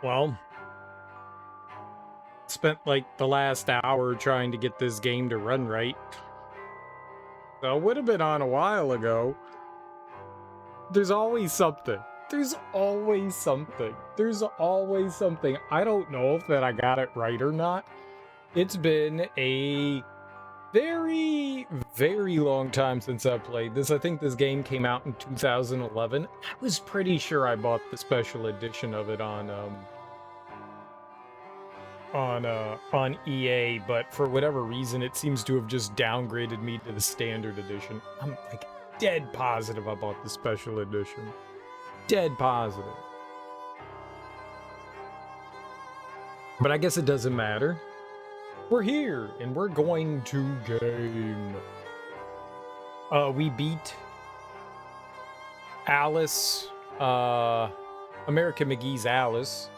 Well, spent like the last hour trying to get this game to run right. So it would have been on a while ago. There's always something. There's always something. There's always something. I don't know if that I got it right or not. It's been a very, very long time since I played this. I think this game came out in 2011. I was pretty sure I bought the special edition of it on EA, but for whatever reason, it seems to have just downgraded me to the standard edition. I'm like dead positive I bought the special edition. Dead positive. But I guess it doesn't matter. We're here, and we're going to game. We beat Alice, American McGee's Alice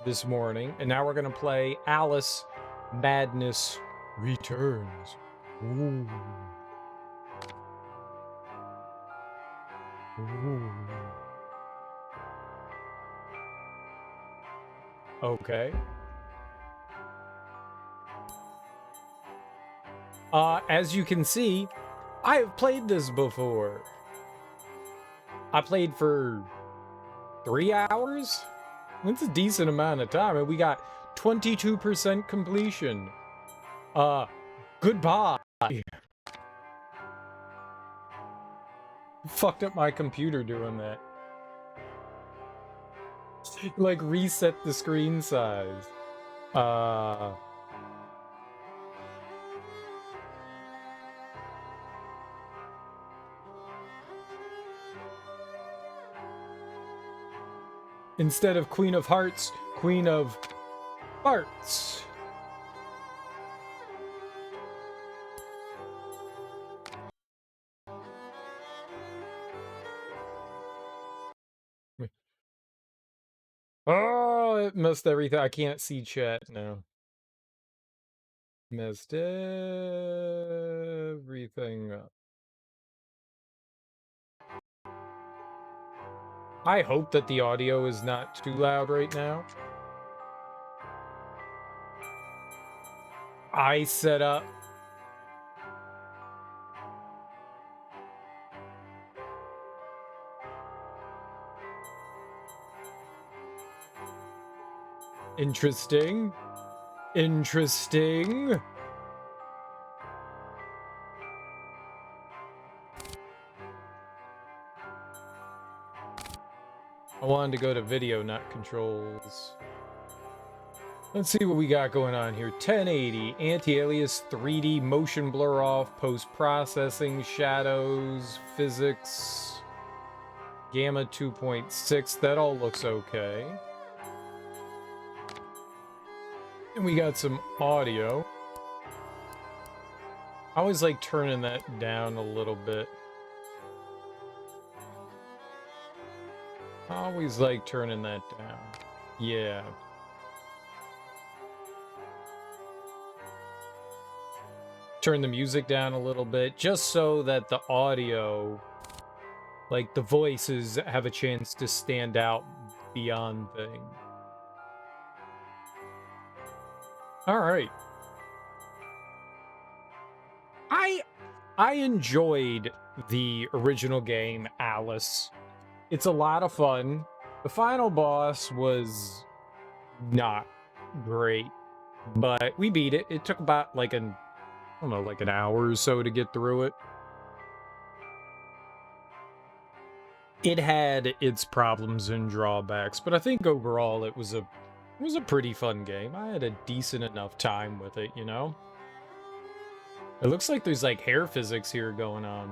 this morning, and now we're gonna play Alice Madness Returns. Ooh. Ooh. Okay. As you can see, I have played this before. I played for 3 hours? That's a decent amount of time, and we got 22% completion. Goodbye. Fucked up my computer doing that. Like, reset the screen size. Instead of Queen of Hearts, Queen of Farts. Oh, it messed everything. I can't see chat now. Messed everything up. I hope that the audio is not too loud right now. I set up interesting. Interesting. I wanted to go to video, not controls. Let's see what we got going on here. 1080, anti-alias, 3D, motion blur off, post-processing, shadows, physics, gamma 2.6. That all looks okay. And we got some audio. I always like turning that down a little bit. I always like turning that down. Yeah. Turn the music down a little bit, just so that the audio, like the voices, have a chance to stand out beyond things. All right. I enjoyed the original game, Alice. It's a lot of fun. The final boss was not great, but we beat it. It took about like I don't know, like an hour or so to get through it. It had its problems and drawbacks, but I think overall it was a pretty fun game. I had a decent enough time with it, you know? It looks like there's like hair physics here going on.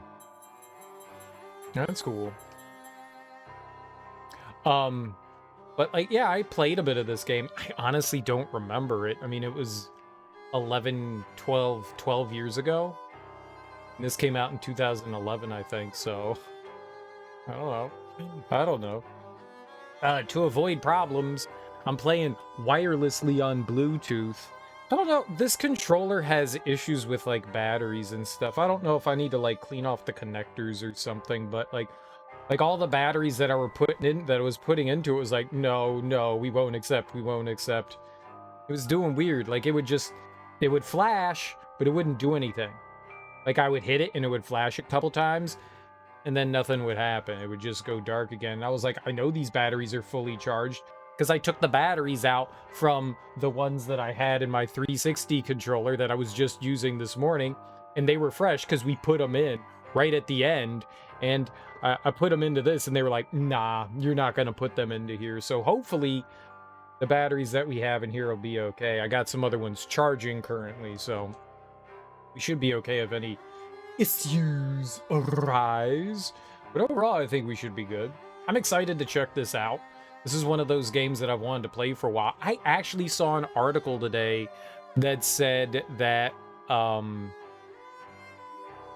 That's cool. But like, yeah, I played a bit of this game. I honestly don't remember it. I mean, it was 12 years ago. And this came out in 2011, I think, so I don't know. To avoid problems, I'm playing wirelessly on Bluetooth. I don't know, this controller has issues with like batteries and stuff. I don't know if I need to like clean off the connectors or something, but like Like all the batteries that I was putting into it was like, no, no, we won't accept, we won't accept. It was doing weird. Like it would flash, but it wouldn't do anything. Like I would hit it and it would flash a couple times, and then nothing would happen. It would just go dark again. And I was like, I know these batteries are fully charged because I took the batteries out from the ones that I had in my 360 controller that I was just using this morning, and they were fresh because we put them in right at the end. And I put them into this, and they were like, nah, you're not going to put them into here. So hopefully the batteries that we have in here will be okay. I got some other ones charging currently, so we should be okay if any issues arise. But overall, I think we should be good. I'm excited to check this out. This is one of those games that I've wanted to play for a while. I actually saw an article today that said that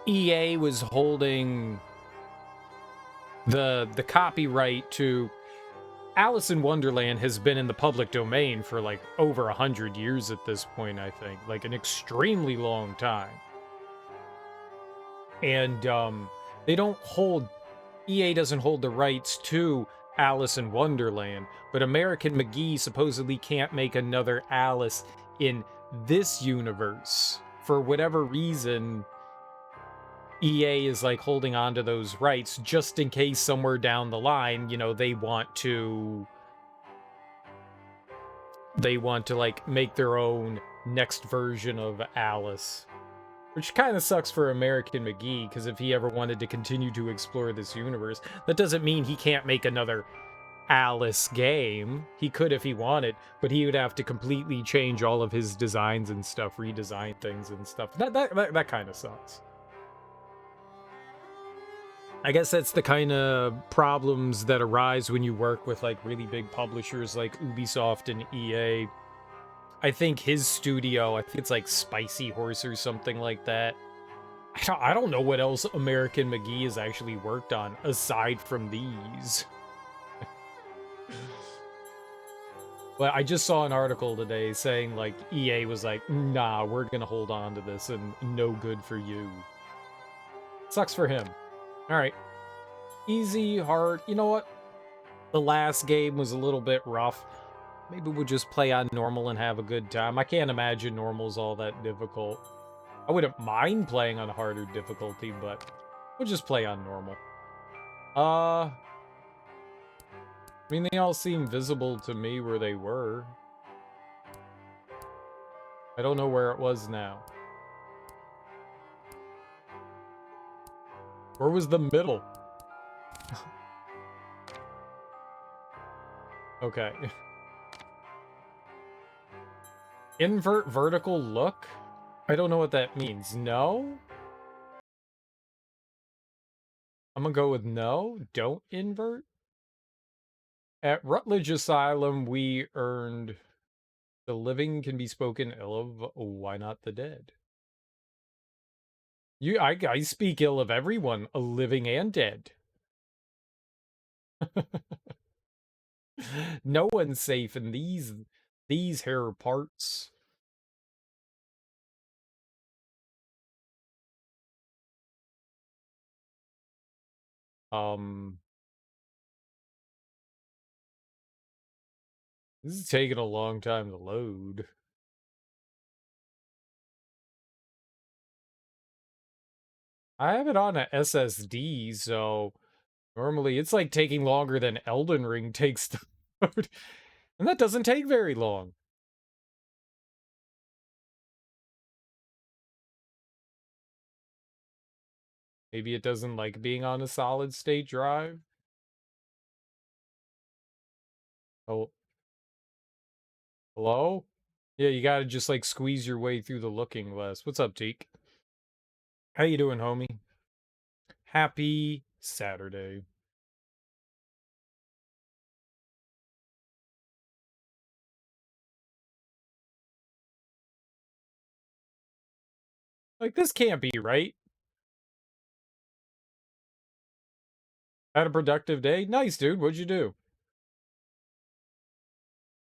EA was holding the copyright to Alice in Wonderland has been in the public domain for like over 100 years at this point, I think. Like an extremely long time. And they don't hold EA doesn't hold the rights to Alice in Wonderland, but American McGee supposedly can't make another Alice in this universe. For whatever reason, EA is like holding on to those rights just in case somewhere down the line, you know, they want to like make their own next version of Alice. Which kind of sucks for American McGee, because if he ever wanted to continue to explore this universe, that doesn't mean he can't make another Alice game. He could if he wanted, but he would have to completely change all of his designs and stuff, redesign things and stuff. That kind of sucks. I guess that's the kind of problems that arise when you work with like really big publishers like Ubisoft and EA. I think his studio, I think it's like Spicy Horse or something like that. I don't know what else American McGee has actually worked on aside from these. But I just saw an article today saying like EA was like, nah, we're gonna hold on to this and no good for you. Sucks for him. Alright. Easy, hard. You know what? The last game was a little bit rough. Maybe we'll just play on normal and have a good time. I can't imagine normal's all that difficult. I wouldn't mind playing on harder difficulty, but we'll just play on normal. I mean, they all seem visible to me where they were. I don't know where it was now. Where was the middle? Okay. Invert vertical look? I don't know what that means. No? I'm gonna go with no. Don't invert? At Rutledge Asylum, we earned the living can be spoken ill of. Why not the dead? I speak ill of everyone, living and dead. No one's safe in these hair parts. Um, this is taking a long time to load. I have it on a SSD, so normally it's like taking longer than Elden Ring takes to load. And that doesn't take very long. Maybe it doesn't like being on a solid state drive. Oh, hello? Yeah, you gotta just like squeeze your way through the looking glass. What's up, Teak? How you doing, homie? Happy Saturday. Like, this can't be right. Had a productive day? Nice, dude. What'd you do?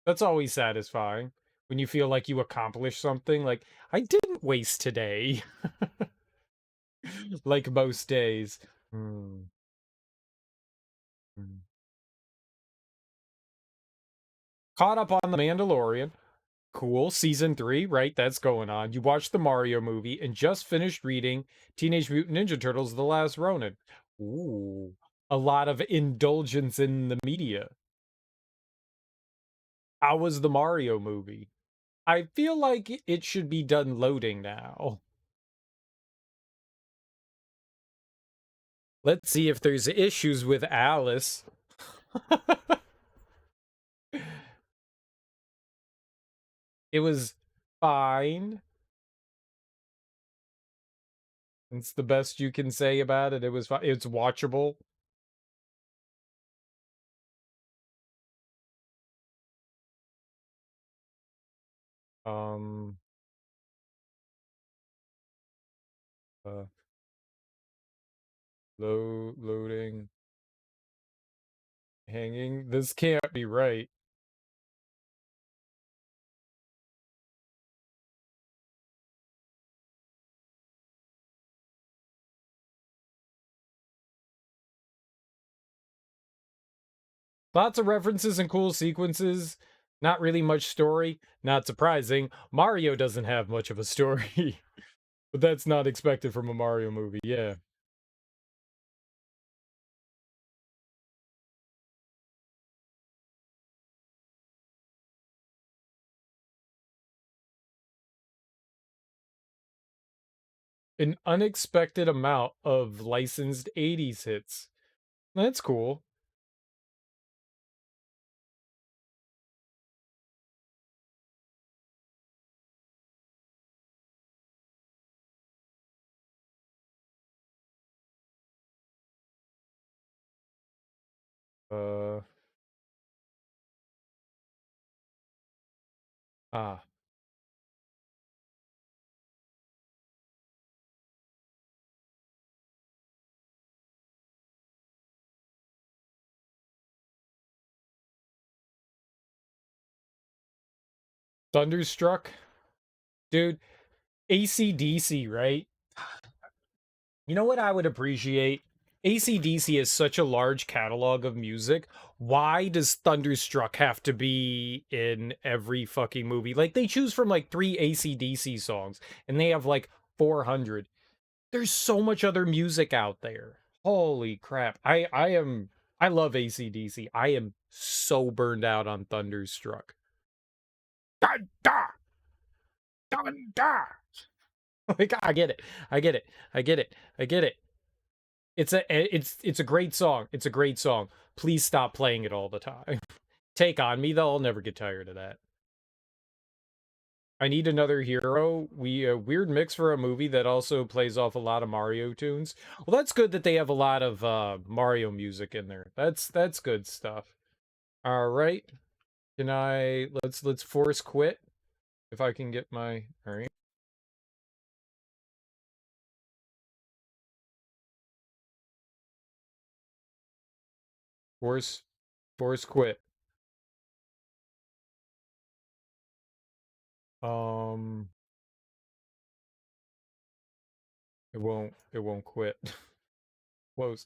That's always satisfying. When you feel like you accomplished something. Like, I didn't waste today. Like most days. Hmm. Caught up on The Mandalorian. Cool. Season 3, right? That's going on. You watched the Mario movie and just finished reading Teenage Mutant Ninja Turtles: The Last Ronin. Ooh. A lot of indulgence in the media. How was the Mario movie? I feel like it should be done loading now. Let's see if there's issues with Alice. It was fine. It's the best you can say about it. It was fine. It's watchable. Um, uh, loading, hanging. This can't be right. Lots of references and cool sequences. Not really much story. Not surprising. Mario doesn't have much of a story. But that's not expected from a Mario movie. Yeah. An unexpected amount of licensed 80s hits. That's cool. Uh, ah. Thunderstruck? Dude, AC/DC, right? You know what I would appreciate? AC/DC is such a large catalog of music. Why does Thunderstruck have to be in every fucking movie? Like, they choose from like 3 AC/DC songs, and they have like 400. There's so much other music out there. Holy crap. I love AC/DC. I am so burned out on Thunderstruck. Dun, da, dun, da. Like, I get it. I get it. I get it. I get it. It's a great song. It's a great song. Please stop playing it all the time. Take on Me though, I'll never get tired of that. I Need Another Hero. We a weird mix for a movie that also plays off a lot of Mario tunes. Well, that's good that they have a lot of Mario music in there. That's good stuff. All right. Can I let's force quit if I can get my all right. Force quit. Um it won't quit. Close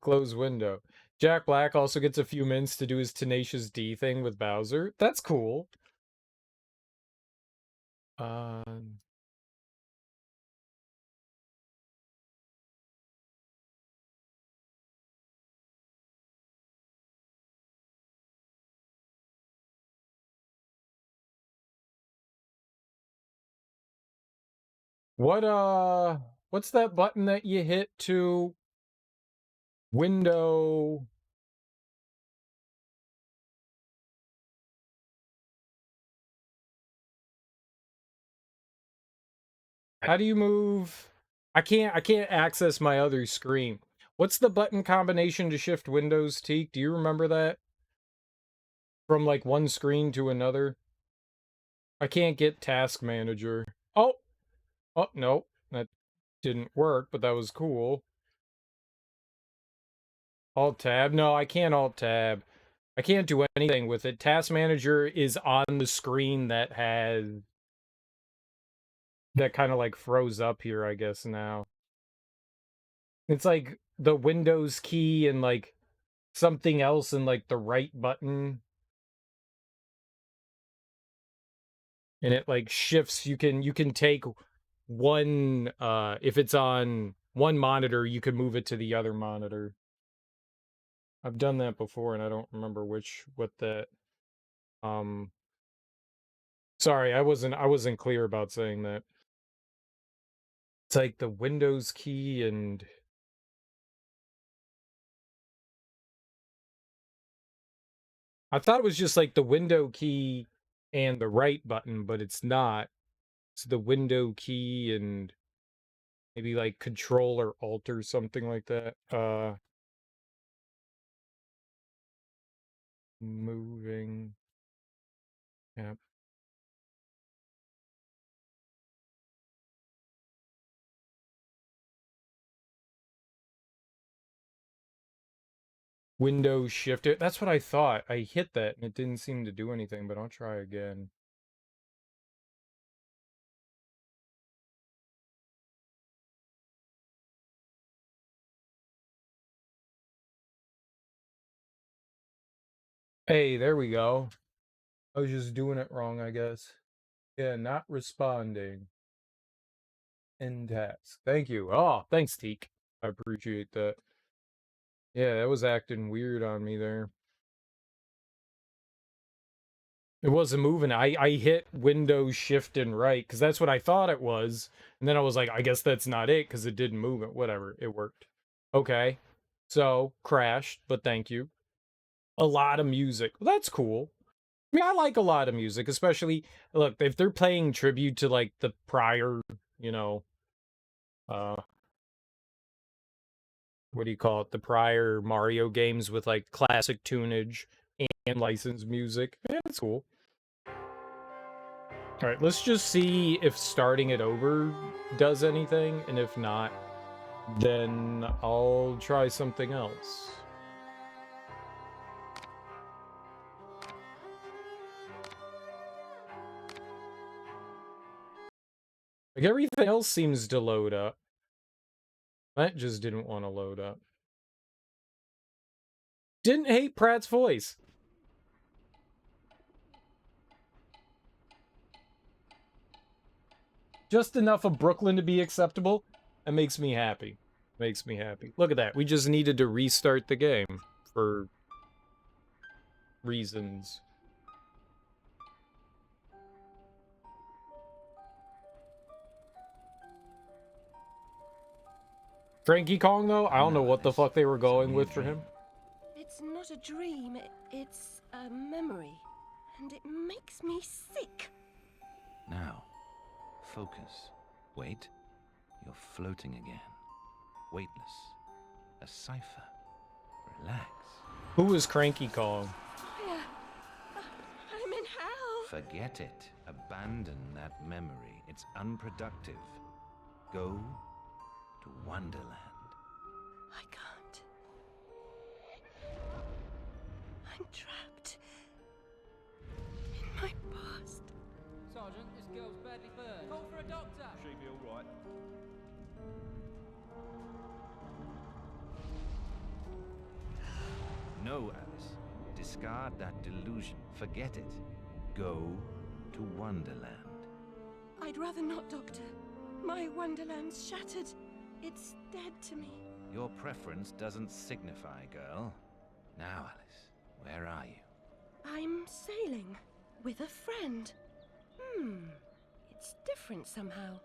close window. Jack Black also gets a few minutes to do his Tenacious D thing with Bowser. That's cool. Um, what what's that button that you hit to window? How do you move? I can't access my other screen. What's the button combination to shift Windows T? Do you remember that? From like one screen to another? I can't get Task Manager. Oh, oh no, that didn't work, but that was cool. Alt tab? No, I can't alt tab. I can't do anything with it. Task Manager is on the screen that has that kind of like froze up here, I guess now. It's like the Windows key and like something else in like the right button, and it like shifts. You can take one, if it's on one monitor, you can move it to the other monitor. I've done that before and I don't remember what that, sorry, I wasn't clear about saying that. It's like the Windows key and I thought it was just like the window key and the right button, but it's not. It's the window key and maybe like control or alt or something like that. Moving. Yeah. Window shift. That's what I thought. I hit that and it didn't seem to do anything, but I'll try again. Hey, there we go. I was just doing it wrong, I guess. Yeah, not responding. End task. Thank you. Oh, thanks, Teak. I appreciate that. Yeah, that was acting weird on me there. It wasn't moving. I hit Windows Shift and right because that's what I thought it was. And then I was like, I guess that's not it because it didn't move it. Whatever. It worked. Okay. So, crashed, but thank you. A lot of music. Well, that's cool. I mean, I like a lot of music, especially, look, if they're playing tribute to, like, the prior, you know, uh, what do you call it? The prior Mario games with, like, classic tunage and licensed music. Yeah, that's cool. All right, let's just see if starting it over does anything, and if not, then I'll try something else. Like, everything else seems to load up. That just didn't want to load up. Didn't hate Pratt's voice. Just enough of Brooklyn to be acceptable. That makes me happy. Makes me happy. Look at that. We just needed to restart the game for reasons. Frankie Kong, though, I don't know what the fuck they were going with for him. It's not a dream, it's a memory, and it makes me sick. Now, focus. Wait. You're floating again. Weightless. A cipher. Relax. Who is Cranky Kong? I'm in hell. Forget it. Abandon that memory. It's unproductive. Go to Wonderland. I can't. I'm trapped in my past. Sergeant, this girl's badly burned. Call for a doctor. She'll be all right. No, Alice. Discard that delusion. Forget it. Go to Wonderland. I'd rather not, Doctor. My Wonderland's shattered. It's dead to me. Your preference doesn't signify, girl. Now, Alice, where are you? I'm sailing with a friend. It's different somehow.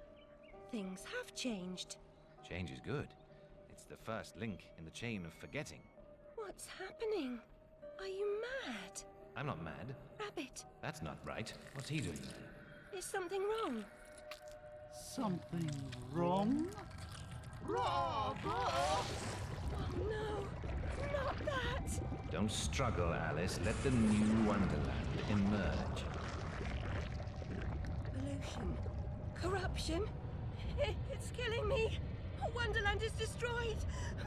Things have changed. Change is good. It's the first link in the chain of forgetting. What's happening? Are you mad? I'm not mad. Rabbit, That's not right. What's he doing? is something wrong? Something wrong? Oh no, not that! Don't struggle, Alice. Let the new Wonderland emerge. Pollution, corruption, it's killing me. Wonderland is destroyed.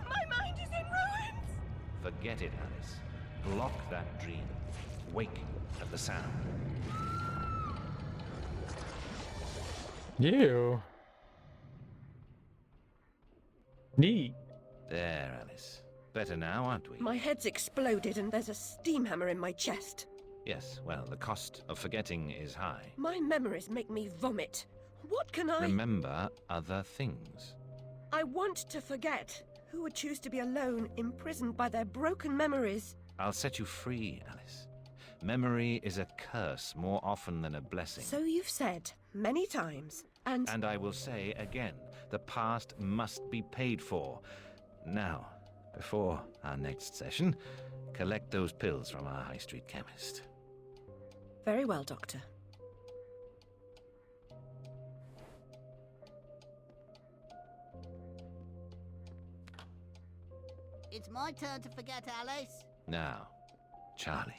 My mind is in ruins. Forget it, Alice. Block that dream. Wake at the sound. Ew. Neat. There, Alice. Better now, aren't we? My head's exploded and there's a steam hammer in my chest. Yes, well, the cost of forgetting is high. My memories make me vomit. What can I... Remember other things. I want to forget. Who would choose to be alone, imprisoned by their broken memories? I'll set you free, Alice. Memory is a curse more often than a blessing. So you've said many times, and... And I will say again, the past must be paid for. Now, before our next session, collect those pills from our high street chemist. Very well, Doctor. It's my turn to forget, Alice. Now, Charlie.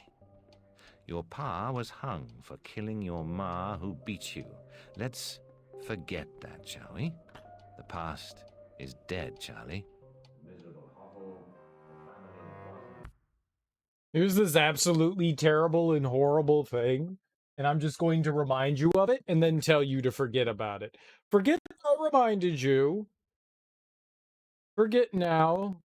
Your pa was hung for killing your ma who beat you. Let's forget that, shall we? The past is dead, Charlie. Here's this absolutely terrible and horrible thing, and I'm just going to remind you of it and then tell you to forget about it. Forget that I reminded you. Forget now.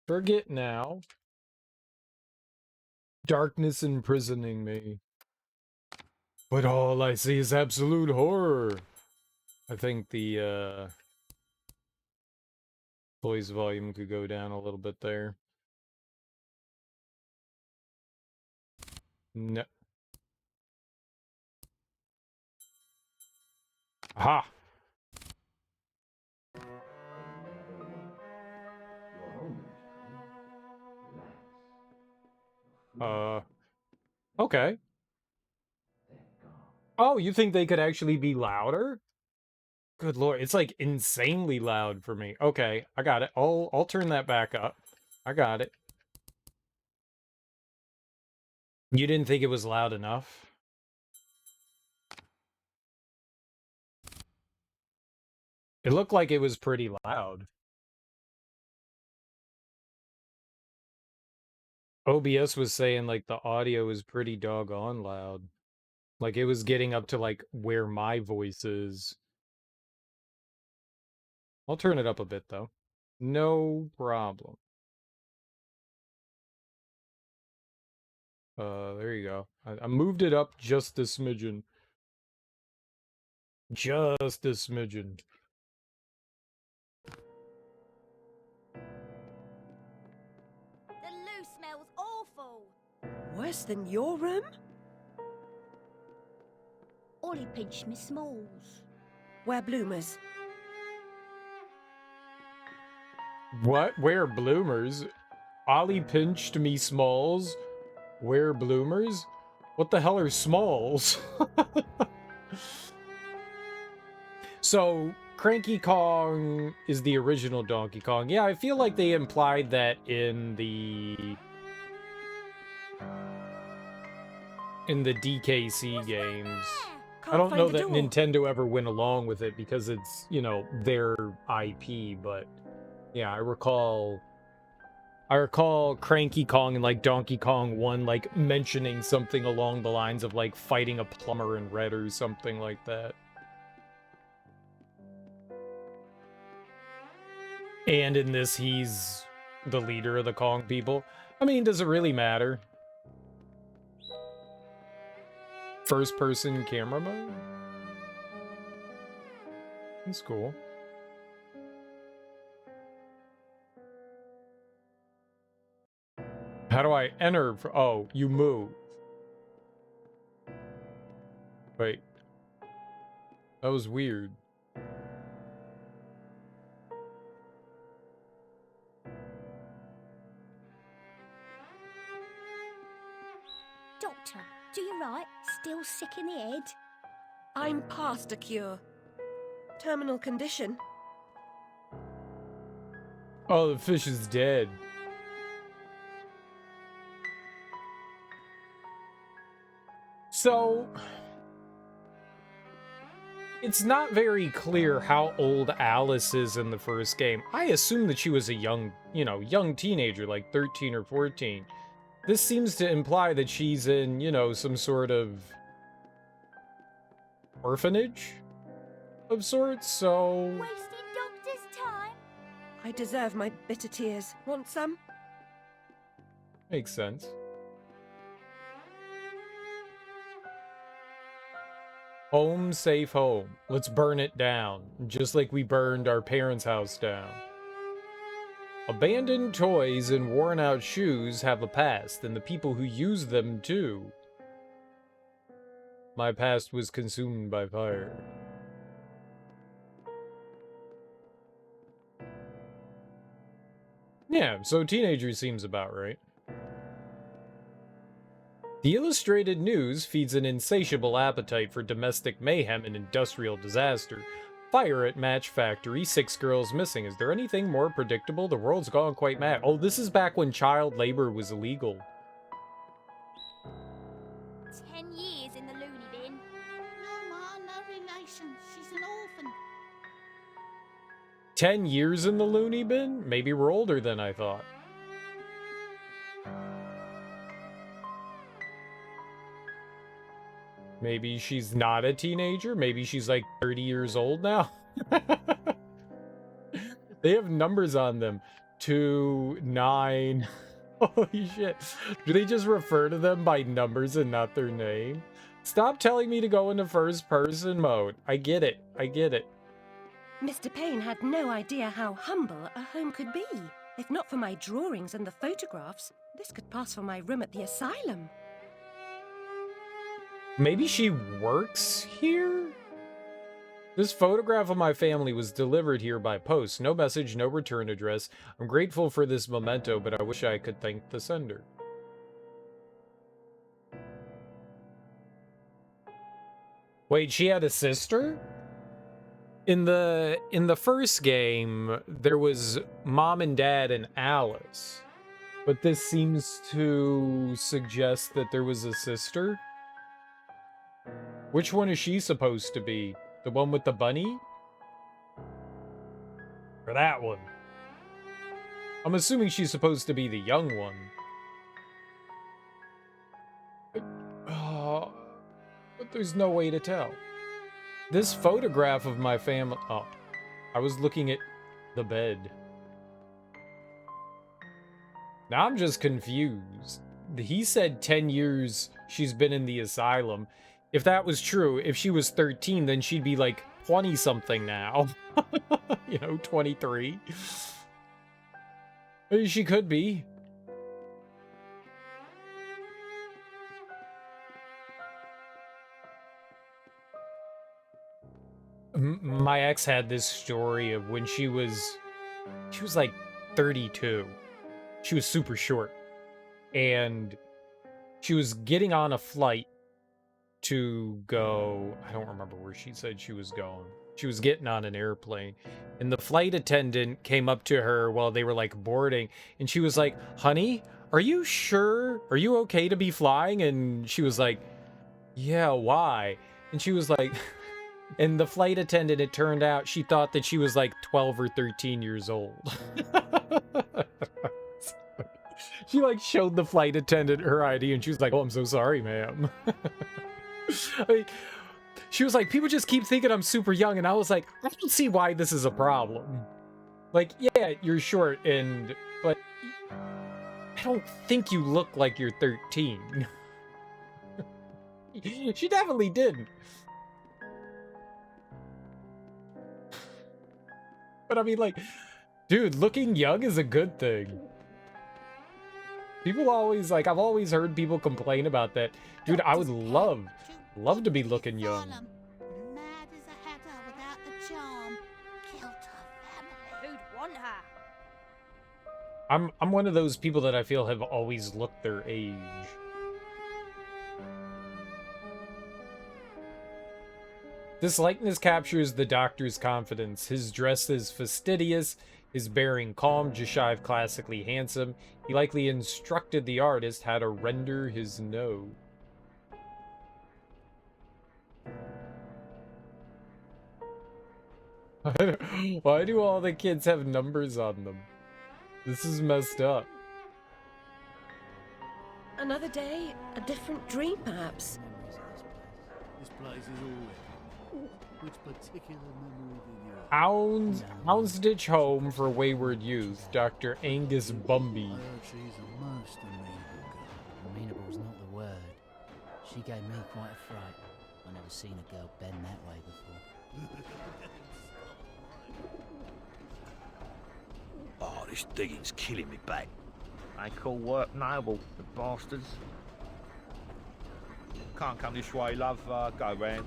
Forget now. Darkness imprisoning me. But all I see is absolute horror. I think the, voice volume could go down a little bit there. No. Aha! Okay. Oh, you think they could actually be louder? Good lord, it's like insanely loud for me. Okay, I got it. I'll turn that back up. I got it. You didn't think it was loud enough? It looked like it was pretty loud. OBS was saying like the audio is pretty doggone loud. Like it was getting up to like where my voice is. I'll turn it up a bit though. No problem. There you go. I moved it up just a smidgen. Just a smidgen. The loo smells awful. Worse than your room? Ollie pinched me smalls. Wear bloomers. What? Where bloomers? Ollie pinched me smalls. Where bloomers? What the hell are smalls? So, Cranky Kong is the original Donkey Kong. Yeah, I feel like they implied that in the DKC games. I don't know that Nintendo ever went along with it because it's, you know, their IP, but yeah, I recall Cranky Kong and like Donkey Kong 1 like mentioning something along the lines of like fighting a plumber in Red or something like that. And in this, he's the leader of the Kong people. I mean, does it really matter? First-person camera mode? That's cool. How do I enter? Oh, you move. Wait. That was weird. Doctor, do you right? Still sick in the head? I'm past a cure. Terminal condition. Oh, the fish is dead. So, it's not very clear how old Alice is in the first game. I assume that she was a young teenager, like 13 or 14. This seems to imply that she's in, some sort of orphanage of sorts, so... Wasted I deserve my bitter tears. Want some? Makes sense. Home, safe home. Let's burn it down, just like we burned our parents' house down. Abandoned toys and worn-out shoes have a past, and the people who use them too. My past was consumed by fire. Yeah, so teenager seems about right. The Illustrated News feeds an insatiable appetite for domestic mayhem and industrial disaster. Fire at match factory, 6 girls missing. Is there anything more predictable? The world's gone quite mad. Oh, this is back when child labor was illegal. 10 years in the loony bin. No, Ma, no relation. She's an orphan. 10 years in the loony bin? Maybe we're older than I thought. Maybe she's not a teenager. Maybe she's like 30 years old now. They have numbers on them. 2, 9. Holy shit. Do they just refer to them by numbers and not their name? Stop telling me to go into first person mode. I get it. I get it. Mr. Payne had no idea how humble a home could be. If not for my drawings and the photographs, this could pass for my room at the asylum. Maybe she works here? This photograph of my family was delivered here by post. No message, no return address. I'm grateful for this memento, but I wish I could thank the sender. Wait, she had a sister? In the first game, there was mom and dad and Alice. But this seems to suggest that there was a sister. Which one is she supposed to be? The one with the bunny? Or that one? I'm assuming she's supposed to be the young one. But there's no way to tell. This photograph of my family... Oh, I was looking at the bed. Now I'm just confused. He said 10 years she's been in the asylum. If that was true, if she was 13, then she'd be like 20-something now. You know, 23. She could be. My ex had this story of when she was like 32. She was super short. And she was getting on a flight to go, I don't remember where she said she was going. She was getting on an airplane, and the flight attendant came up to her while they were like boarding, and she was like, "Honey, are you sure? Are you okay to be flying?" And she was like, "Yeah, why?" And she was like, and the flight attendant, it turned out she thought that she was like 12 or 13 years old. She like showed the flight attendant her ID, and she was like, "Oh, I'm so sorry, ma'am." Like, she was like, "People just keep thinking I'm super young," and I was like, I don't see why this is a problem. Like, yeah, you're short, but I don't think you look like you're 13. She definitely didn't. But I mean, like, dude, looking young is a good thing. People always, like, I've always heard people complain about that. Dude, I would love to be looking young. Mad as a hatter without the charm. Killed her family. Who'd want her? I'm one of those people that I feel have always looked their age. This likeness captures the doctor's confidence. His dress is fastidious, his bearing calm, just shy of classically handsome. He likely instructed the artist how to render his nose. Why do all the kids have numbers on them? This is messed up. Another day, a different dream, perhaps. This place is all Which particular memory did you? Houndsditch Home for Wayward Youth, Dr. Angus Bumby. I heard she's a most amenable girl. Amenable's not the word. She gave me quite a fright. I never seen a girl bend that way before. Oh, this digging's killing me back. They call work noble, the bastards. Can't come this way, love. Go round.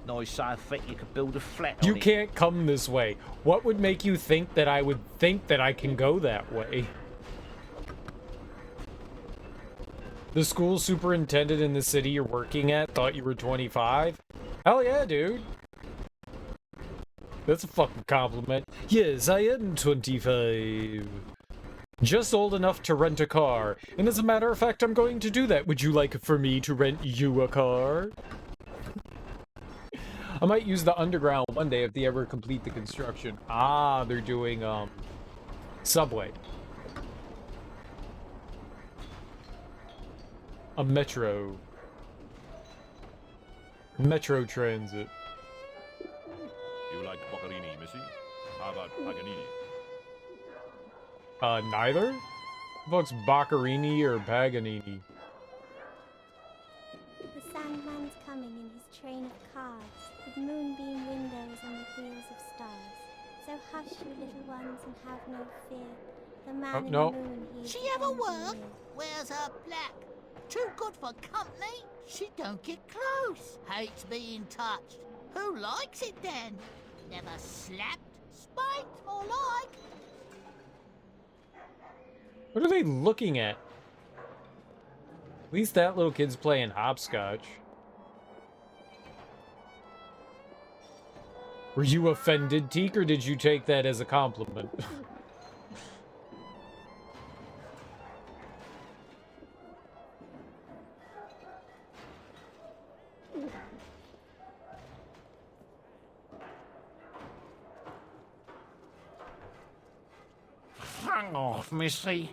Nice so thick you could build a flat on You it. can't come this way. What would make you think that I would think that I can go that way? The school superintendent in the city you're working at thought you were 25? Hell yeah, dude. That's a fucking compliment. Yes, I am 25. Just old enough to rent a car. And as a matter of fact, I'm going to do that. Would you like for me to rent you a car? I might use the underground one day if they ever complete the construction. Ah, they're doing, subway. A metro. Metro transit. You like Boccherini, missy? How about Paganini? Neither? Fuck's Boccherini or Paganini? The Sandman's coming in his train of cars, with moonbeam windows and the wheels of stars. So hush, you little ones, and have no fear. The man in no. the moon, he is She the ever work? engineer. Wears her black. Too good for company? She don't get close. Hates being touched. Who likes it then? Never slapped, spanked, or like. What are they looking at? At least that little kid's playing hopscotch. Were you offended, Teak, or did you take that as a compliment? Hang off, missy.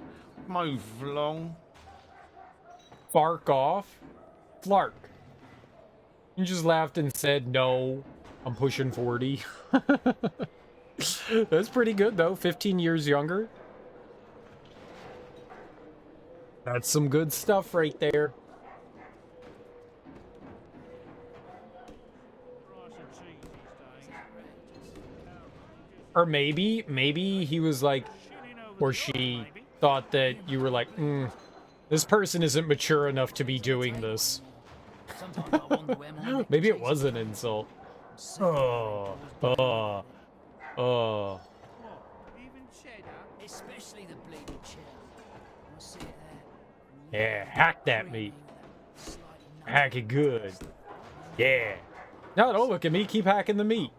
Move along. Fark off? Flark. You just laughed and said, no, I'm pushing 40. That's pretty good, though. 15 years younger. That's some good stuff right there. Or maybe he was like, or she thought that you were like, this person isn't mature enough to be doing this. Sometimes I wonder where my Maybe it was an insult. Oh. Even cheddar? especially the bleeding cheddar. I see it Yeah, there. hack that meat. Hack it good. Yeah. No, don't look at me. Keep hacking the meat.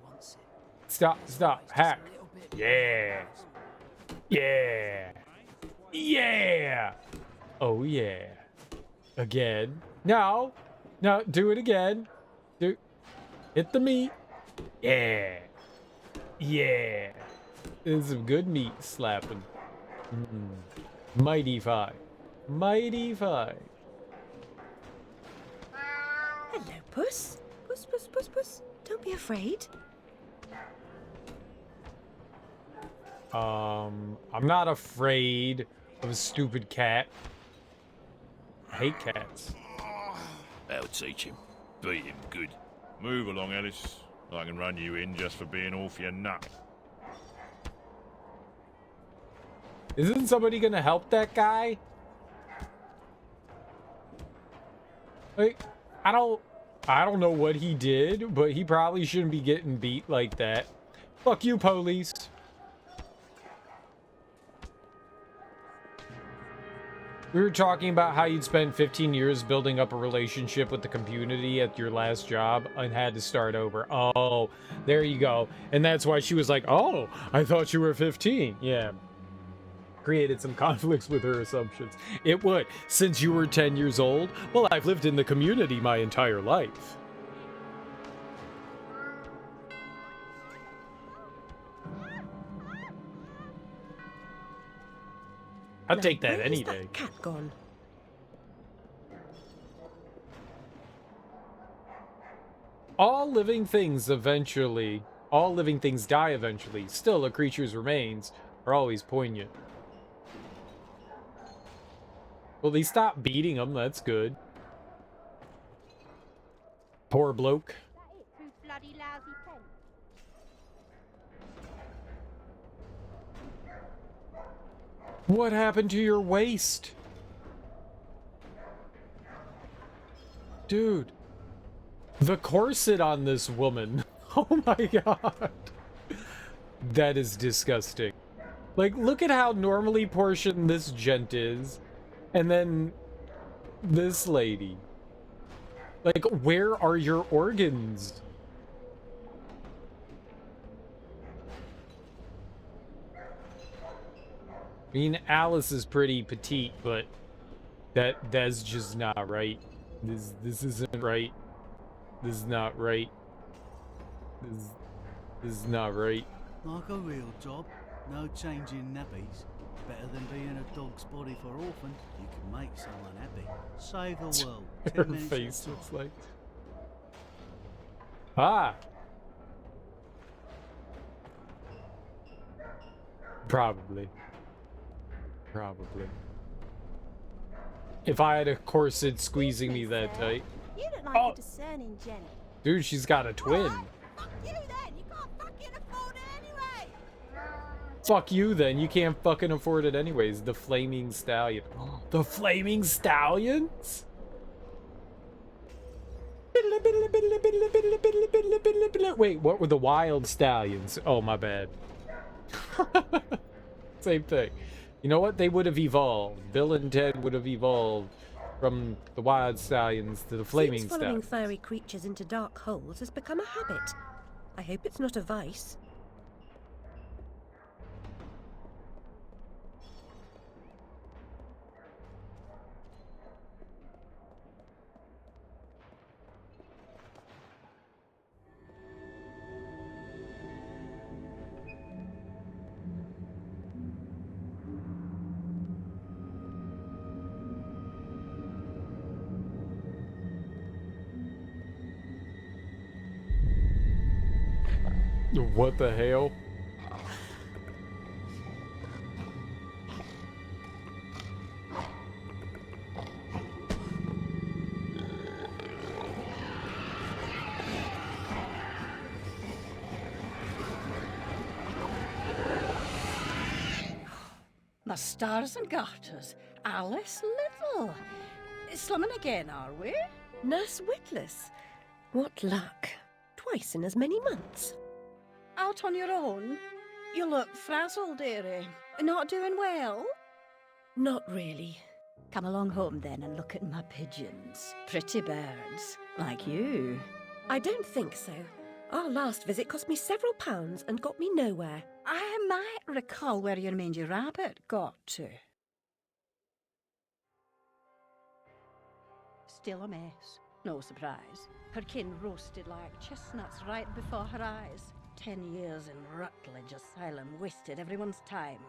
Stop. Hack. Yeah. Yeah. Yeah. Oh, yeah. Again. No, do it again. Hit the meat. Yeah. Yeah. This is some good meat slapping. Mighty fine. Mighty fine. Hello, Puss. Puss. Don't be afraid. I'm not afraid of a stupid cat. I hate cats. That'll teach him. Beat him good. Move along, Alice. I can run you in just for being off your nut. Isn't somebody gonna help that guy? Like, I don't know what he did, but he probably shouldn't be getting beat like that. Fuck you, police. We were talking about how you'd spent 15 years building up a relationship with the community at your last job and had to start over. Oh, there you go. And that's why she was like, oh, I thought you were 15. Yeah. Created some conflicts with her assumptions. It would. Since you were 10 years old, well, I've lived in the community my entire life. I'd take that Where any is that day. cat gone? all living things eventually, all living things die eventually. Still, a creature's remains are always poignant. Well, they stopped beating him. That's good. Poor bloke. What happened to your waist? Dude. The corset on this woman. Oh my god. That is disgusting. Like, look at how normally portioned this gent is. And then this lady. Like, where are your organs? I mean, Alice is pretty petite, but that's just not right. This isn't right. This is not right. This is not right. Like a real job. No changing nappies. Better than being a dog's body for orphan. You can make someone happy. Save the world. Her 10 minutes face at a looks time. like. Ah. Probably. Probably. If I had a corset squeezing me that tight. You look like Oh. a discerning Jenny. Dude, she's got a twin. Fuck you then! You can't fucking afford it anyway! Fuck you then. You can't fucking afford it anyways. The Flaming Stallion. The Flaming Stallions? Wait, what were the Wild Stallions? Oh, my bad. Same thing. You know what? They would have evolved. Bill and Ted would have evolved from the Wild Stallions to the Flaming Seems following Stallions. furry creatures into dark holes has become a habit. I hope it's not a vice. What the hell? My stars and garters, Alice Little. Slumming again, are we? Nurse Witless. What luck. Twice in as many months. Out on your own? You look frazzled, dearie. Not doing well? Not really. Come along home then and look at my pigeons. Pretty birds, like you. I don't think so. Our last visit cost me several pounds and got me nowhere. I might recall where your mangy rabbit got to. Still a mess. No surprise. Her kin roasted like chestnuts right before her eyes. 10 years in Rutledge Asylum wasted everyone's time.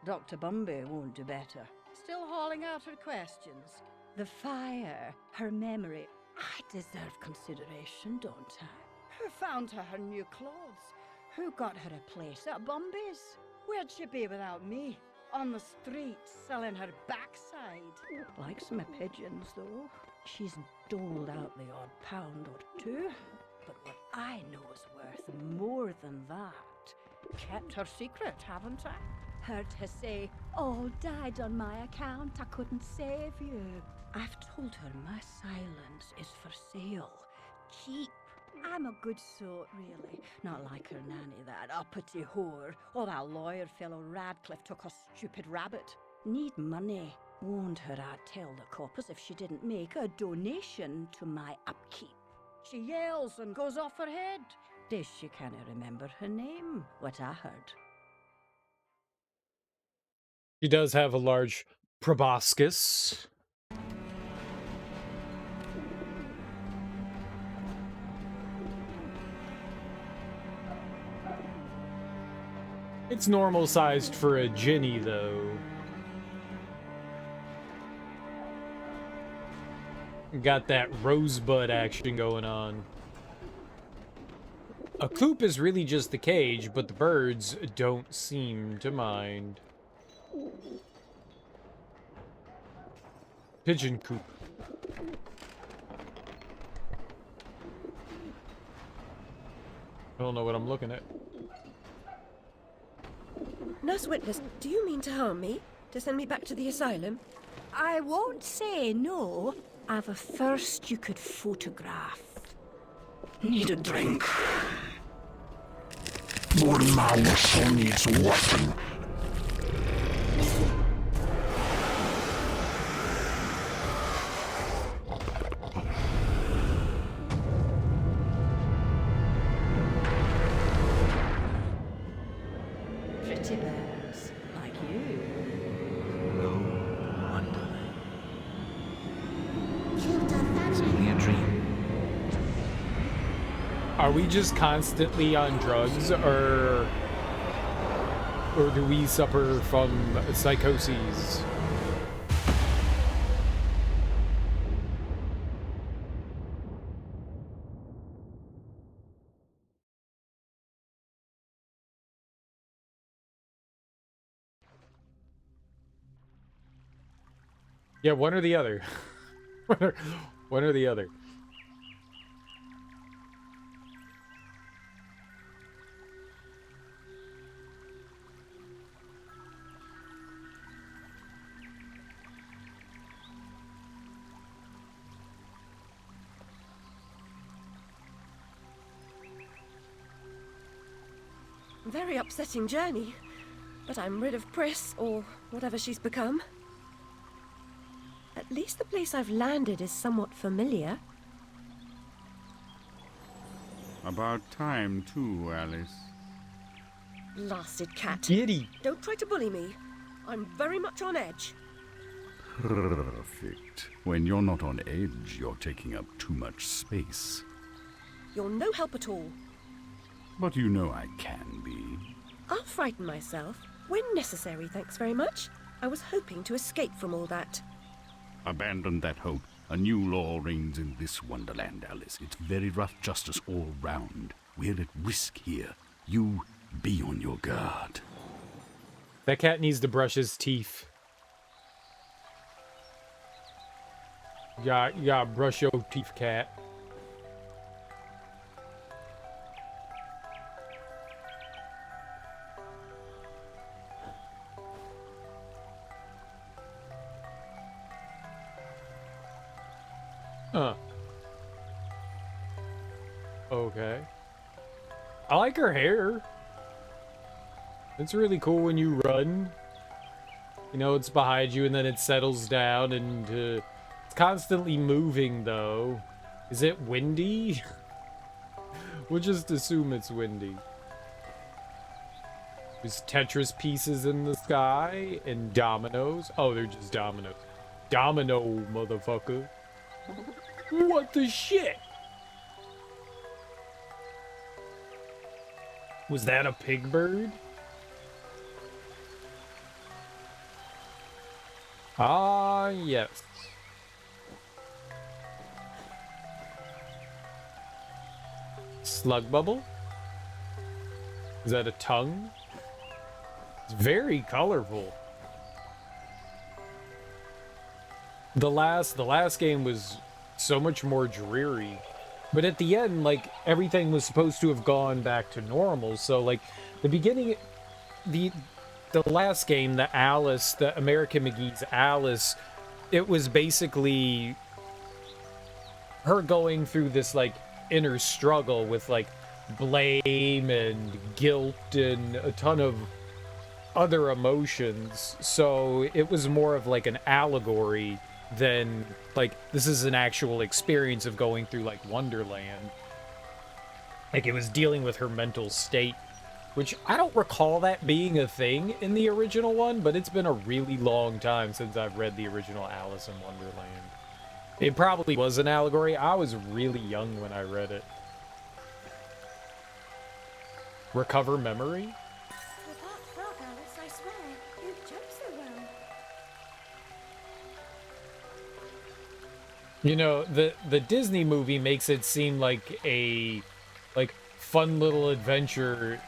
Dr. Bumby won't do better. Still hauling out her questions. The fire, her memory. I deserve consideration, don't I? Who found her new clothes? Who got her a place at Bumby's? Where'd she be without me? On the streets, selling her backside. Likes my pigeons, though. She's doled out the odd pound or two. But what I know is worth more than that. Kept her secret, haven't I? Heard her say, all died on my account, I couldn't save you. I've told her my silence is for sale. Cheap. I'm a good sort, really. Not like her nanny, that uppity whore. Or that lawyer fellow Radcliffe took a stupid rabbit. Need money. Warned her I'd tell the coppers if she didn't make a donation to my upkeep. She yells and goes off her head. Does she can't remember her name, what I heard. She does have a large proboscis. It's normal sized for a Ginny, though. Got that rosebud action going on. A coop is really just the cage, but the birds don't seem to mind. Pigeon coop. I don't know what I'm looking at. Nurse Witness, do you mean to harm me? To send me back to the asylum? I won't say no. I've a first you could photograph. Need a drink. Morning, my muscle needs a weapon. Pretty bears, like you. No wonderland. Killed our It's family. only a dream. Are we just constantly on drugs, or do we suffer from psychoses? Yeah, one or the other. One or the other. Very upsetting journey. But I'm rid of Priss, or whatever she's become. At least the place I've landed is somewhat familiar. About time, too, Alice. Blasted cat. Giddy. Don't try to bully me. I'm very much on edge. Perfect. When you're not on edge, you're taking up too much space. You're no help at all. But you know I can be. I'll frighten myself. When necessary, thanks very much. I was hoping to escape from all that. Abandon that hope. A new law reigns in this wonderland, Alice. It's very rough justice all round. We're at risk here. You be on your guard. That cat needs to brush his teeth. You gotta brush your teeth, cat. Huh. Okay. I like her hair. It's really cool when you run. You know, it's behind you and then it settles down and it's constantly moving though. Is it windy? We'll just assume it's windy. There's Tetris pieces in the sky and dominoes. Oh, they're just dominoes. Domino, motherfucker. What the shit? Was that a pig bird? Ah, yes. Slug bubble? Is that a tongue? It's very colorful. The last game was so much more dreary. But at the end, like, everything was supposed to have gone back to normal. So, like, the beginning, the last game, the American McGee's Alice, it was basically her going through this, like, inner struggle with, like, blame and guilt and a ton of other emotions. So it was more of, like, an allegory than, like, this is an actual experience of going through, like, Wonderland. Like, it was dealing with her mental state, which I don't recall that being a thing in the original one, but it's been a really long time since I've read the original Alice in Wonderland. It probably was an allegory. I was really young when I read it. Recover memory? With that frog, Alice, I swear, you jump so well. You know, the Disney movie makes it seem like fun little adventure.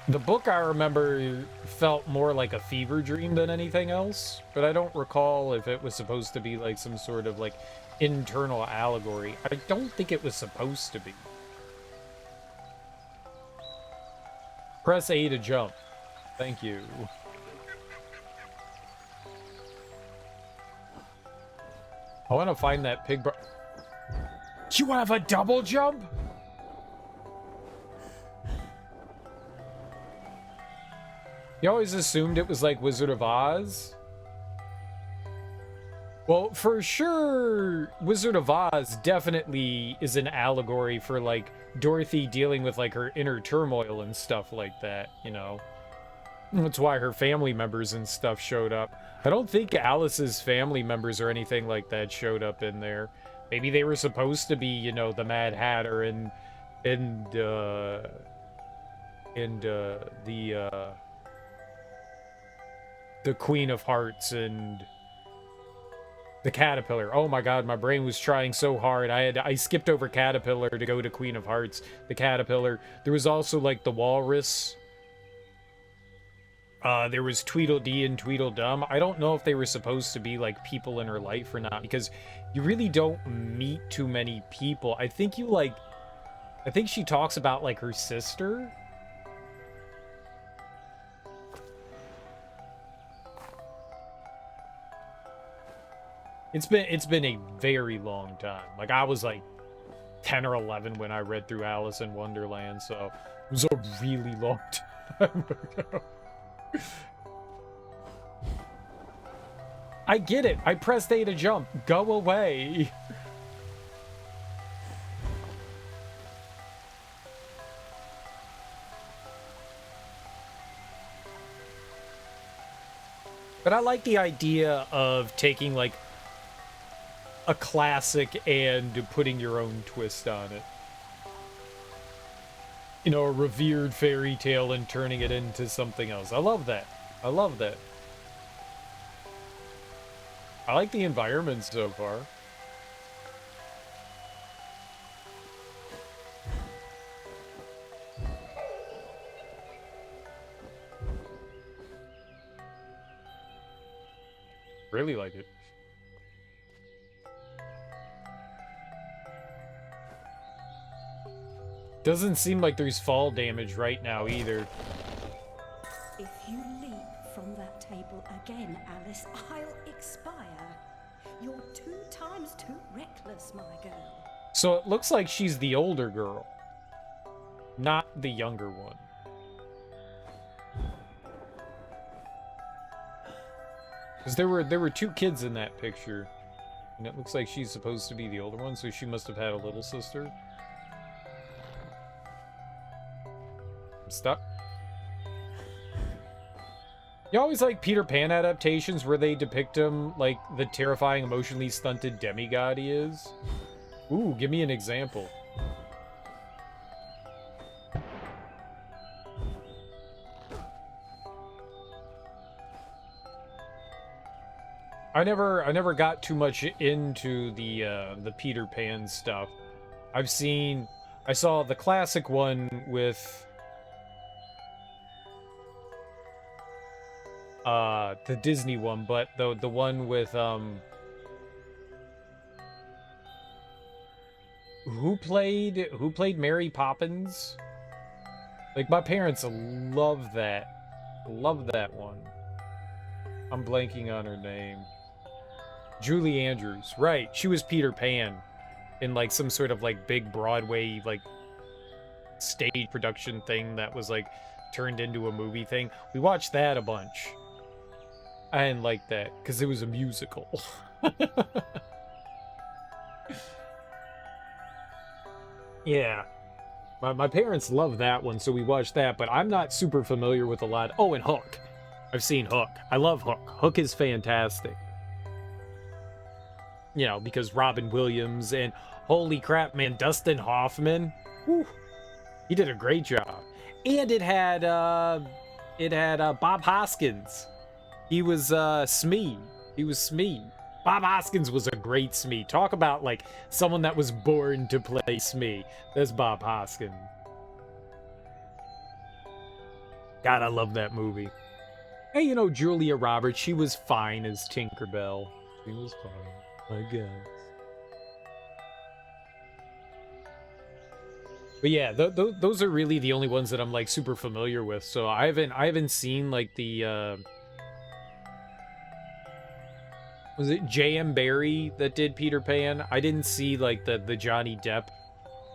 The book, I remember, felt more like a fever dream than anything else, but I don't recall if it was supposed to be like some sort of like internal allegory. I don't think it was supposed to be. Press A to jump. Thank you. I want to find that pig. You have a double jump? You always assumed it was like Wizard of Oz? Well, for sure, Wizard of Oz definitely is an allegory for, like, Dorothy dealing with, like, her inner turmoil and stuff like that, you know? That's why her family members and stuff showed up. I don't think Alice's family members or anything like that showed up in there. Maybe they were supposed to be, you know, the Mad Hatter and the Queen of Hearts and the Caterpillar. Oh my god, my brain was trying so hard. I skipped over Caterpillar to go to Queen of Hearts. The Caterpillar. There was also like the Walrus. There was Tweedledee and Tweedledum. I don't know if they were supposed to be like people in her life or not, because you really don't meet too many people. I think she talks about like her sister. It's been a very long time. Like, I was like 10 or 11 when I read through Alice in Wonderland, so it was a really long time ago. I get it. I pressed A to jump. Go away. But I like the idea of taking, like, a classic and putting your own twist on it. You know, a revered fairy tale and turning it into something else. I love that. I love that. I like the environment so far. Really like it. Doesn't seem like there's fall damage right now either. If you leap from that table again, Alice, I'll expire. You're 2 times too reckless, my girl. So it looks like she's the older girl, not the younger one. Because there were 2 kids in that picture, and it looks like she's supposed to be the older one, so she must have had a little sister. I'm stuck. You always like Peter Pan adaptations where they depict him like the terrifying, emotionally stunted demigod he is. Ooh, give me an example. I never got too much into the Peter Pan stuff. I saw the classic one with the Disney one, but the one with who played Mary Poppins? Like, my parents love that one. I'm blanking on her name. Julie Andrews, right? She was Peter Pan in like some sort of like big Broadway like stage production thing that was like turned into a movie thing. We watched that a bunch. I didn't like that because it was a musical. Yeah. My parents love that one, so we watched that, but I'm not super familiar with a lot. Oh, and Hook. I've seen Hook. I love Hook. Hook is fantastic. You know, because Robin Williams and holy crap, man, Dustin Hoffman. Whew, he did a great job. And it had Bob Hoskins. He was Smee. He was Smee. Bob Hoskins was a great Smee. Talk about, like, someone that was born to play Smee. That's Bob Hoskins. God, I love that movie. Hey, you know, Julia Roberts, she was fine as Tinkerbell. She was fine, I guess. But yeah, those are really the only ones that I'm, like, super familiar with. So I haven't seen, like, the, was it J.M. Barrie that did Peter Pan? I didn't see, like, the Johnny Depp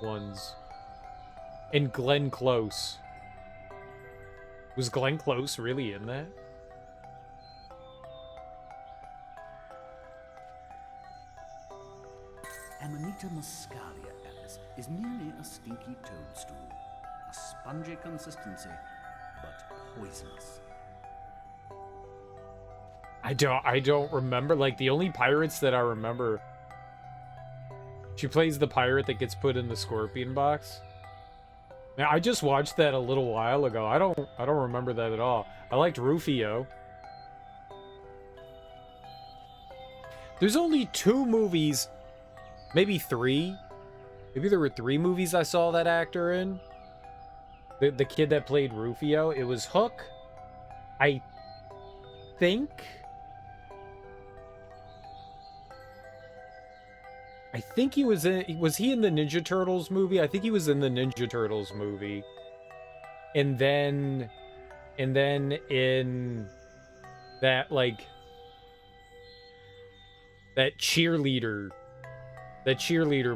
ones. And Glenn Close. Was Glenn Close really in that? Amanita muscaria, Alice, is merely a stinky toadstool. A spongy consistency, but poisonous. I don't remember. Like, the only pirates that I remember... She plays the pirate that gets put in the scorpion box. Now, I just watched that a little while ago. I don't remember that at all. I liked Rufio. There's only 2 movies, maybe 3. Maybe there were 3 movies I saw that actor in. The kid that played Rufio. It was Hook, I think. I think he was in... Was he in the Ninja Turtles movie? I think he was in the Ninja Turtles movie. And then in that, like... That cheerleader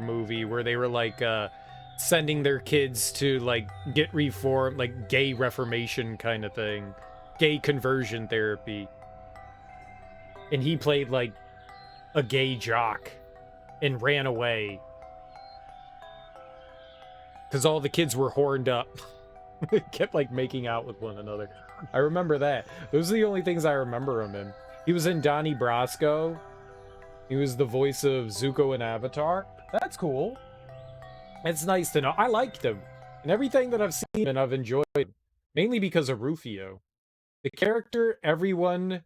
movie where they were, like, sending their kids to, like, get reformed, like, gay reformation kind of thing. Gay conversion therapy. And he played, like, a gay jock. And ran away. Because all the kids were horned up. They kept, like, making out with one another. I remember that. Those are the only things I remember him in. He was in Donnie Brasco. He was the voice of Zuko in Avatar. That's cool. It's nice to know. I liked him. And everything that I've seen and I've enjoyed. Mainly because of Rufio. The character, everyone...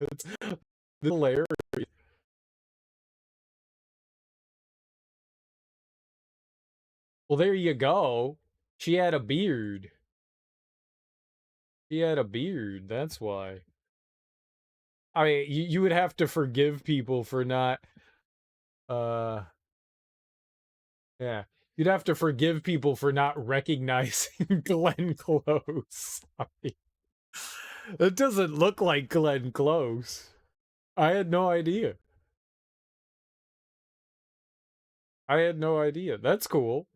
it's hilarious. Well, there you go. She had a beard. She had a beard, that's why. I mean, you would have to forgive people for not... Yeah. You'd have to forgive people for not recognizing Glenn Close. I mean, it doesn't look like Glenn Close. I had no idea. I had no idea. That's cool.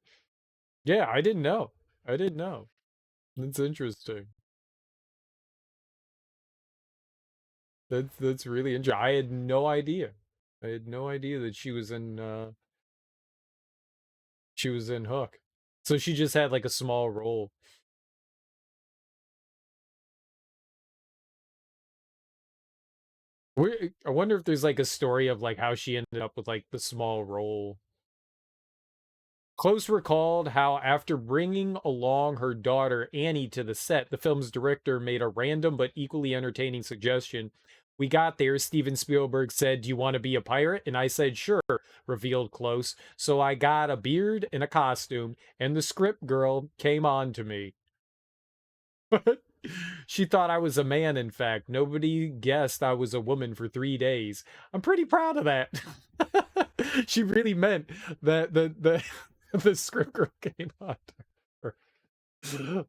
Yeah, I didn't know. I didn't know. That's interesting. That's really interesting. I had no idea. I had no idea that she was in Hook. So she just had, like, a small role. I wonder if there's, like, a story of, like, how she ended up with, like, the small role. Close recalled how, after bringing along her daughter Annie to the set, the film's director made a random but equally entertaining suggestion. We got there, Steven Spielberg said, "Do you want to be a pirate?" And I said, "Sure," revealed Close. So I got a beard and a costume, and the script girl came on to me. She thought I was a man, in fact. Nobody guessed I was a woman for 3 days. I'm pretty proud of that. She really meant that the script girl came on to her.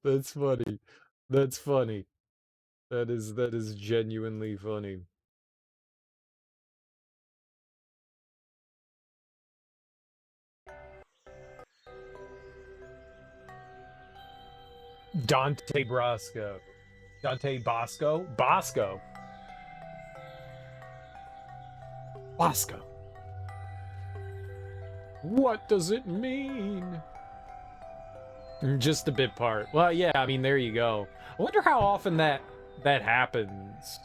That's funny. That's funny. That is genuinely funny. Dante Brasco. Dante Bosco? Bosco. Bosco. What does it mean? Just the bit part. Well, yeah, I mean, there you go. I wonder how often that happens.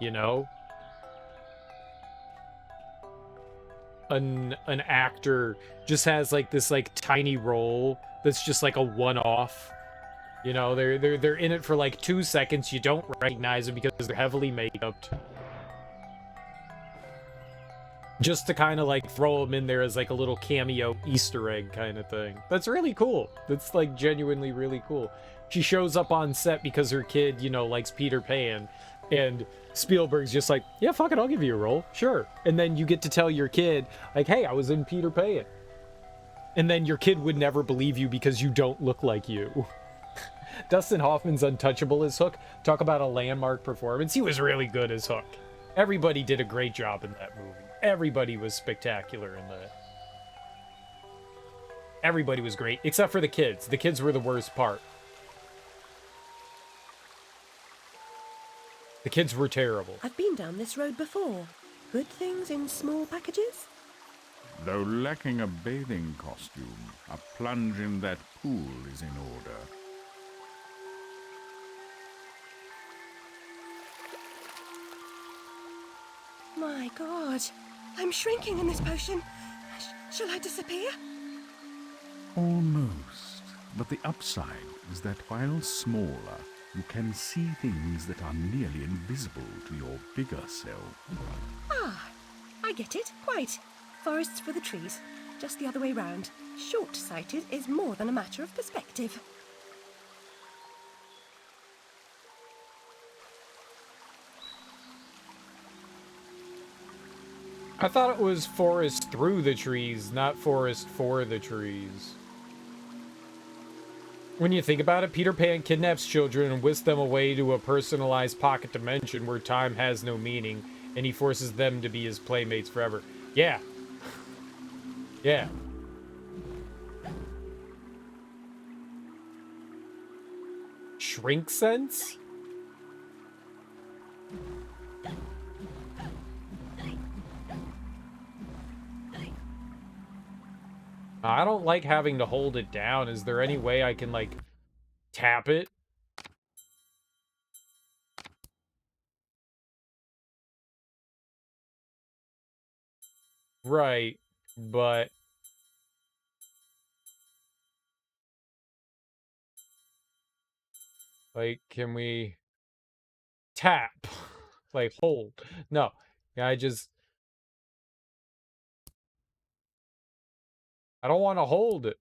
You know? An actor just has, like, this, like, tiny role that's just, like, a one-off. You know, they're in it for, like, 2 seconds. You don't recognize them because they're heavily make-upped. just to kind of like throw them in there as like a little cameo Easter egg kind of thing. That's really cool. That's like genuinely really cool. She shows up on set because her kid, you know, likes Peter Pan, and Spielberg's just like, yeah, fuck it, I'll give you a role, sure. And then you get to tell your kid, like, hey, I was in Peter Pan. And then your kid would never believe you because you don't look like you. Dustin Hoffman's untouchable as Hook. Talk about a landmark performance. He was really good as Hook. Everybody did a great job in that movie. Everybody was spectacular in that. Everybody was great, except for the kids. The kids were the worst part. The kids were terrible. I've been down this road before. Good things in small packages? Though lacking a bathing costume, a plunge in that pool is in order. My God, I'm shrinking in this potion. Shall I disappear? Almost. But the upside is that while smaller, you can see things that are nearly invisible to your bigger self. Ah, I get it. Quite. Forests for the trees. Just the other way round. Short-sighted is more than a matter of perspective. I thought it was forest through the trees, not forest for the trees. When you think about it, Peter Pan kidnaps children and whisks them away to a personalized pocket dimension where time has no meaning, and he forces them to be his playmates forever. Yeah. Yeah. Shrink sense? I don't like having to hold it down. Is there any way I can, like, tap it? Right, but... like, can we... tap? Like, hold? No. I just... I don't want to hold it.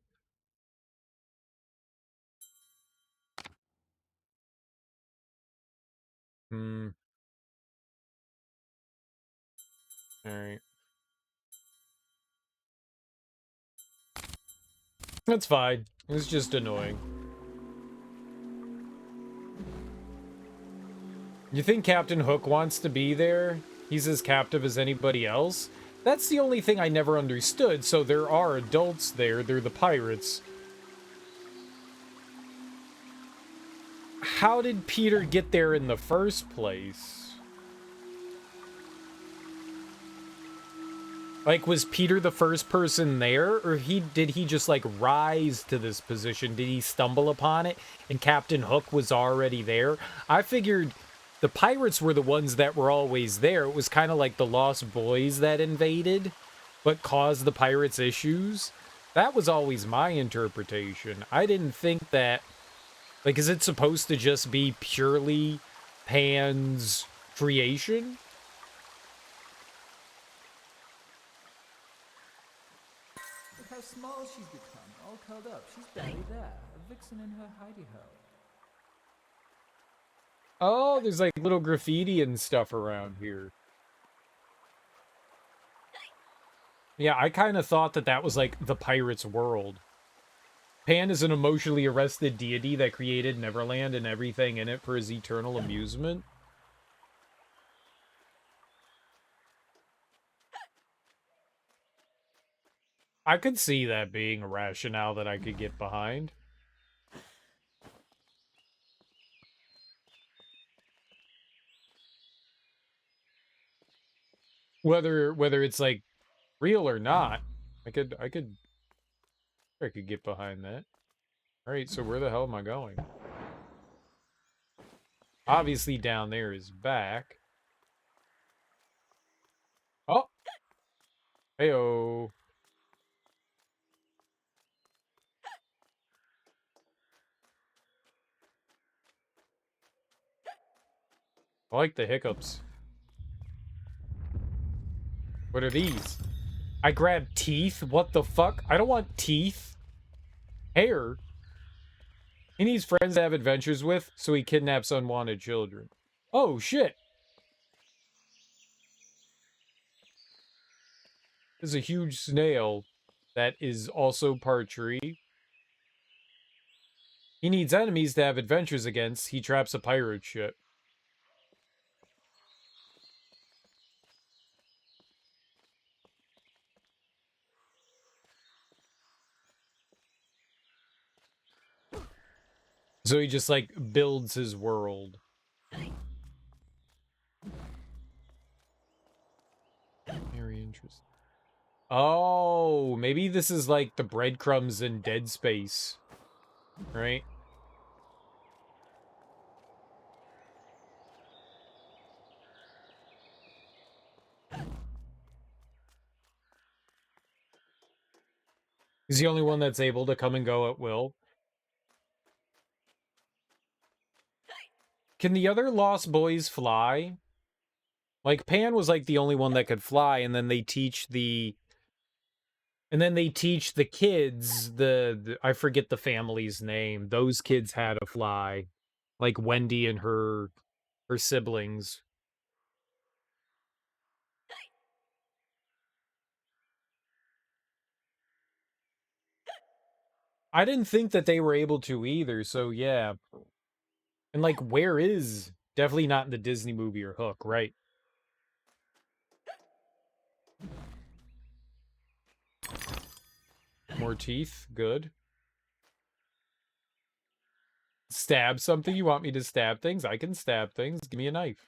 Hmm. Alright. That's fine. It's just annoying. You think Captain Hook wants to be there? He's as captive as anybody else? That's the only thing I never understood. So there are adults there. They're the pirates. How did Peter get there in the first place? Like, was Peter the first person there? Or did he just, like, rise to this position? Did he stumble upon it? And Captain Hook was already there? I figured the pirates were the ones that were always there. It was kind of like the Lost Boys that invaded, but caused the pirates issues. That was always my interpretation. I didn't think that... like, is it supposed to just be purely Pan's creation? Look how small she's become, all curled up. She's barely there, a vixen in her hidey-ho. Oh, there's like little graffiti and stuff around here. Yeah, I kind of thought that that was like the pirate's world. Pan is an emotionally arrested deity that created Neverland and everything in it for his eternal amusement. I could see that being a rationale that I could get behind. Whether it's like real or not, I could get behind that. All right, so where the hell am I going? Obviously down there is back. Oh. Heyo. I like the hiccups. What are these? I grabbed teeth? What the fuck? I don't want teeth. Hair? He needs friends to have adventures with, so he kidnaps unwanted children. Oh, shit. There's a huge snail that is also part tree. He needs enemies to have adventures against. He traps a pirate ship. So he just, like, builds his world. Very interesting. Oh, maybe this is like the breadcrumbs in Dead Space, right? He's the only one that's able to come and go at will. Can the other Lost Boys fly? Like, Pan was like the only one that could fly, and then they teach the... And then they teach the kids, I forget the family's name. Those kids had to fly. Like Wendy and her siblings. I didn't think that they were able to either, so yeah. And like, where is... Definitely not in the Disney movie or Hook, right? More teeth, good. Stab something? You want me to stab things? I can stab things. Give me a knife.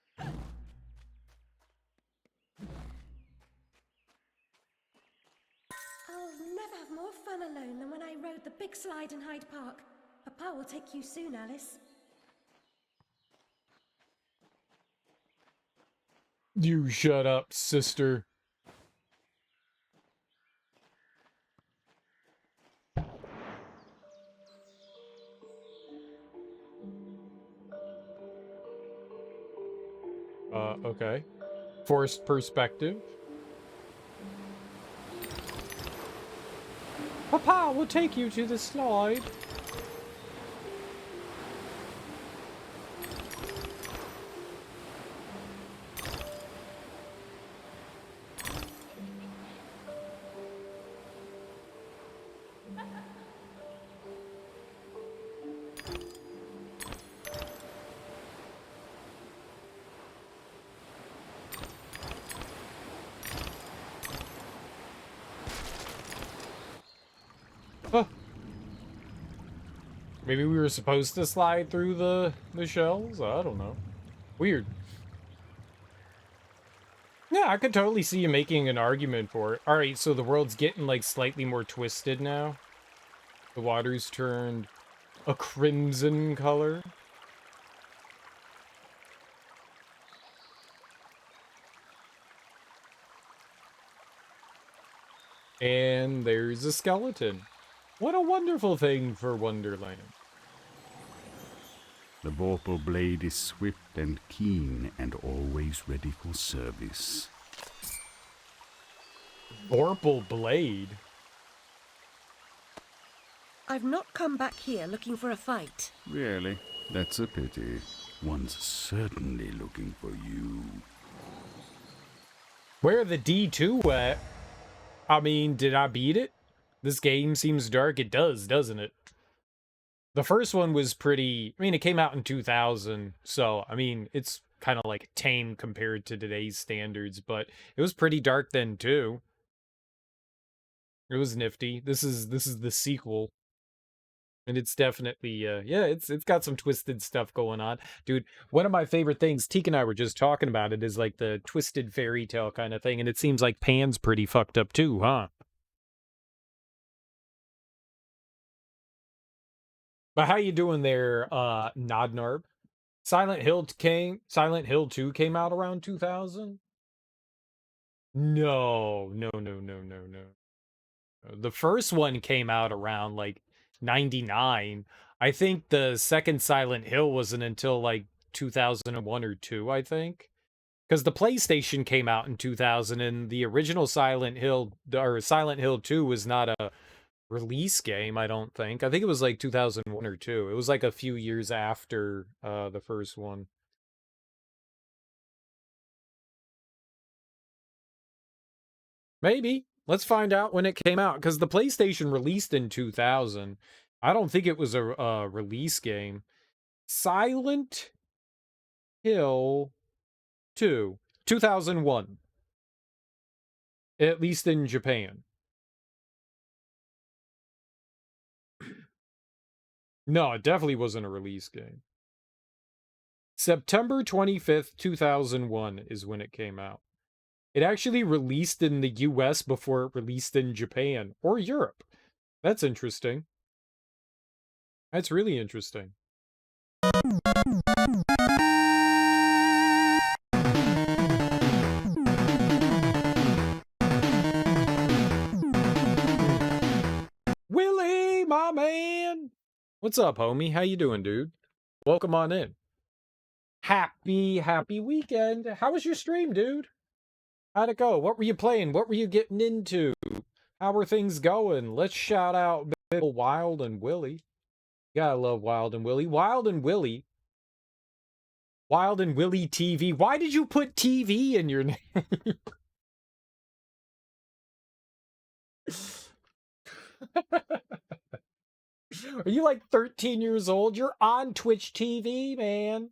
I'll never have more fun alone than when I rode the big slide in Hyde Park. Papa will take you soon, Alice. You shut up, sister. Okay. Forced perspective. Papa will take you to the slide. Huh. Maybe we were supposed to slide through the shells? I don't know. Weird. Yeah, I could totally see you making an argument for it. Alright, so the world's getting, like, slightly more twisted now. The water's turned a crimson color. And there's a skeleton. What a wonderful thing for Wonderland. The vorpal blade is swift and keen and always ready for service. Vorpal blade? I've not come back here looking for a fight. Really? That's a pity. One's certainly looking for you. Where are the D2 at? I mean, did I beat it? This game seems dark. It does, doesn't it? The first one was pretty... I mean, it came out in 2000, so, I mean, it's kind of like tame compared to today's standards, but it was pretty dark then, too. It was nifty. This is the sequel. And it's definitely, yeah, it's got some twisted stuff going on. Dude, one of my favorite things, Teak and I were just talking about it, is like the twisted fairy tale kind of thing, and it seems like Pan's pretty fucked up too, huh? But how you doing there, Nodnarb? Silent Hill 2 came out around 2000? No. The first one came out around, like, 99. I think the second Silent Hill wasn't until like 2001 or 2, I think. Because the PlayStation came out in 2000 and the original Silent Hill, or Silent Hill 2, was not a release game, I don't think. I think it was like 2001 or 2. It was like a few years after the first one. Maybe. Let's find out when it came out. Because the PlayStation released in 2000. I don't think it was a release game. Silent Hill 2, 2001. At least in Japan. No, it definitely wasn't a release game. September 25th, 2001 is when it came out. It actually released in the US before it released in Japan or Europe. That's interesting. That's really interesting. Willie, my man! What's up, homie? How you doing, dude? Welcome on in. Happy weekend. How was your stream, dude? How'd it go? What were you playing? What were you getting into? How were things going? Let's shout out Bill Wild and Willie. You gotta love Wild and Willie. Wild and Willie. Wild and Willie TV. Why did you put TV in your name? Are you like 13 years old? You're on Twitch TV, man.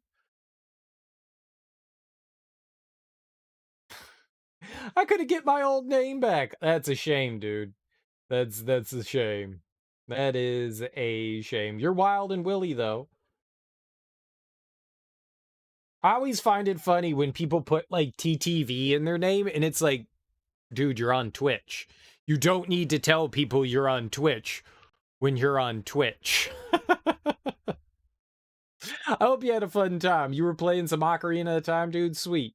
I couldn't get my old name back. That's a shame, dude. That's a shame. That is a shame. You're Wild and Willie, though. I always find it funny when people put, like, TTV in their name, and it's like, dude, you're on Twitch. You don't need to tell people you're on Twitch when you're on Twitch. I hope you had a fun time. You were playing some Ocarina of Time, dude? Sweet.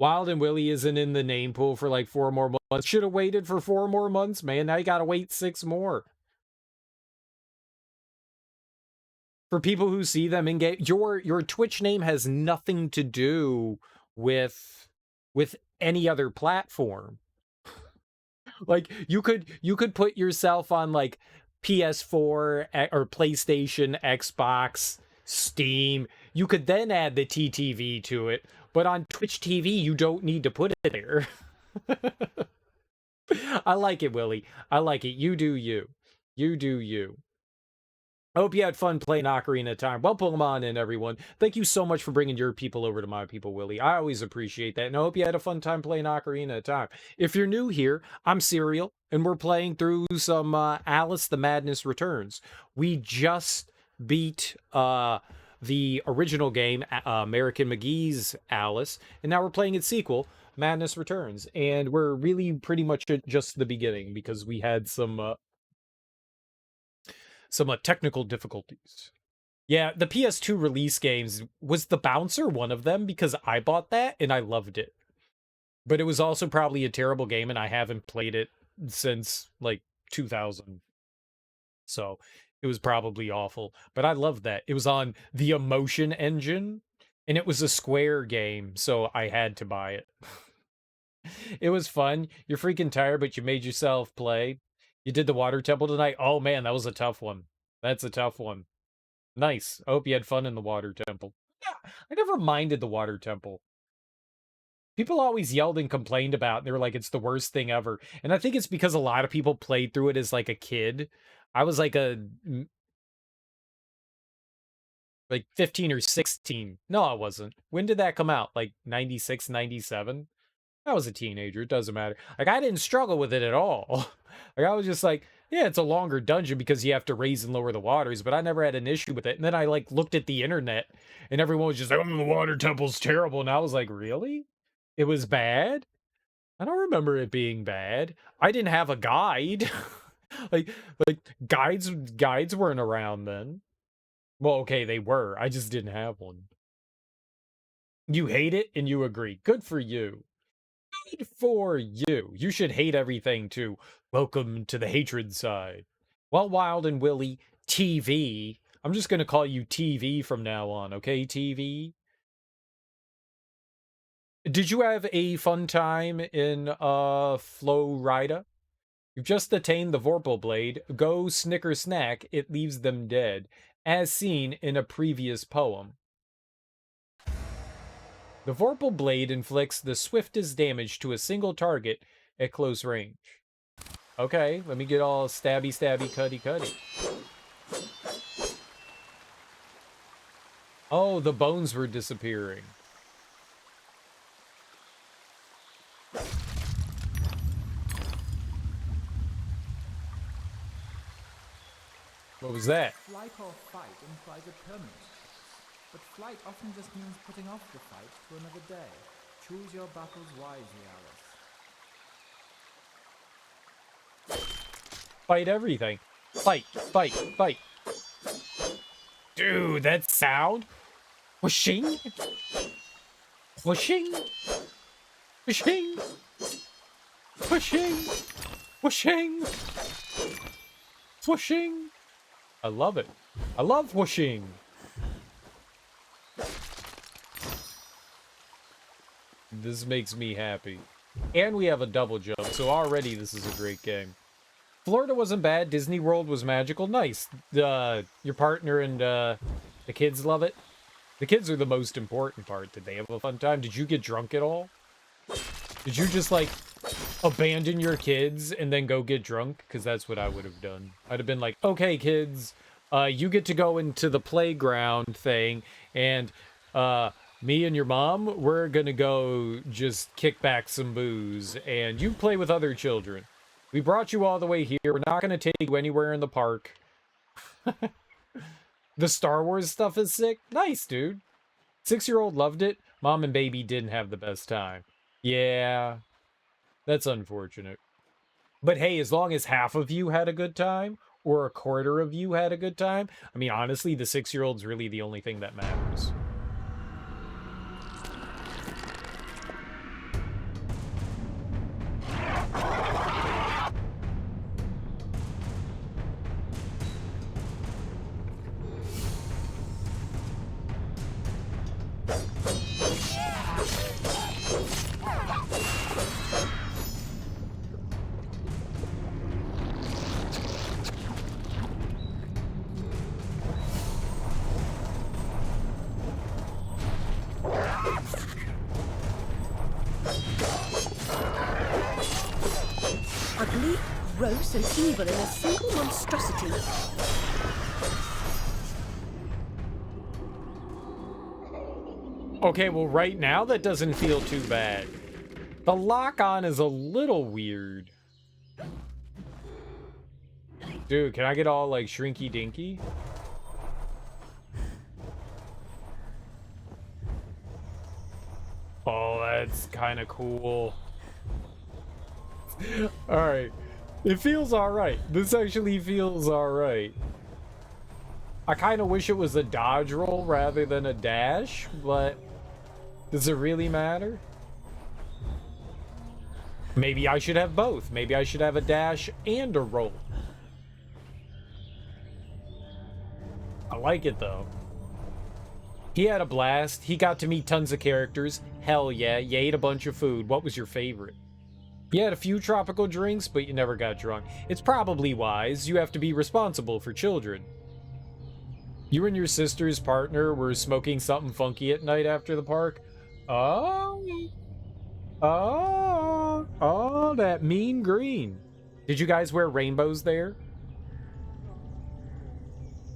Wild and Willie isn't in the name pool for like 4 more months. Should have waited for 4 more months, man. Now you gotta wait 6 more. For people who see them in game, your Twitch name has nothing to do with any other platform. Like you could put yourself on like PS4 or PlayStation, Xbox, Steam. You could then add the TTV to it, but on Twitch TV you don't need to put it there. I like it, Willie. I like it. You do you. You do you. I hope you had fun playing Ocarina of Time. Well, pull on in, everyone. Thank you so much for bringing your people over to my people, Willie. I always appreciate that, and I hope you had a fun time playing Ocarina of Time. If you're new here, I'm Serial, and we're playing through some Alice the Madness Returns. We just beat the original game, American McGee's Alice, and now we're playing its sequel, Madness Returns. And we're really pretty much at just the beginning, because we had some technical difficulties. Yeah, the PS2 release games, was the Bouncer one of them? Because I bought that and I loved it. But it was also probably a terrible game and I haven't played it since like 2000. So it was probably awful. But I loved that. It was on the Emotion Engine and it was a Square game, so I had to buy it. It was fun. You're freaking tired, but you made yourself play. You did the water temple tonight? Oh man, that was a tough one. That's a tough one. Nice. I hope you had fun in the water temple. Yeah, I never minded the water temple. People always yelled and complained about it, and they were like, it's the worst thing ever. And I think it's because a lot of people played through it as like a kid. I was like like 15 or 16. No, I wasn't. When did that come out? Like 96, 97? I was a teenager. It doesn't matter. Like, I didn't struggle with it at all. Like, I was just like, yeah, it's a longer dungeon because you have to raise and lower the waters, but I never had an issue with it. And then I, like, looked at the internet, and everyone was just like, oh, the water temple's terrible. And I was like, really? It was bad? I don't remember it being bad. I didn't have a guide. like, guides weren't around then. Well, okay, they were. I just didn't have one. You hate it, and you agree. Good for you. Good for you. You should hate everything too. Welcome to the hatred side. Well, Wild and Willie, TV. I'm just gonna call you TV from now on, okay, TV? Did you have a fun time in Florida? You've just attained the Vorpal Blade. Go snicker snack, it leaves them dead, as seen in a previous poem. The Vorpal Blade inflicts the swiftest damage to a single target at close range. Okay, let me get all stabby, stabby, cutty, cutty. Oh, the bones were disappearing. What was that? Flight or fight implies a permanent choice. But flight often just means putting off the fight to another day. Choose your battles wisely, Alice. Fight everything. Fight, fight, fight. Dude, that sound? Whooshing? Whooshing? Whooshing? Whooshing? Whooshing? Whooshing? I love it. I love whooshing. This makes me happy. And we have a double jump, so already this is a great game. Florida wasn't bad. Disney World was magical. Nice. Your partner and the kids love it. The kids are the most important part. Did they have a fun time? Did you get drunk at all? Did you just, like, abandon your kids and then go get drunk? Because that's what I would have done. I'd have been like, okay, kids, you get to go into the playground thing, and me and your mom, we're gonna go just kick back some booze, and you play with other children. We brought you all the way here. We're not gonna take you anywhere in the park. The Star Wars stuff is sick. Nice, dude. 6-year-old loved it. Mom and baby didn't have the best time. Yeah, that's unfortunate. But hey, as long as half of you had a good time, or a quarter of you had a good time, I mean, honestly, the 6-year-old's really the only thing that matters. Ugly, gross, and evil in a single monstrosity. Okay, well, right now that doesn't feel too bad. The lock-on is a little weird. Dude, can I get all, like, shrinky-dinky? Oh, that's kind of cool. Alright. It feels alright. This actually feels alright. I kind of wish it was a dodge roll rather than a dash, but does it really matter? Maybe I should have both. Maybe I should have a dash and a roll. I like it, though. He had a blast. He got to meet tons of characters. Hell yeah. You ate a bunch of food. What was your favorite? You had a few tropical drinks, but you never got drunk. It's probably wise. You have to be responsible for children. You and your sister's partner were smoking something funky at night after the park? Oh, that mean green. Did you guys wear rainbows there?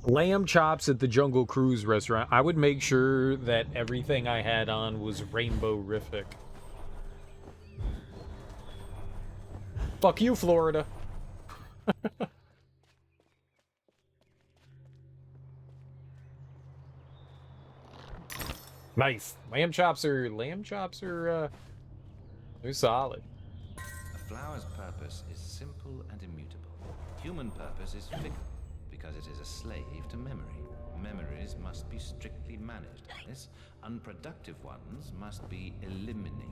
Lamb chops at the Jungle Cruise restaurant. I would make sure that everything I had on was rainbow-rific. Fuck you, Florida. Nice. Lamb chops are they're solid. A flower's purpose is simple and immutable. Human purpose is fickle, because it is a slave to memory. Memories must be strictly managed, Alice. Unproductive ones must be eliminated.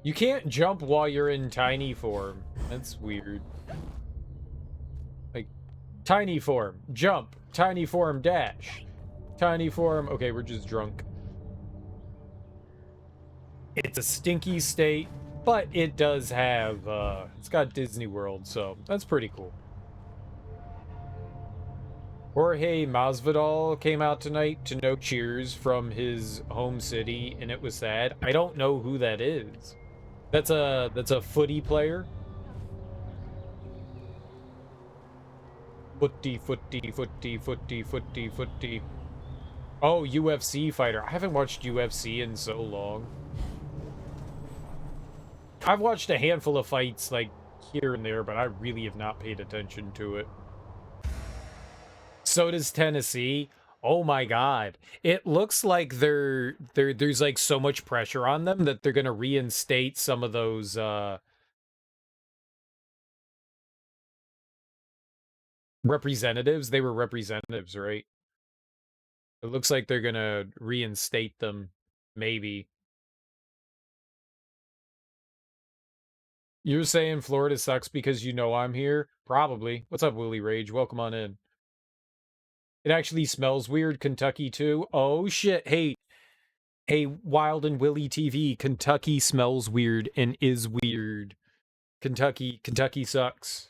You can't jump while you're in tiny form. That's weird. Like, tiny form, jump. Tiny form, dash. Tiny form, okay, we're just drunk. It's a stinky state, but it does have, it's got Disney World, so that's pretty cool. Jorge Masvidal came out tonight to no cheers from his home city, and it was sad. I don't know who that is. That's a footy player. Footy. Oh, UFC fighter. I haven't watched UFC in so long. I've watched a handful of fights, like, here and there, but I really have not paid attention to it. So does Tennessee. Oh my god. It looks like there's like so much pressure on them that they're gonna reinstate some of those representatives. They were representatives, right? It looks like they're gonna reinstate them, maybe. You're saying Florida sucks because you know I'm here? Probably. What's up, Willie Rage? Welcome on in. It actually smells weird. Kentucky, too. Oh, shit. Hey, Wild and Willie TV. Kentucky smells weird and is weird. Kentucky sucks.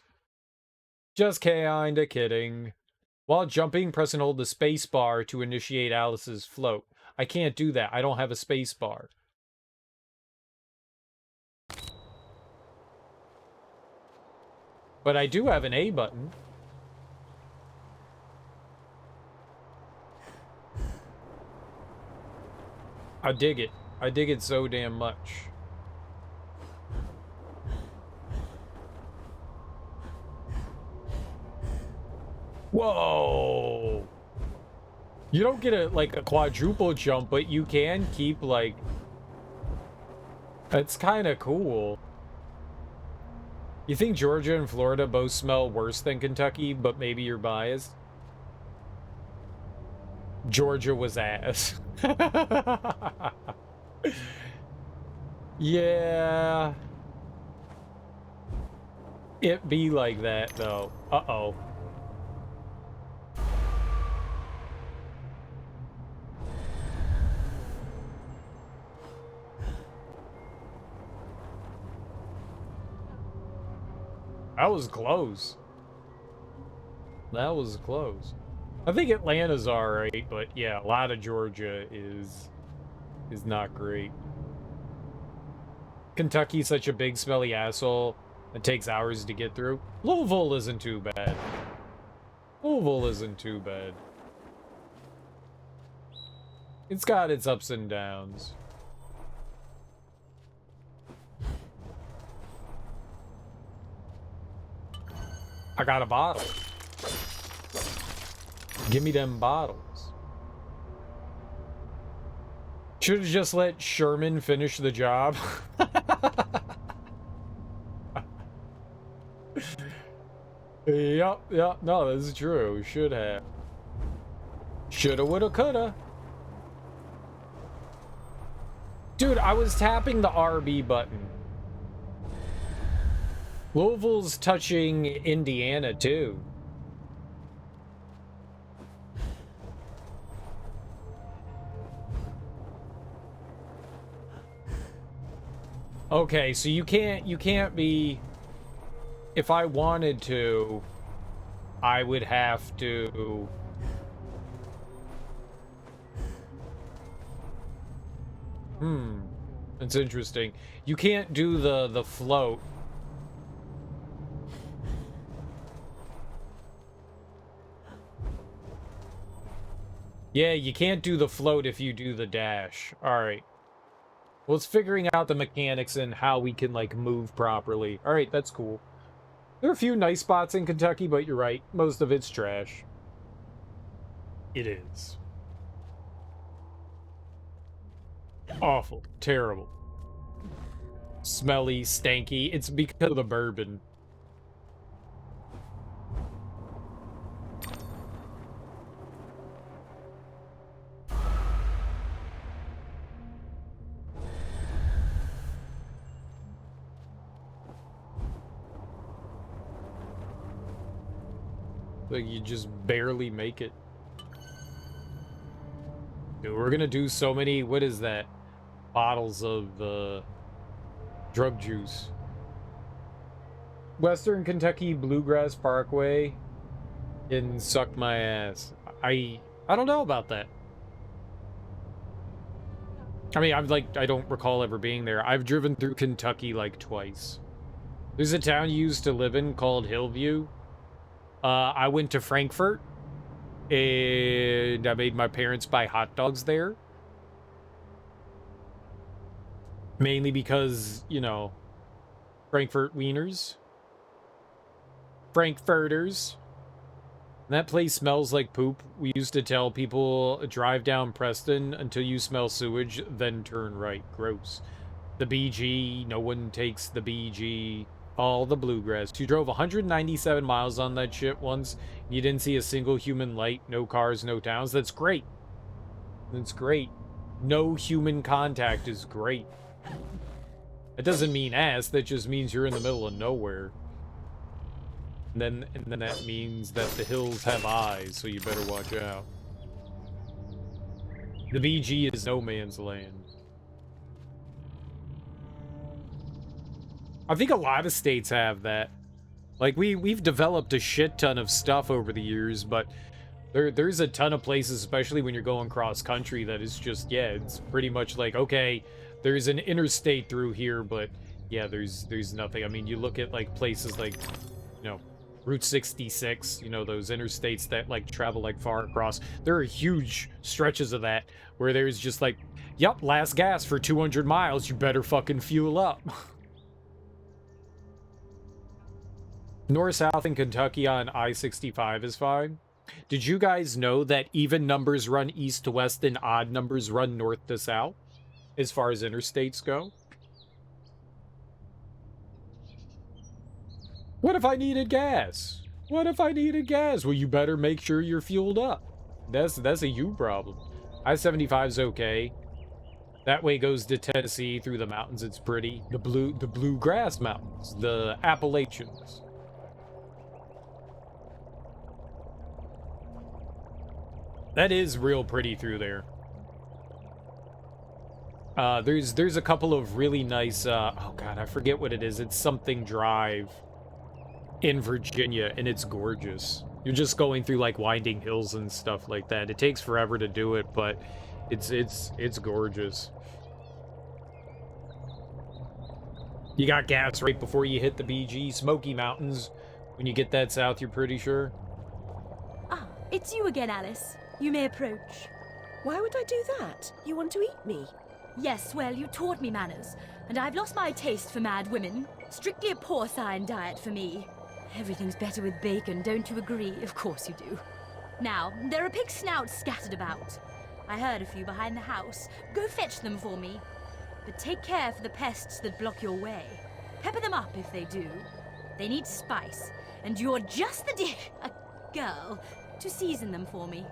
Just kinda kidding. While jumping, press and hold the space bar to initiate Alice's float. I can't do that. I don't have a space bar. But I do have an A button. I dig it. I dig it so damn much. Whoa! You don't get a quadruple jump, but you can keep, like... That's kind of cool. You think Georgia and Florida both smell worse than Kentucky, but maybe you're biased? Georgia was ass. Yeah. It be like that, though. Uh-oh. That was close. That was close. I think Atlanta's alright, but yeah, a lot of Georgia is not great. Kentucky's such a big smelly asshole. It takes hours to get through. Louisville isn't too bad. Louisville isn't too bad. It's got its ups and downs. I got a bottle. Give me them bottles. Should have just let Sherman finish the job. Yep, no, this is true. Should have. Shoulda, woulda, coulda. Dude, I was tapping the RB button. Louisville's touching Indiana, too. Okay, so you can't be... If I wanted to, I would have to... That's interesting. You can't do the float. Yeah, you can't do the float if you do the dash. Alright. Well, it's figuring out the mechanics and how we can, like, move properly. Alright, that's cool. There are a few nice spots in Kentucky, but you're right. Most of it's trash. It is. Awful. Terrible. Smelly, stanky. It's because of the bourbon. Like, you just barely make it. Dude, we're gonna do so many, what is that? Bottles of, drug juice. Western Kentucky Bluegrass Parkway can suck my ass. I don't know about that. I mean, I don't recall ever being there. I've driven through Kentucky like twice. There's a town you used to live in called Hillview. I went to Frankfurt, and I made my parents buy hot dogs there. Mainly because, you know, Frankfurt wieners. Frankfurters. That place smells like poop. We used to tell people, drive down Preston until you smell sewage, then turn right. Gross. The BG, no one takes the BG. All the bluegrass. You drove 197 miles on that shit once. You didn't see a single human light, no cars, no towns. That's great. That's great. No human contact is great. That doesn't mean ass, that just means you're in the middle of nowhere. And then that means that the hills have eyes, so you better watch out. The BG is no man's land. I think a lot of states have that. Like, we've developed a shit ton of stuff over the years, but there's a ton of places, especially when you're going cross country, that is just, yeah, it's pretty much like, okay, there's an interstate through here, but yeah, there's nothing. I mean, you look at like places like, you know, Route 66, you know, those interstates that like travel like far across. There are huge stretches of that where there's just like, yup, last gas for 200 miles, you better fucking fuel up. North-south in Kentucky on I-65 is fine. Did you guys know that even numbers run east to west and odd numbers run north to south as far as interstates go? What if I needed gas? What if I needed gas? Well, you better make sure you're fueled up. That's a you problem. I-75's okay. That way goes to Tennessee through the mountains. It's pretty. The Bluegrass Mountains, the Appalachians. That is real pretty through there. There's a couple of really nice, oh god, I forget what it is. It's something drive in Virginia, and it's gorgeous. You're just going through like winding hills and stuff like that. It takes forever to do it, but it's gorgeous. You got gas right before you hit the BG. Smoky Mountains. When you get that south, you're pretty sure. Ah, it's you again, Alice. You may approach. Why would I do that? You want to eat me? Yes, well, you taught me manners, and I've lost my taste for mad women. Strictly a porcine diet for me. Everything's better with bacon, don't you agree? Of course you do. Now, there are pig snouts scattered about. I heard a few behind the house. Go fetch them for me. But take care for the pests that block your way. Pepper them up if they do. They need spice, and you're just the girl to season them for me.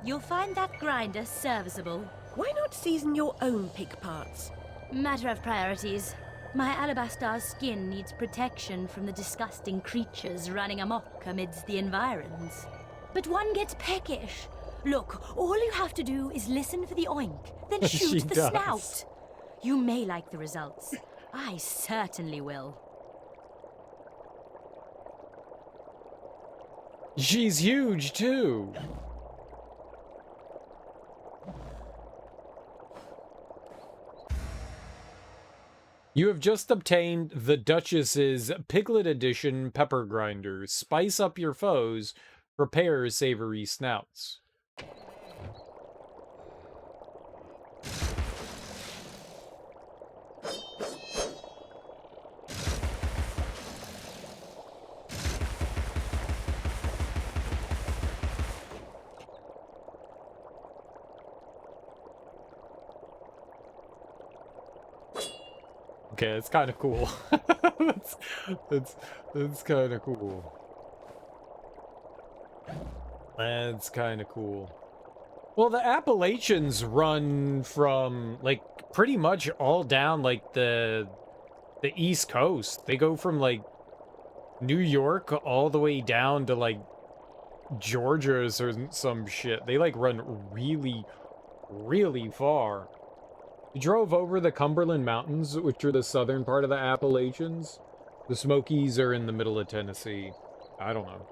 You'll find that grinder serviceable. Why not season your own pig parts? Matter of priorities. My alabaster skin needs protection from the disgusting creatures running amok amidst the environs. But one gets peckish. Look, all you have to do is listen for the oink, then shoot the snout. You may like the results. I certainly will. She's huge, too. You have just obtained the Duchess's Piglet Edition Pepper Grinder. Spice up your foes. Prepare savory snouts. Okay, that's kind of cool. that's kind of cool. That's kind of cool. Well, the Appalachians run from like pretty much all down like the East Coast. They go from like New York all the way down to like Georgia or some shit. They like run really, really far. We drove over the Cumberland Mountains, which are the southern part of the Appalachians. The Smokies are in the middle of Tennessee. I don't know.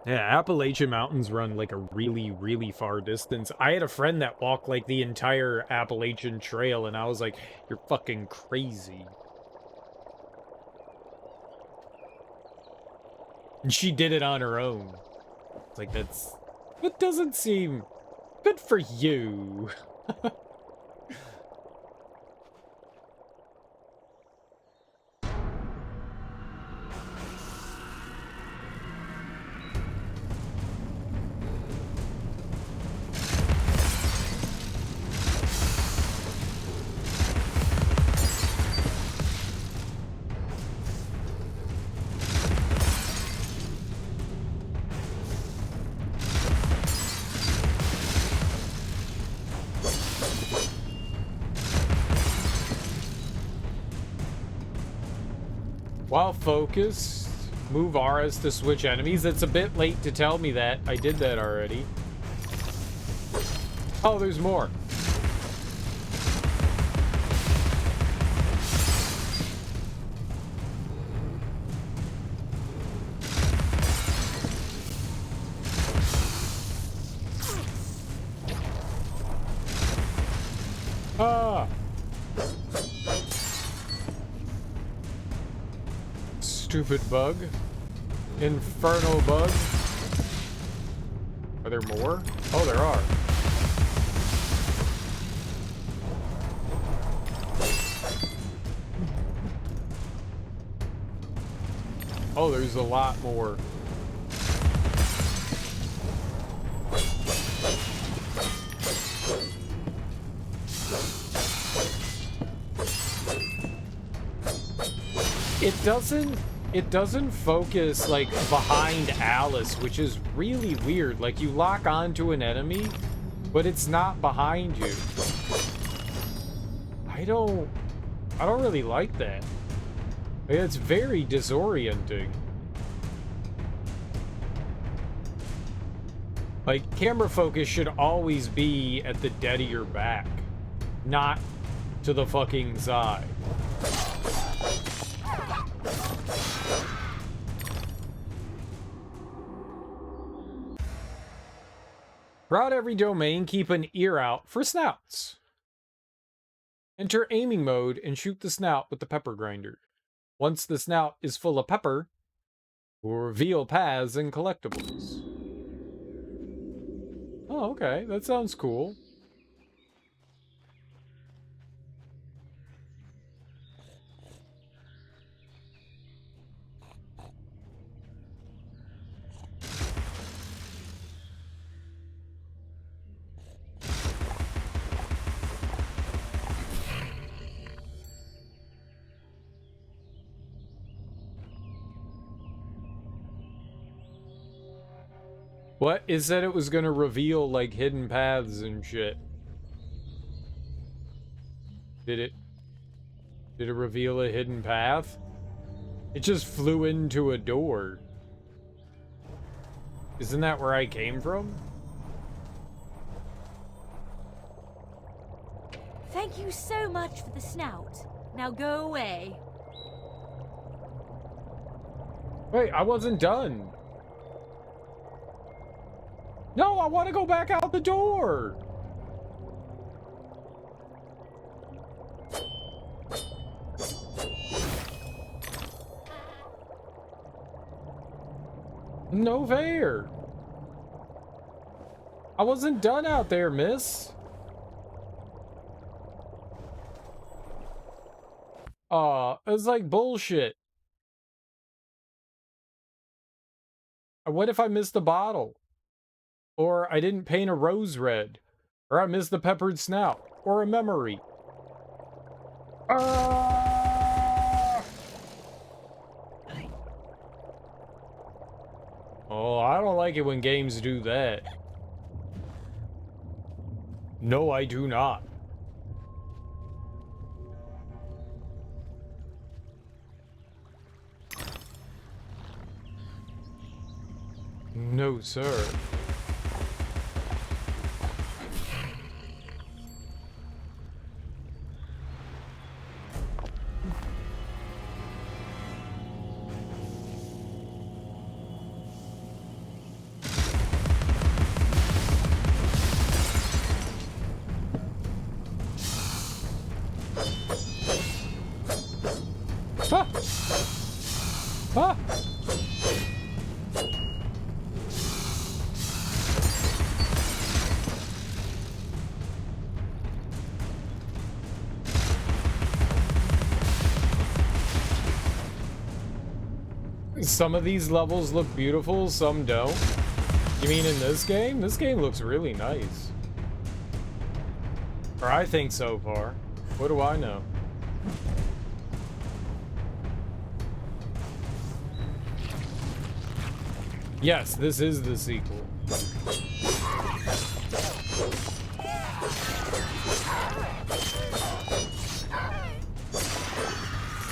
Yeah, Appalachian Mountains run like a really, really far distance. I had a friend that walked like the entire Appalachian Trail, and I was like, you're fucking crazy. And she did it on her own. It's like, that doesn't seem good for you. While focused, move R's to switch enemies. It's a bit late to tell me that. I did that already. Oh, there's more. Ah! Stupid bug. Infernal bug. Are there more? Oh, there are. Oh, there's a lot more. It doesn't focus like behind Alice, which is really weird. Like you lock onto an enemy, but it's not behind you. I don't really like that. It's very disorienting. Like camera focus should always be at the dead of your back, not to the fucking side. Throughout every domain, keep an ear out for snouts. Enter aiming mode and shoot the snout with the pepper grinder. Once the snout is full of pepper, we'll reveal paths and collectibles. Oh, okay. That sounds cool. What? It said it was gonna reveal, like, hidden paths and shit. Did it reveal a hidden path? It just flew into a door. Isn't that where I came from? Thank you so much for the snout. Now go away. Wait, I wasn't done. No, I want to go back out the door. No fair. I wasn't done out there, miss. It's like bullshit. What if I missed the bottle? Or I didn't paint a rose red. Or I missed the peppered snout. Or a memory. Oh, I don't like it when games do that. No, I do not. No, sir. Ah! Ah! Some of these levels look beautiful, some don't. You mean in this game? This game looks really nice. Or I think so far. What do I know? Yes, this is the sequel.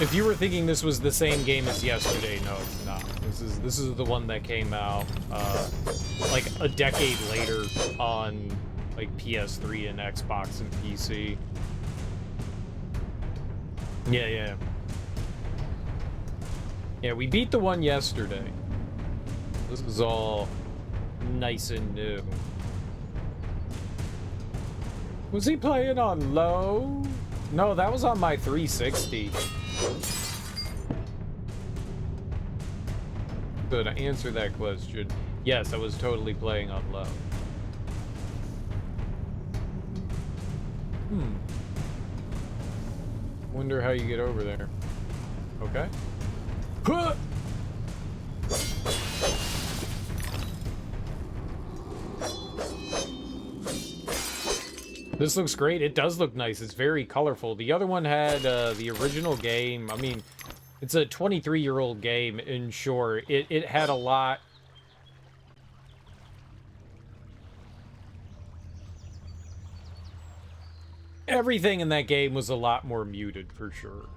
If you were thinking this was the same game as yesterday, no, it's not. This is the one that came out like a decade later on like PS3 and Xbox and PC. Yeah. Yeah, we beat the one yesterday. This is all nice and new. Was he playing on low? No, that was on my 360. So to answer that question, yes, I was totally playing on low. Wonder how you get over there. Okay. Huh! This looks great. It does look nice. It's very colorful. The other one had the original game. I mean, it's a 23-year-old game, and sure, it had a lot. Everything in that game was a lot more muted, for sure.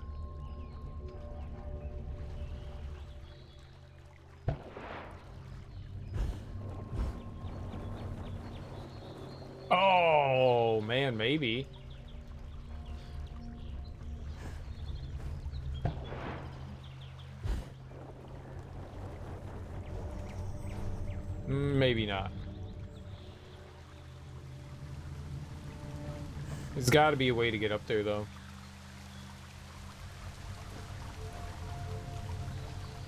Oh, man, maybe. Maybe not. There's got to be a way to get up there, though.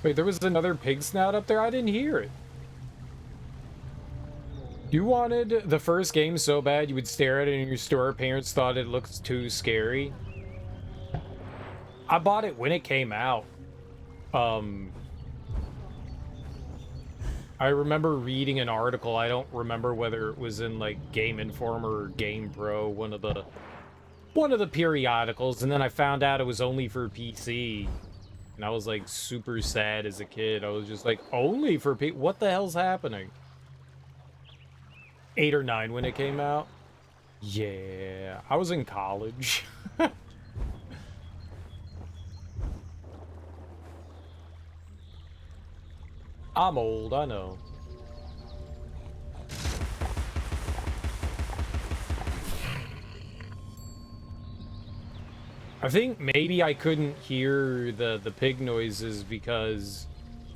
Wait, there was another pig snout up there? I didn't hear it. You wanted the first game so bad you would stare at it in your store. Parents thought it looked too scary. I bought it when it came out. I remember reading an article. I don't remember whether it was in like Game Informer or Game Pro, one of the periodicals, and then I found out it was only for PC. And I was like super sad as a kid. I was just like, only for PC? What the hell's happening? 8 or 9 when it came out. Yeah, I was in college. I'm old, I know. I think maybe I couldn't hear the pig noises because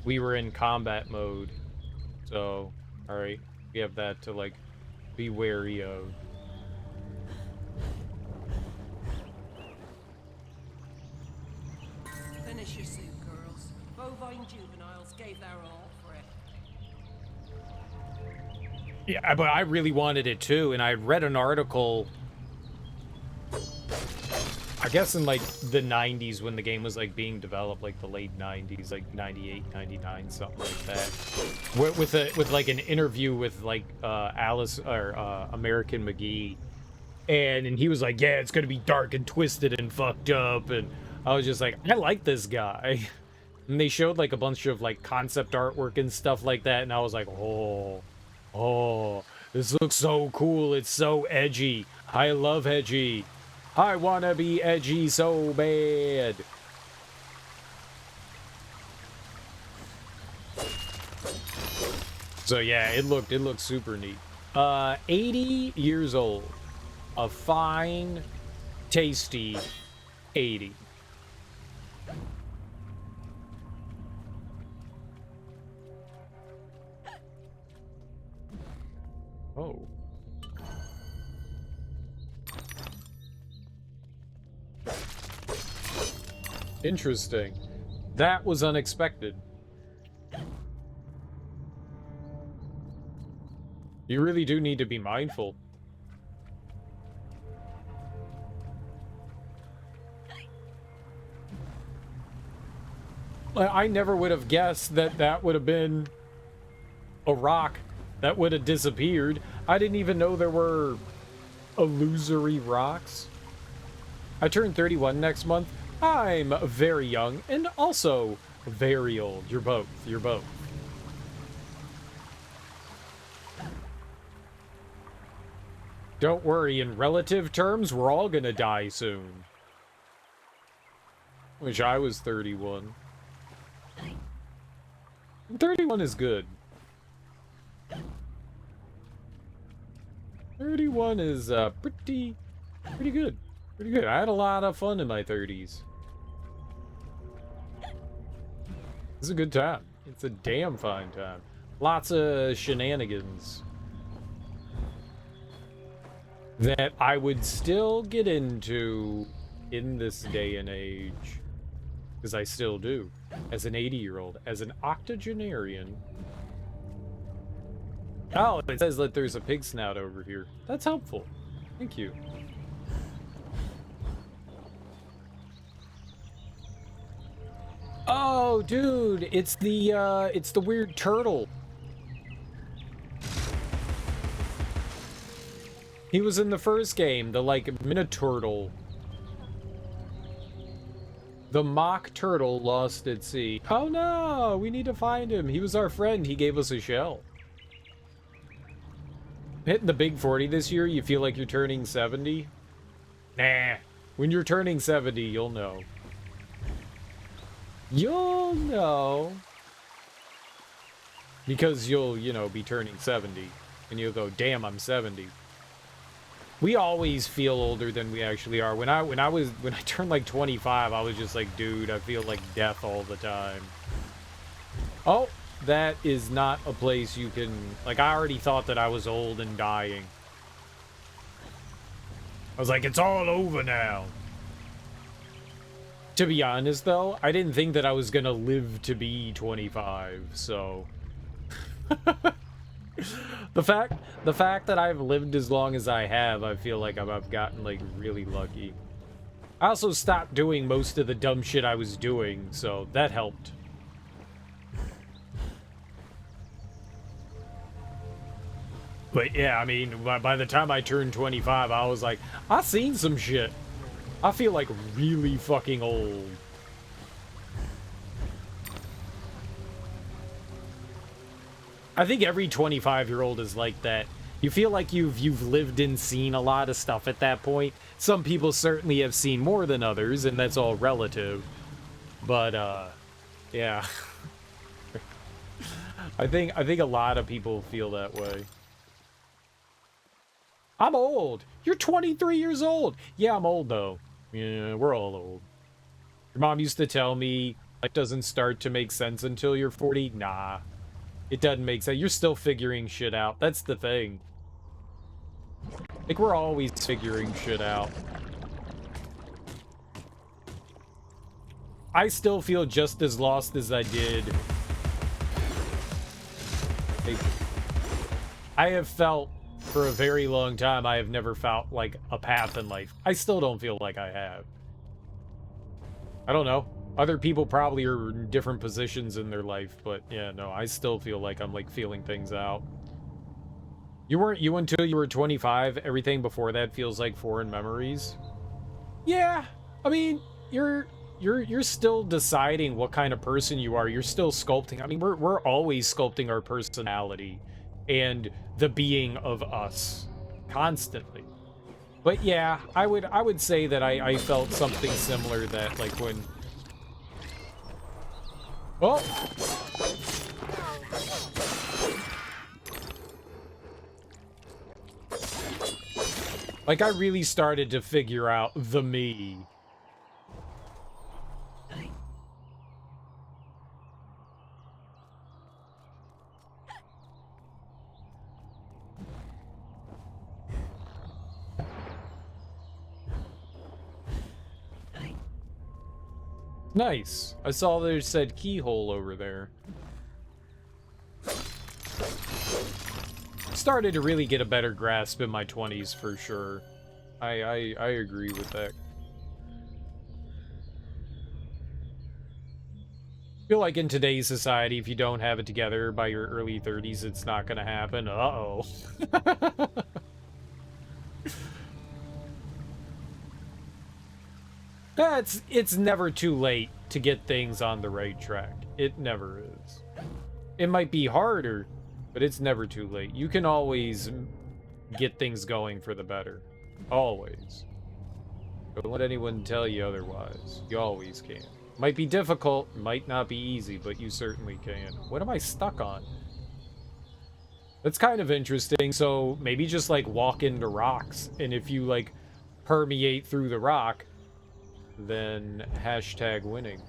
we were in combat mode. So, alright, we have that to like be wary of. Finish your soup, girls. Bovine juveniles gave their all for it. Yeah, but I really wanted it too, and I read an article, I guess in like the 90s when the game was like being developed, like the late 90s, like 98, 99, something like that. With like an interview with like Alice or American McGee, and he was like, yeah, it's gonna be dark and twisted and fucked up, and I was just like, I like this guy. And they showed like a bunch of like concept artwork and stuff like that, and I was like, oh, this looks so cool. It's so edgy. I love edgy. I wanna be edgy so bad. So yeah, it looked super neat. 80 years old. A fine, tasty 80. Oh. Interesting. That was unexpected. You really do need to be mindful. I never would have guessed that that would have been a rock that would have disappeared. I didn't even know there were illusory rocks. I turn 31 next month. I'm very young and also very old. You're both. You're both. Don't worry, in relative terms, we're all gonna die soon. Wish I was 31. 31 is good. 31 is pretty good. Pretty good. I had a lot of fun in my 30s. It's a good time. It's a damn fine time. Lots of shenanigans that I would still get into in this day and age. Because I still do. As an 80-year-old. As an octogenarian. Oh, it says that there's a pig snout over here. That's helpful. Thank you. Oh, dude, it's the weird turtle. He was in the first game, the, like, Minoturtle. The mock turtle lost at sea. Oh no, we need to find him. He was our friend. He gave us a shell. Hitting the big 40 this year, you feel like you're turning 70? Nah. When you're turning 70, you'll know. You'll know. Because you'll, you know, be turning 70. And you'll go, damn, I'm 70. We always feel older than we actually are. When I turned like 25, I was just like, dude, I feel like death all the time. Oh, that is not a place you can... Like, I already thought that I was old and dying. I was like, it's all over now. To be honest, though, I didn't think that I was gonna live to be 25, so... The fact that I've lived as long as I have, I feel like I've gotten, like, really lucky. I also stopped doing most of the dumb shit I was doing, so that helped. But yeah, I mean, by the time I turned 25, I was like, I've seen some shit. I feel like really fucking old. I think every 25-year-old is like that. You feel like you've lived and seen a lot of stuff at that point. Some people certainly have seen more than others, and that's all relative. But yeah. I think a lot of people feel that way. I'm old. You're 23 years old. Yeah, I'm old though. Yeah, we're all old. Your mom used to tell me life doesn't start to make sense until you're 40. Nah. It doesn't make sense. You're still figuring shit out. That's the thing. Like, we're always figuring shit out. I still feel just as lost as I did. Like, I have felt for a very long time, I have never felt like a path in life. I still don't feel like I have. I don't know. Other people probably are in different positions in their life, but yeah, no, I still feel like I'm like feeling things out. You until you were 25, everything before that feels like foreign memories. Yeah, I mean, you're still deciding what kind of person you are. You're still sculpting. I mean, we're always sculpting our personality and the being of us constantly. But yeah, I would say that I felt something similar, that like when... Oh! Like, I really started to figure out the me. Nice. I saw there said keyhole over there. Started to really get a better grasp in my 20s for sure. I agree with that. I feel like in today's society, if you don't have it together by your early 30s, it's not gonna happen. Uh-oh. It's never too late to get things on the right track. It never is. It might be harder, but it's never too late. You can always get things going for the better. Always. Don't let anyone tell you otherwise. You always can. Might be difficult, might not be easy, but you certainly can. What am I stuck on? That's kind of interesting. So maybe just like walk into rocks, and if you like permeate through the rock, then hashtag winning.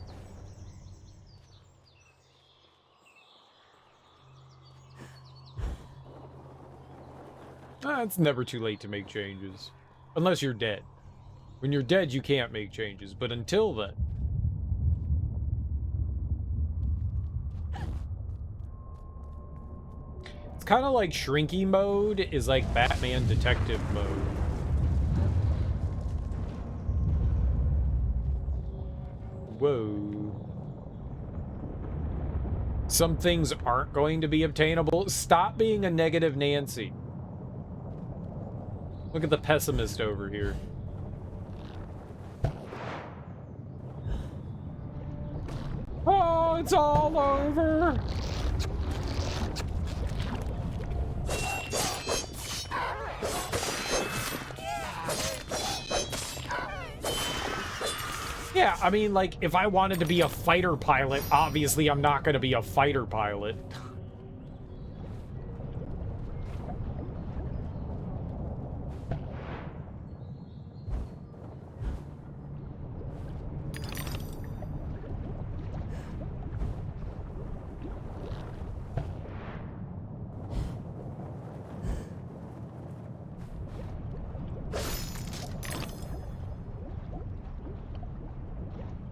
It's never too late to make changes. Unless you're dead. When you're dead, you can't make changes, but until then. It's kind of like Shrinky mode is like Batman Detective mode. Whoa. Some things aren't going to be obtainable. Stop being a negative Nancy. Look at the pessimist over here. Oh, it's all over. Yeah, I mean, like, if I wanted to be a fighter pilot, obviously I'm not going to be a fighter pilot.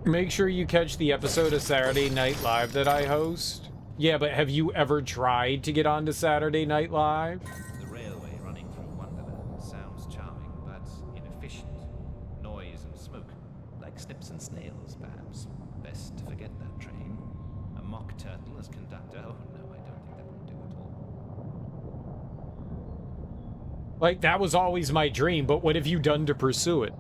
Make sure you catch the episode of Saturday Night Live that I host. Yeah, but have you ever tried to get onto Saturday Night Live? The railway running through Wonderland sounds charming, but inefficient. Noise and smoke, like snips and snails, perhaps. Best to forget that train. A mock turtle as conductor? Oh, no, I don't think that would do at all. Like, that was always my dream, but what have you done to pursue it?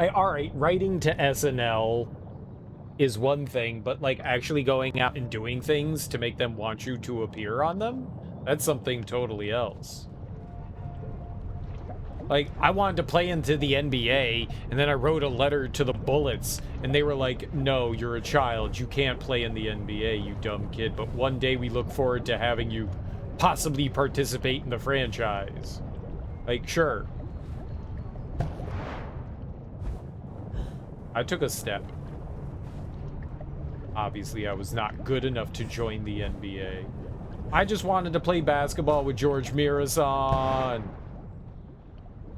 Alright, writing to SNL is one thing, but like actually going out and doing things to make them want you to appear on them? That's something totally else. Like, I wanted to play into the NBA, and then I wrote a letter to the Bullets, and they were like, no, you're a child, you can't play in the NBA, you dumb kid, but one day we look forward to having you possibly participate in the franchise. Like, sure. I took a step. Obviously, I was not good enough to join the NBA. I just wanted to play basketball with George Mirasan.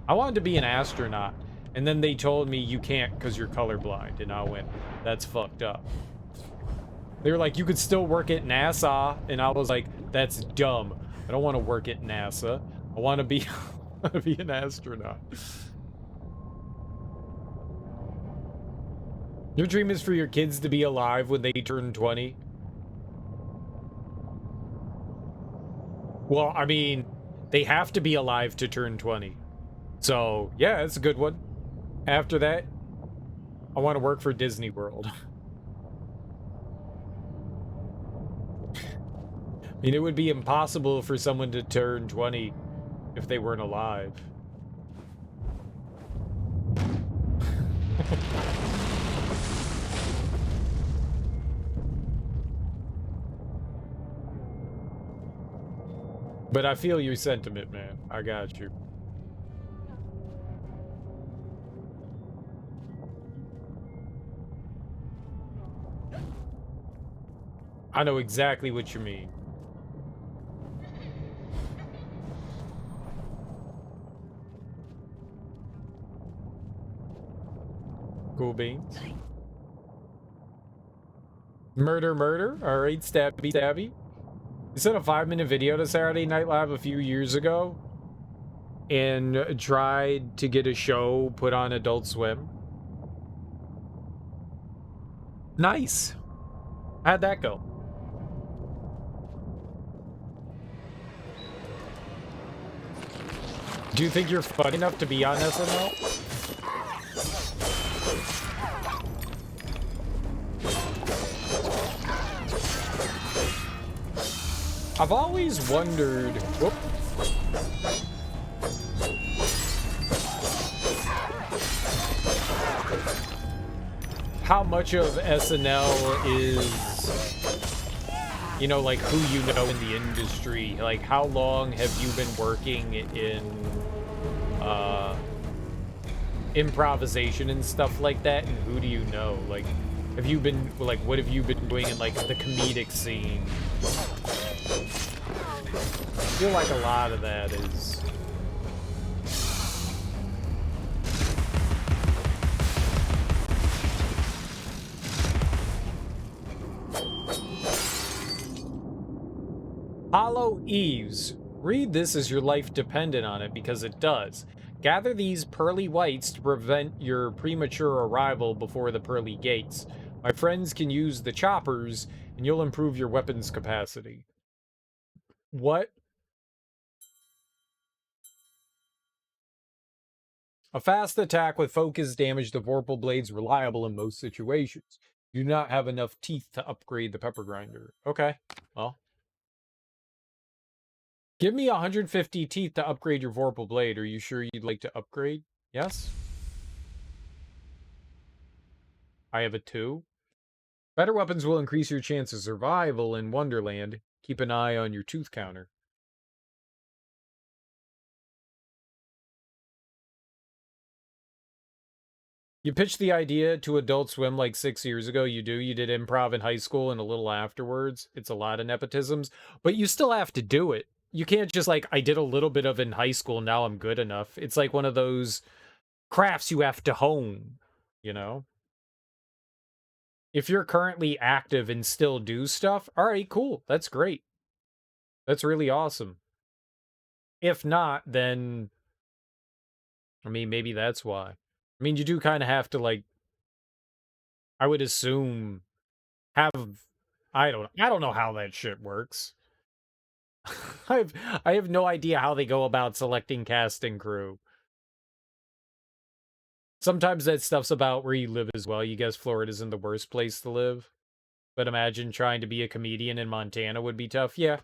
I wanted to be an astronaut. And then they told me you can't because you're colorblind. And I went, that's fucked up. They were like, you could still work at NASA. And I was like, that's dumb. I don't want to work at NASA. I want to be, an astronaut. Your dream is for your kids to be alive when they turn 20? Well, I mean, they have to be alive to turn 20. So, yeah, it's a good one. After that, I want to work for Disney World. I mean, it would be impossible for someone to turn 20 if they weren't alive. But I feel your sentiment, man. I got you. I know exactly what you mean. Cool beans. Murder, murder. All right, stabby, stabby. You sent a 5-minute video to Saturday Night Live a few years ago and tried to get a show put on Adult Swim. Nice. How'd that go? Do you think you're funny enough to be on SNL? I've always wondered... Whoop. How much of SNL is, you know, like who you know in the industry? Like, how long have you been working in improvisation and stuff like that? And who do you know? Like, have you been, like, what have you been doing in, like, the comedic scene? I feel like a lot of that is... Hollow Eves. Read this as your life depended on it, because it does. Gather these pearly whites to prevent your premature arrival before the pearly gates. My friends can use the choppers, and you'll improve your weapons capacity. What? A fast attack with focus damage the Vorpal Blade's reliable in most situations. You do not have enough teeth to upgrade the pepper grinder. Okay, well. Give me 150 teeth to upgrade your Vorpal Blade. Are you sure you'd like to upgrade? Yes? I have a 2. Better weapons will increase your chance of survival in Wonderland. Keep an eye on your tooth counter. You pitched the idea to Adult Swim like 6 years ago. You do. You did improv in high school and a little afterwards. It's a lot of nepotisms. But you still have to do it. You can't just like, I did a little bit of in high school, now I'm good enough. It's like one of those crafts you have to hone, you know? If you're currently active and still do stuff, all right, cool. That's great. That's really awesome. If not, then, I mean, maybe that's why. I mean, you do kind of have to, like, I would assume, have, I don't know how that shit works. I have no idea how they go about selecting cast and crew. Sometimes that stuff's about where you live as well. You guess Florida isn't the worst place to live. But imagine trying to be a comedian in Montana would be tough. Yeah.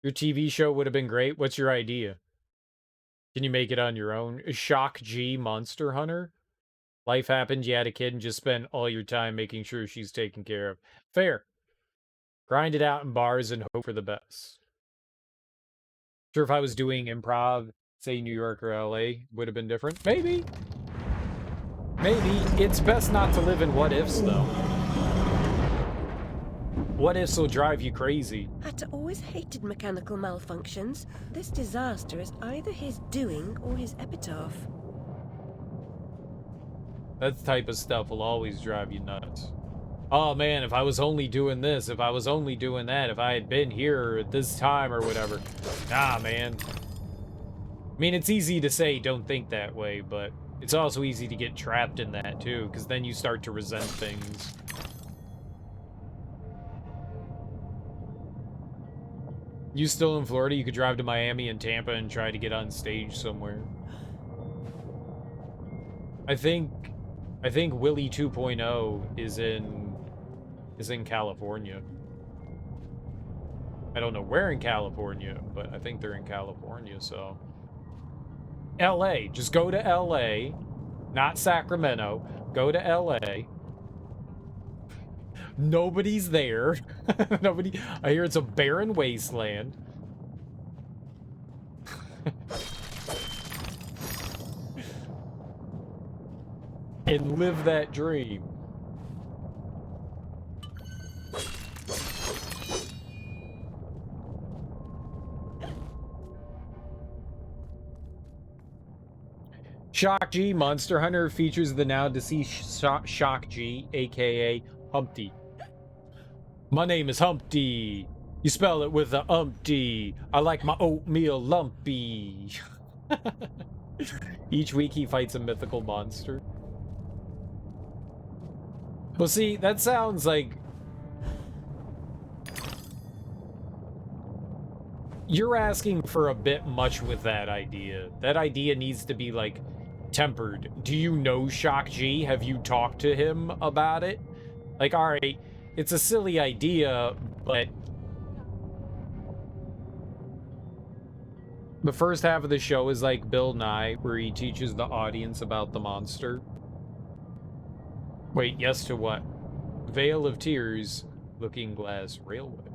Your TV show would have been great. What's your idea? Can you make it on your own? Shock G Monster Hunter? Life happened, you had a kid, and just spent all your time making sure she's taken care of. Fair. Grind it out in bars and hope for the best. Sure, if I was doing improv, say New York or LA, would have been different. Maybe. Maybe. It's best not to live in what ifs, though. What ifs will drive you crazy. Hatta always hated mechanical malfunctions. This disaster is either his doing or his epitaph. That type of stuff will always drive you nuts. Oh man, if I was only doing this, if I was only doing that, if I had been here at this time or whatever. Nah, man. I mean, it's easy to say don't think that way, but it's also easy to get trapped in that too, because then you start to resent things. You still in Florida? You could drive to Miami and Tampa and try to get on stage somewhere. I think Willie 2.0 is in California. I don't know where in California, but I think they're in California, so. LA. Just go to LA. Not Sacramento. Go to LA. Nobody's there. Nobody. I hear it's a barren wasteland. And live that dream. Shock G Monster Hunter features the now deceased Shock G, aka Humpty. My name is Humpty. You spell it with a umpty. I like my oatmeal lumpy. Each week he fights a mythical monster. Well, see, that sounds like you're asking for a bit much with that idea. That idea needs to be, like, tempered. Do you know Shock G? Have you talked to him about it? Like, alright, it's a silly idea, but the first half of the show is like Bill Nye, where he teaches the audience about the monster. Wait, yes to what? Vale of Tears, Looking Glass Railway.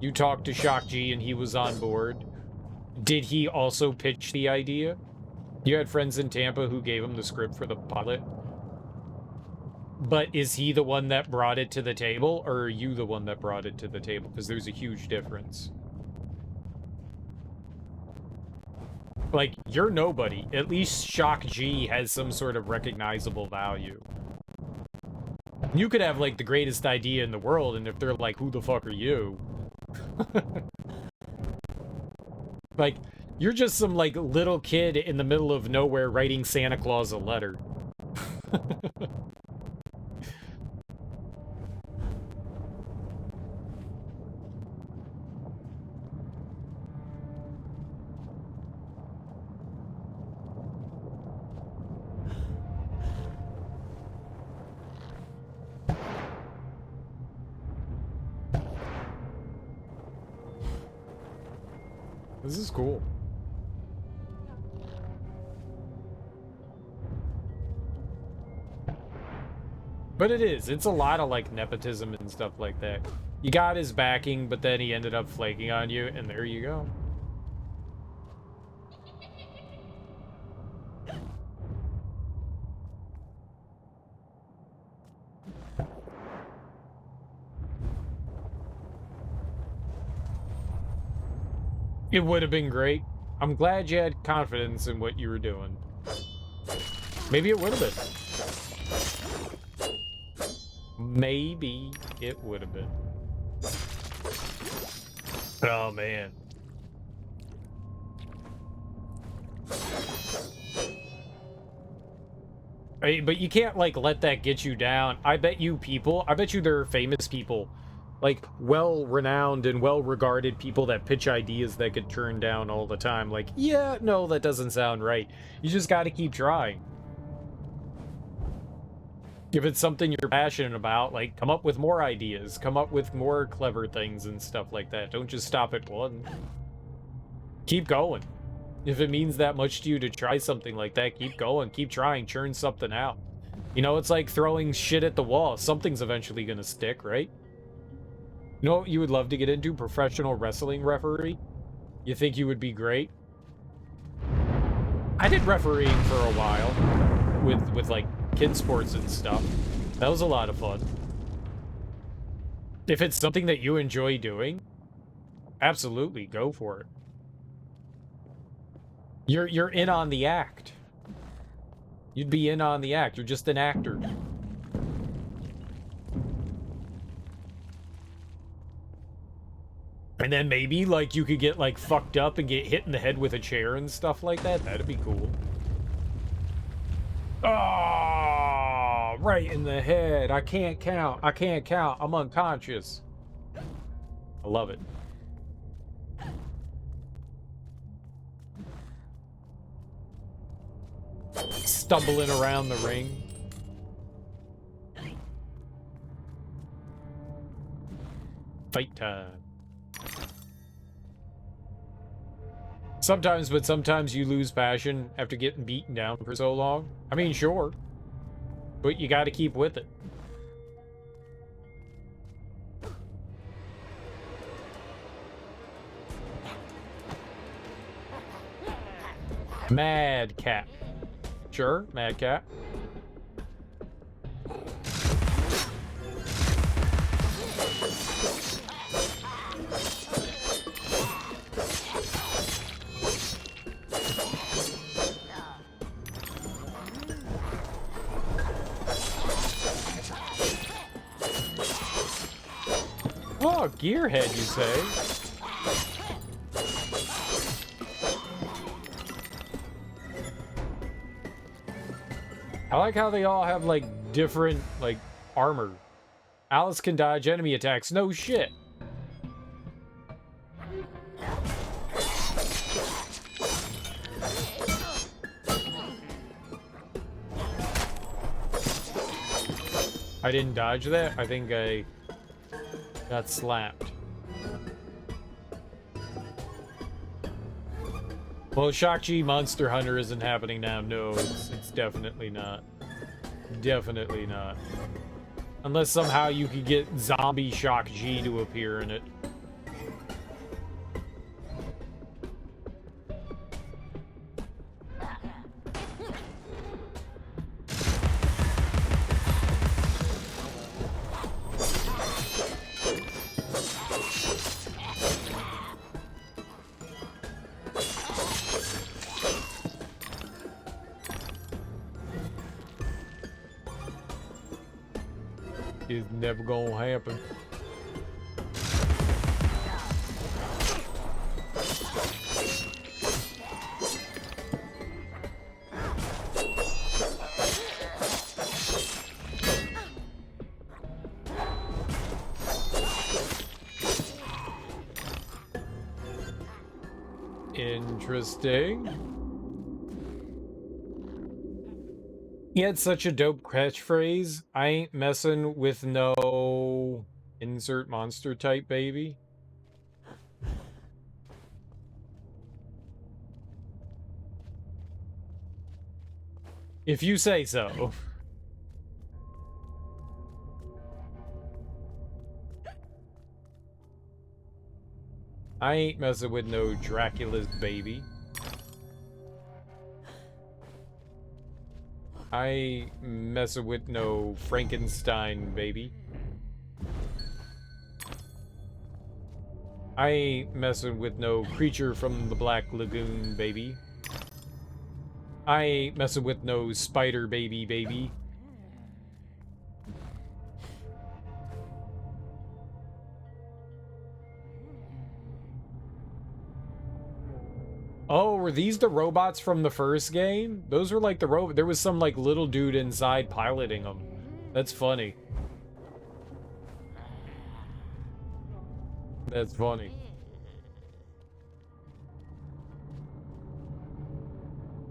You talked to Shock G and he was on board. Did he also pitch the idea? You had friends in Tampa who gave him the script for the pilot. But is he the one that brought it to the table, or are you the one that brought it to the table? Because there's a huge difference. Like, you're nobody. At least Shock G has some sort of recognizable value. You could have, like, the greatest idea in the world, and if they're like, who the fuck are you? Like, you're just some, like, little kid in the middle of nowhere writing Santa Claus a letter. This is cool. But it is. It's a lot of, like, nepotism and stuff like that. You got his backing, but then he ended up flaking on you, and there you go. It would have been great. I'm glad you had confidence in what you were doing. Maybe it would have been. Maybe it would have been. Oh, man. Hey, but you can't, like, let that get you down. I bet you there are famous people, like, well-renowned and well-regarded people that pitch ideas that get turned down all the time. Like, yeah, no, that doesn't sound right. You just gotta keep trying. If it's something you're passionate about, like, come up with more ideas. Come up with more clever things and stuff like that. Don't just stop at one. Keep going. If it means that much to you to try something like that, keep going. Keep trying. Churn something out. You know, it's like throwing shit at the wall. Something's eventually gonna stick, right? You know what you would love to get into? Professional wrestling referee? You think you would be great? I did refereeing for a while with like kid sports and stuff. That was a lot of fun. If it's something that you enjoy doing, absolutely go for it. You're in on the act. You'd be in on the act. You're just an actor. And then maybe, like, you could get, like, fucked up and get hit in the head with a chair and stuff like that. That'd be cool. Oh, right in the head. I can't count. I can't count. I'm unconscious. I love it. Stumbling around the ring. Fight time. Sometimes, but sometimes you lose passion after getting beaten down for so long. I mean, sure. But you gotta keep with it. Mad Cat. Sure, Mad Cat. Oh, gearhead, you say? I like how they all have, like, different, like, armor. Alice can dodge enemy attacks. No shit. I didn't dodge that. I think I got slapped. Well, Shang-Chi Monster Hunter isn't happening now. No, it's definitely not. Definitely not. Unless somehow you could get zombie Shang-Chi to appear in it. It's never gonna happen. Interesting. He had such a dope catchphrase. I ain't messing with no insert monster type baby. If you say so. I ain't messing with no Dracula's baby. I ain't messing with no Frankenstein baby. I ain't messing with no creature from the Black Lagoon baby. I ain't messing with no spider baby. Oh, were these the robots from the first game? Those were like the robot. There was some like little dude inside piloting them. That's funny. That's funny.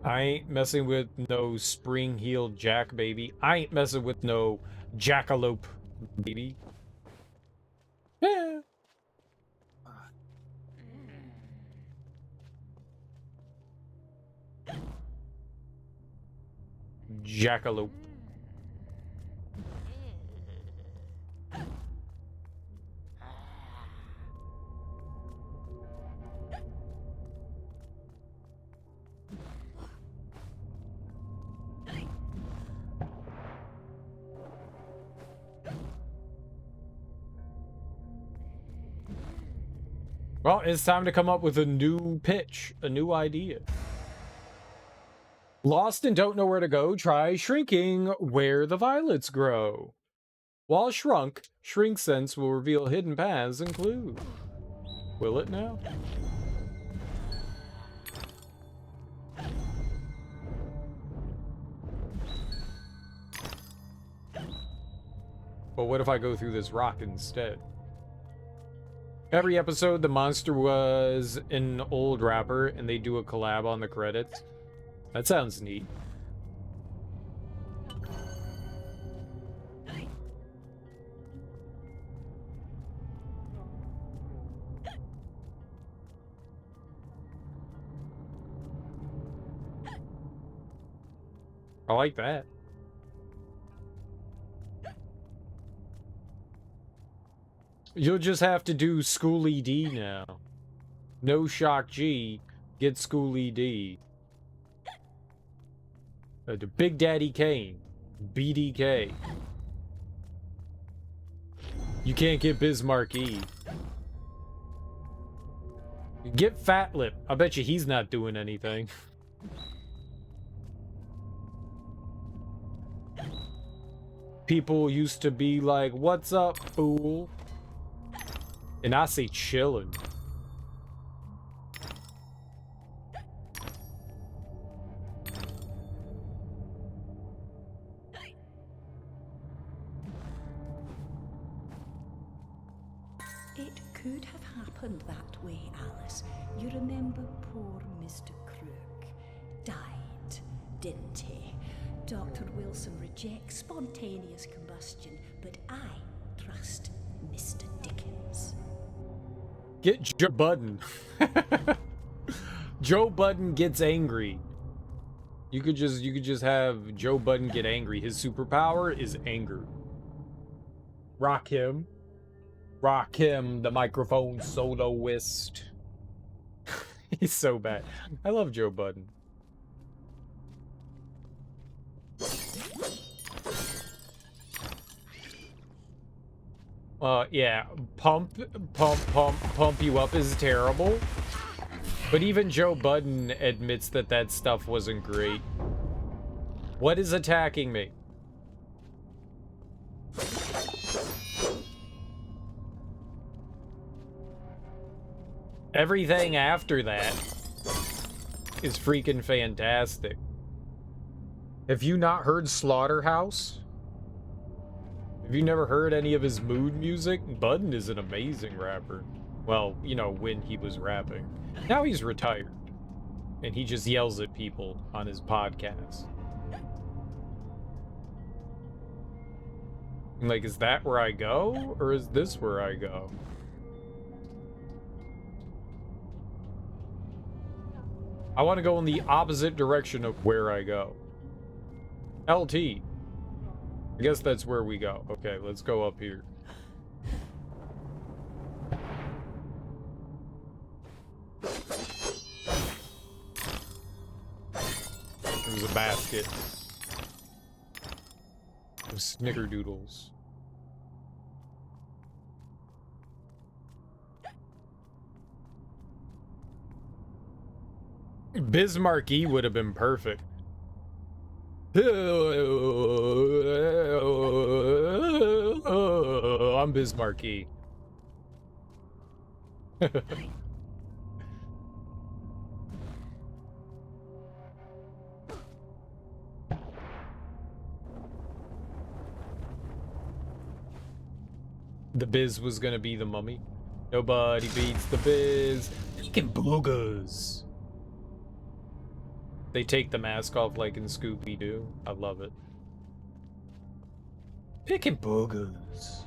I ain't messing with no spring-heeled Jack baby. I ain't messing with no jackalope baby. Yeah. Jackalope. Well, it's time to come up with a new pitch, a new idea. Lost and don't know where to go? Try shrinking where the violets grow. While shrunk, shrink sense will reveal hidden paths and clues. Will it now? But what if I go through this rock instead? Every episode, the monster was an old rapper, and they do a collab on the credits. That sounds neat. I like that. You'll just have to do School ED now. No Shock G, get School ED. The Big Daddy Kane. BDK. You can't get Bismarck E. Get Fat Lip. I bet you he's not doing anything. People used to be like, "What's up, fool?" And I say chillin'. It could have happened that way, Alice. You remember poor Mr. Crook died, didn't he? Dr. Wilson rejects spontaneous combustion, but I trust Mr. Dickens. Get Joe Budden. Joe Budden gets angry. You could just have Joe Budden get angry. His superpower is anger. Rock him. Rock him, the microphone soloist. He's so bad. I love Joe Budden. Yeah, pump you up is terrible. But even Joe Budden admits that that stuff wasn't great. What is attacking me? Everything after that is freaking fantastic. Have you not heard Slaughterhouse? Have you never heard any of his mood music? Budden is an amazing rapper. Well, you know, when he was rapping. Now he's retired. And he just yells at people on his podcast. Like, is that where I go? Or is this where I go? I want to go in the opposite direction of where I go. LT. I guess that's where we go. Okay, let's go up here. There's a basket of snickerdoodles. Bismarck E would have been perfect. I'm Bismarck E. The Biz was gonna be the mummy. Nobody beats the Biz. Freaking boogers. They take the mask off like in Scooby-Doo. I love it. Picking boogers.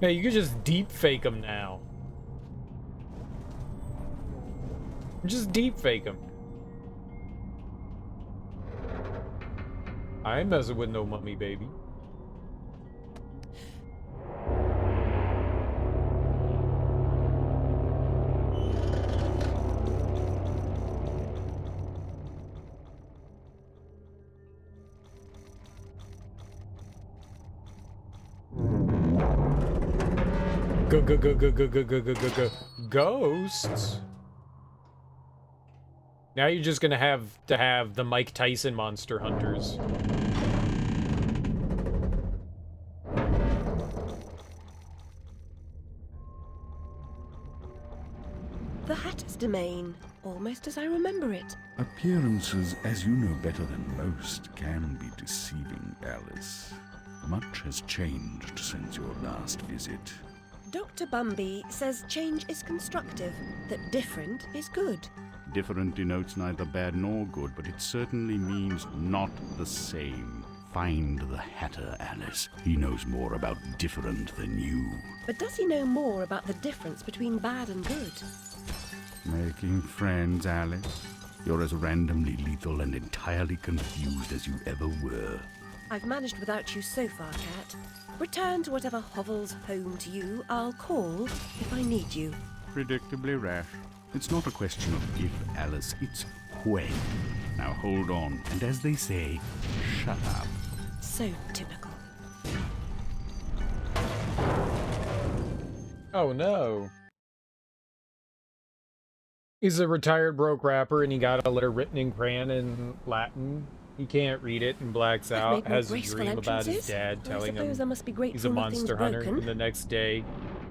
Yeah, you could just deep fake them now. Just deep fake them. I ain't messing with no mummy, baby. Ghosts? Now you're just gonna have to have the Mike Tyson monster hunters. The Hatter's domain, almost as I remember it. Appearances, as you know better than most, can be deceiving, Alice. Much has changed since your last visit. Dr. Bumby says change is constructive, that different is good. Different denotes neither bad nor good, but it certainly means not the same. Find the Hatter, Alice. He knows more about different than you. But does he know more about the difference between bad and good? Making friends, Alice. You're as randomly lethal and entirely confused as you ever were. I've managed without you so far, Cat. Return to whatever hovels home to you. I'll call if I need you. Predictably rash. It's not a question of if, Alice, it's when. Now hold on, and as they say, shut up. So typical. Oh no. He's a retired broke rapper and he got a letter written in crayon in Latin. He can't read it and blacks I've out, made more has a graceful dream about his entrances. dad I telling suppose I him must be he's a grateful nothing's monster hunter, broken. and the next day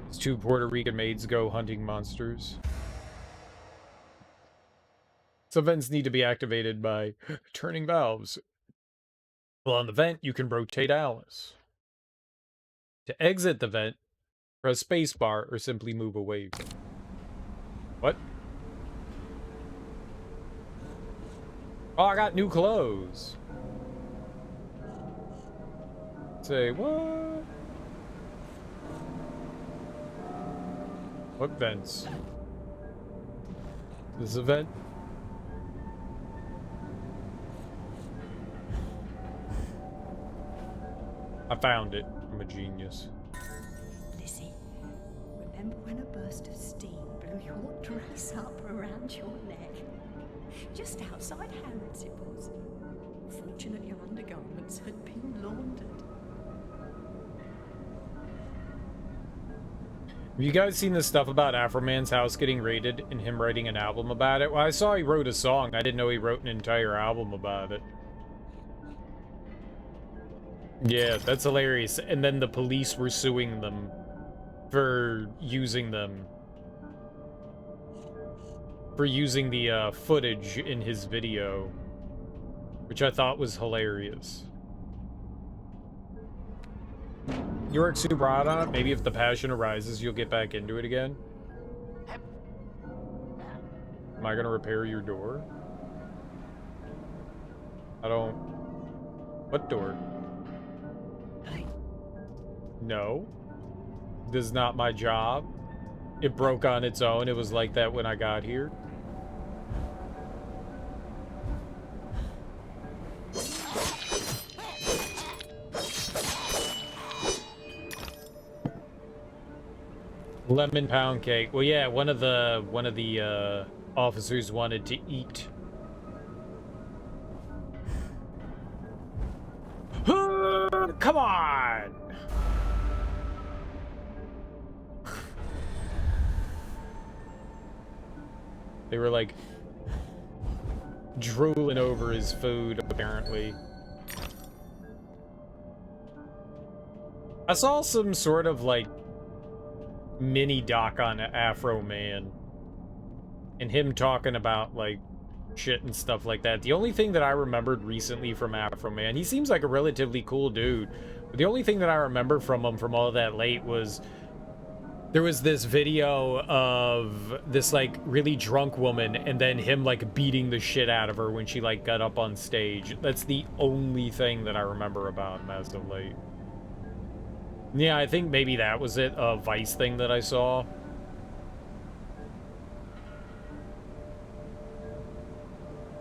his 2 Puerto Rican maids go hunting monsters. Some vents need to be activated by turning valves. Well, on the vent, you can rotate Alice. To exit the vent, press spacebar or simply move away from it. What? Oh, I got new clothes. Say what? What vents? This event? I found it. I'm a genius. Lizzie, remember when a burst of steam blew your dress up around your neck? Just outside Harrods it was. Fortunate your undergarments had been laundered. Have you guys seen this stuff about Afro Man's house getting raided and him writing an album about it? Well, I saw he wrote a song. I didn't know he wrote an entire album about it. Yeah, that's hilarious. And then the police were suing them for using them. For using the footage in his video. Which I thought was hilarious. You work super hard on it. Maybe if the passion arises, you'll get back into it again. Am I gonna repair your door? I don't... What door? No. This is not my job. It broke on its own. It was like that when I got here. Lemon pound cake. Well, yeah, one of the officers wanted to eat. Come on! They were like drooling over his food, apparently. I saw some sort of like mini doc on Afro Man and him talking about like shit and stuff like that. The only thing that I remembered recently from Afro Man, he seems like a relatively cool dude, but the only thing that I remember from him from all that late was there was this video of this like really drunk woman and then him like beating the shit out of her when she like got up on stage. That's the only thing that I remember about him as of late. Yeah, I think maybe that was it, a Vice thing that I saw.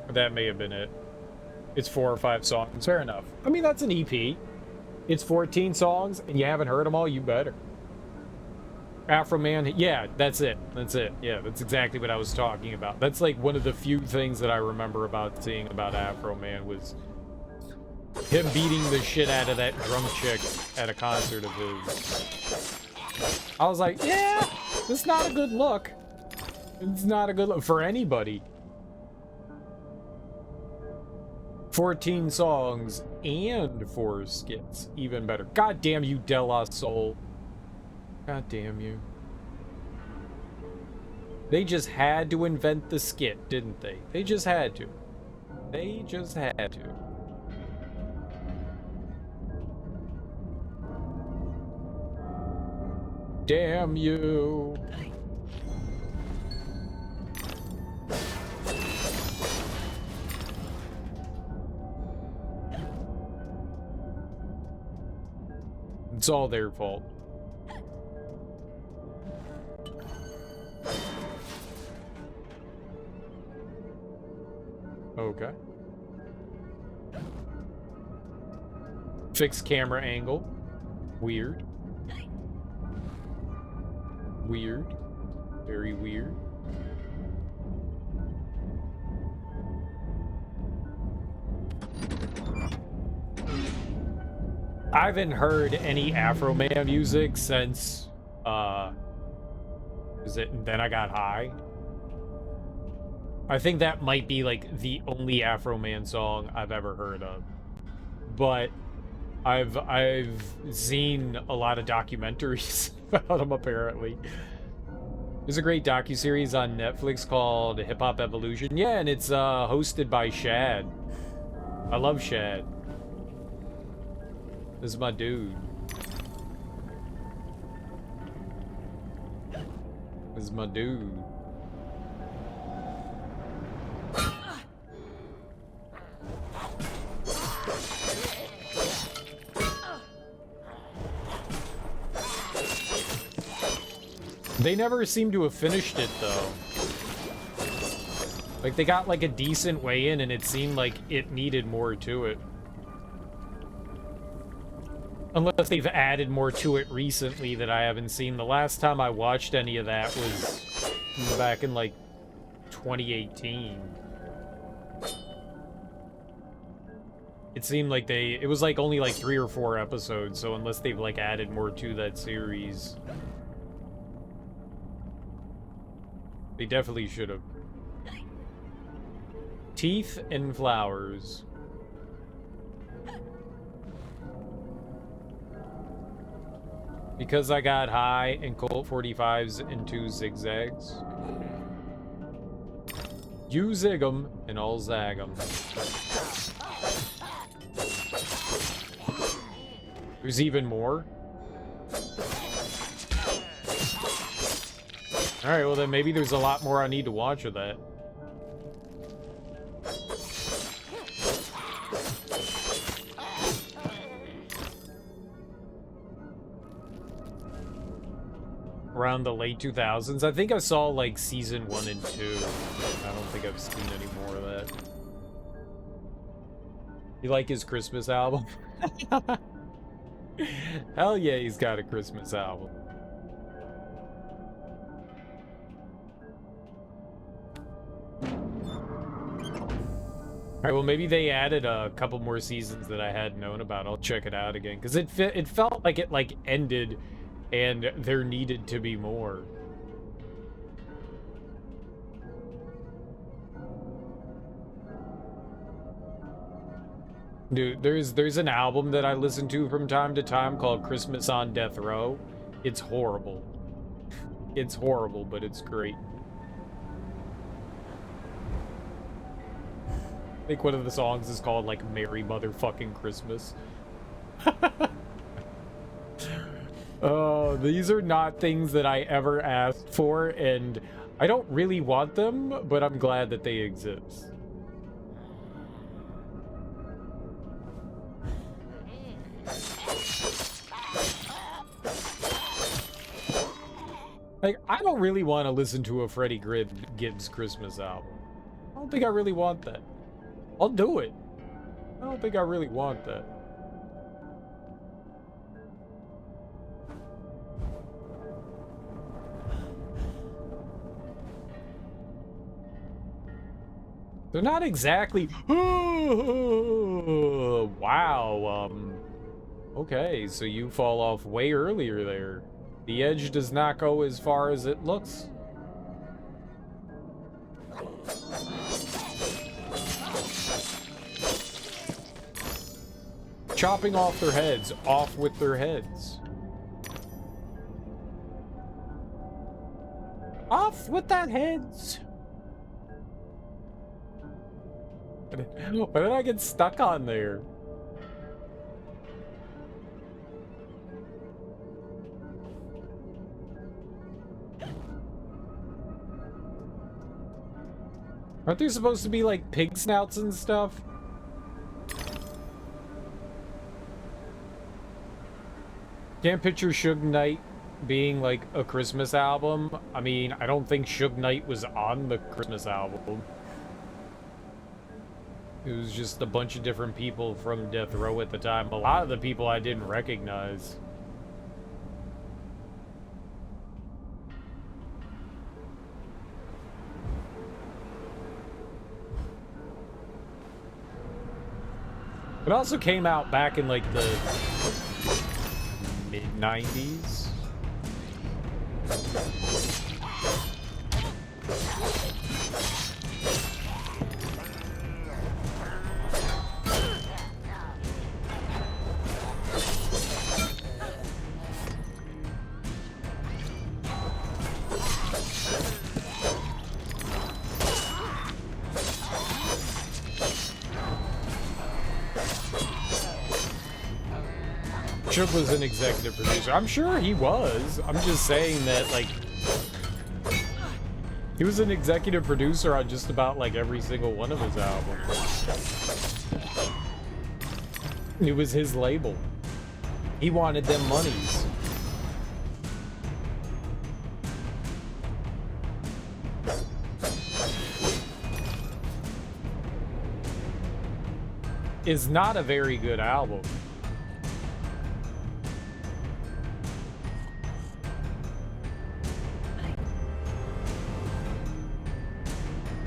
That may have been it. It's 4 or 5 songs, fair enough. I mean, that's an EP. It's 14 songs, and you haven't heard them all, you better. Afro Man, yeah, that's it. That's it. Yeah, that's exactly what I was talking about. That's like one of the few things that I remember about seeing about Afro Man was him beating the shit out of that drunk chick at a concert of his. I was like, yeah, that's not a good look. It's not a good look for anybody. 14 songs and 4 skits. Even better. God damn you, De La Soul. God damn you. They just had to invent the skit, didn't they? They just had to. They just had to. Damn you. It's all their fault. Okay. Fixed camera angle. Weird. Weird. Very weird. I haven't heard any Afro Man music since, is it Then I Got High? I think that might be, like, the only Afro Man song I've ever heard of. But I've seen a lot of documentaries about him, apparently. There's a great docuseries on Netflix called Hip Hop Evolution. Yeah, and it's hosted by Shad. I love Shad. This is my dude. This is my dude. They never seem to have finished it, though. Like, they got, like, a decent way in, and it seemed like it needed more to it. Unless they've added more to it recently that I haven't seen. The last time I watched any of that was back in, like, 2018. It seemed like it was, like, only, like, 3 or 4 episodes, so unless they've, like, added more to that series... They definitely should have. Teeth and flowers. Because I got high and Colt 45s and 2 zigzags. You zig 'em and I'll zag 'em. There's even more? Alright, well then maybe there's a lot more I need to watch of that. Around the late 2000s. I think I saw like season 1 and 2. I don't think I've seen any more of that. You like his Christmas album? Hell yeah, he's got a Christmas album. Alright, well maybe they added a couple more seasons that I hadn't known about. I'll check it out again, because it felt like it like ended and there needed to be more. Dude, there's an album that I listen to from time to time called Christmas on Death Row. It's horrible. It's horrible, but it's great. I think one of the songs is called, like, Merry Motherfucking Christmas. Oh, these are not things that I ever asked for, and I don't really want them, but I'm glad that they exist. Like, I don't really want to listen to a Freddie Gibbs Christmas album. I don't think I really want that. I'll do it. I don't think I really want that. They're not exactly... Wow, okay, so you fall off way earlier there. The edge does not go as far as it looks. Chopping off their heads, off with their heads. Off with their heads. Why did I get stuck on there? Aren't there supposed to be like pig snouts and stuff? Can't picture Suge Knight being like a Christmas album. I mean, I don't think Suge Knight was on the Christmas album. It was just a bunch of different people from Death Row at the time. A lot of the people I didn't recognize. It also came out back in like the mid-90s. Chip was an executive producer. I'm sure he was. I'm just saying that, like, he was an executive producer on just about, like, every single one of his albums. It was his label. He wanted them monies. Is not a very good album.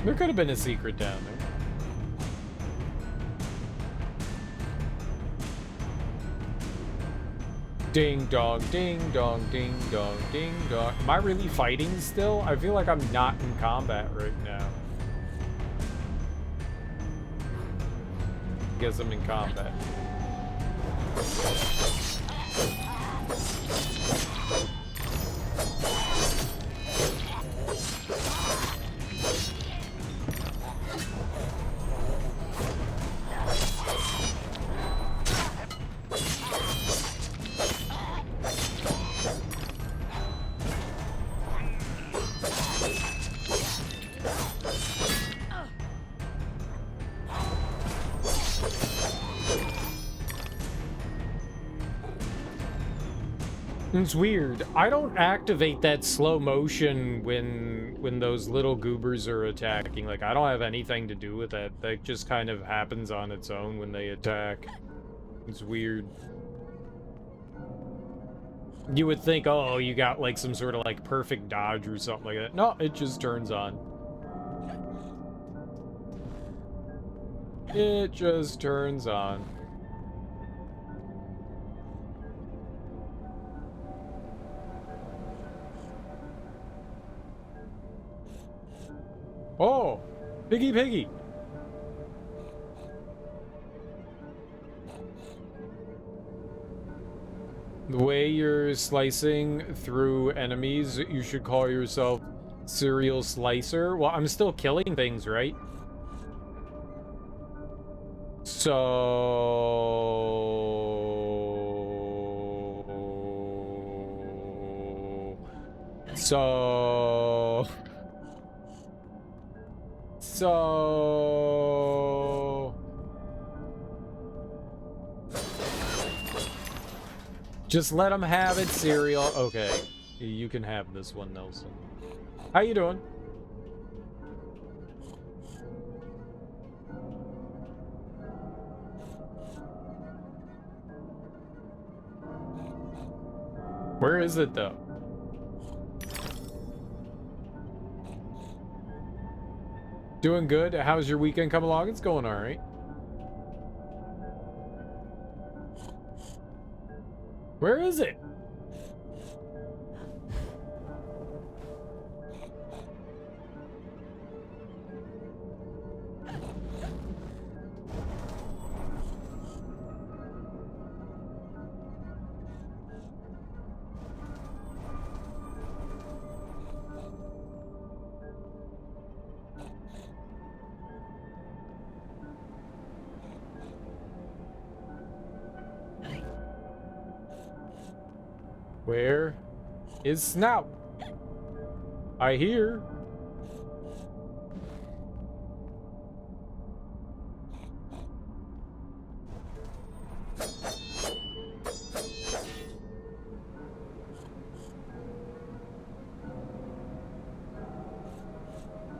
There could have been a secret down there. Ding dong, ding dong, ding dong, ding dong. Am I really fighting still? I feel like I'm not in combat right now. Guess I'm in combat. It's weird. I don't activate that slow motion when those little goobers are attacking. Like, I don't have anything to do with that. That just kind of happens on its own when they attack. It's weird. You would think, oh, you got like some sort of like perfect dodge or something like that. No, it just turns on. It just turns on. Oh, piggy piggy. The way you're slicing through enemies, you should call yourself serial slicer. Well, I'm still killing things, right? So just let them have it, Serial. Okay, you can have this one, Nelson. How you doing? Where is it, though? Doing good. How's your weekend come along? It's going all right. Where is it? Where is Snout? I hear.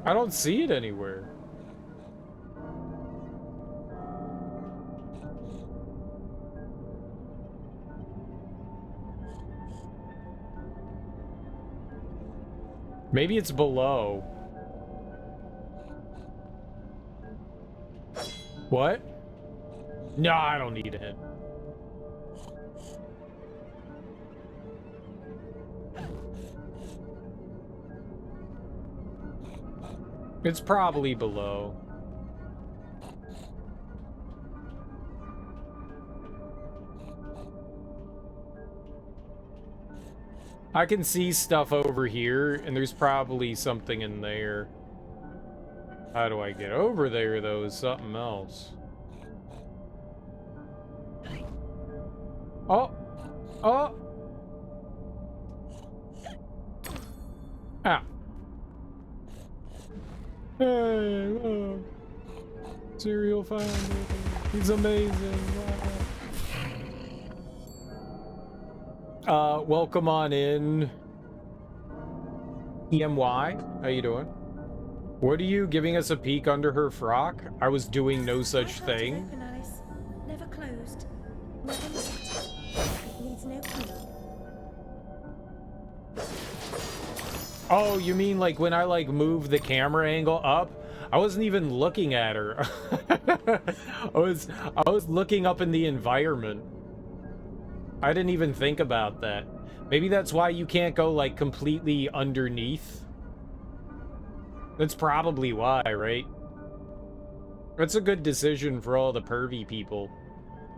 I don't see it anywhere. Maybe it's below. What? No, I don't need a hint. It's probably below. I can see stuff over here, and there's probably something in there. How do I get over there, though, is something else. Oh! Oh! Ah. Hey, look. Serial finder. He's amazing. Welcome on in. EMY, how you doing? What are you giving us a peek under her frock? I was doing no such thing. Open, Alice. Never closed. Never locked. It needs no key. Oh, you mean like when I like move the camera angle up? I wasn't even looking at her. I was looking up in the environment. I didn't even think about that. Maybe that's why you can't go like completely underneath. That's probably why, right? That's a good decision for all the pervy people.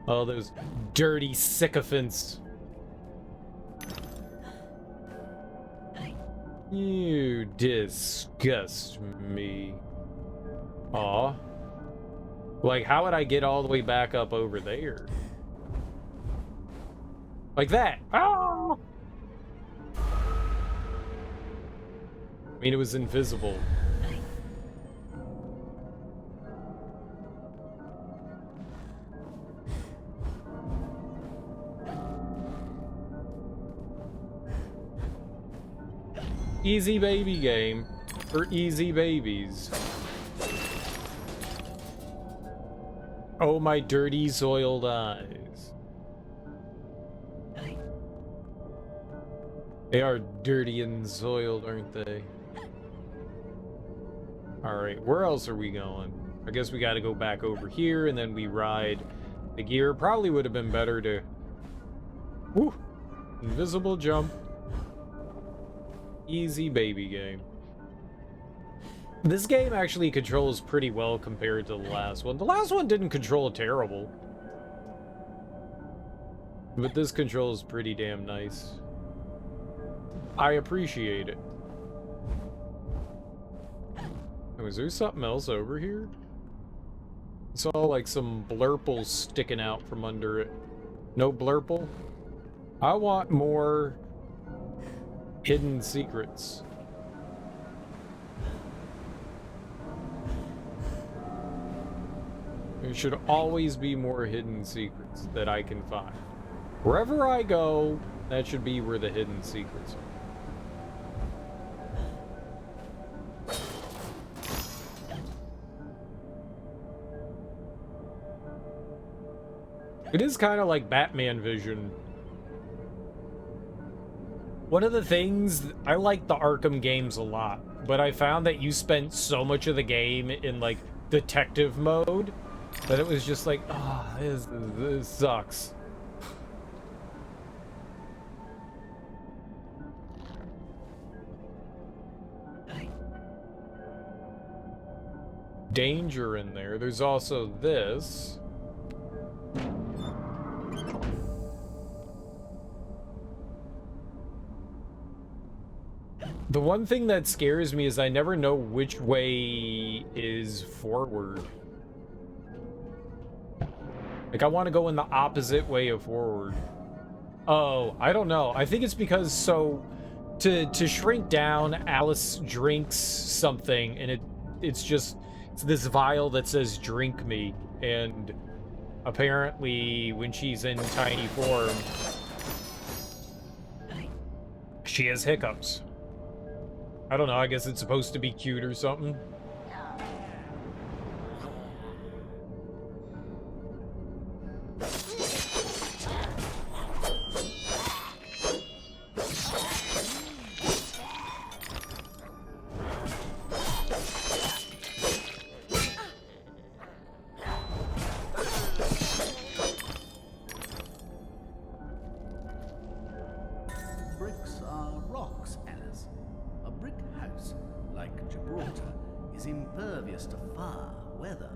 All those dirty sycophants. You disgust me. Aw. Like, how would I get all the way back up over there? Like that. Oh! I mean, it was invisible. Easy baby game for easy babies. Oh, my dirty, soiled eyes. They are dirty and soiled, aren't they? Alright, where else are we going? I guess we gotta go back over here, and then we ride the gear. Probably would have been better to... Woo! Invisible jump. Easy baby game. This game actually controls pretty well compared to the last one. The last one didn't control terrible. But this controls pretty damn nice. I appreciate it. Oh, is there something else over here? I saw like some blurples sticking out from under it. No blurple? I want more hidden secrets. There should always be more hidden secrets that I can find. Wherever I go, that should be where the hidden secrets are. It is kind of like Batman Vision. One of the things, I like the Arkham games a lot, but I found that you spent so much of the game in like detective mode that it was just like, oh, this sucks. Danger in there. There's also this. The one thing that scares me is I never know which way is forward. Like, I want to go in the opposite way of forward. Oh, I don't know. I think it's because, so, to shrink down, Alice drinks something, and it's this vial that says, drink me. And apparently, when she's in tiny form, she has hiccups. I don't know, I guess it's supposed to be cute or something. Bricks are rocks, Alice. A brick house, like Gibraltar, is is impervious to fire, weather,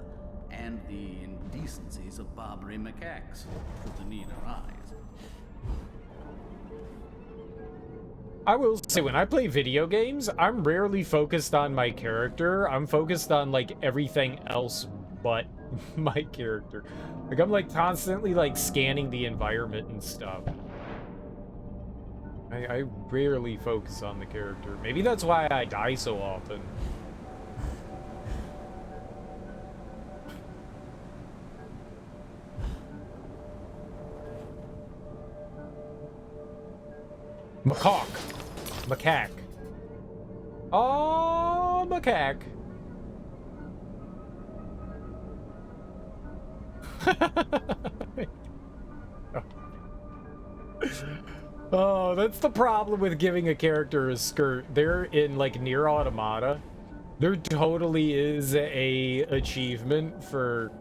and the indecencies of Barbary macaques, should the need arise. I will say, when I play video games, I'm rarely focused on my character. I'm focused on, like, everything else but my character. Like, I'm, like, constantly, like, scanning the environment and stuff. I rarely focus on the character. Maybe that's why I die so often. Macaque. Oh, macaque. Oh, that's the problem with giving a character a skirt. They're in, like, Nier Automata. There totally is a achievement for...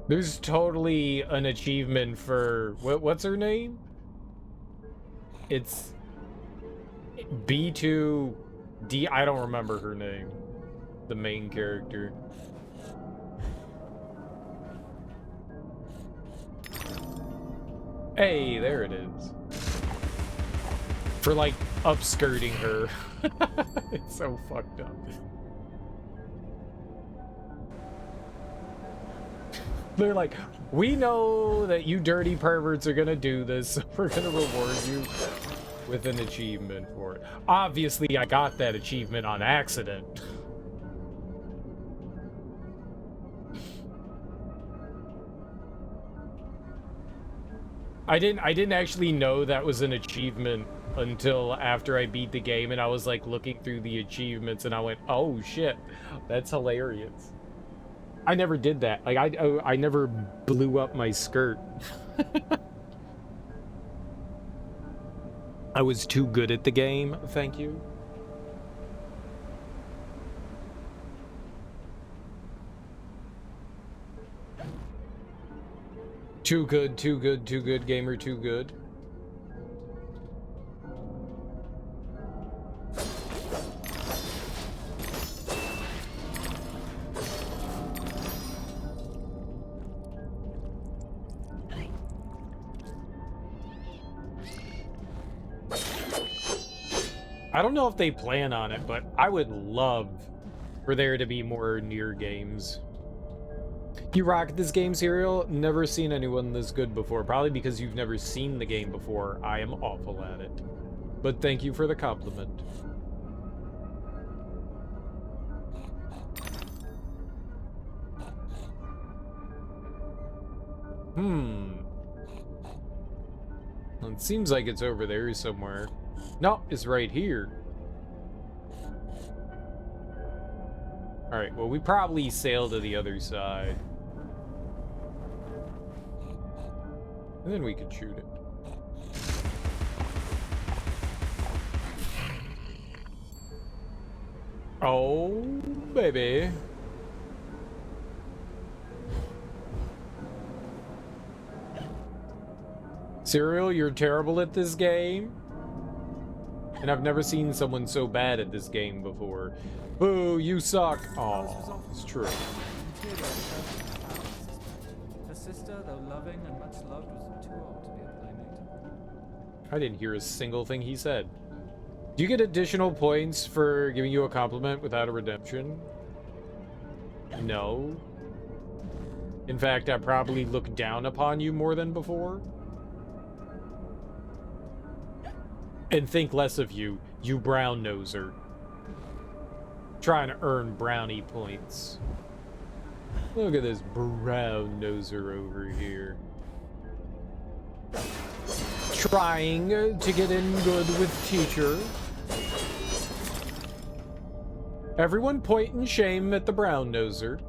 There's totally an achievement for... What's her name? It's... B2D... I don't remember her name. The main character. Hey, there it is. For, like, upskirting her. It's so fucked up. They're like, we know that you dirty perverts are gonna do this, so we're gonna reward you with an achievement for it. Obviously, I got that achievement on accident. I didn't actually know that was an achievement until after I beat the game, and I was like looking through the achievements, and I went, "Oh shit, that's hilarious." I never did that. Like I never blew up my skirt. I was too good at the game. Thank you. Too good, gamer, too good. I don't know if they plan on it, but I would love for there to be more Nier games. You rock this game, Serial? Never seen anyone this good before. Probably because you've never seen the game before. I am awful at it. But thank you for the compliment. It seems like it's over there somewhere. No, it's right here. Alright, well, we probably sail to the other side. And then we could shoot it. Oh, baby. Serial, you're terrible at this game. And I've never seen someone so bad at this game before. Boo, you suck. Oh, it's true. Her sister, though loving and much loved, was too old to be a playmate. I didn't hear a single thing he said. Do you get additional points for giving you a compliment without a redemption? No. In fact, I probably look down upon you more than before. And think less of you, you brown noser. Trying to earn brownie points. Look at this brown noser over here. Trying to get in good with teacher. Everyone point and shame at the brown noser.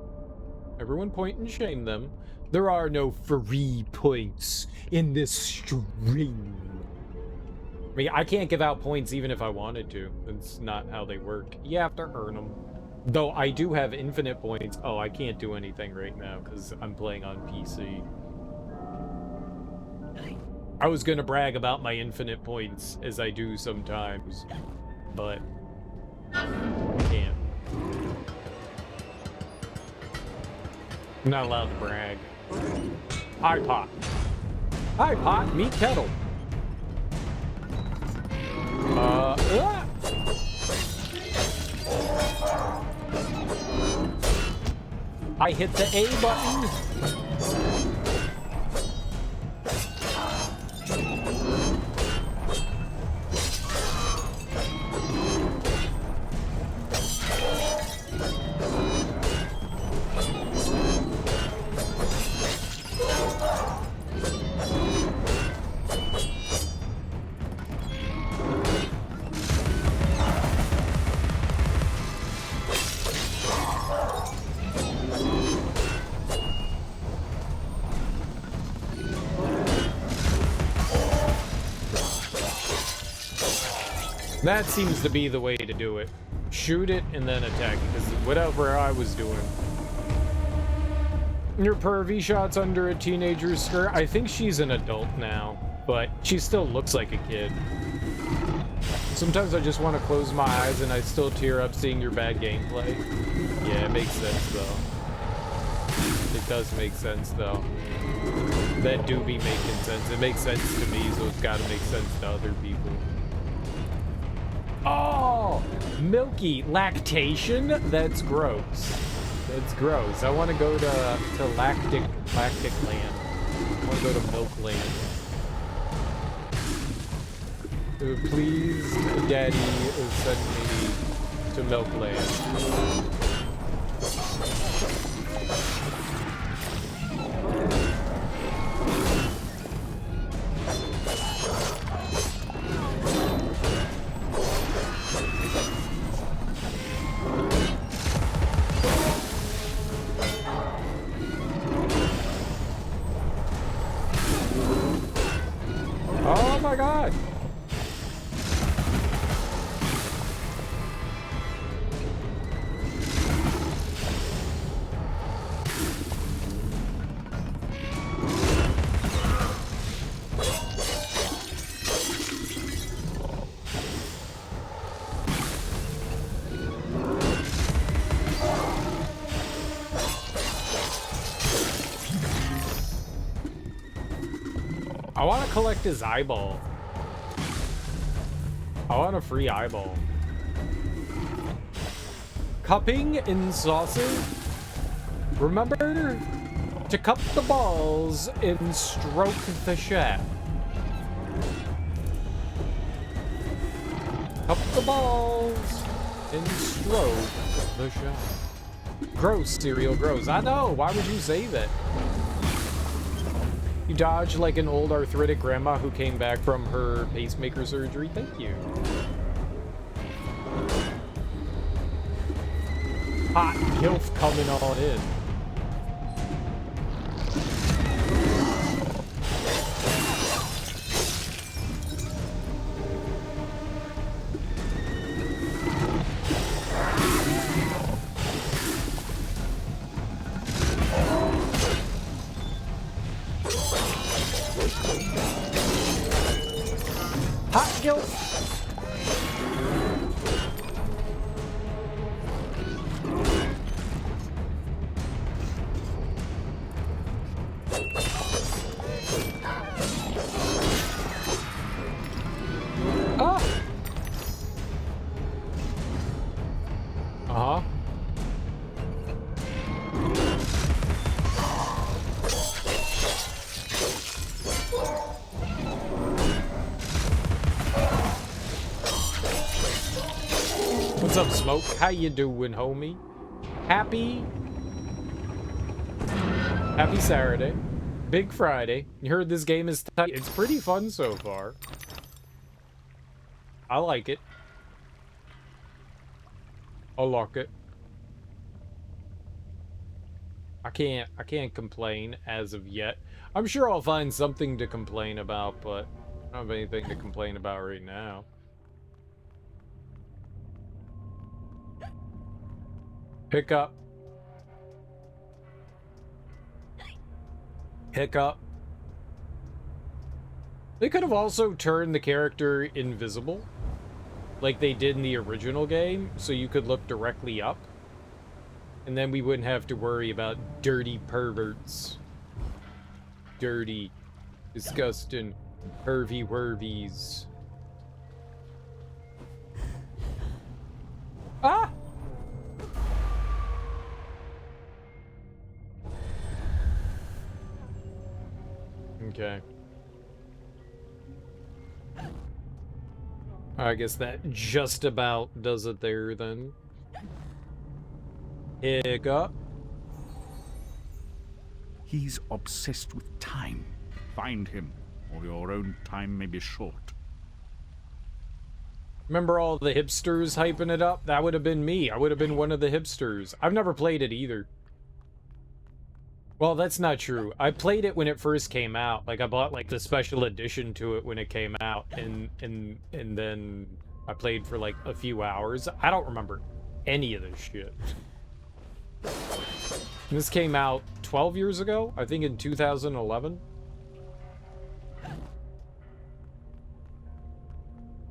Everyone point and shame them. There are no free points in this stream. I mean, I can't give out points even if I wanted to. That's not how they work. You have to earn them. Though I do have infinite points. Oh, I can't do anything right now because I'm playing on PC. I was gonna brag about my infinite points, as I do sometimes, but can't. I'm not allowed to brag. Hi, Pot. Hi, Pot. Meet Kettle. I hit the A button. That seems to be the way to do it. Shoot it and then attack it, because whatever I was doing. Your pervy shots under a teenager's skirt. I think she's an adult now, but she still looks like a kid. Sometimes I just want to close my eyes and I still tear up seeing your bad gameplay. Yeah, it makes sense though. It does make sense though. That do be making sense. It makes sense to me, so it's got to make sense to other people. Oh, milky lactation? That's gross. That's gross. I want to go to lactic land. I want to go to milk land. Please, Daddy, send me to milk land. Oh my god! I want to collect his eyeball. I want a free eyeball. Cupping in saucer. Remember to cup the balls and stroke the shaft. Cup the balls and stroke the shaft. Gross, cereal, gross. I know. Why would you say that? You dodged like an old arthritic grandma who came back from her pacemaker surgery. Thank you. Hot gilf coming on in. Hot gilf. What's up, Smoke? How you doing, homie? Happy Saturday. Big Friday. You heard this game is tight. It's pretty fun so far. I like it. I like it. I can't complain as of yet. I'm sure I'll find something to complain about, but I don't have anything to complain about right now. Pick up. Pick up. They could have also turned the character invisible, like they did in the original game, so you could look directly up. And then we wouldn't have to worry about dirty perverts. Dirty, disgusting, pervy-wervies. Ah! Okay. I guess that just about does it there, then. Hiccup. He's obsessed with time. Find him, or your own time may be short. Remember all the hipsters hyping it up? That would have been me. I would have been one of the hipsters. I've never played it either. Well, that's not true. I played it when it first came out. Like, I bought, like, the special edition to it when it came out. And then I played for, like, a few hours. I don't remember any of this shit. This came out 12 years ago? I think in 2011?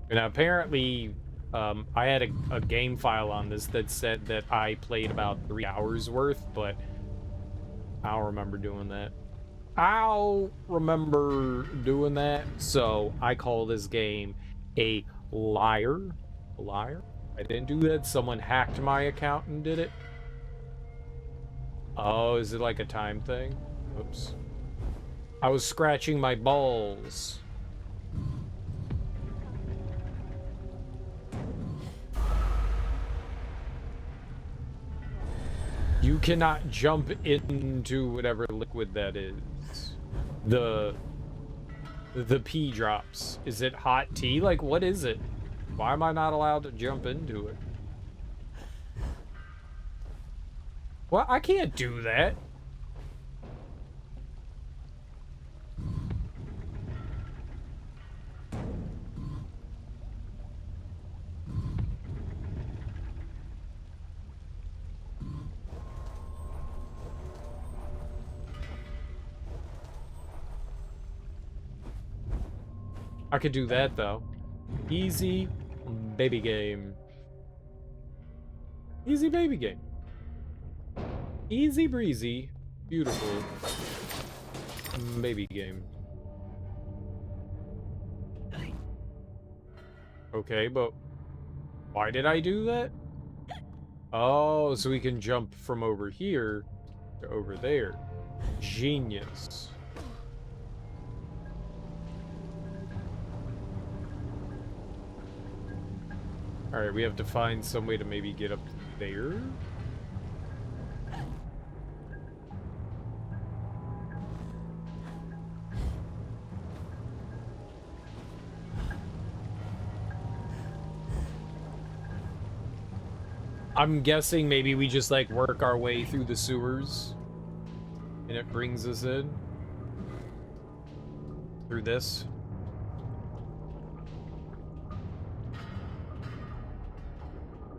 And apparently, I had a game file on this that said that I played about 3 hours worth, but I don't remember doing that. I'll remember doing that, so I call this game a liar. A liar? I didn't do that. Someone hacked my account and did it. Oh, is it like a time thing? Oops. I was scratching my balls. You cannot jump into whatever liquid that is. The pee drops. Is it hot tea? Like, what is it? Why am I not allowed to jump into it? Well, I can't do that. I could do that, though. Easy baby game. Easy baby game. Easy breezy. Beautiful baby game. Okay, but why did I do that? Oh, so we can jump from over here to over there. Genius. Alright, we have to find some way to maybe get up there. I'm guessing maybe we just like work our way through the sewers and it brings us in through this.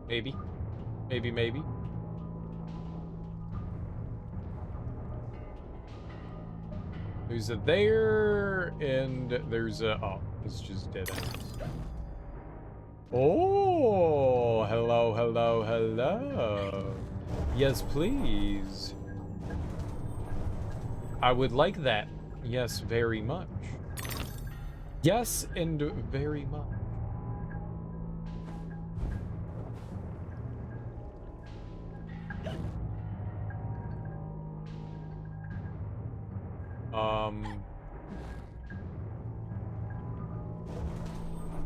Maybe. Maybe. There's a there, and there's a... Oh, it's just dead ends. Oh, hello. Yes, please. I would like that. Yes, very much. Yes, and very much.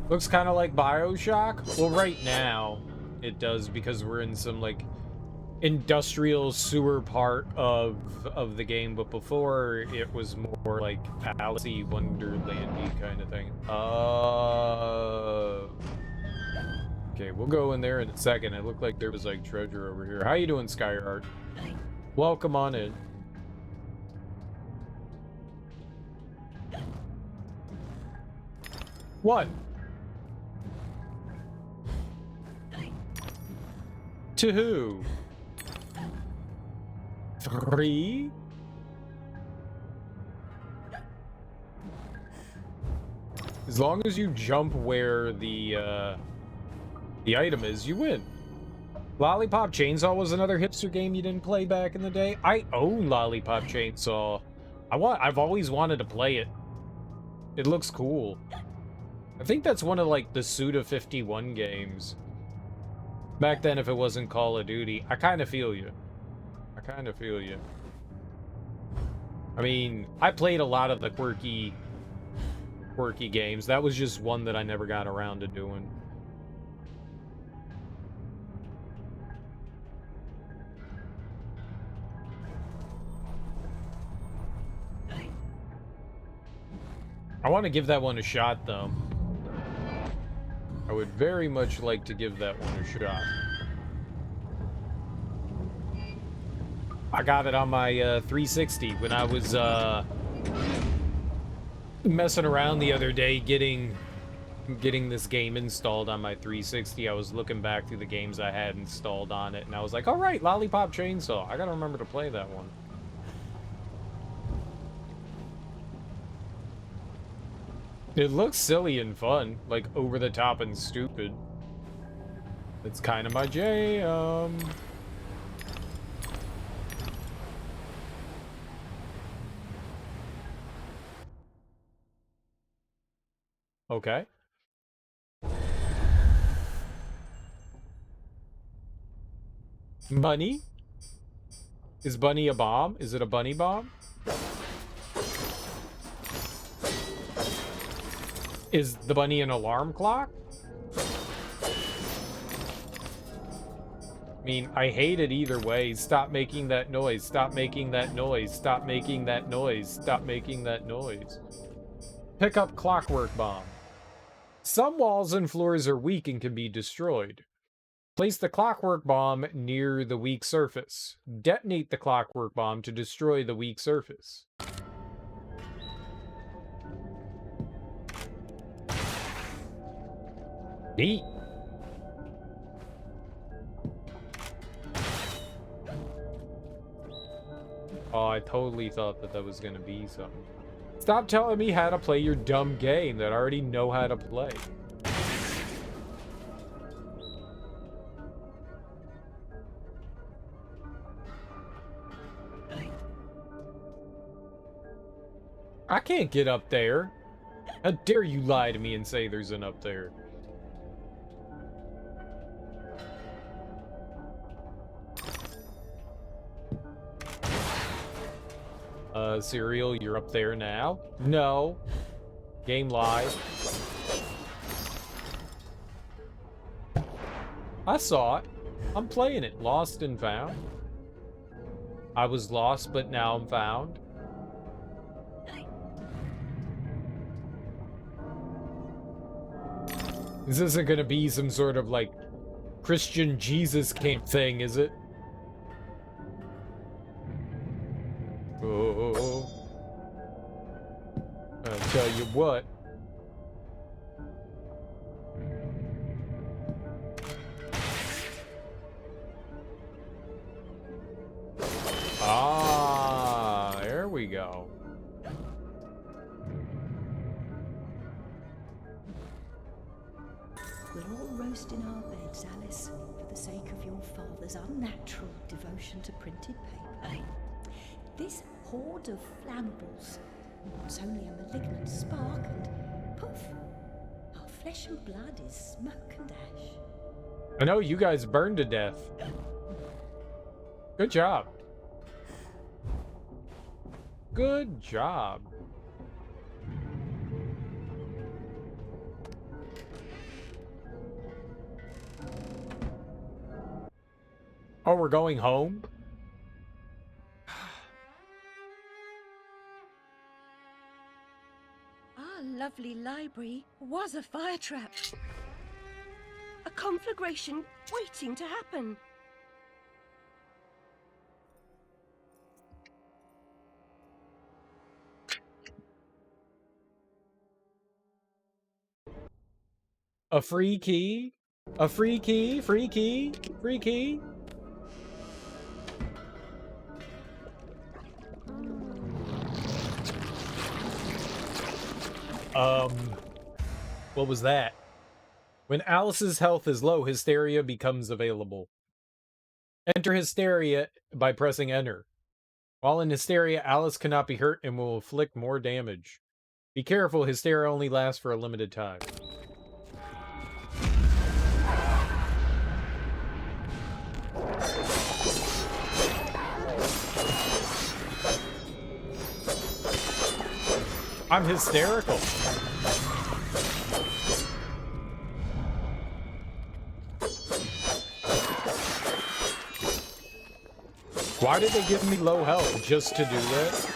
Looks kind of like BioShock. Well, right now it does because we're in some like industrial sewer part of the game, but before it was more like Alice Wonderland-y kind of thing. Okay, we'll go in there in a second. It looked like there was like treasure over here. How you doing, Skyheart? Welcome on in. What? To who? 3? As long as you jump where the item is, you win. Lollipop Chainsaw was another hipster game you didn't play back in the day. I own Lollipop Chainsaw. I've always wanted to play it. It looks cool. I think that's one of like the Suda 51 games. Back then, if it wasn't Call of Duty, I kind of feel you. I kind of feel you. I mean, I played a lot of the quirky games. That was just one that I never got around to doing. I want to give that one a shot, though. I would very much like to give that one a shot. I got it on my 360 when I was messing around the other day getting this game installed on my 360. I was looking back through the games I had installed on it, and I was like, all right, Lollipop Chainsaw. I gotta remember to play that one. It looks silly and fun, like over the top and stupid. It's kind of my jam. Okay. Bunny? Is Bunny a bomb? Is it a bunny bomb? Is the bunny an alarm clock? I mean, I hate it either way. Stop making that noise. Stop making that noise. Stop making that noise. Stop making that noise. Pick up clockwork bomb. Some walls and floors are weak and can be destroyed. Place the clockwork bomb near the weak surface. Detonate the clockwork bomb to destroy the weak surface. Neat. Oh, I totally thought that was gonna be something. Stop telling me how to play your dumb game that I already know how to play. I can't get up there. How dare you lie to me and say there's an up there? Cereal, you're up there now? No. Game live. I saw it. I'm playing it. Lost and found. I was lost, but now I'm found. This isn't gonna be some sort of, like, Christian Jesus camp thing, is it? Oh. I'll tell you what. Ah, there we go. We'll all roast in our beds, Alice, for the sake of your father's unnatural devotion to printed paper. This hoard of flammables wants only a malignant spark and poof, our flesh and blood is smoke and ash. I know you guys burned to death. Good job. Good job. Oh, we're going home? Our lovely library was a fire trap. A conflagration waiting to happen. A free key? A free key? Free key? Free key? What was that? When Alice's health is low, Hysteria becomes available. Enter Hysteria by pressing Enter. While in Hysteria, Alice cannot be hurt and will inflict more damage. Be careful, Hysteria only lasts for a limited time. I'm hysterical. Why did they give me low health just to do that?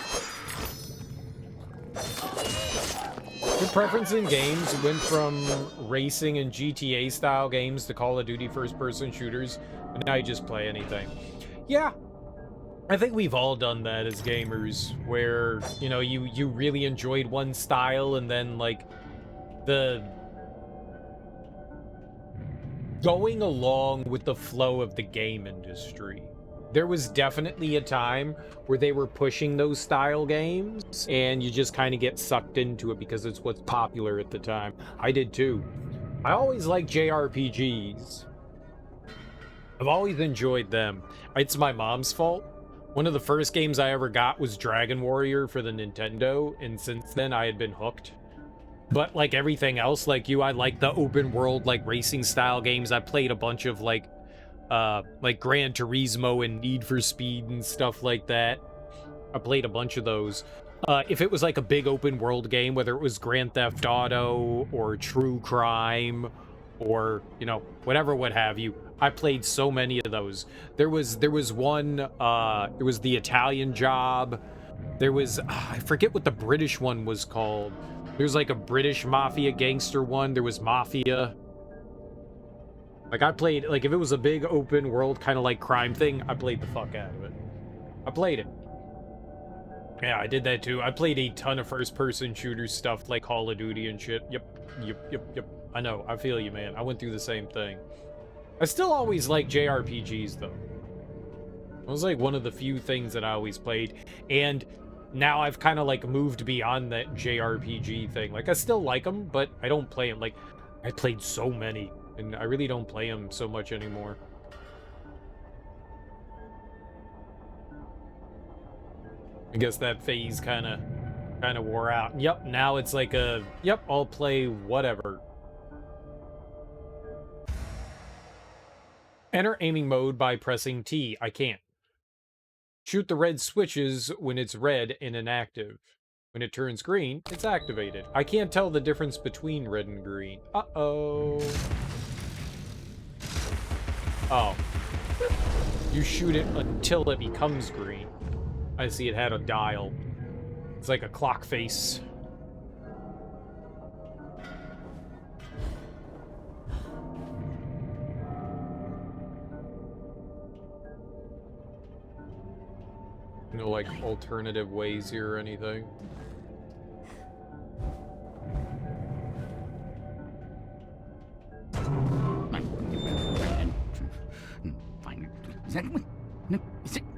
Your preference in games went from racing and GTA style games to Call of Duty first person shooters, and now you just play anything. Yeah, I think we've all done that as gamers, where, you know, you really enjoyed one style and then, like, the going along with the flow of the game industry. There was definitely a time where they were pushing those style games, and you just kind of get sucked into it because it's what's popular at the time. I did too. I always liked JRPGs. I've always enjoyed them. It's my mom's fault. One of the first games I ever got was Dragon Warrior for the Nintendo, and since then I had been hooked. But like everything else, like you, I like the open world, like racing style games. I played a bunch of like Gran Turismo and Need for Speed and stuff like that. I played a bunch of those. If it was like a big open world game, whether it was Grand Theft Auto or True Crime or, you know, whatever, what have you, I played so many of those. There was one, it was the Italian Job. There was, I forget what the British one was called. There's like a British mafia gangster one. There was Mafia. Like, I played, like, if it was a big open world kind of like crime thing, I played the fuck out of it. I played it. Yeah, I did that too. I played a ton of first-person shooter stuff like Call of Duty and shit. Yep. I know, I feel you, man. I went through the same thing. I still always like JRPGs, though. It was like one of the few things that I always played. And now I've kind of like moved beyond that JRPG thing. Like, I still like them, but I don't play them. Like, I played so many. And I really don't play them so much anymore. I guess that phase kind of wore out. Yep, now it's like a, yep, I'll play whatever. Enter aiming mode by pressing T. I can't. Shoot the red switches when it's red and inactive. When it turns green, it's activated. I can't tell the difference between red and green. Uh-oh. Oh. You shoot it until it becomes green. I see it had a dial. It's like a clock face. No, like, alternative ways here or anything?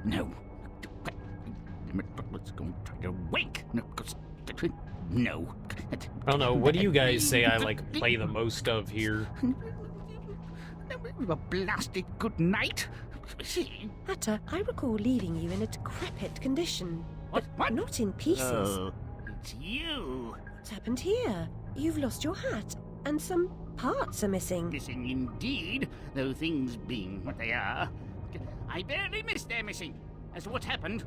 No. Let's go try to wake. No. I don't know. What do you guys say I, like, play the most of here? A blasted good night. Hatter, I recall leaving you in a decrepit condition. What? Not in pieces. Oh, it's you. What's happened here? You've lost your hat, and some parts are missing. Missing indeed, though things being what they are. I barely missed their missing. As to what's happened,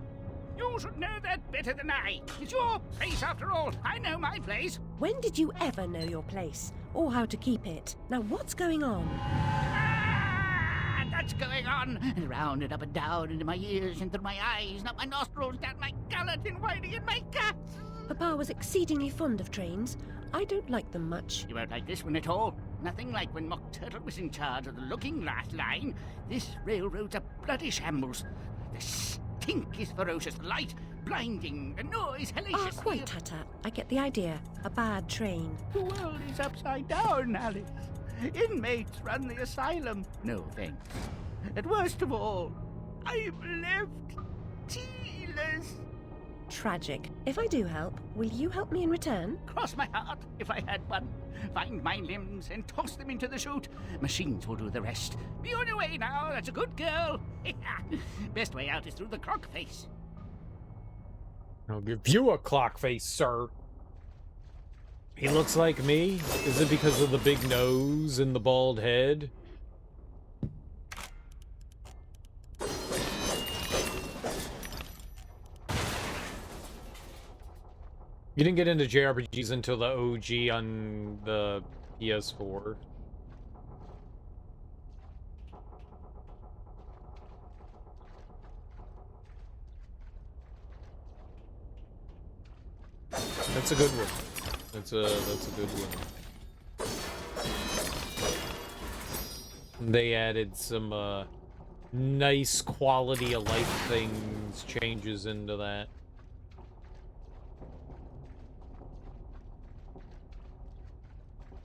you should know that better than I. It's your place after all. I know my place. When did you ever know your place? Or how to keep it? Now what's going on? That's going on, and round and up and down into my ears and through my eyes, up my nostrils, down my gullet, and winding in my guts. Papa was exceedingly fond of trains. I don't like them much. You won't like this one at all. Nothing like when Mock Turtle was in charge of the Looking Glass line. This railroad's a bloody shambles. The stink is ferocious, the light blinding, the noise hellacious. Quite, Hatter. I get the idea. A bad train. The world is upside down, Alice. Inmates run the asylum. No thanks. And worst of all, I'm left tealess. tragic. If I do help, will you help me in return? Cross my heart if I had one. Find my limbs and toss them into the chute. Machines will do the rest. Be on your way now, that's a good girl. Best way out is through the clock face. I'll give you a clock face, sir. He looks like me? Is it because of the big nose and the bald head? You didn't get into JRPGs until the OG on the PS4. That's a good one. That's a good one. They added some nice quality of life things, changes into that.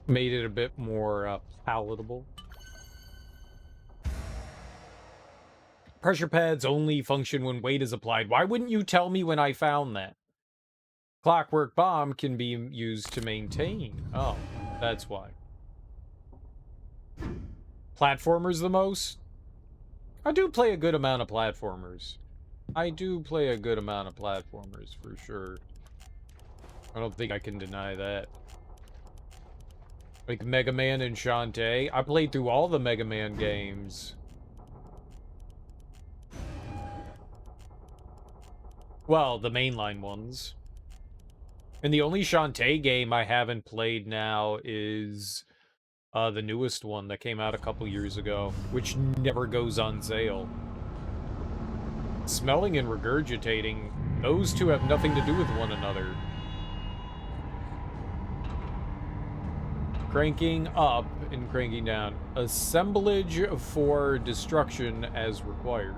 Made it a bit more palatable. Pressure pads only function when weight is applied. Why wouldn't you tell me when I found that? Clockwork bomb can be used to maintain. Oh, that's why. Platformers the most? I do play a good amount of platformers. I do play a good amount of platformers, for sure. I don't think I can deny that. Like Mega Man and Shantae. I played through all the Mega Man games. Well, the mainline ones. And the only Shantae game I haven't played now is the newest one that came out a couple years ago, which never goes on sale. Smelling and regurgitating, those two have nothing to do with one another. Cranking up and cranking down. Assemblage for destruction as required.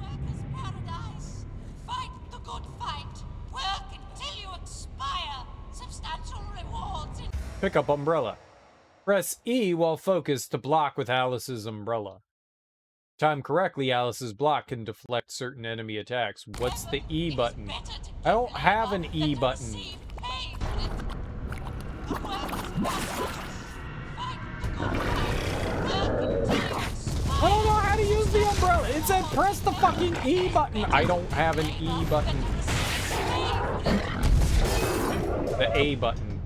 Workers' paradise. Fight the good fight. Work until you expire. Substantial rewards. Pick up umbrella. Press E while focused to block with Alice's umbrella. Timed correctly, Alice's block can deflect certain enemy attacks. What's the E button? I don't have an E button. I don't know how to use the umbrella. It said press the fucking E button. I don't have an E button. The A button.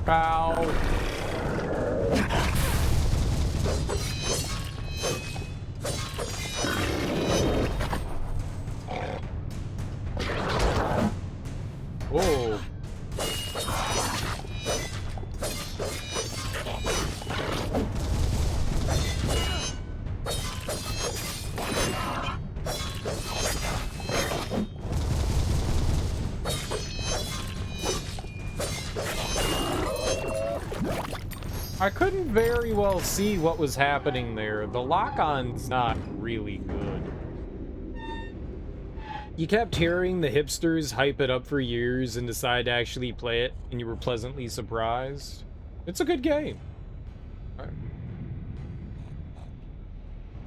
Ow. Whoa. I couldn't very well see what was happening there. The lock-on's not really good. You kept hearing the hipsters hype it up for years and decide to actually play it, and you were pleasantly surprised. It's a good game. Right.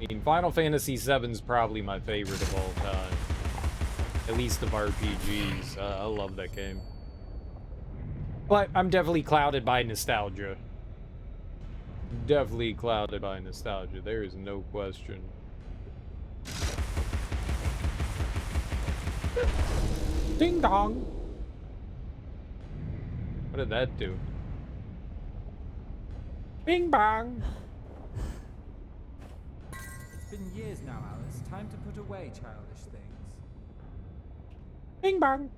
I mean, Final Fantasy VII's probably my favorite of all time. At least of RPGs. I love that game. But I'm definitely clouded by nostalgia. Definitely clouded by nostalgia. There is no question. Ding dong! What did that do? Bing bong! It's been years now, Alice. Time to put away childish things. Bing bong!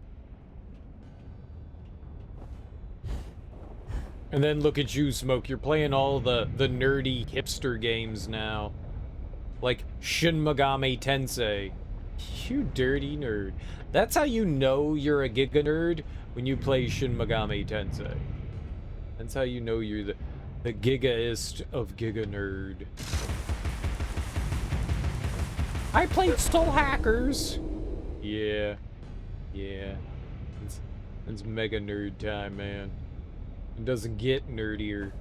And then look at you, Smoke. You're playing all the nerdy hipster games now. Like Shin Megami Tensei. You dirty nerd. That's how you know you're a Giga nerd, when you play Shin Megami Tensei. That's how you know you're the Gigaist of Giga nerd. I played Soul Hackers! Yeah. Yeah. It's mega nerd time, man. It doesn't get nerdier.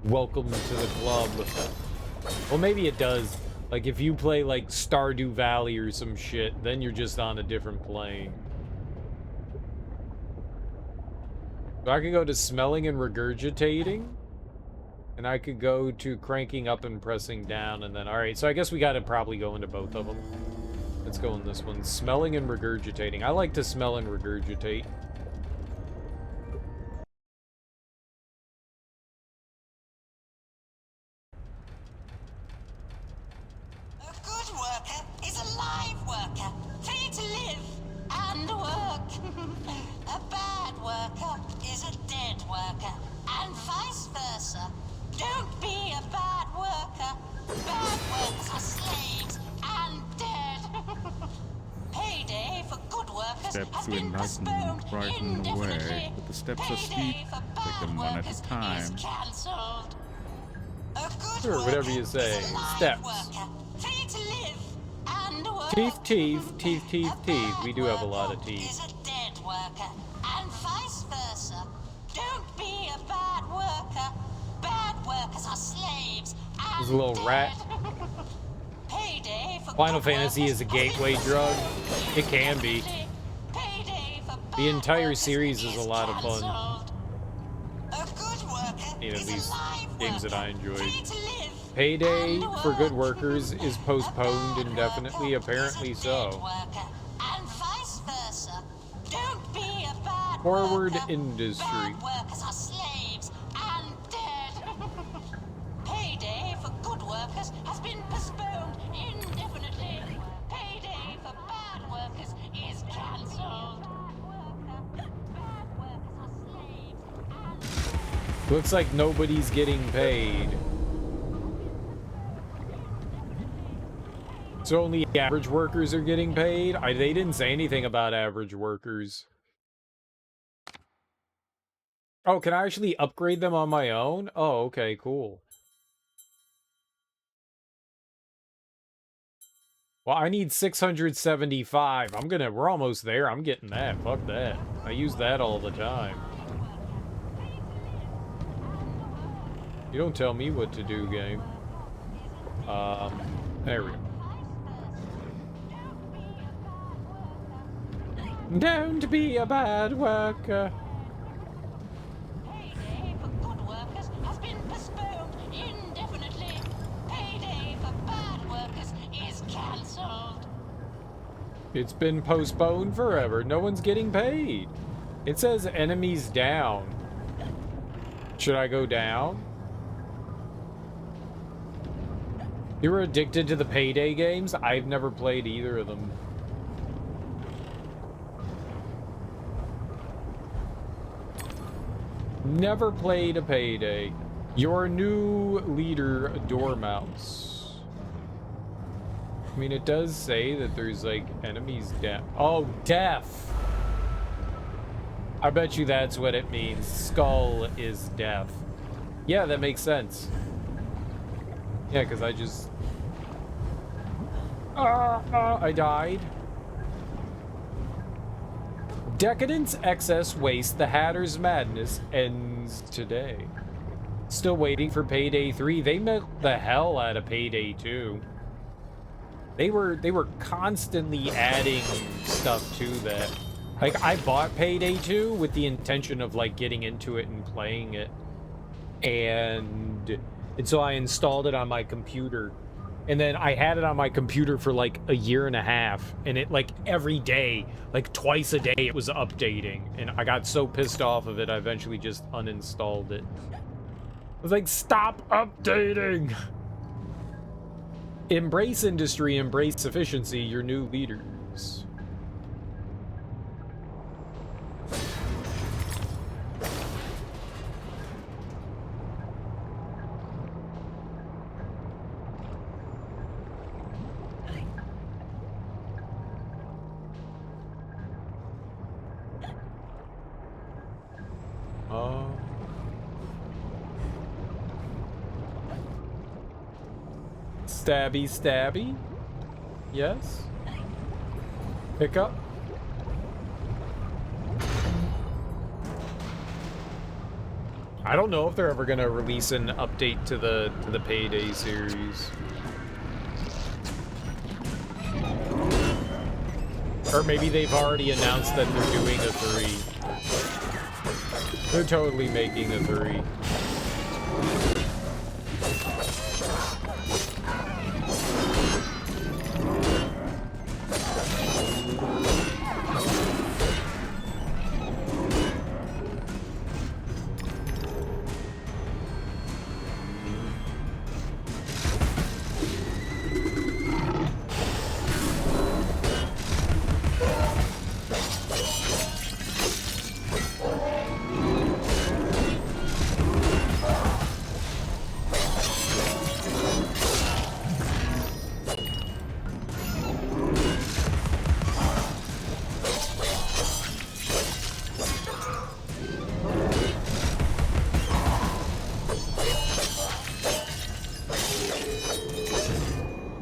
Welcome to the club. Well, maybe it does. Like, if you play, like, Stardew Valley or some shit, then you're just on a different plane. So I could go to smelling and regurgitating. And I could go to cranking up and pressing down, and then... Alright, so I guess we gotta probably go into both of them. Let's go in this one. Smelling and regurgitating. I like to smell and regurgitate. A good worker is a live worker, free to live and work. A bad worker is a dead worker, and vice versa. Don't be a bad worker. Bad workers are slaves and dead. Payday for good workers Steps has to been postponed brighten the way, indefinitely. but the steps are steep. Payday for Take bad them one at workers a time. is cancelled. A good Sure, whatever you worker say. is a live Steps. worker, free to live and work. Teeth. We do have a lot of teeth. Is a dead worker, and vice versa. Don't be a bad worker. Bad workers are slaves. There's a little rat. Final Fantasy is a gateway drug. It can be. The entire series is a lot of fun. You know, these games that I enjoyed. Payday for good workers is postponed indefinitely, apparently so. Forward industry. Workers are slaves and dead. Payday for good workers has been postponed indefinitely. Payday for bad workers is cancelled. Looks like nobody's getting paid. So only average workers are getting paid? They didn't say anything about average workers. Oh, can I actually upgrade them on my own? Oh, okay, cool. Well, I need 675. We're almost there. I'm getting that. Fuck that. I use that all the time. You don't tell me what to do, game. There we go. Don't be a bad worker. Payday for good workers has been postponed indefinitely. Payday for bad workers is cancelled. It's been postponed forever. No one's getting paid. It says enemies down. Should I go down? You were addicted to the Payday games? I've never played either of them. Never played a Payday. Your new leader, Dormouse. I mean, it does say that there's, like, enemies down. Oh, death! I bet you that's what it means. Skull is death. Yeah, that makes sense. Yeah, because I just... I died. Decadence, excess, waste, the Hatter's madness ends today. Still waiting for Payday 3. They milked the hell out of Payday 2. They were constantly adding stuff to that. Like, I bought Payday 2 with the intention of, like, getting into it and playing it. And so I installed it on my computer. And then I had it on my computer for like a year and a half. And it, like, every day, like twice a day, it was updating. And I got so pissed off of it, I eventually just uninstalled it. I was like, stop updating! Embrace industry, embrace efficiency, your new leaders. Stabby, stabby. Yes. Pick up. I don't know if they're ever gonna release an update to the Payday series. Or maybe they've already announced that they're doing a 3. They're totally making a 3.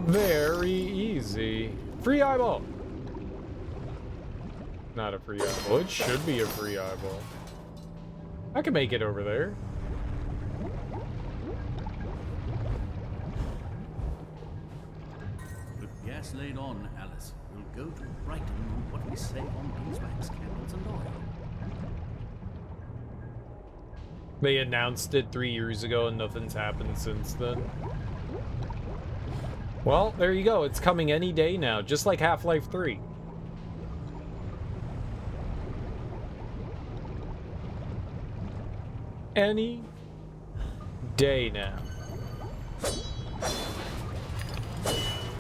Very easy. Free eyeball. Not a free eyeball. It should be a free eyeball. I can make it over there. With gas laid on, Alice, we'll go to Brighton on what we save on beeswax candles and oil. They announced it 3 years ago and nothing's happened since then. Well, there you go. It's coming any day now, just like Half-Life 3. Any day now.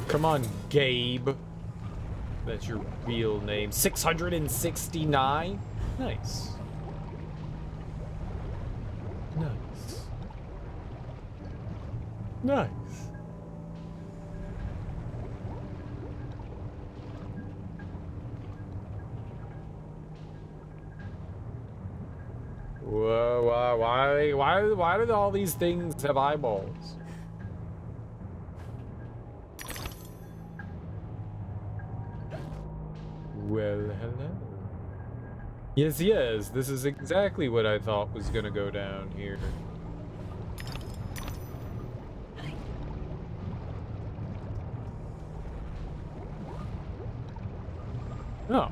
Come on, Gabe. That's your real name. 669? Nice. Nice. Nice. Whoa, why did all these things have eyeballs? Well, hello. Yes, yes, this is exactly what I thought was gonna go down here. Oh.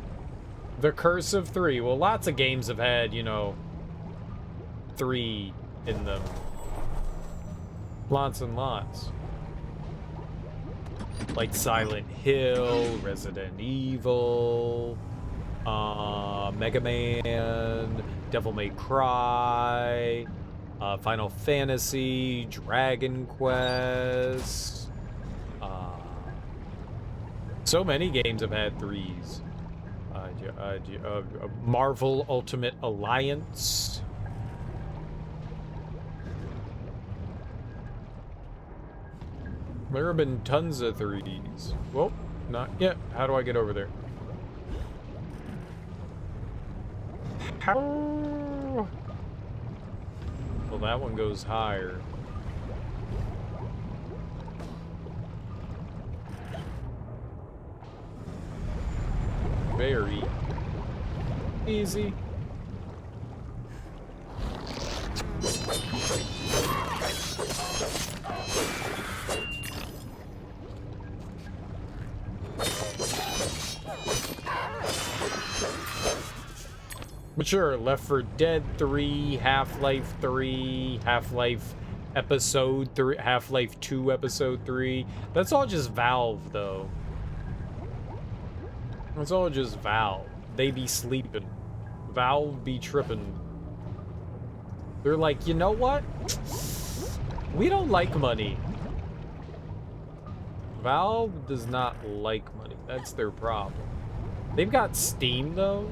The Curse of 3. Well, lots of games have had, you know, 3 in them. Lots and lots. Like Silent Hill, Resident Evil, Mega Man, Devil May Cry, Final Fantasy, Dragon Quest. So many games have had 3s. Marvel Ultimate Alliance. There have been tons of 3s. Well, not yet. How do I get over there? How? Well, that one goes higher. Very easy. But sure, Left 4 Dead 3, Half-Life 3, Half-Life Episode 3, Half-Life 2 Episode 3. That's all just Valve, though. That's all just Valve. They be sleeping. Valve be tripping. They're like, you know what? We don't like money. Valve does not like money. That's their problem. They've got Steam, though.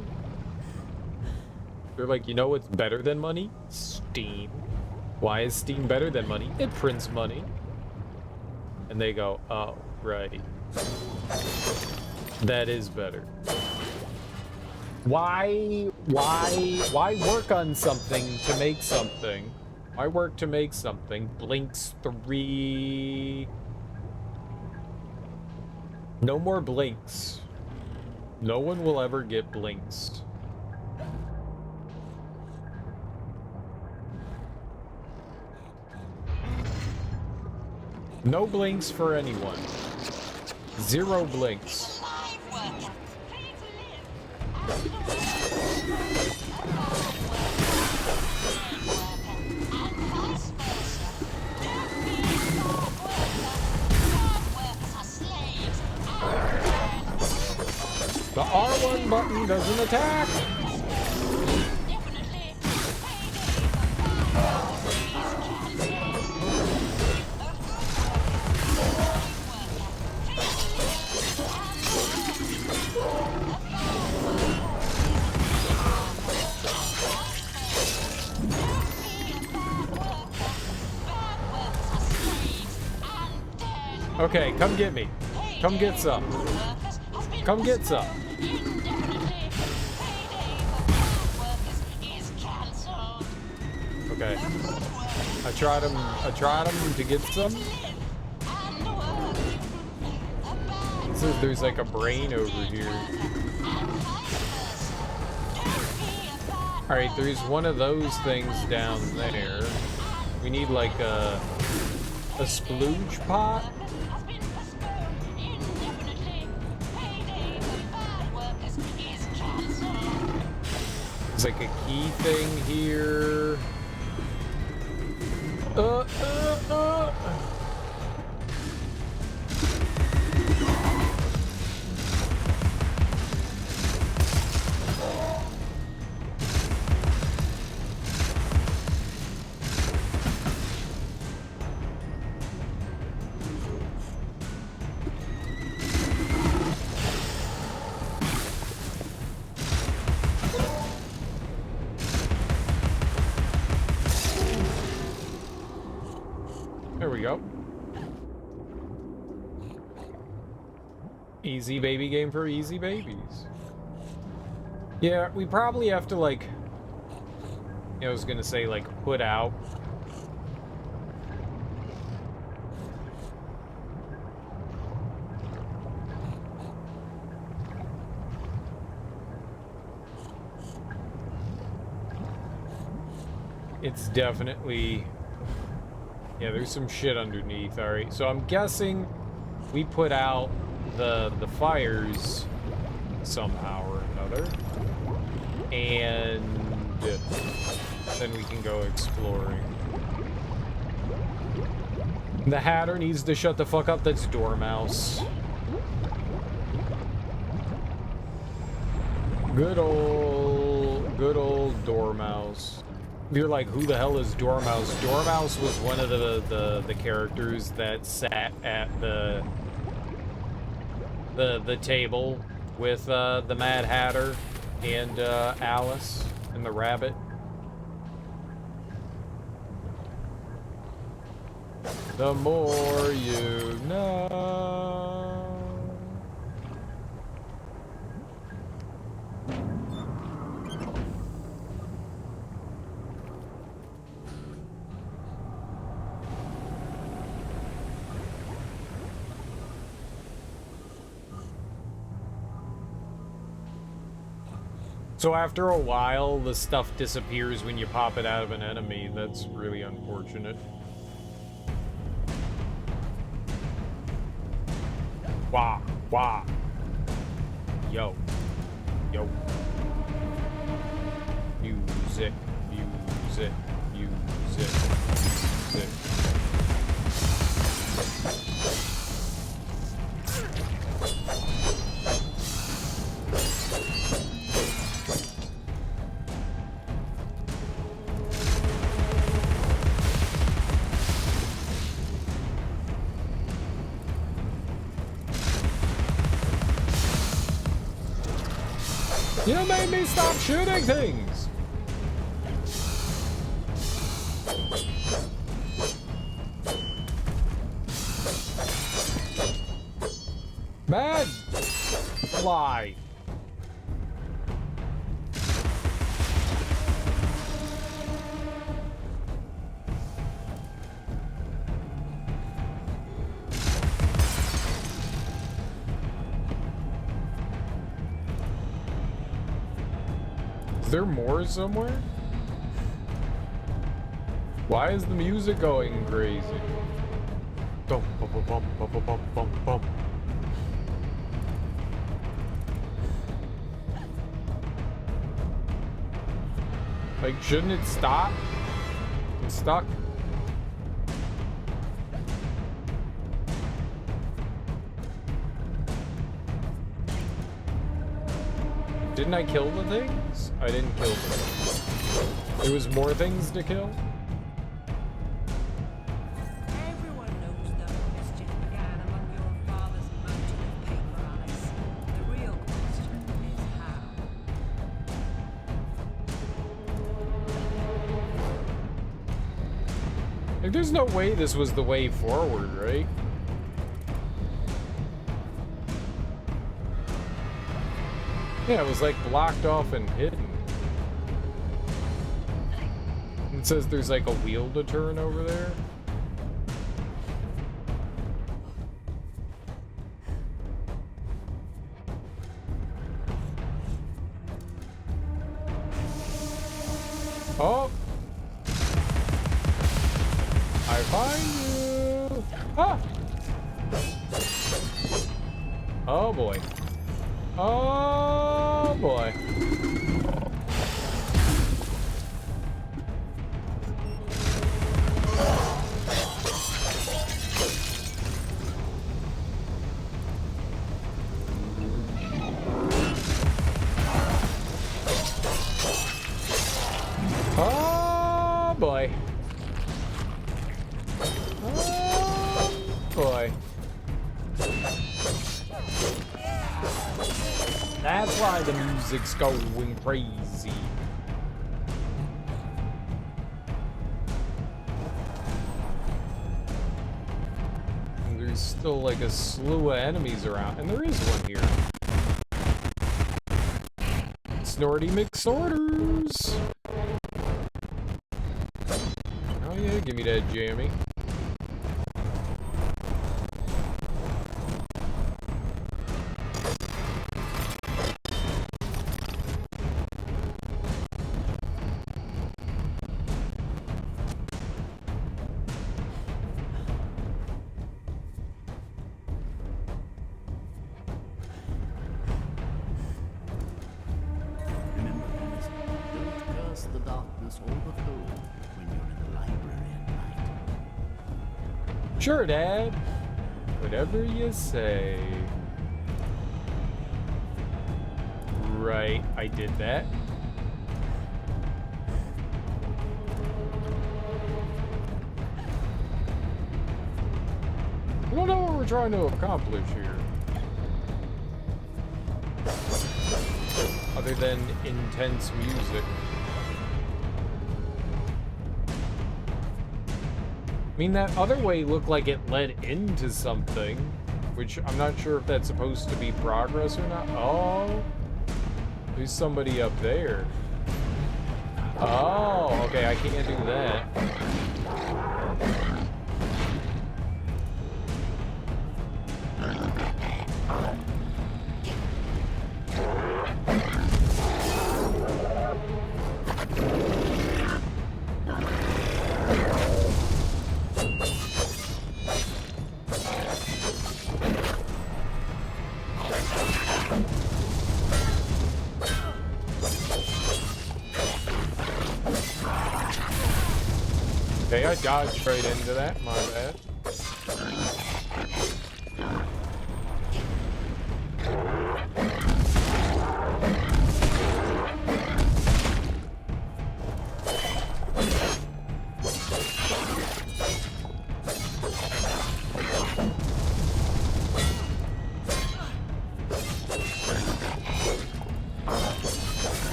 They're like, you know what's better than money? Steam. Why is Steam better than money? It prints money. And they go, oh, right. That is better. Why work on something to make something? Why work to make something? Blinks 3. No more blinks. No one will ever get blinks. No blinks for anyone. 0 blinks. The R1 button doesn't attack. Okay, come get me. Come get some. Come get some. Okay. I tried him to get some. It says there's like a brain over here. Alright, there's one of those things down there. We need like a splooge pot. There's like a key thing here. There we go. Easy baby game for easy babies. Yeah, we probably have to like, I was gonna say like put out. It's definitely, yeah, there's some shit underneath. All right, so I'm guessing we put out the fires somehow or another, and then we can go exploring. The Hatter needs to shut the fuck up. That's Dormouse. Good old Dormouse. You're like, who the hell is Dormouse? Dormouse was one of the characters that sat at the table with the Mad Hatter and Alice and the rabbit. The more you know. So after a while, the stuff disappears when you pop it out of an enemy. That's really unfortunate. Wah, wah. Yo. Yo. Use it. Use it. Use it. Use it. You made me stop shooting things! Mad fly. Is there more somewhere? Why is the music going crazy? Bum, bum, bum, bum, bum, bum, bum, bum. Like, shouldn't it stop? I'm stuck. Didn't I kill the things? I didn't kill them. There was more things to kill? Everyone knows that mischief began among your father's mountain of paper, Alice. The real question is how. Like, there's no way this was the way forward, right? Yeah, it was like blocked off and hidden. It says there's like a wheel to turn over there. Oh! I find you! Ah! Oh boy. Oh boy. Oh boy. Oh boy. That's why the music's going crazy. And there's still like a slew of enemies around, and there is one here. Snorty McSnorters. Oh yeah, give me that jammy. Remember, Alice, don't curse the darkness or the cold when you're in the library at night. Sure, Dad. Whatever you say. Right, I did that. I don't know what we're trying to accomplish here. Other than intense music. I mean, that other way looked like it led into something, which I'm not sure if that's supposed to be progress or not. Oh, there's somebody up there. Oh, okay, I can't do that. Okay, I dodged right into that, my bad.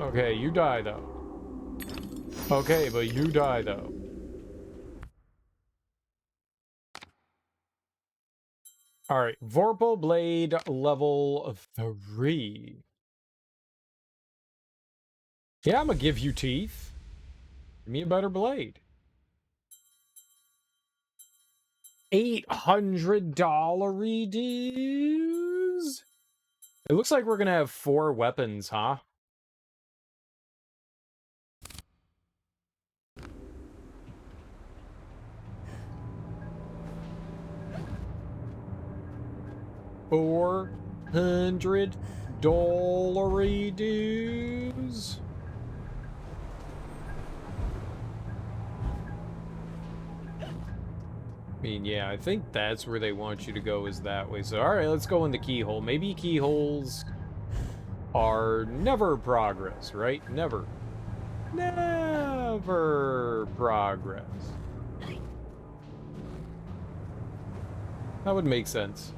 Okay, you die though. Okay, but you die though. Alright, Vorpal Blade level 3. Yeah, I'm gonna give you teeth. Give me a better blade. $800 dues? It looks like we're gonna have 4 weapons, huh? $400 dues. I mean, yeah, I think that's where they want you to go, is that way. So, alright, let's go in the keyhole. Maybe keyholes are never progress, right? Never. Never progress. That would make sense.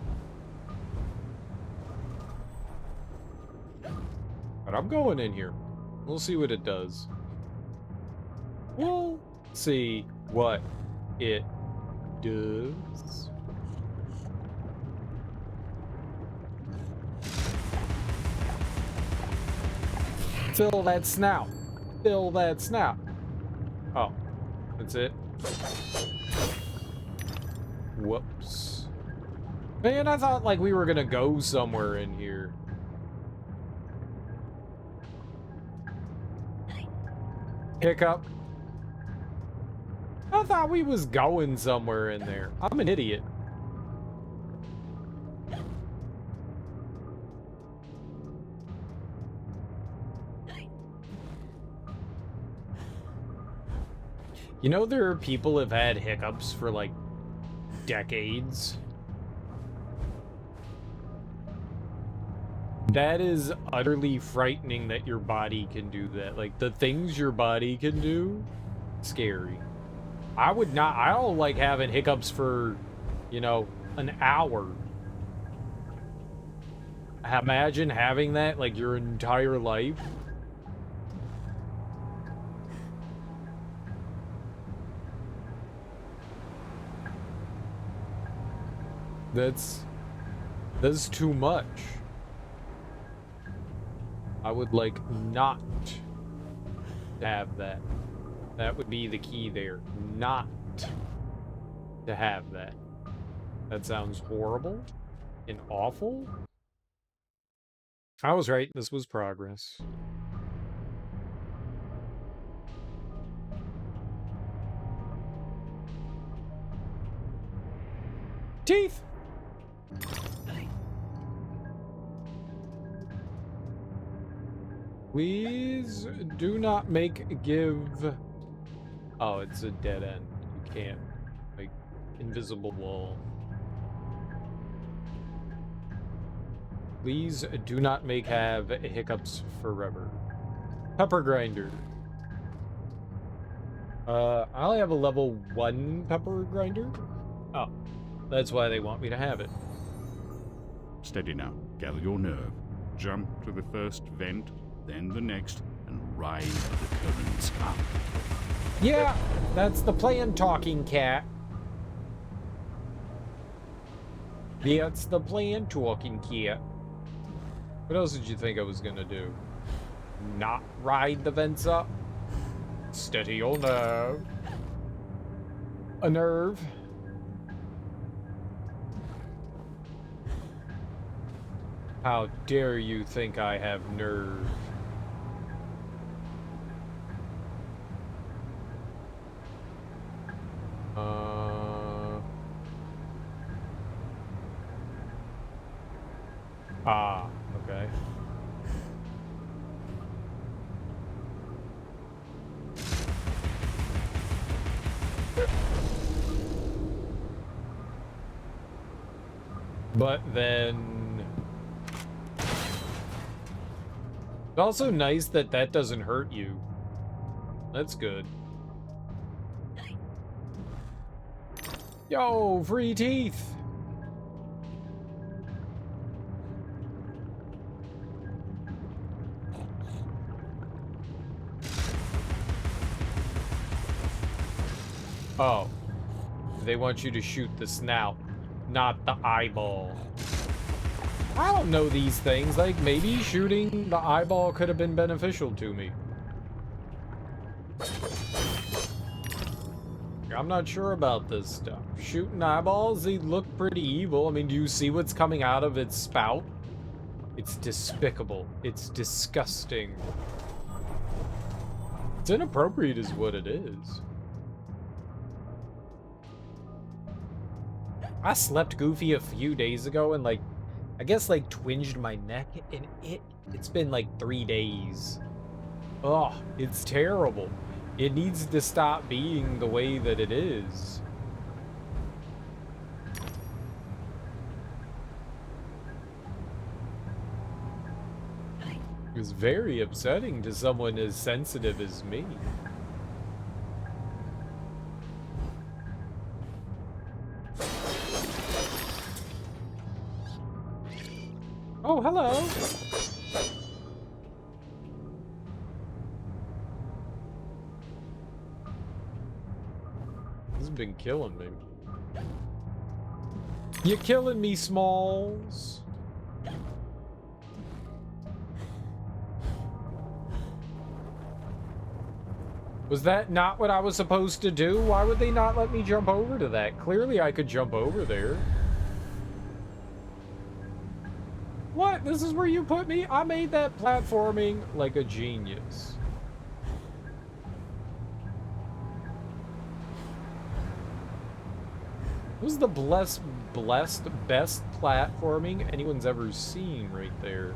But I'm going in here. We'll see what it does. We'll see what it does. Fill that snout. Fill that snout. Oh, that's it. Whoops. Man, I thought like we were gonna go somewhere in here. Hiccup. I thought we was going somewhere in there. I'm an idiot. You know, there are people who've had hiccups for like decades. That is utterly frightening that your body can do that. Like, the things your body can do, scary. I don't like having hiccups for, you know, an hour. Imagine having that, like, your entire life. That's too much. I would like not to have that. That would be the key there. Not to have that. That sounds horrible and awful. I was right. This was progress. Teeth! Please do not give... Oh, it's a dead end. You can't. Like, invisible wall. Please do not have hiccups forever. Pepper grinder. I only have a level 1 pepper grinder. Oh, that's why they want me to have it. Steady now. Gather your nerve. Jump to the first vent, then the next, and ride the currents up. Yeah, that's the plan, talking cat. That's the plan, talking cat. What else did you think I was gonna do? Not ride the vents up? Steady your nerve. A nerve. How dare you think I have nerve? Okay. But then... It's also nice that that doesn't hurt you. That's good. Yo, free teeth! Oh. They want you to shoot the snout, not the eyeball. I don't know these things. Like, maybe shooting the eyeball could have been beneficial to me. I'm not sure about this stuff. Shooting eyeballs, they look pretty evil. I mean, do you see what's coming out of its spout? It's despicable. It's disgusting. It's inappropriate is what it is. I slept Goofy a few days ago and, like, I guess like twinged my neck, and it's been like 3 days. Oh, it's terrible. It needs to stop being the way that it is. It's very upsetting to someone as sensitive as me. Oh, hello. This has been killing me. You're killing me, Smalls. Was that not what I was supposed to do? Why would they not let me jump over to that? Clearly I could jump over there. What? This is where you put me? I made that platforming like a genius. It was the best platforming anyone's ever seen right there.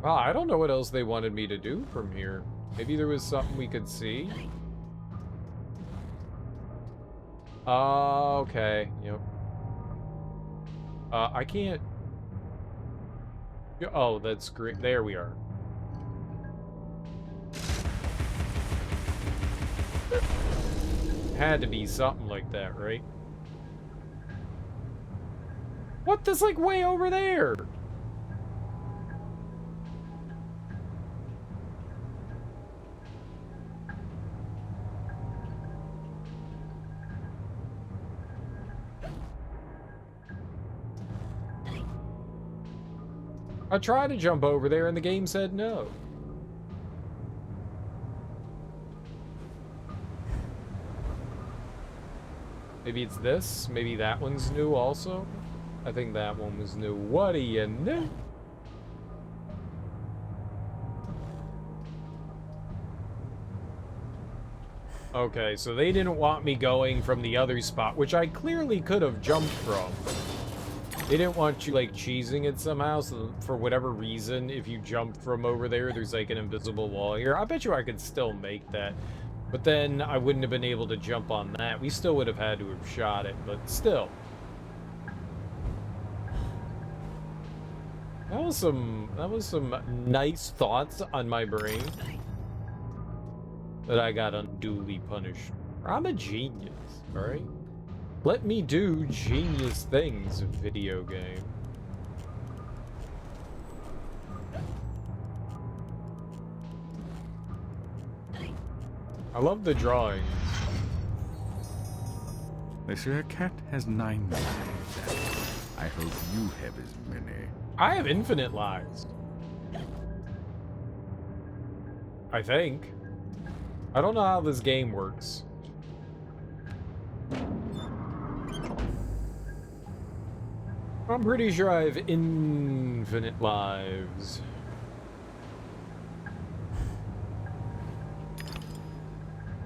Wow, I don't know what else they wanted me to do from here. Maybe there was something we could see. Okay, yep. I can't... Oh, that's great. There we are. Had to be something like that, right? What? That's like way over there! I tried to jump over there and the game said no. Maybe it's this? Maybe that one's new also? I think that one was new. What do you know? Okay, so they didn't want me going from the other spot, which I clearly could have jumped from. They didn't want you, like, cheesing it somehow, so for whatever reason, if you jump from over there, there's, like, an invisible wall here. I bet you I could still make that. But then I wouldn't have been able to jump on that. We still would have had to have shot it, but still. That was some nice thoughts on my brain that I got unduly punished. I'm a genius, alright? Let me do genius things, video game. I love the drawings. They say a cat has 9 lives. I hope you have as many. I have infinite lives. I think. I don't know how this game works. I'm pretty sure I have infinite lives.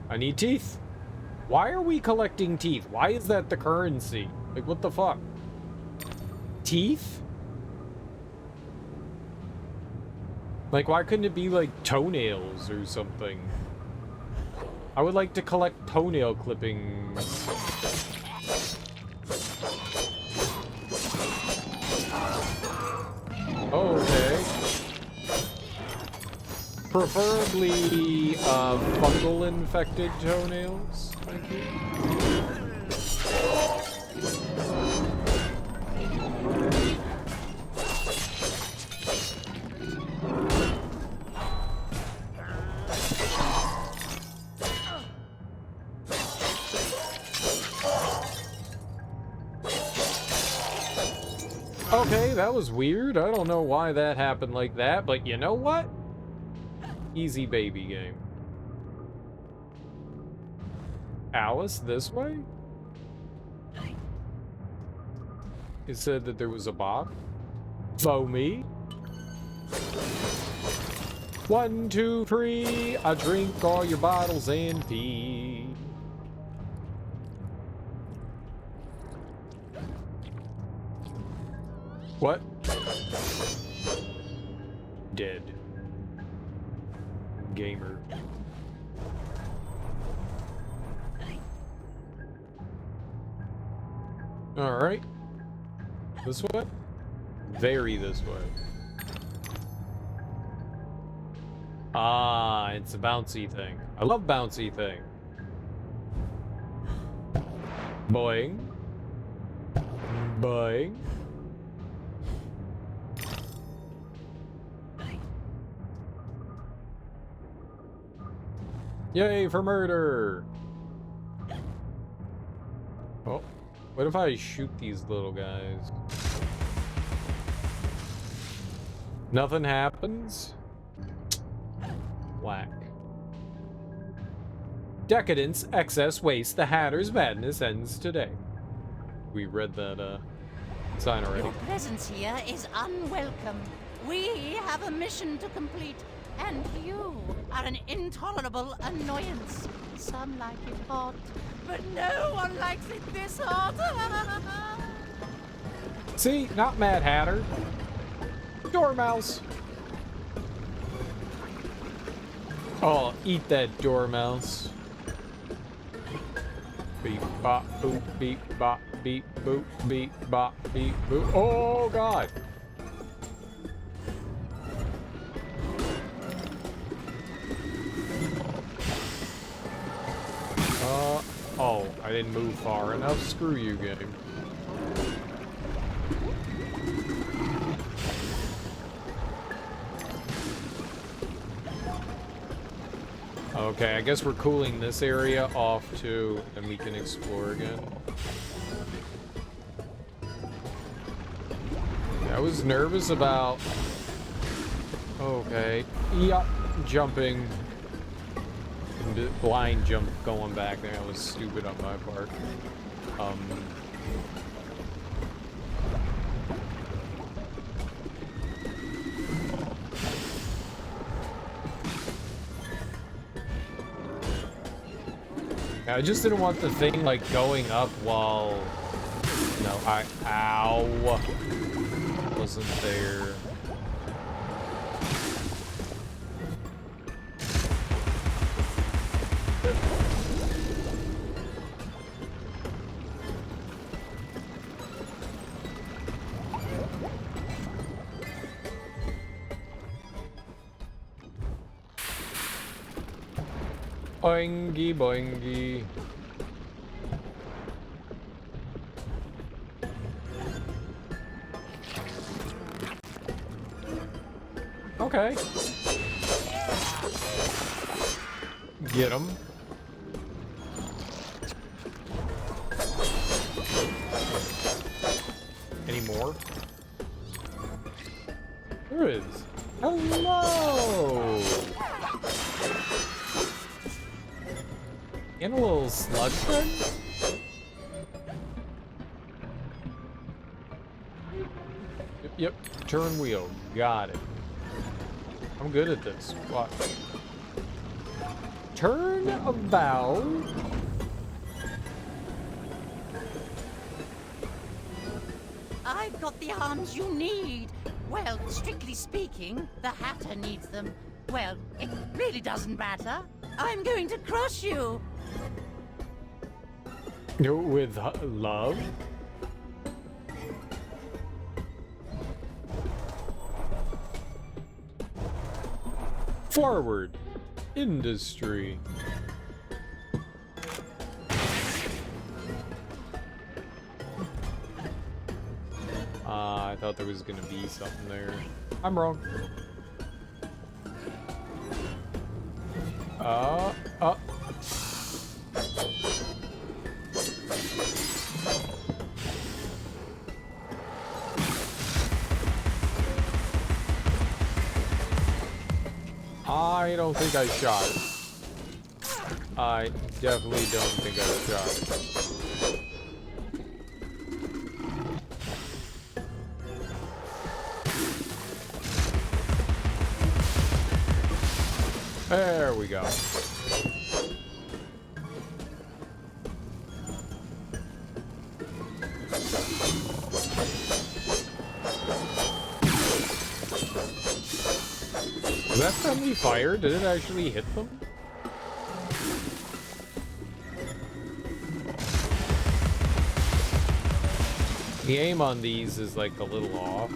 I need teeth. Why are we collecting teeth? Why is that the currency? Like, what the fuck? Teeth? Like, why couldn't it be, like, toenails or something? I would like to collect toenail clippings. Okay. Preferably, fungal infected toenails. Thank you. Okay, that was weird. I don't know why that happened like that, but you know what? Easy baby game. Alice, this way? It said that there was a box. So me? 1, 2, 3. I drink all your bottles and pee. What? Dead. Gamer. Alright. This way? Very this way. Ah, it's a bouncy thing. I love bouncy thing. Boing. Boing. Yay for murder! Oh, what if I shoot these little guys? Nothing happens? Whack. Decadence, excess, waste, the Hatter's madness ends today. We read that, sign already. Your presence here is unwelcome. We have a mission to complete, and you are an intolerable annoyance. Some like it hot, but no one likes it this hot. See? Not Mad Hatter. Dormouse. Oh, eat that dormouse. Beep bop boop beep bop beep boop beep bop beep boop. Oh god. Oh, I didn't move far enough. Screw you, game. Okay, I guess we're cooling this area off too, and we can explore again. I was nervous about... Okay. Yup, jumping. Blind jump going back there. That was stupid on my part. I just didn't want the thing like going up while, you know, ow, wasn't there. Boingy boingy. Okay. Get him. Any more? There is. Hello! And a little sludge run? Yep. Turn wheel. Got it. I'm good at this. Watch. Turn about. I've got the arms you need. Well, strictly speaking, the Hatter needs them. Well, it really doesn't matter. I'm going to crush you. With love? Forward. Industry. I thought there was gonna be something there. I'm wrong. I don't think I shot it. I definitely don't think I shot it. There we go. Was that friendly fire? Did it actually hit them? The aim on these is like a little off.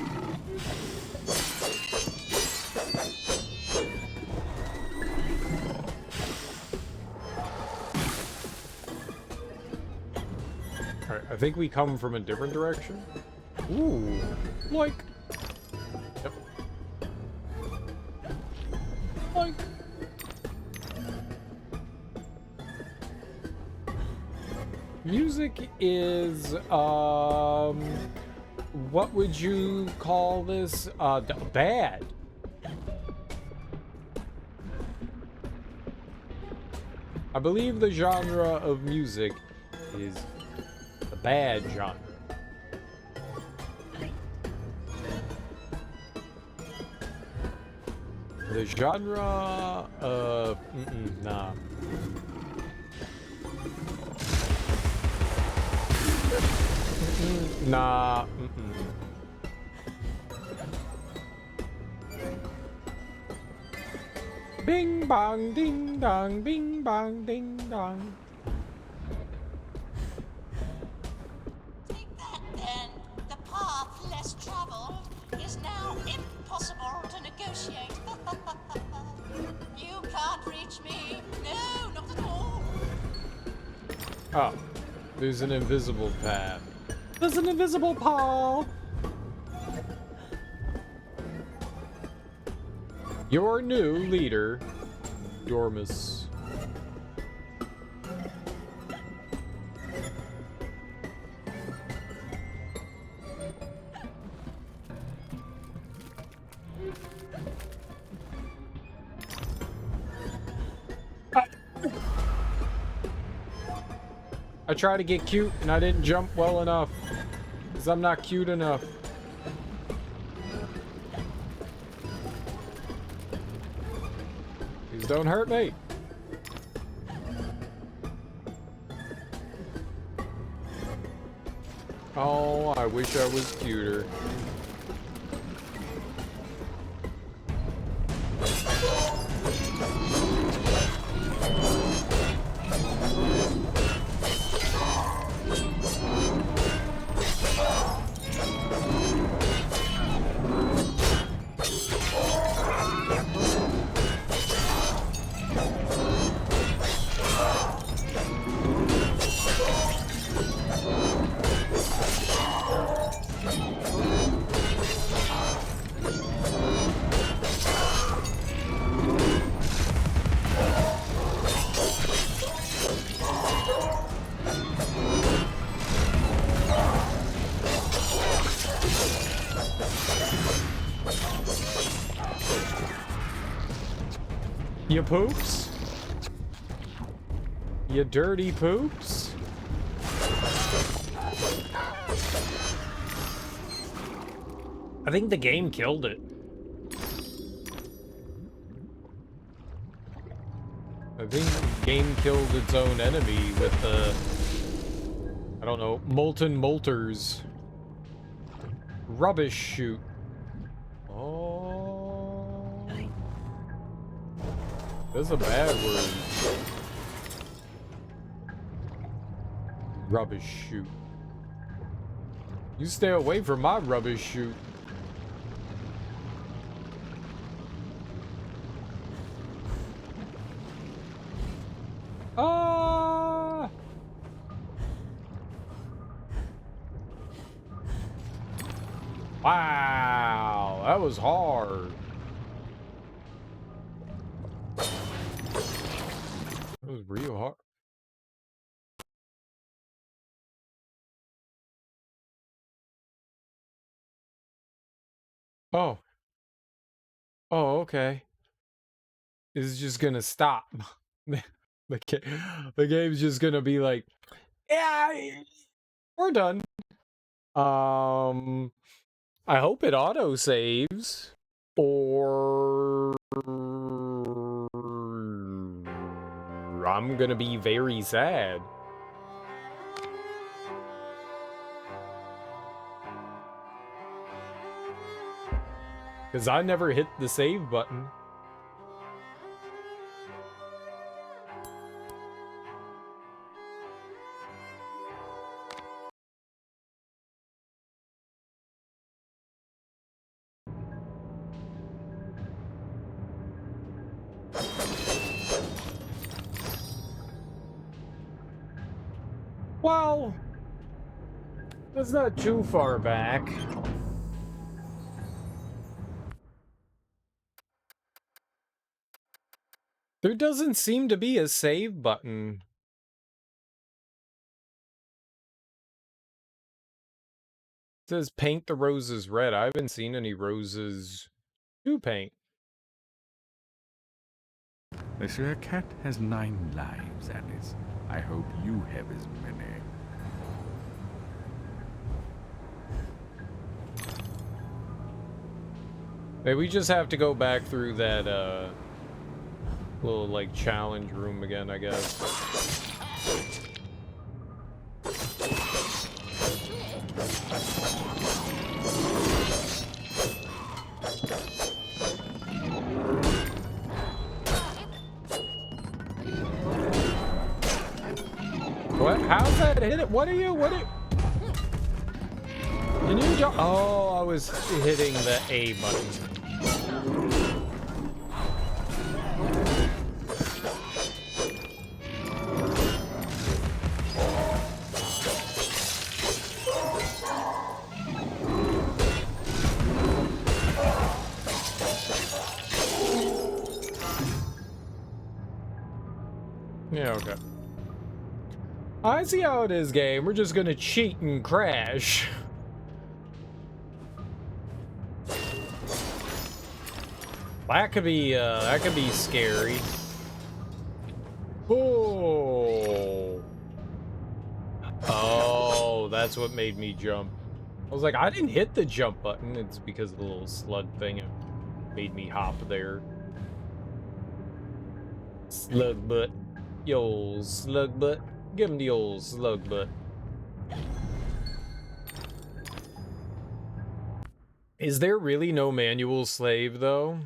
Alright, I think we come from a different direction. Ooh, like... Yep. Like... Music is, what would you call this? Bad. I believe the genre of music is the bad genre. The genre, nah. Nah. Bing bong ding dong, bing bong ding dong. Take that then. The path less traveled is now impossible to negotiate. You can't reach me. No, not at all. Oh, there's an invisible path. There's an invisible path. Your new leader, Dormus. I tried to get cute and I didn't jump well enough because I'm not cute enough. Please don't hurt me. Oh, I wish I was cuter. You poops? You dirty poops? I think the game killed it. I think the game killed its own enemy with the, I don't know, molten molters. Rubbish shoot. Oh. That's a bad word. Rubbish shoot. You stay away from my rubbish shoot. Ah! Wow, that was hard. That was real hard. Oh. Oh, okay. It's just gonna stop. The game's just gonna be like, yeah, we're done. I hope it auto saves, or I'm gonna be very sad. Because I never hit the save button. Well, that's not too far back. There doesn't seem to be a save button. It says paint the roses red. I haven't seen any roses to paint. Monsieur Cat has 9 lives, Alice. I hope you have as many. Maybe we just have to go back through that, little, like, challenge room again, I guess. What? How's that hit it? What are you? Can you jump? Oh, I was hitting the A button. Yeah, okay. I see how it is, game. We're just gonna cheat and crash. That could be scary. Oh. Oh, that's what made me jump. I was like, I didn't hit the jump button. It's because of the little slug thing. It made me hop there. Slug butt. Yo, slug butt. Give him the old slug butt. Is there really no manual slave, though?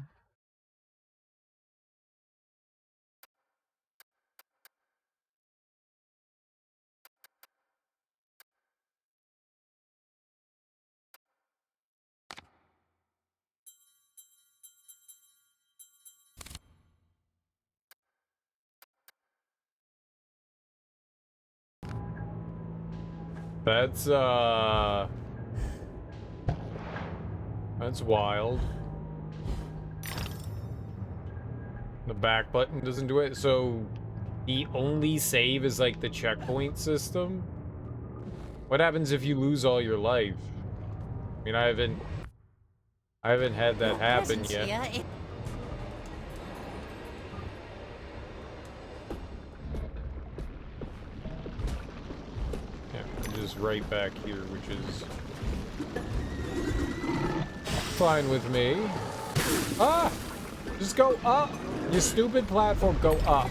That's wild. The back button doesn't do it, so the only save is like the checkpoint system? What happens if you lose all your life? I mean, I haven't had that happen yet. Yeah, I'm just right back here, which is fine with me. Ah! Just go up! You stupid platform, go up.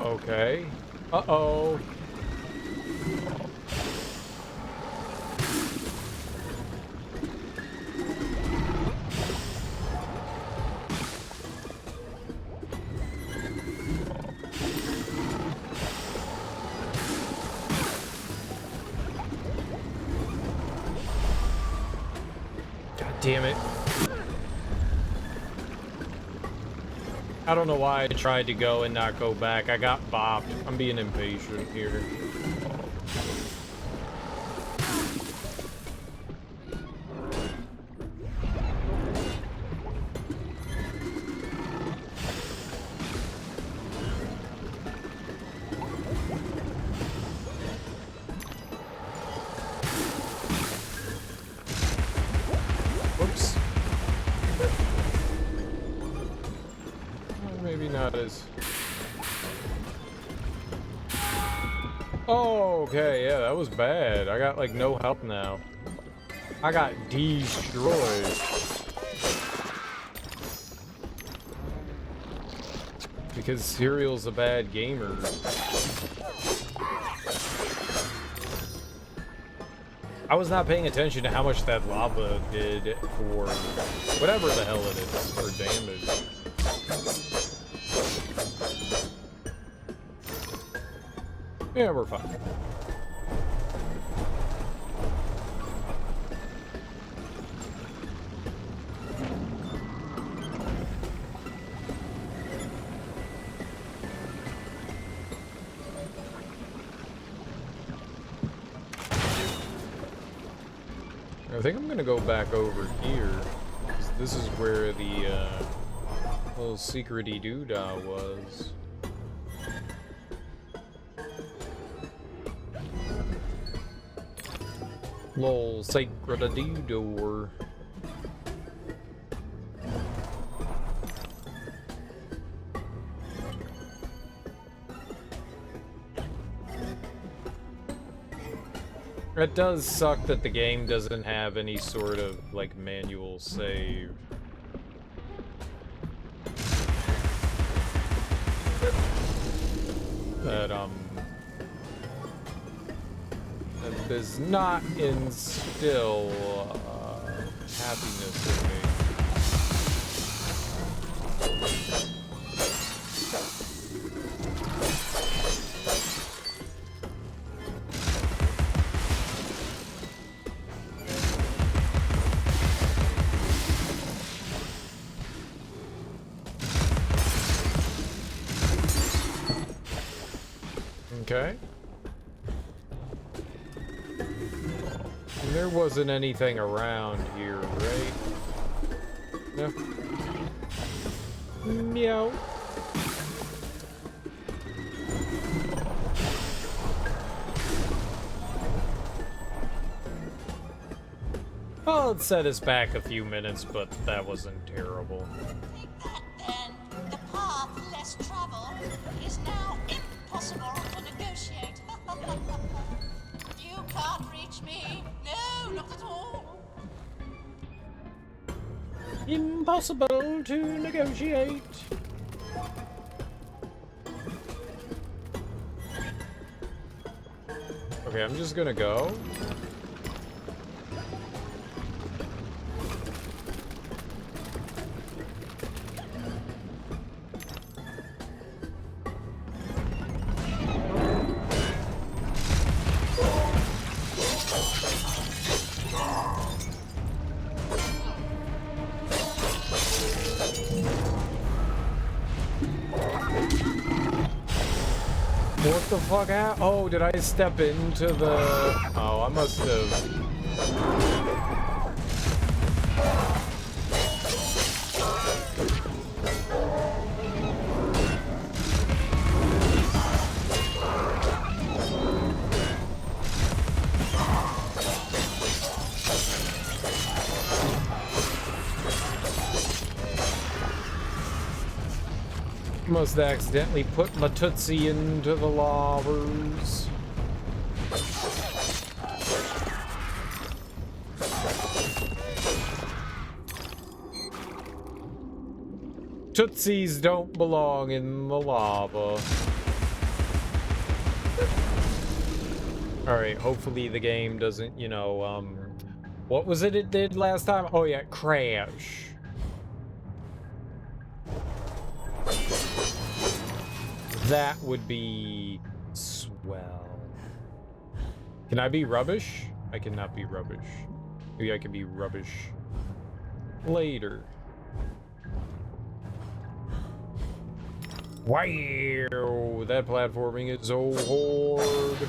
Okay. Uh-oh. Damn it. I don't know why I tried to go and not go back. I got bopped. I'm being impatient here. Whoops. that is. Oh, okay, yeah, that was bad. I got like no health now. I got destroyed. Because Serial's a bad gamer. I was not paying attention to how much that lava did for whatever the hell it is, for damage. Yeah, we're fine. I think I'm gonna go back over here, 'cause this is where the little secrety doodah was. Lol, secrety door. It does suck that the game doesn't have any sort of, like, manual save. That does not instill, happiness in me. Okay. And there wasn't anything around here, right? No. Meow. Well, it set us back a few minutes, but that wasn't terrible. The path less traveled is now impossible to negotiate. You can't reach me. No, not at all. Impossible to negotiate. Okay, I'm just gonna go. What the fuck happened? Oh, did I step into the... Oh, I must have... Must accidentally put my Tootsie into the lavers. Tootsies don't belong in the lava. Alright, hopefully the game doesn't, you know, what was it did last time? Oh yeah, crash. That would be swell. Can I be rubbish? I cannot be rubbish. Maybe I can be rubbish later. Wow, that platforming is so hard.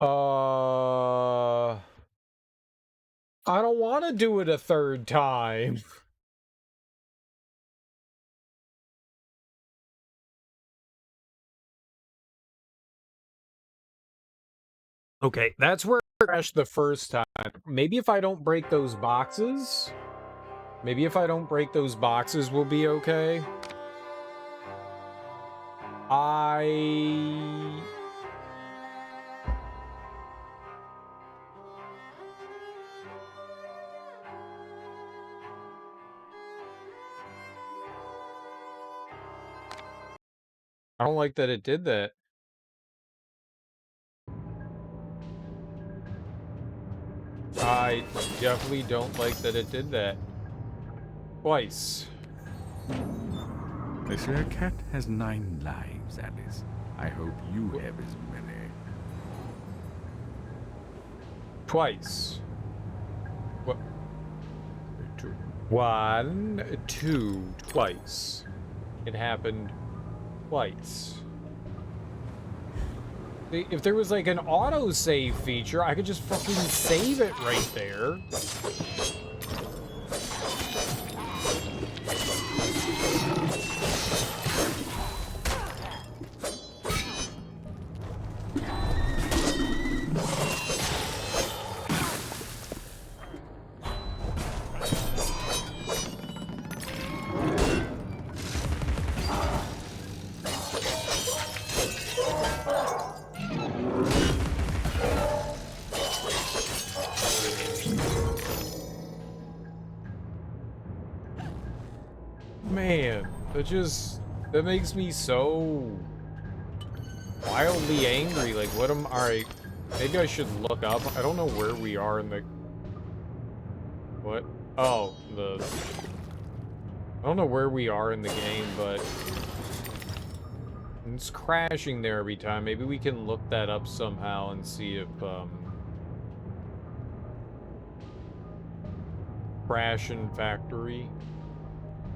I don't want to do it a third time. Okay, that's where I crashed the first time. Maybe if I don't break those boxes... Maybe if I don't break those boxes, we'll be okay. I don't like that it did that. I definitely don't like that it did that. Twice. They say a cat has 9 lives, Alice. I hope you have as many. Twice. What? 1, 2, twice. It happened twice. If there was like an autosave feature, I could just fucking save it right there. Man, that makes me so wildly angry. Like, alright, maybe I should look up. I don't know where we are in the... What? Oh, I don't know where we are in the game, but it's crashing there every time. Maybe we can look that up somehow and see if, crash in factory.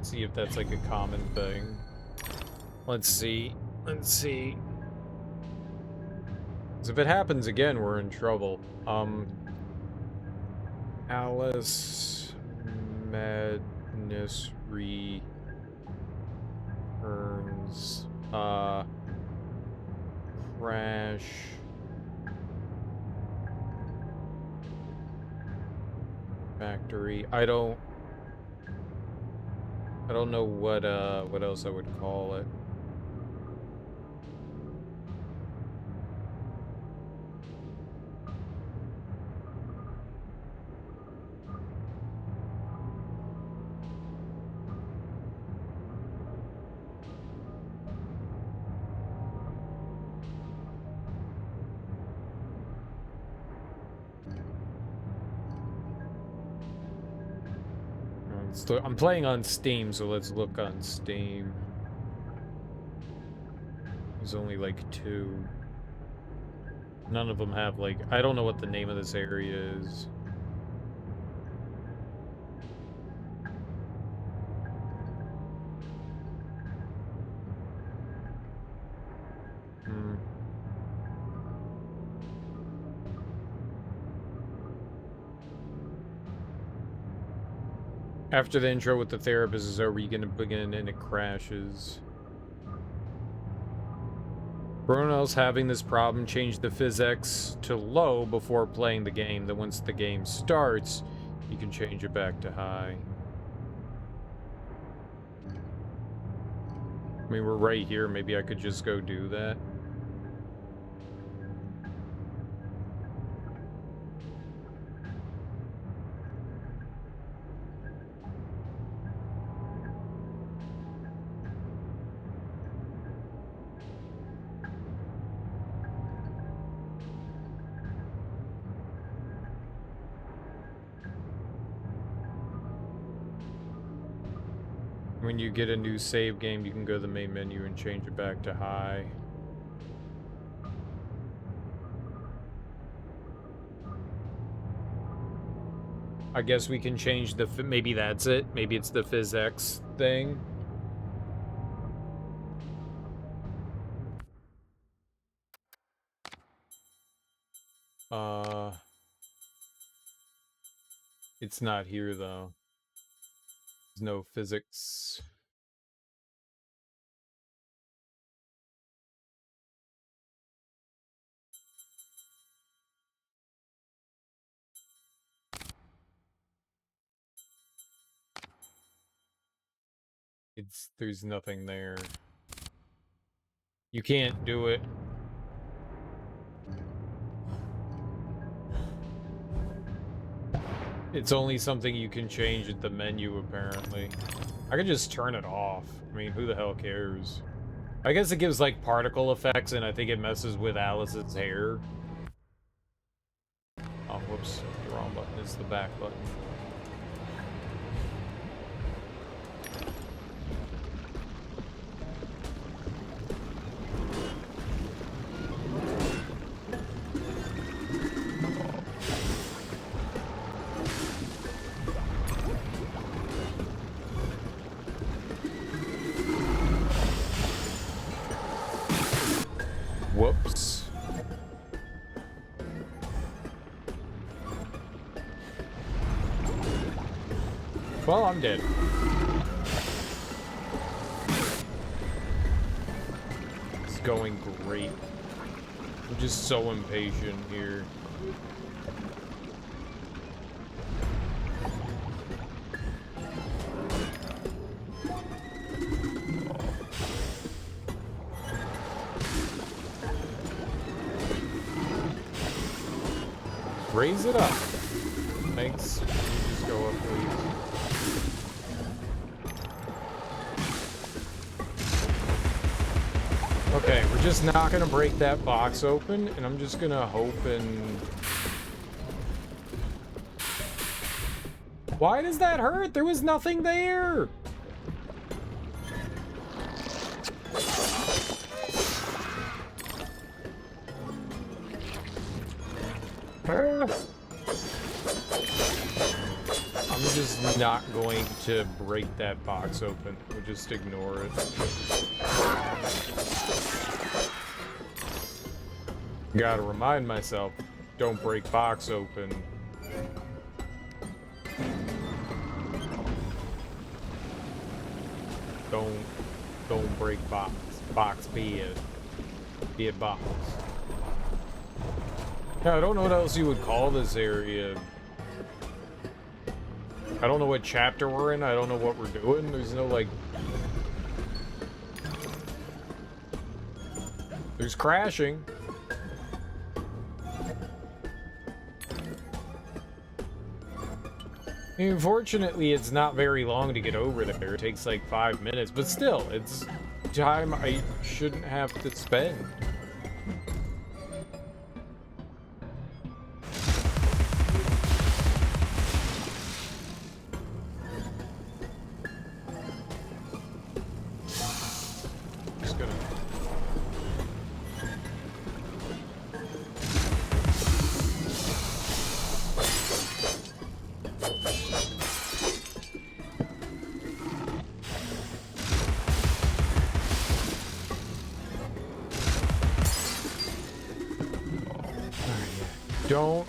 See if that's like a common thing. Let's see. Let's see. 'Cause if it happens again, we're in trouble. Alice Madness returns. Crash. Factory. I don't know what else I would call it. I'm playing on Steam, so let's look on Steam. There's only like 2. None of them have like... I don't know what the name of this area is. After the intro with the therapist is over, you're gonna begin and it crashes. For anyone else having this problem, change the physics to low before playing the game. Then once the game starts, you can change it back to high. I mean, we're right here. Maybe I could just go do that. When you get a new save game, you can go to the main menu and change it back to high. I guess we can change the... Maybe that's it. Maybe it's the PhysX thing. It's not here, though. There's no physics. There's nothing there. You can't do it. It's only something you can change at the menu, apparently. I could just turn it off. I mean, who the hell cares? I guess it gives, like, particle effects, and I think it messes with Alice's hair. Oh, whoops. The wrong button is the back button. Whoops. Well, I'm dead. It's going great. I'm just so impatient here. Raise it up. Thanks. Can you just go up, please? Okay, we're just not gonna break that box open, and I'm just gonna hope and... Why does that hurt? There was nothing there! I'm just not going to break that box open. We'll just ignore it. Gotta remind myself, don't break box open. Don't break box. Box be it box. Yeah, I don't know what else you would call this area. I don't know what chapter we're in. I don't know what we're doing. There's no, like... There's crashing. Unfortunately, it's not very long to get over there. It takes like 5 minutes, but still, it's time I shouldn't have to spend.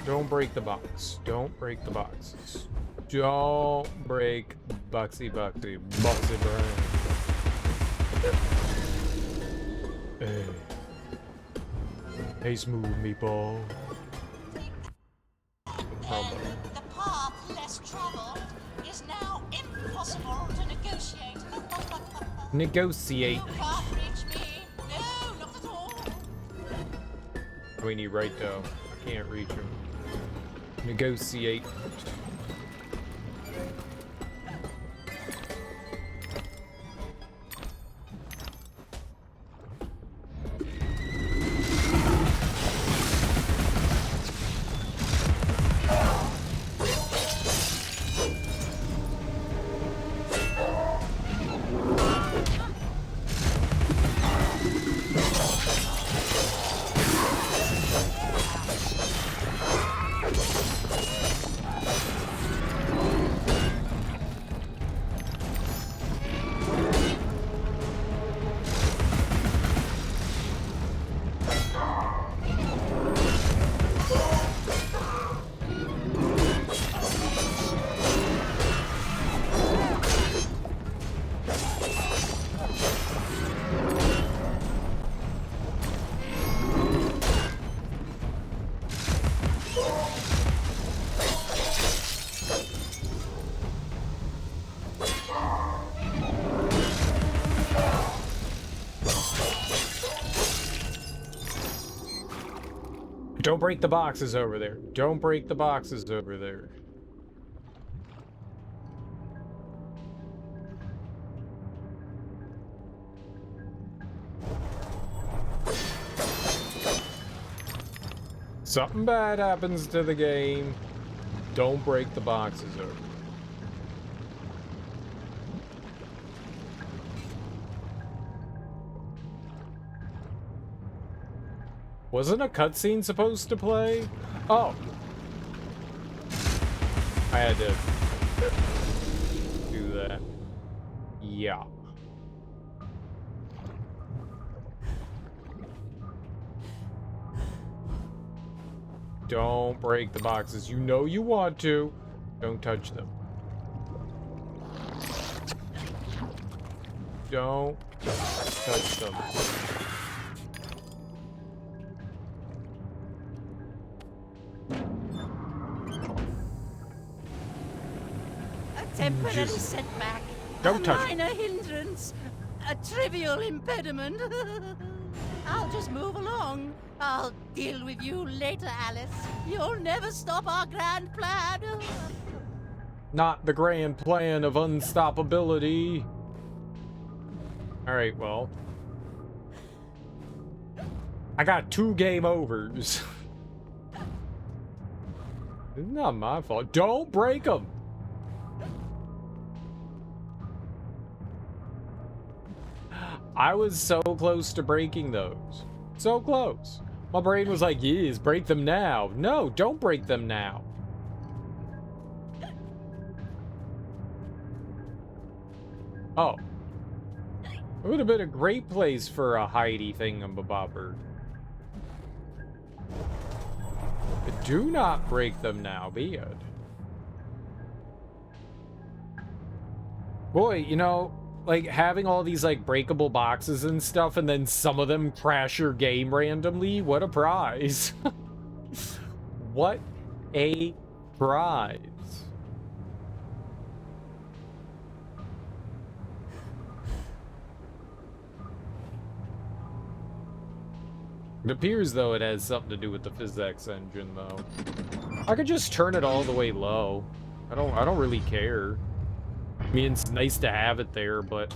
Don't break the box. Don't break the boxes. Don't break boxy brain. Hey, smooth meatball. The path less traveled is now impossible to negotiate. Negotiate. You can't reach me. No, not at all. I mean, you're right though. I can't reach him. Negotiate. Don't break the boxes over there. Don't break the boxes over there. Something bad happens to the game. Don't break the boxes over. Wasn't a cutscene supposed to play? Oh. I had to do that. Yeah. Don't break the boxes. You know you want to. Don't touch them. Don't touch them. A temporary setback. Don't touch a minor hindrance. A trivial impediment. I'll just move along. I'll deal with you later, Alice. You'll never stop our grand plan. Not the grand plan of unstoppability. Alright, well. I got 2 game overs. It's not my fault. Don't break them. I was so close to breaking those. So close. My brain was like, yes, break them now. No, don't break them now. Oh. It would have been a great place for a hidey thingamabobber. But do not break them now, be it. Boy, you know, like having all these like breakable boxes and stuff, and then some of them crash your game randomly. What a prize. What a prize. It appears, though, it has something to do with the physics engine, though. I could just turn it all the way low. I don't really care. I mean, it's nice to have it there, but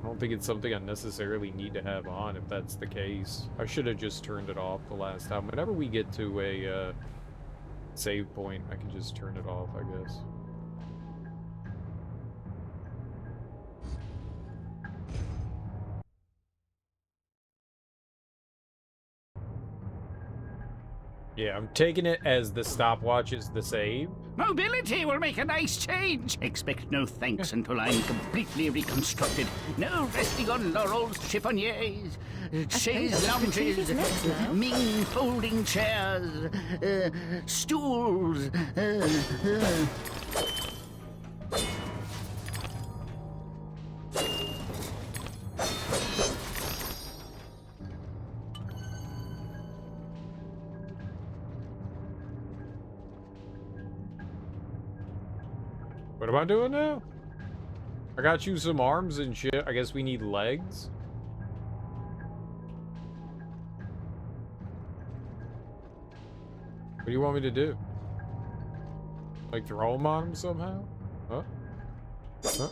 I don't think it's something I necessarily need to have on if that's the case. I should have just turned it off the last time. Whenever we get to a save point, I can just turn it off, I guess. Yeah, I'm taking it as the stopwatch is the save. Mobility will make a nice change. Expect no thanks until I'm completely reconstructed. No resting on laurels, chiffoniers, chaise lounges, Ming folding chairs, stools. What am I doing now? I got you some arms and shit. I guess we need legs. What do you want me to do? Like throw them on him somehow? Huh? Huh?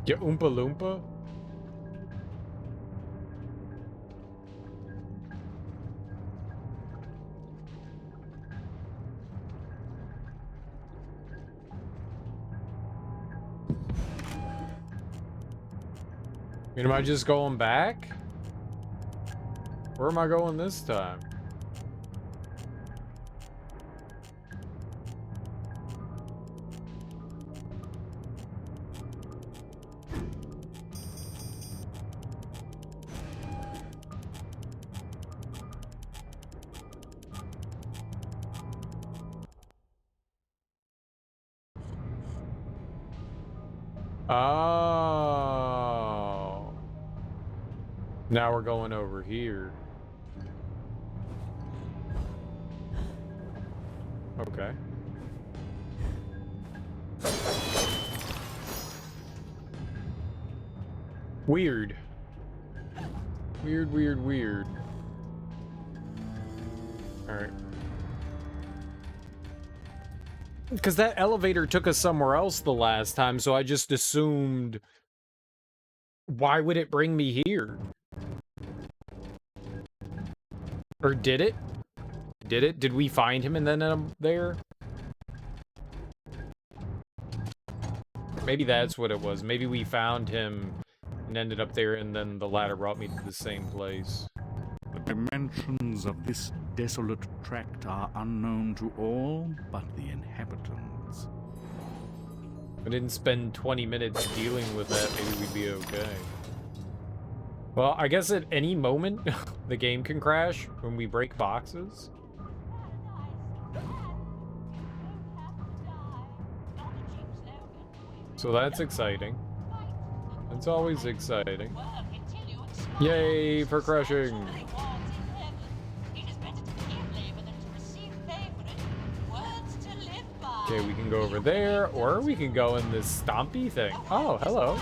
Get Oompa Loompa? I mean, am I just going back? Where am I going this time? Oh. Now we're going over here. Okay. Weird. Weird, weird, weird. Alright. Because that elevator took us somewhere else the last time, so I just assumed... Why would it bring me here? Or did it? Did it? Did we find him and then there? Maybe that's what it was. Maybe we found him and ended up there, and then the ladder brought me to the same place. The dimensions of this desolate tract are unknown to all but the inhabitants. If I didn't spend 20 minutes dealing with that, maybe we'd be okay. Well, I guess at any moment, the game can crash when we break boxes. So that's exciting. It's always exciting. Yay for crushing! Okay, we can go over there, or we can go in this stompy thing. Oh, hello.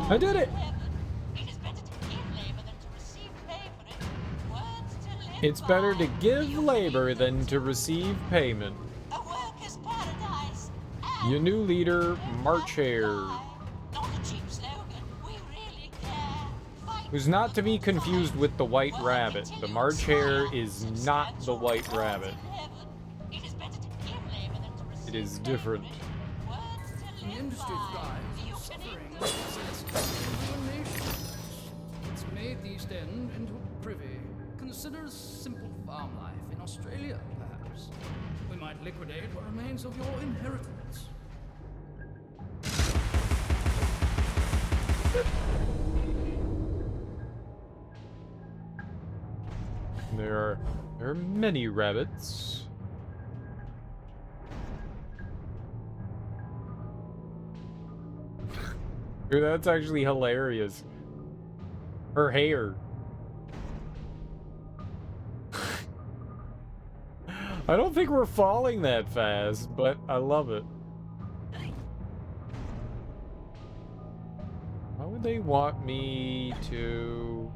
I did it! It's better to give labor than to receive payment. Your new leader, March Hare. Who's not to be confused with the White Rabbit. The March Hare is not the White Rabbit. It is different. The industry thrives, suffering since ruination. It's made the East End into a privy. Consider simple farm life in Australia, perhaps. We might liquidate what remains of your inheritance. There are many rabbits. Dude, that's actually hilarious. Her hair. I don't think we're falling that fast, but I love it. Why would they want me to...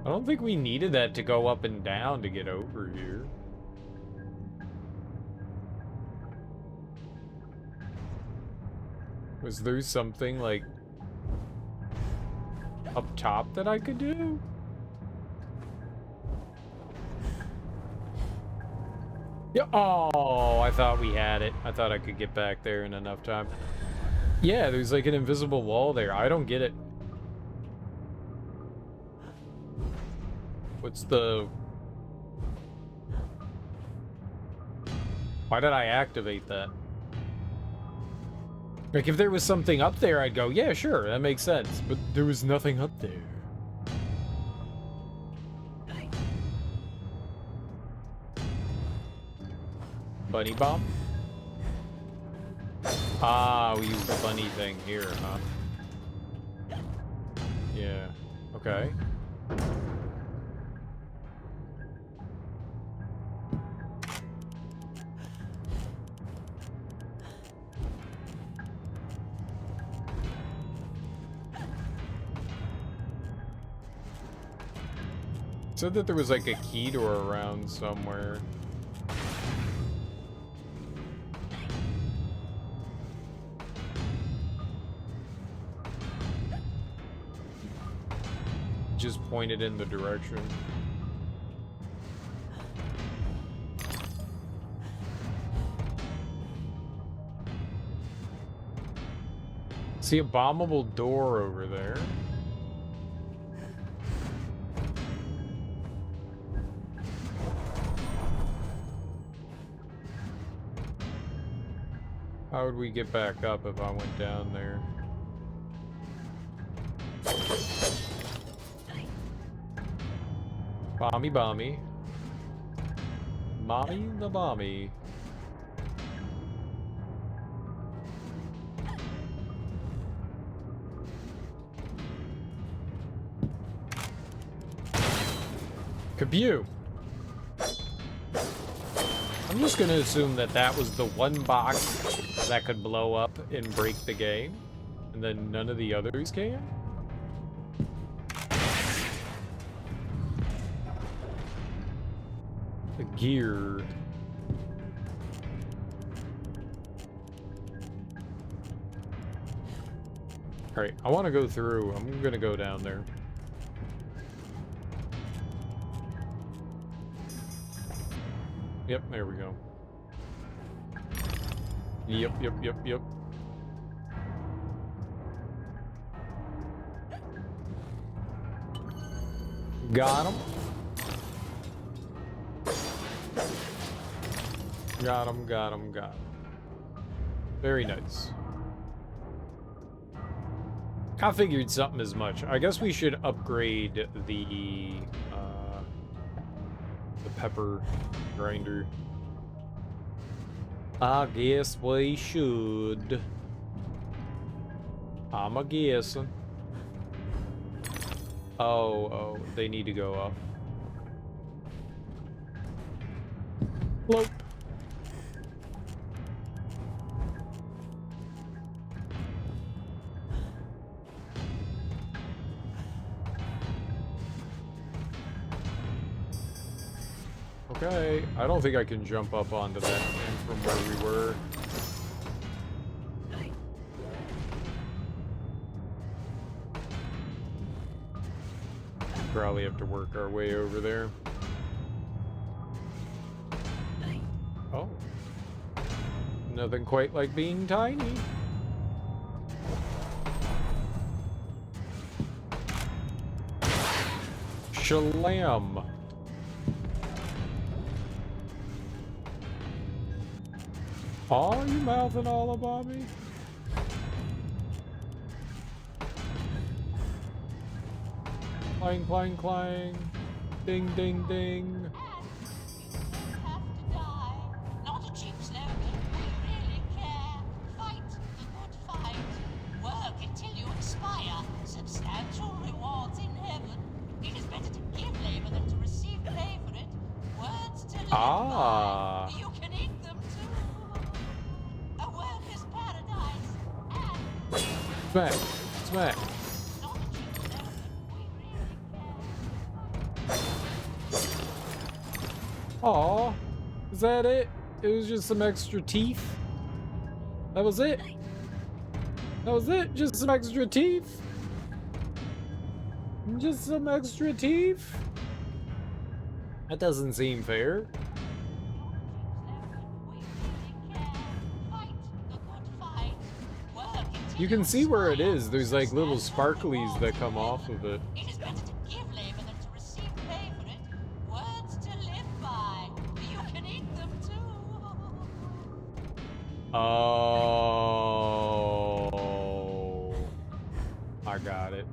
I don't think we needed that to go up and down to get over here. Was there something, like, up top that I could do? Yeah. Oh, I thought we had it. I thought I could get back there in enough time. Yeah, there's like an invisible wall there. I don't get it. What's the... Why did I activate that? Like, if there was something up there, I'd go, yeah, sure, that makes sense. But there was nothing up there. Bunny bomb? Ah, we use the bunny thing here, huh? Yeah, okay. Said that there was like a key door around somewhere. Just pointed in the direction. See a bombable door over there. How would we get back up if I went down there? Bomby bomby. Mommy the bomby. Kabu! I'm just gonna assume that that was the one box that could blow up and break the game, and then none of the others can? The gear. Alright, I want to go through. I'm gonna go down there. Yep, there we go. Yep. Got him. Got him. Very nice. I figured something as much. I guess we should upgrade the pepper grinder. I guess we should. I'm a guessing. Oh, they need to go up. Bloop. Okay, I don't think I can jump up onto that thing from where we were. Probably have to work our way over there. Oh. Nothing quite like being tiny. Shalam. Oh, you mouthing all about me? Clang, clang, clang. Ding, ding, ding. Not a cheap slogan. We really care. Fight the good fight. Work until you expire. Substantial rewards in heaven. It is better to give labor than to receive pay for it. Words to live by. You can eat them too. A worker's paradise. Smack. Smack. Aw, is that it? It was just some extra teeth? That was it? That was it? Just some extra teeth? Just some extra teeth? That doesn't seem fair. You can see where it is. There's like little sparklies that come off of it. Oh, I got it.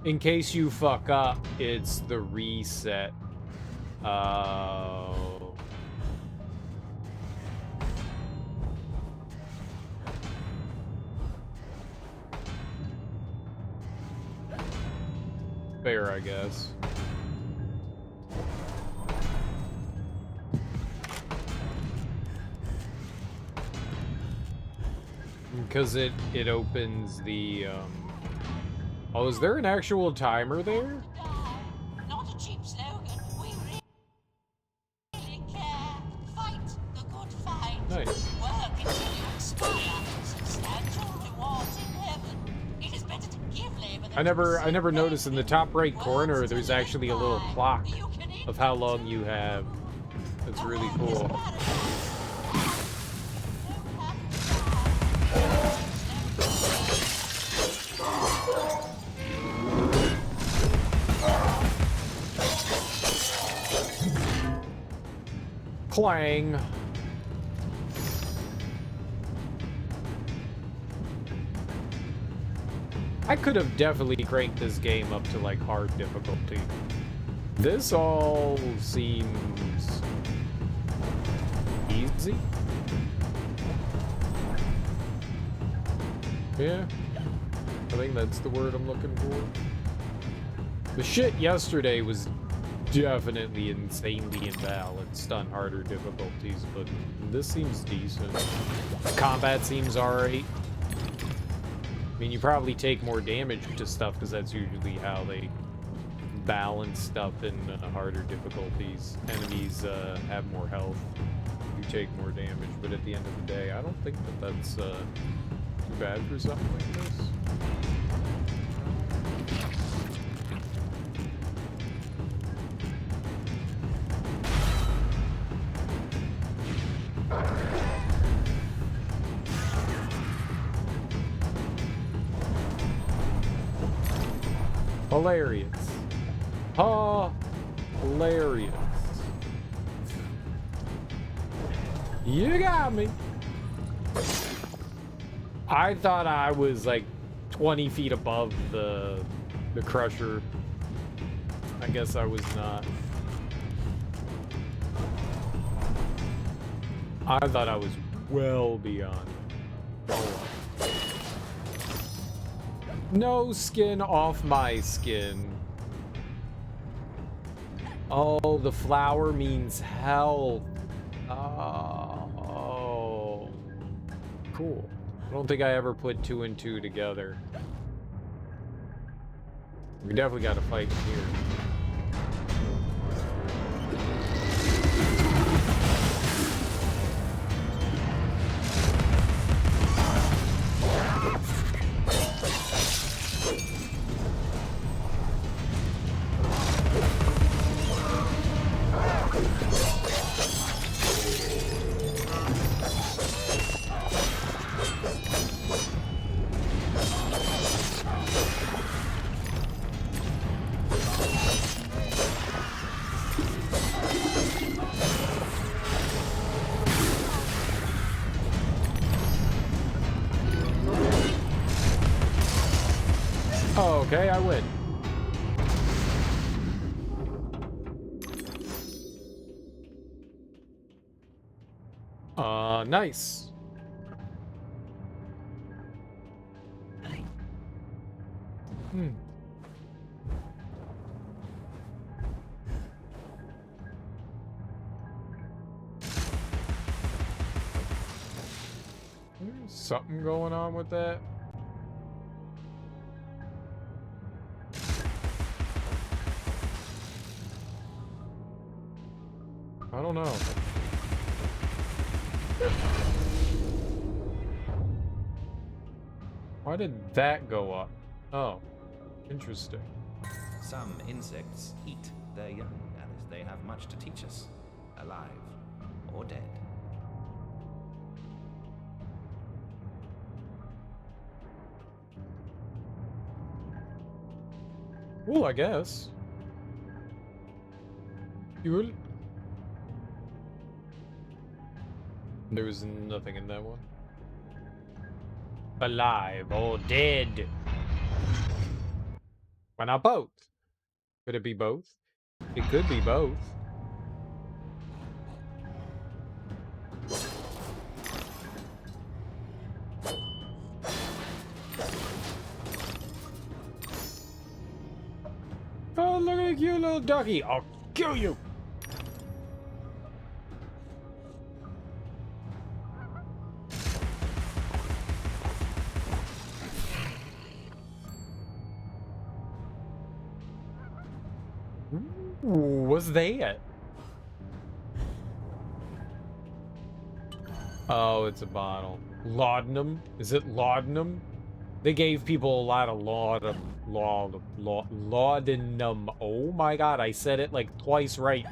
In case you fuck up, it's the reset. Oh. Fair, I guess. Because it opens the Oh, is there an actual timer there? Not a cheap slogan. We really care. Fight the good fight. Nice. Work until you expire. Substantial rewards in heaven. It is better to give labor than I never noticed in the top right corner there's actually a little clock of how long you have. That's really cool. Clang. I could have definitely cranked this game up to like hard difficulty. This all seems easy. Yeah, I think that's the word I'm looking for. The shit yesterday was definitely insanely imbalanced on harder difficulties, but this seems decent. Combat seems alright. I mean, you probably take more damage to stuff because that's usually how they balance stuff in harder difficulties. Enemies have more health, you take more damage, but at the end of the day, I don't think that that's too bad for something like this. Hilarious. Hilarious. You got me. I thought I was like 20 feet above the crusher. I guess I was not. I thought I was well beyond. Oh. No skin off my skin. Oh, the flower means health. Oh. Cool. I don't think I ever put 2 and 2 together. We definitely got to fight here. Okay, I win. Nice. There's something going on with that. I don't know. Why did that go up? Oh, interesting. Some insects eat their young, Alice. They have much to teach us, alive or dead. Well, I guess. You will. There was nothing in that one. Alive or dead. Why not both? Could it be both? It could be both. Oh, look at you, little ducky. I'll kill you. Ooh, what's that? Oh, it's a bottle. Laudanum? Is it laudanum? They gave people a lot of laudanum. Oh my god, I said it like twice right.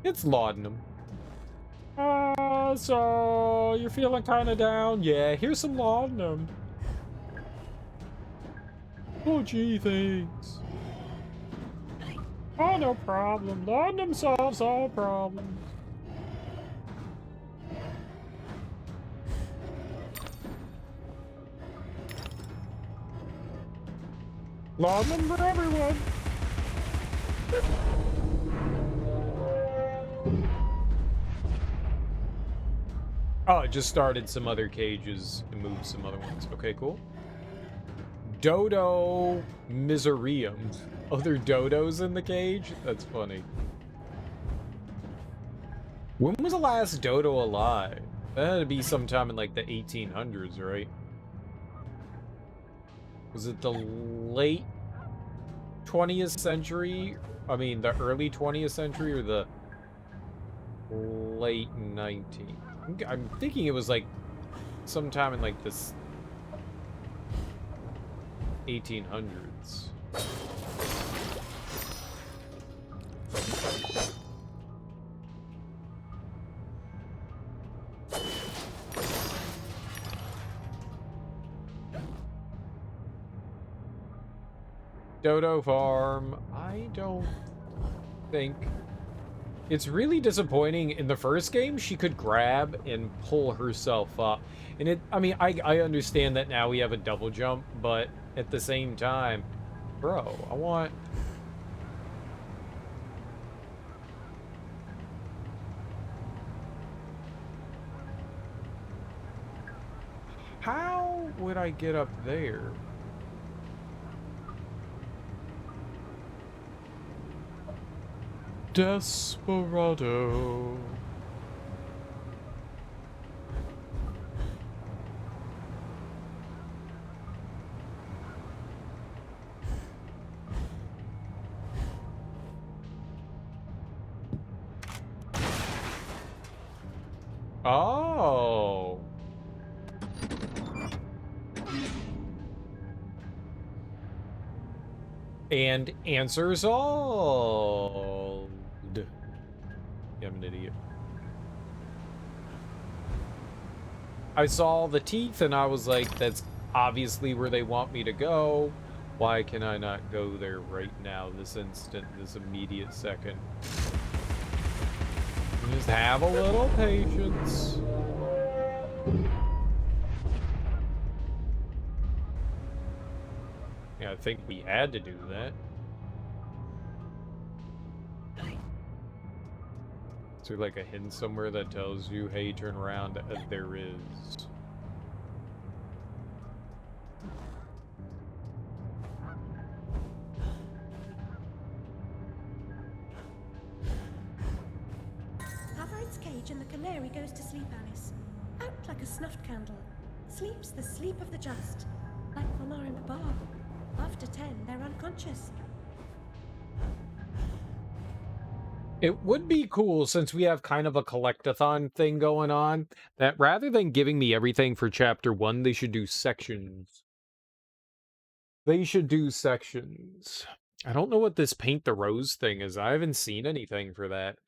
It's laudanum. So you're feeling kind of down? Yeah, here's some laudanum. Oh, gee, thanks. Oh, no problem. Laudanum solves all problems. Lawman for everyone! Oh, it just started some other cages and moved some other ones. Okay, cool. Dodo Miserium. Other dodos in the cage? That's funny. When was the last dodo alive? That had to be sometime in like the 1800s, right? Was it the late 20th century? I mean, the early 20th century or the late 19th? I'm thinking it was like sometime in like this 1800s. Dodo Farm. I don't think... It's really disappointing. In the first game, she could grab and pull herself up. And it, I mean, I understand that now we have a double jump, but at the same time, bro, I want... How would I get up there? Desperado. Oh. And answers all. Yeah, I'm an idiot. I saw the teeth and I was like, that's obviously where they want me to go. Why can I not go there right now, this instant, this immediate second? Just have a little patience. Yeah, I think we had to do that. Is there like a hint somewhere that tells you, hey, turn around? There is. Haveright's cage and the canary goes to sleep, Alice. Out like a snuffed candle. Sleeps the sleep of the just. Like Mama and Papa. After 10, they're unconscious. It would be cool, since we have kind of a collectathon thing going on, that rather than giving me everything for Chapter 1, they should do sections. They should do sections. I don't know what this Paint the Rose thing is. I haven't seen anything for that.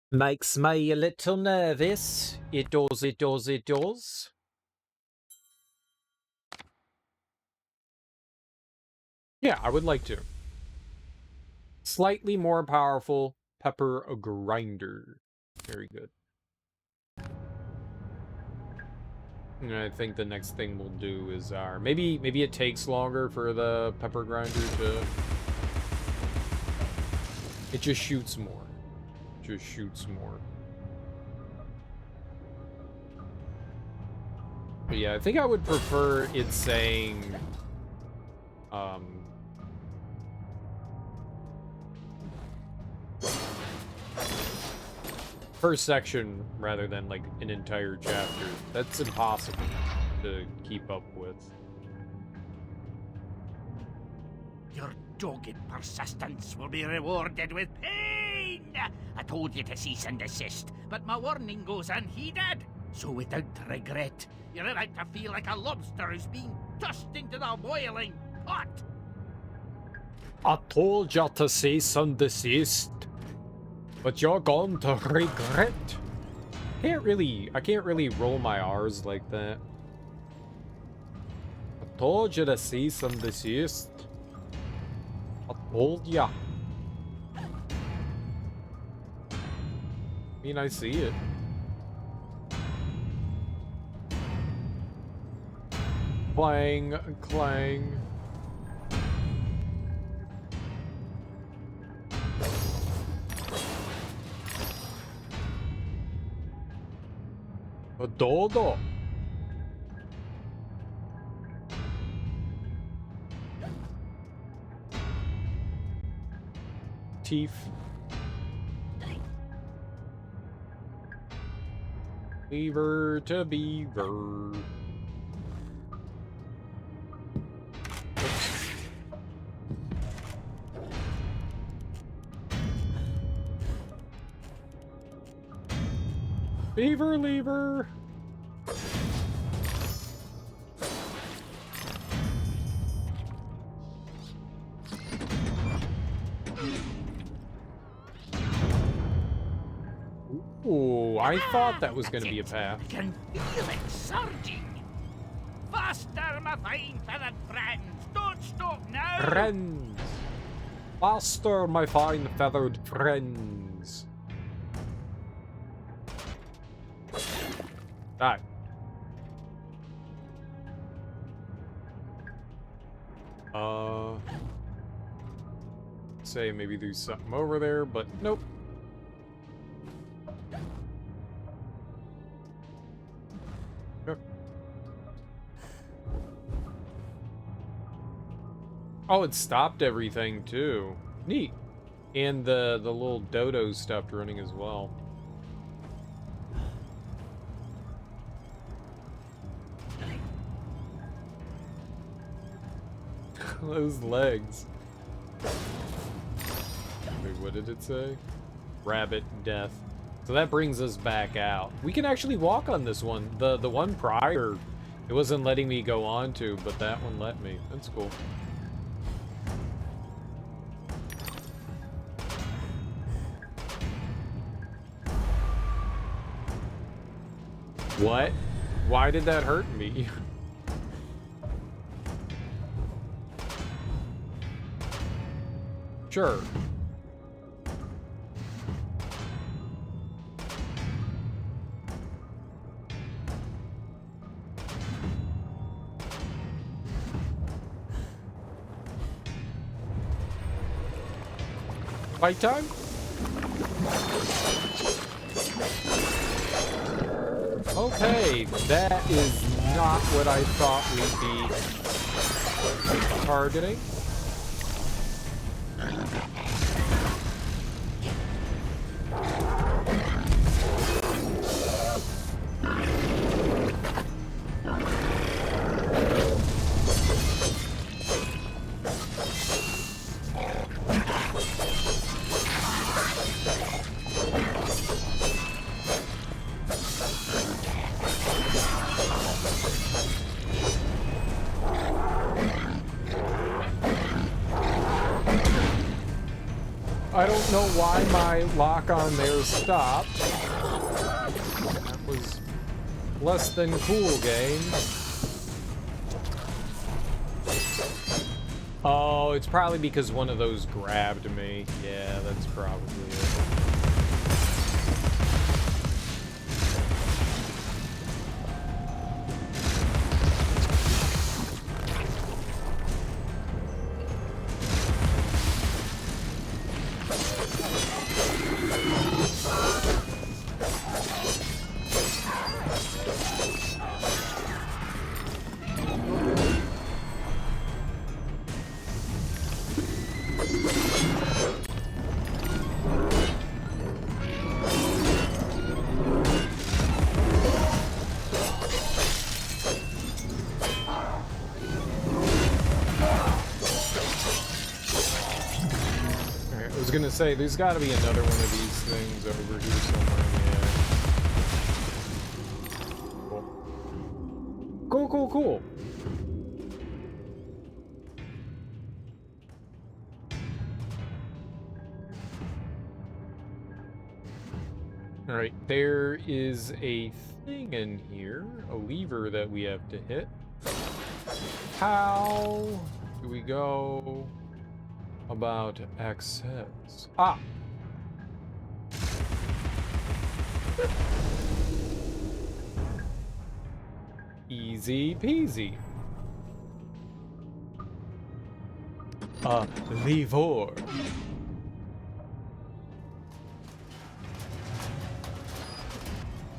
Makes me a little nervous. It does, it does, it does. Yeah, I would like to. Slightly more powerful pepper grinder. Very good. And I think the next thing we'll do is our... Maybe it takes longer for the pepper grinder to... It just shoots more. Just shoots more. But yeah, I think I would prefer it saying... first section rather than like an entire chapter. That's impossible to keep up with. Your dogged persistence will be rewarded with pain! I told you to cease and desist, but my warning goes unheeded. So without regret, you're about to feel like a lobster who's being tossed into the boiling pot! I told you to cease and desist, but you're going to regret. I can't really roll my R's like that. I told you to cease and desist. I told ya. I mean, I see it. Clang, clang. A dodo. Teeth. Beaver to beaver. Beaver lever. Ooh, I thought that was going to be a path. I can feel it surging. Faster, my fine feathered friends. Don't stop now. Friends. Faster, my fine feathered friends. Die. Say maybe there's something over there, but nope. Yep. Oh, it stopped everything too. Neat. And the little dodos stopped running as well. Those legs. Wait, what did it say? Rabbit death. So that brings us back out. We can actually walk on this one. The one prior, it wasn't letting me go on to, but that one let me. That's cool. What? Why did that hurt me? Sure. Fight time? Okay, that is not what I thought we'd be targeting. I don't know why my lock on there stopped. That was less than cool, game. Oh, it's probably because one of those grabbed me. Yeah, that's probably it. I was gonna say, there's gotta be another one of these things over here somewhere. Yeah. Cool. Cool, cool, cool. Alright, there is a thing in here, a lever that we have to hit. How do we go about access? Ah! Easy peasy. Livor.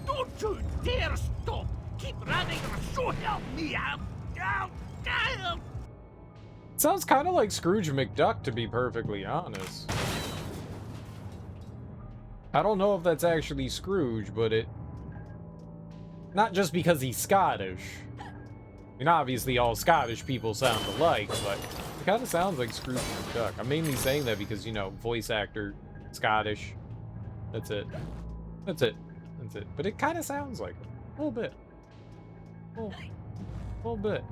Don't you dare stop! Keep running or so help me out! Sounds kind of like Scrooge McDuck, to be perfectly honest. I don't know if that's actually Scrooge, but it... Not just because he's Scottish. I mean, obviously all Scottish people sound alike, but it kind of sounds like Scrooge McDuck. I'm mainly saying that because, you know, voice actor, Scottish. That's it. That's it. That's it. But it kind of sounds like him. A little bit. A little bit.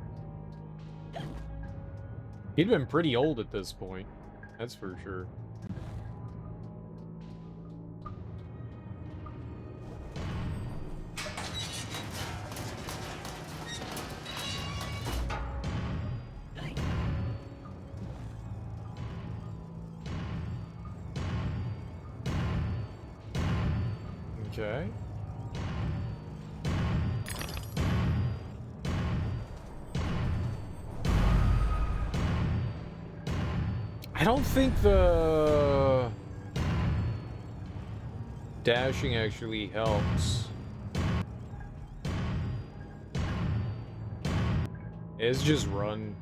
He'd been pretty old at this point. That's for sure. Okay. I don't think the dashing actually helps. It's just run.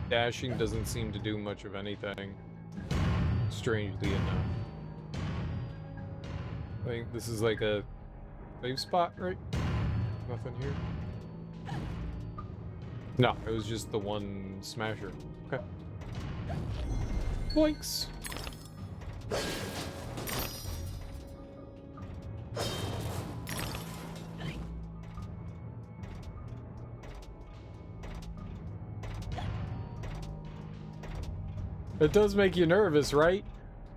Dashing doesn't seem to do much of anything, strangely enough. I think this is like a save spot, right? Nothing here? No, it was just the one smasher. Okay. Boinks! It does make you nervous, right?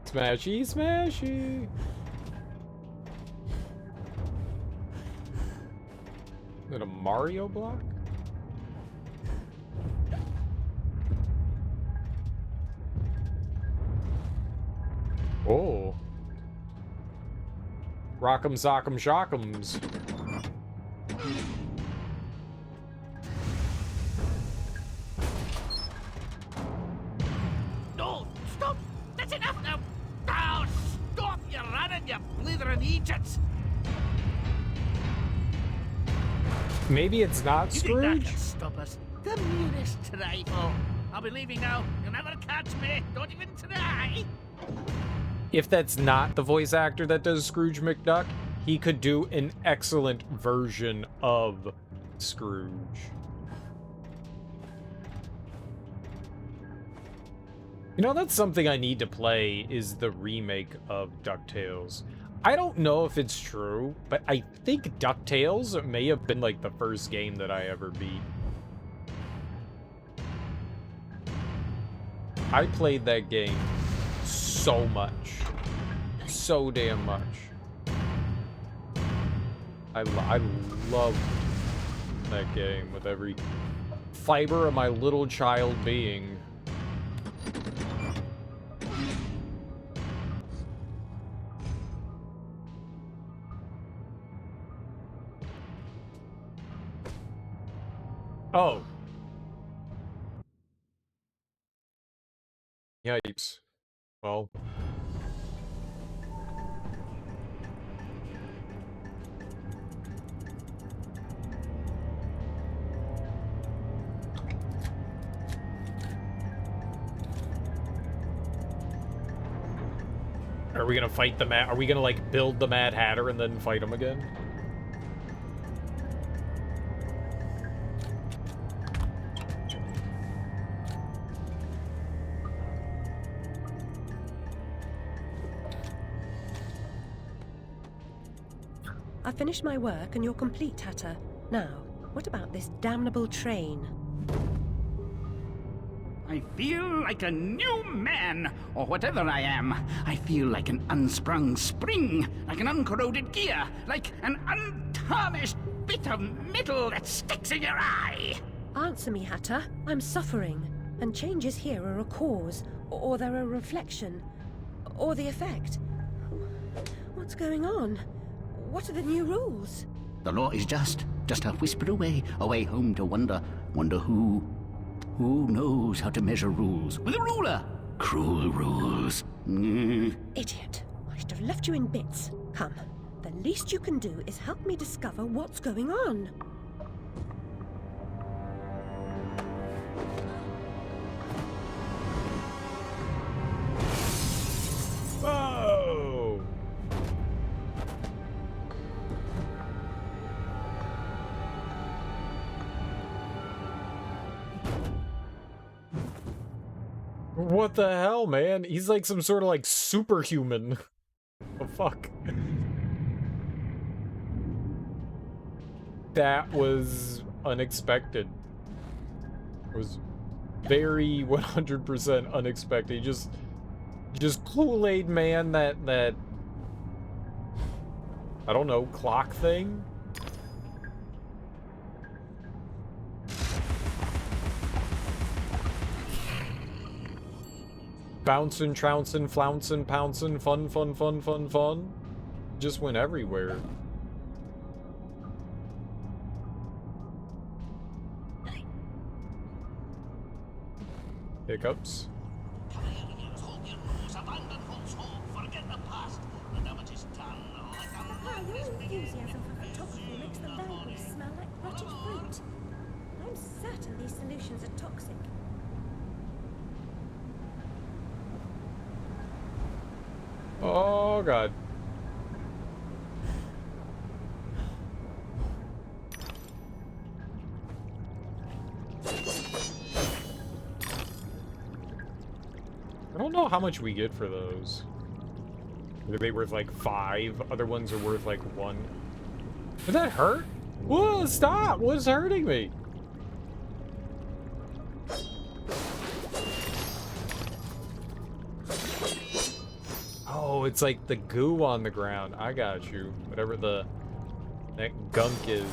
Smashy, smashy! Is it a Mario block? Oh. Rock'em sock'em shock'ems. No, stop! That's enough now! Now, stop! You're running, you blithering Egypts! Maybe it's not You think that Scrooge? can stop us? The merest trifle. I'll be leaving now. You'll never catch me. Don't even try. If that's not the voice actor that does Scrooge McDuck, he could do an excellent version of Scrooge. You know, that's something I need to play, is the remake of DuckTales. I don't know if it's true, but I think DuckTales may have been like the first game that I ever beat. I played that game so much. So damn much. I loved that game with every fiber of my little child being. Oh. Yipes. Well. Are we gonna fight the Are we gonna, like, build the Mad Hatter and then fight him again? I've finished my work and you're complete, Hatter. Now, what about this damnable train? I feel like a new man, or whatever I am. I feel like an unsprung spring, like an uncorroded gear, like an untarnished bit of metal that sticks in your eye. Answer me, Hatter. I'm suffering, and changes here are a cause, or they're a reflection, or the effect. What's going on? What are the new rules? The law is just a whisper away home to wonder who Who knows how to measure rules with a ruler? Cruel rules. Idiot. I should have left you in bits. Come. The least you can do is help me discover what's going on. Whoa! What the hell, man? He's like some sort of like superhuman. The fuck? That was unexpected. It was very 100% unexpected. Just Kool-Aid man, that I don't know, clock thing? Bouncing, trouncing, flouncing, pouncing, fun. Just went everywhere. Hiccups. Your enthusiasm for photography makes the language smell like rotted fruit. I'm certain these solutions are toxic. Oh god. I don't know how much we get for those. Are they worth like 5? Other ones are worth like 1. Did that hurt? Whoa, stop! What's hurting me? Oh, it's like the goo on the ground. I got you. Whatever that gunk is.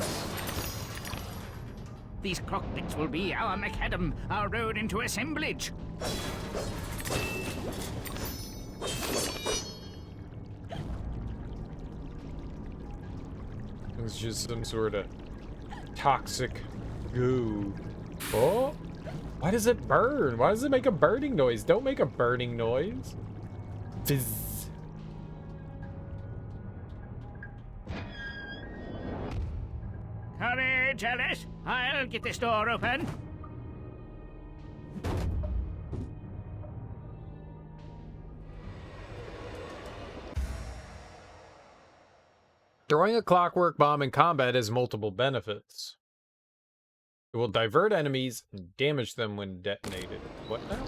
These cockpits will be our macadam, our road into assemblage. It's just some sort of toxic goo. Oh! Why does it burn? Why does it make a burning noise? Don't make a burning noise. Fizz. Courage, Alice. I'll get this door open. Throwing a clockwork bomb in combat has multiple benefits. It will divert enemies and damage them when detonated. What now?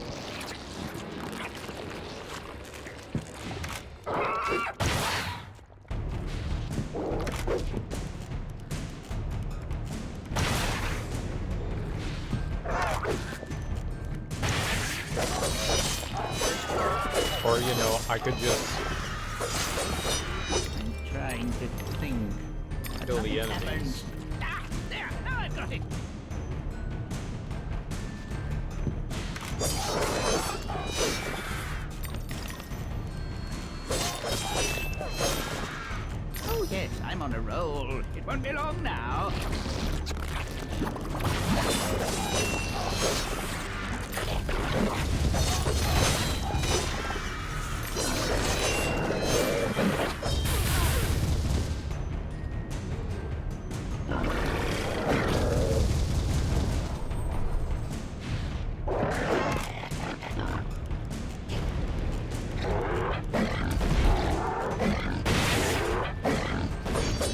Or, you know, I could just Trying to think. kill the enemies. Ah, there! Now I've got it! Oh yes, I'm on a roll. It won't be long now.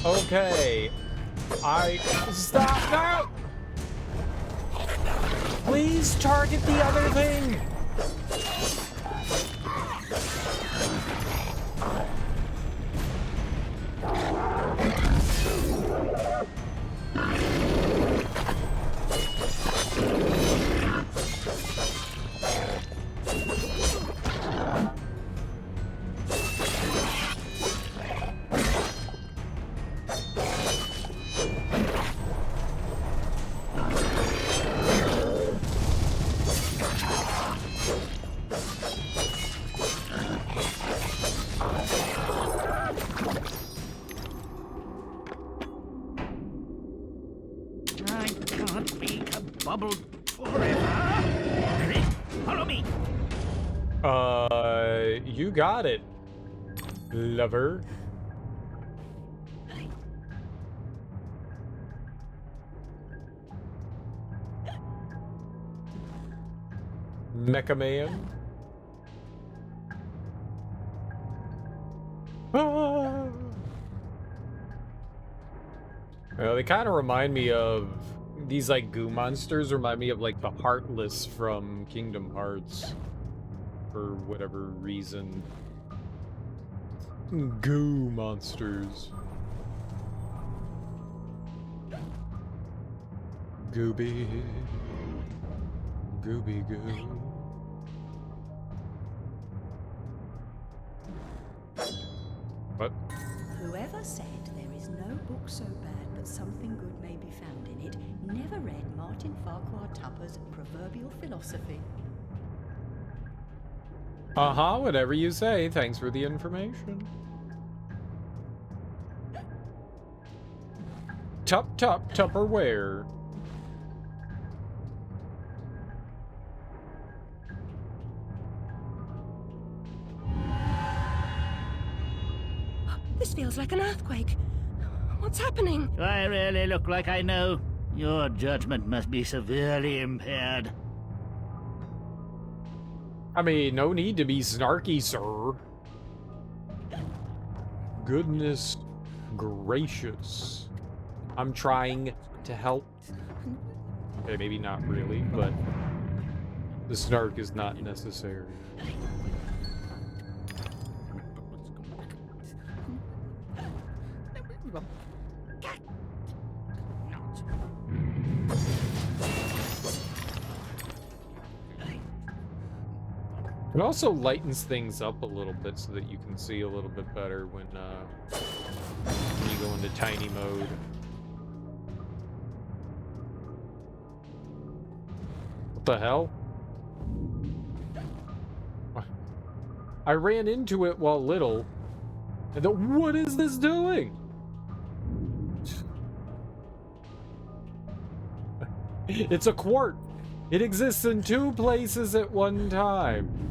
Okay. Stop now! Please target the other thing! I can't be a bubble forever. Follow me. You got it, lover. Mecha Man. Ah. Well, they kind of remind me of these like goo monsters. Remind me of like the Heartless from Kingdom Hearts, for whatever reason. Goo monsters. Gooby. Gooby goo. What? Whoever said there is no book so bad but something good may be found in it never read Martin Farquhar Tupper's proverbial philosophy. Uh-huh, whatever you say. Thanks for the information. Tupperware. This feels like an earthquake. What's happening? Do I really look like I know? Your judgment must be severely impaired. I mean, no need to be snarky, sir. Goodness gracious. I'm trying to help. Okay, maybe not really, but the snark is not necessary. It also lightens things up a little bit so that you can see a little bit better when you go into tiny mode. What the hell? I ran into it while little. And what is this doing? It's a quart. It exists in 2 places at one time.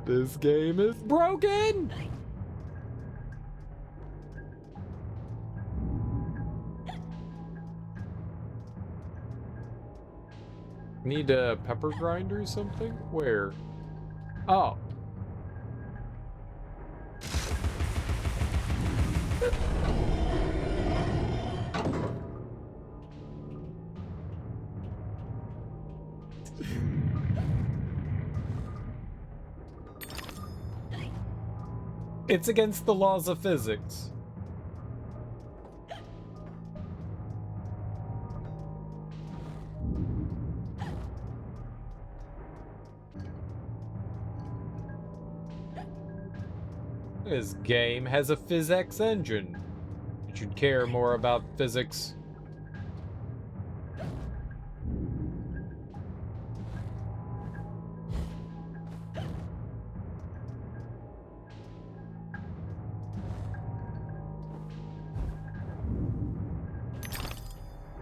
This game is broken! Need a pepper grinder or something? Where? Oh. It's against the laws of physics. This game has a physics engine. You should care more about physics.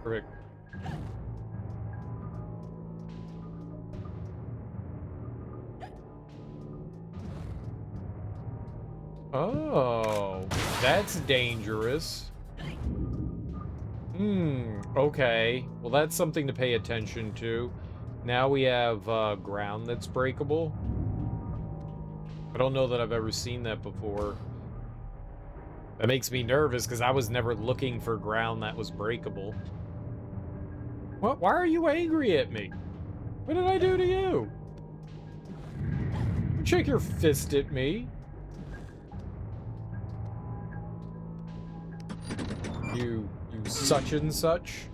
Perfect. Oh, that's dangerous. Okay. Well, that's something to pay attention to. Now we have ground that's breakable. I don't know that I've ever seen that before. That makes me nervous because I was never looking for ground that was breakable. What? Why are you angry at me? What did I do to you? Don't shake your fist at me. You such and such.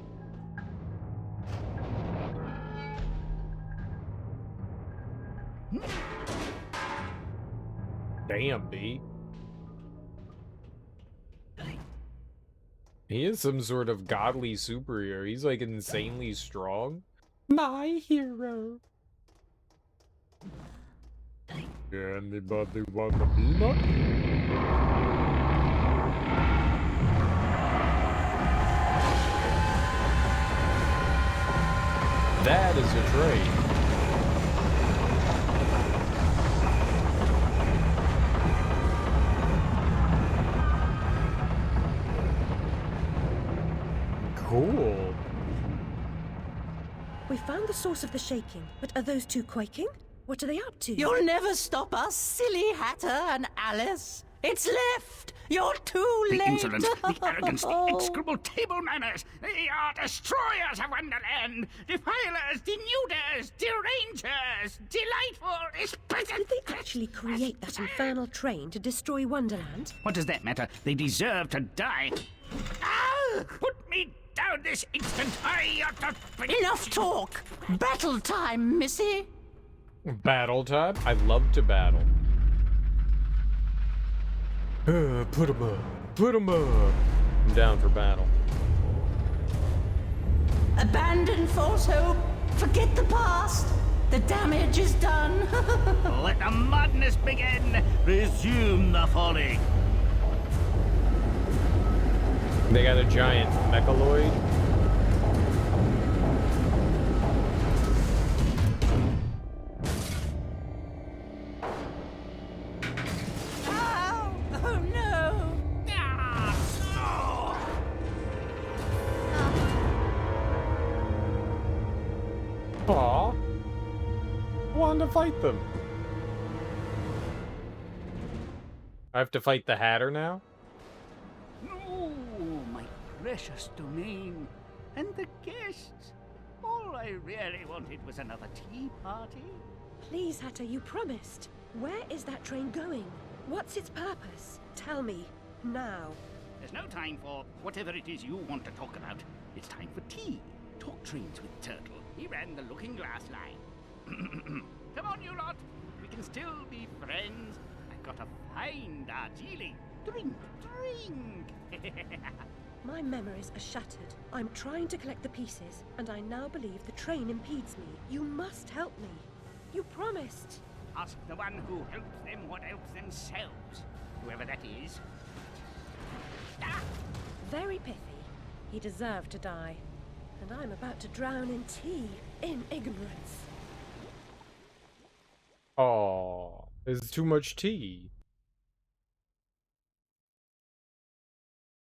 Damn, B. He is some sort of godly superhero. He's like insanely strong. My hero. Anybody want a peanut? That is a train. Cool. We found the source of the shaking, but are those two quaking? What are they up to? You'll never stop us, silly Hatter and Alice. It's left. You're too late. The insolence, the arrogance, the execrable table manners. They are destroyers of Wonderland, defilers, denuders, derangers, delightful, Did they actually create that infernal train to destroy Wonderland? What does that matter? They deserve to die. Ah! Put me down this instant. Enough talk. Battle time, missy. Battle time? I love to battle. Put 'em up. Put 'em up. I'm down for battle. Abandon false hope. Forget the past. The damage is done. Let the madness begin. Resume the folly. They got a giant mechaloid. Aw. I wanted to fight them. I have to fight the Hatter now? No, my precious domain. And the guests. All I really wanted was another tea party. Please, Hatter, you promised. Where is that train going? What's its purpose? Tell me, now. There's no time for whatever it is you want to talk about. It's time for tea. Talk trains with Turtle. He ran the Looking Glass line. Come on, you lot. We can still be friends. I've got a fine Darjeeling. Drink, drink. My memories are shattered. I'm trying to collect the pieces, and I now believe the train impedes me. You must help me. You promised. Ask the one who helps them what helps themselves. Whoever that is. Ah! Very pithy. He deserved to die. And I'm about to drown in tea, in ignorance. Oh, there's too much tea.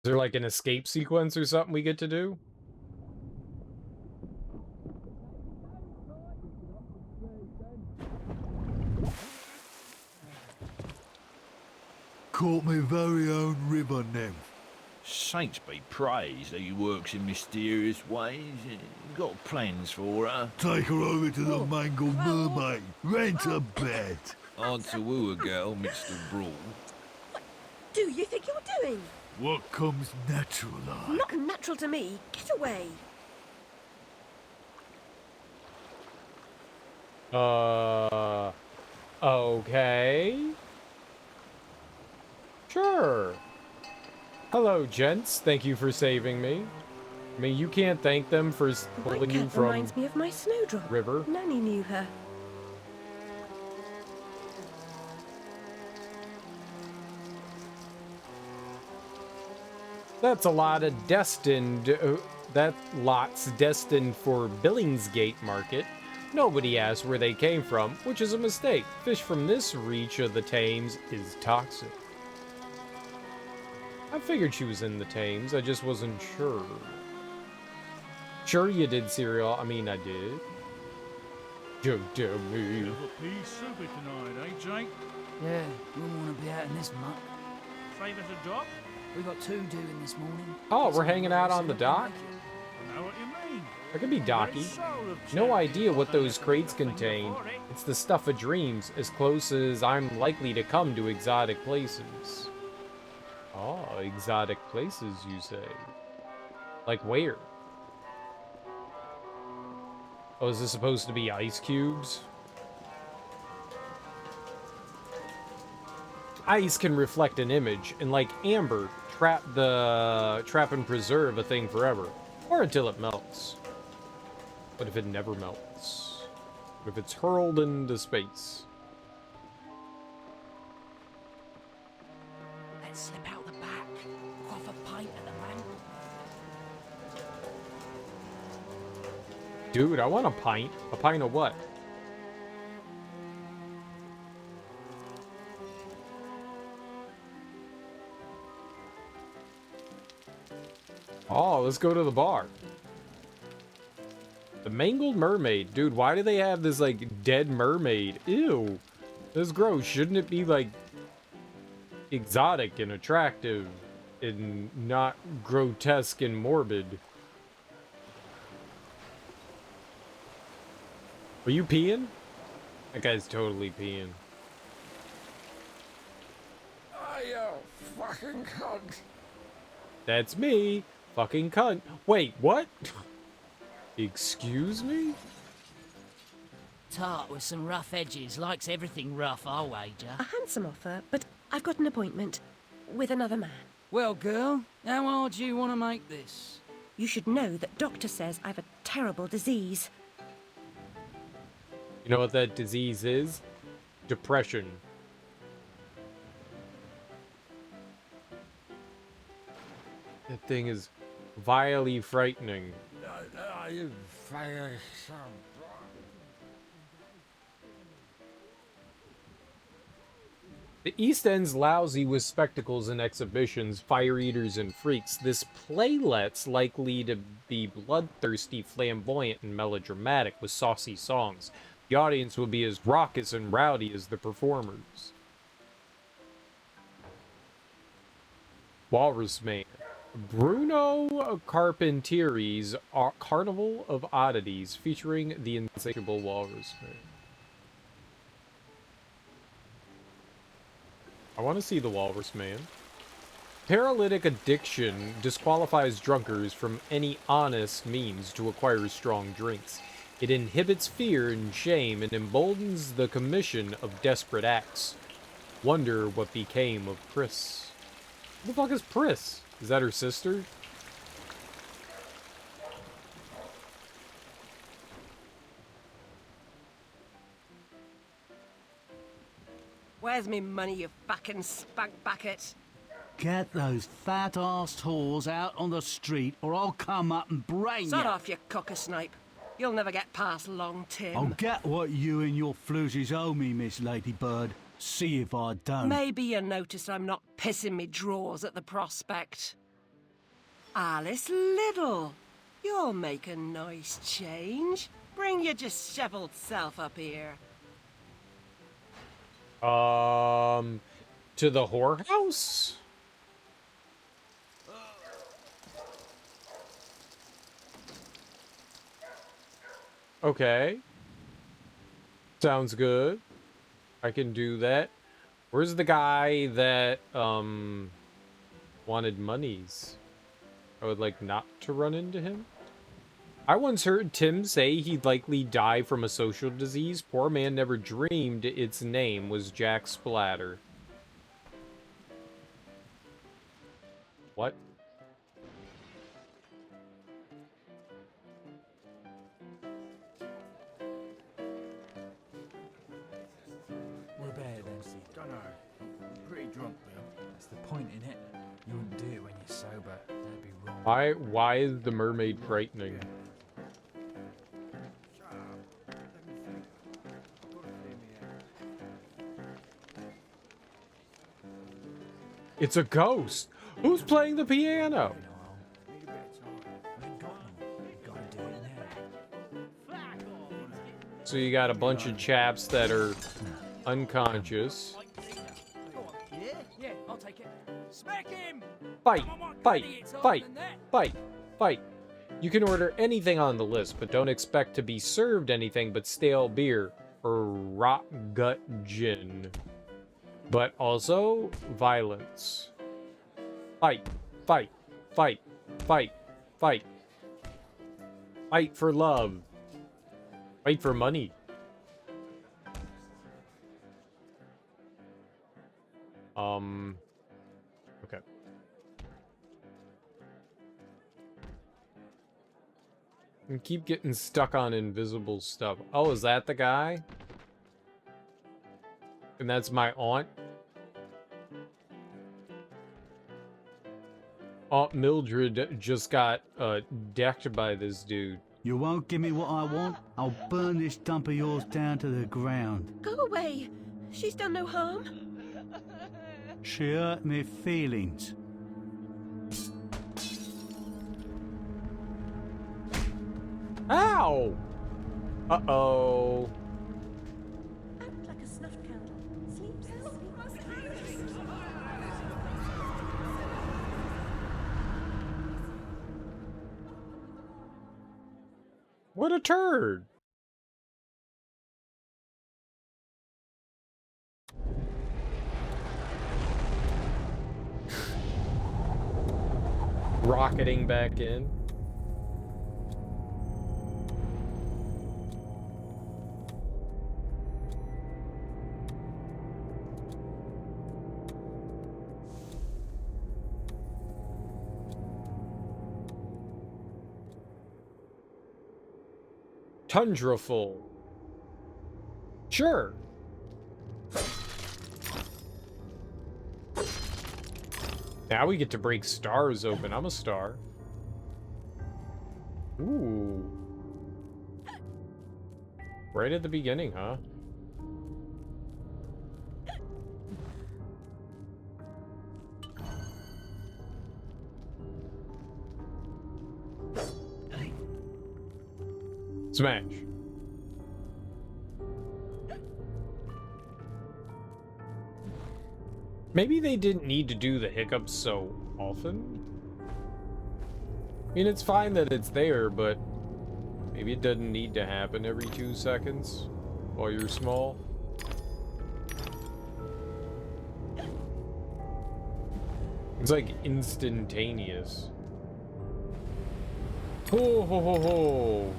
Is there like an escape sequence or something we get to do? Caught me very own river nymph. Saints be praised that he works in mysterious ways. Got plans for her. Take her over to the Mangled Mermaid. Rent a bed. Hard to woo a girl mixed with brawl. Do you think you're doing? What comes natural like? Not natural to me. Get away. Okay. Sure. Hello, gents. Thank you for saving me. I mean, you can't thank them for pulling you from reminds me of my snowdrop. river. Nanny knew her. That's a lot of destined. That lot's destined for Billingsgate Market. Nobody asked where they came from, which is a mistake. Fish from this reach of the Thames is toxic. I figured she was in the Thames, I just wasn't sure. Sure you did, Serial. I mean, I did. Don't tell me. Bit of a pea soupy tonight, eh, Jake? Yeah, we wouldn't want to be out in this muck. Save us a job? We got two doing this morning. Oh, we're hanging out on the dock? I know what you mean. I could be docky. No idea what those crates contain. It's the stuff of dreams, as close as I'm likely to come to exotic places. Oh, exotic places, you say? Like where? Oh, is this supposed to be ice cubes? Ice can reflect an image, and like amber, trap and preserve a thing forever, or until it melts. What if it never melts? What if it's hurled into space? Let's slip out the back. Quaff a pint at the bank. Dude, I want a pint. A pint of what? Oh, let's go to the bar. The Mangled Mermaid. Dude, why do they have this, like, dead mermaid? Ew. That's gross. Shouldn't it be, like, exotic and attractive and not grotesque and morbid? Are you peeing? That guy's totally peeing. Oh, you fucking cunt. That's me. Fucking cunt. Wait, what? Excuse me? Tart with some rough edges. Likes everything rough, I'll wager. A handsome offer, but I've got an appointment with another man. Well, girl, how hard do you want to make this? You should know that doctor says I've a terrible disease. You know what that disease is? Depression. That thing is vilely frightening. The East End's lousy with spectacles and exhibitions, fire eaters and freaks. This playlet's likely to be bloodthirsty, flamboyant, and melodramatic with saucy songs. The audience will be as raucous and rowdy as the performers. Walrus Man. Bruno Carpentieri's Carnival of Oddities, featuring the insatiable Walrus Man. I want to see the Walrus Man. Paralytic addiction disqualifies drunkards from any honest means to acquire strong drinks. It inhibits fear and shame and emboldens the commission of desperate acts. Wonder what became of Pris. Who the fuck is Pris? Is that her sister? Where's me money, you fucking spunk bucket? Get those fat-assed whores out on the street, or I'll come up and brain Sod you. off, you cocker-snipe. You'll never get past Long Tim. I'll get what you and your floozies owe me, Miss Ladybird. See if I don't. Maybe you notice I'm not pissing me drawers at the prospect. Alice Liddle, you'll make a nice change. Bring your dishevelled self up here. To the whorehouse? Okay. Sounds good. I can do that. Where's the guy that, wanted monies? I would like not to run into him. I once heard Tim say he'd likely die from a social disease. Poor man never dreamed its name was Jack Splatter. What? We're better then, Steve. Dunno. I'm pretty drunk, Bill. That's the point, innit? You wouldn't do it when you're sober. That'd be wrong. Why is the mermaid frightening? It's a ghost. Who's playing the piano? So you got a bunch of chaps that are unconscious. Yeah, I'll take it. Smack him! Fight, fight, fight, fight, fight. You can order anything on the list, but don't expect to be served anything but stale beer or rot gut gin. But also violence. Fight, fight, fight, fight, fight. Fight for love. Fight for money. Okay. And keep getting stuck on invisible stuff. Oh, is that the guy? And that's my aunt? Aunt Mildred just got decked by this dude. You won't give me what I want? I'll burn this dump of yours down to the ground. Go away. She's done no harm. She hurt me feelings. Ow! Uh-oh. Out like a snuffed candle. Sleeps. What a turd. Rocketing back in. Tundraful. Sure. Now we get to break stars open. I'm a star. Ooh. Right at the beginning, huh? Smash. Maybe they didn't need to do the hiccups so often? I mean, it's fine that it's there, but maybe it doesn't need to happen every 2 seconds while you're small. It's like instantaneous. Ho ho ho ho.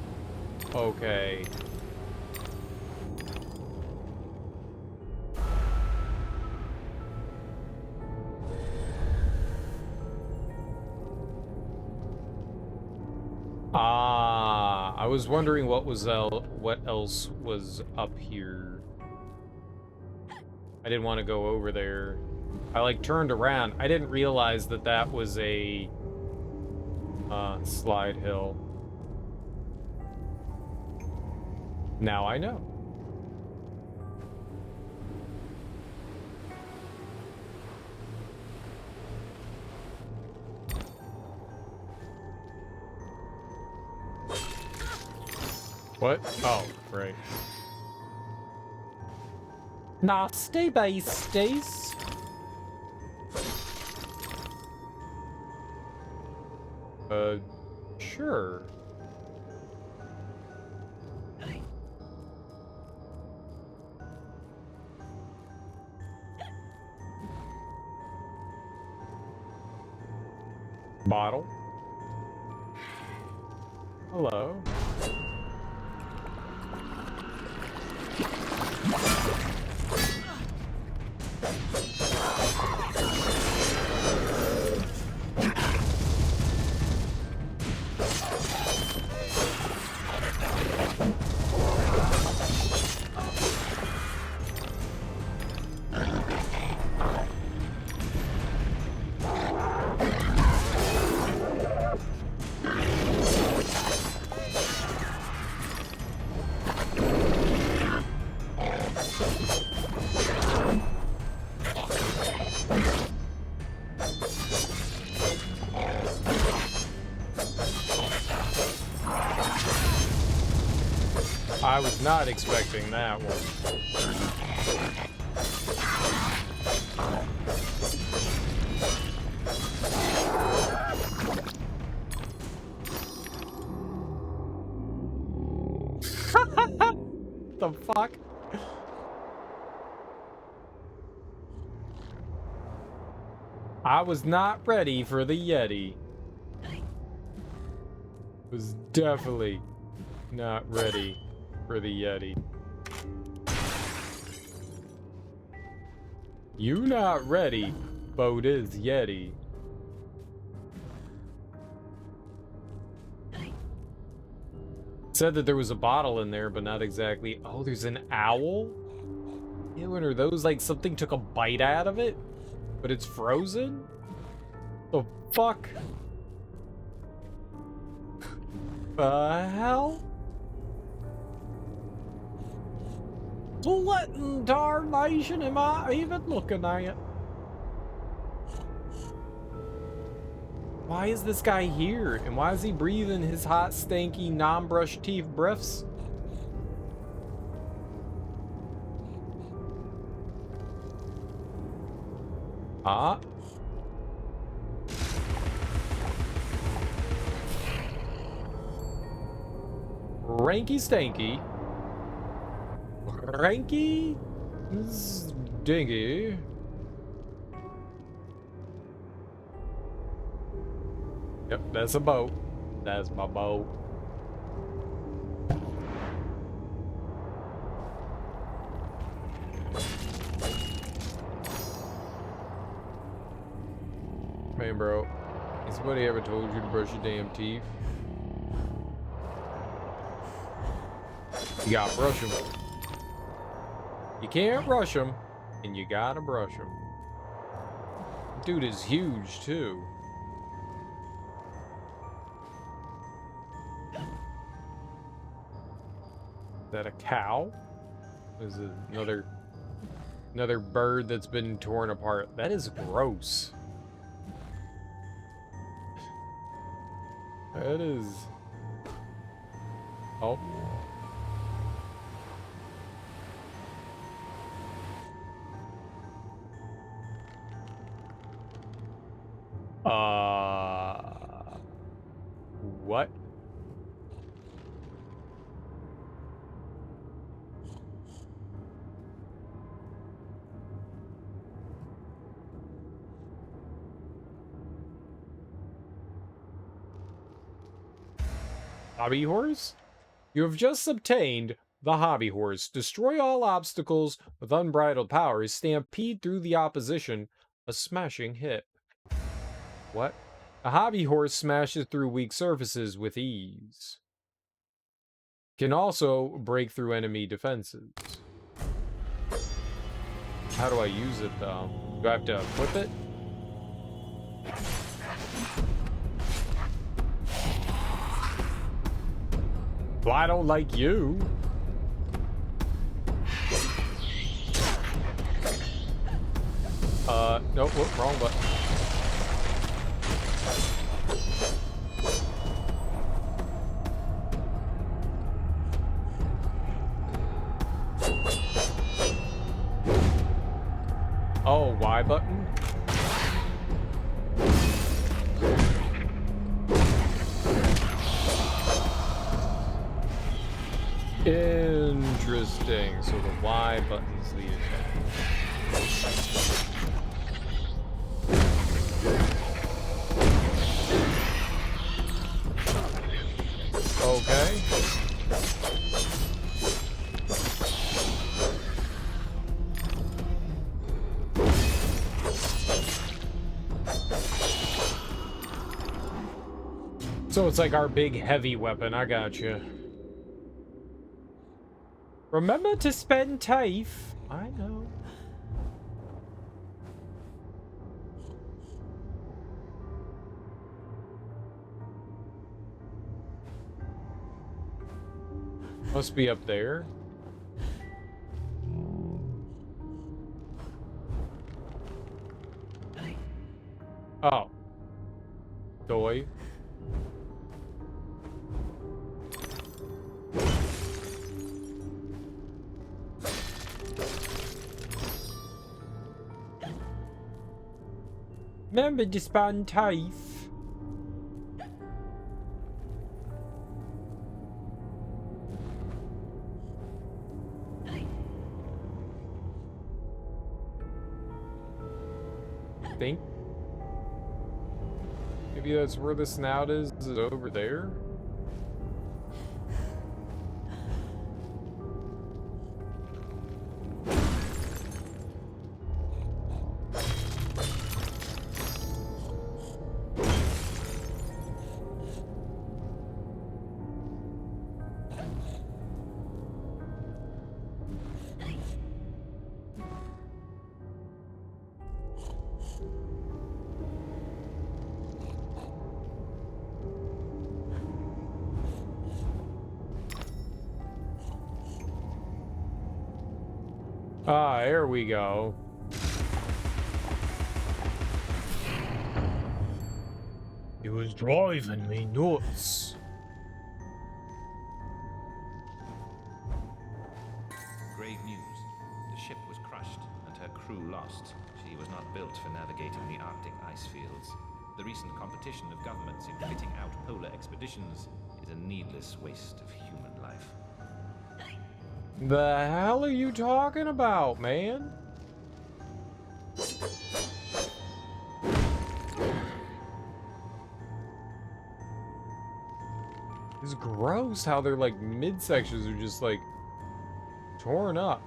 Okay. Ah, I was wondering what else was up here. I didn't want to go over there. I like turned around. I didn't realize that that was a slide hill. Now I know. What? Oh, right. Nasty beasties. Sure. Bottle. Hello. I was not expecting that one. The fuck? I was not ready for the Yeti. Was definitely not ready for the Yeti. You not ready, but is Yeti. Said that there was a bottle in there, but not exactly. Oh, there's an owl? Ew, and are those like something took a bite out of it? But it's frozen? The fuck? The hell? What in tarnation am I even looking at? Why is this guy here? And why is he breathing his hot, stanky, non-brushed teeth breaths? Ah. Ranky stanky. Ranky dingy. Yep, that's a boat. That's my boat. Man, bro, has somebody ever told you to brush your damn teeth? You gotta brush them. You can't rush them, and you gotta brush them. Dude is huge, too. Is that a cow? Is it another bird that's been torn apart? That is gross. That is... Oh. What? Hobby horse? You have just obtained the hobby horse. Destroy all obstacles with unbridled power. Stampede through the opposition. A smashing hit. What? A hobby horse smashes through weak surfaces with ease. Can also break through enemy defenses. How do I use it though? Do I have to equip it? Well, I don't like you. Nope, whoop, wrong button. Oh, Y button? Interesting. So the Y button's the attack. Okay. So it's like our big heavy weapon. I got you. Remember to spend TAFE. I know. Must be up there. Oh. Doy. Remember to spend TAFE. Think maybe that's where the snout is over there. Ah, there we go. It was driving me nuts. Grave news. The ship was crushed and her crew lost. She was not built for navigating the Arctic ice fields. The recent competition of governments in fitting out polar expeditions is a needless waste of human life. The hell are you talking about, man? It's gross how their like midsections are just like torn up.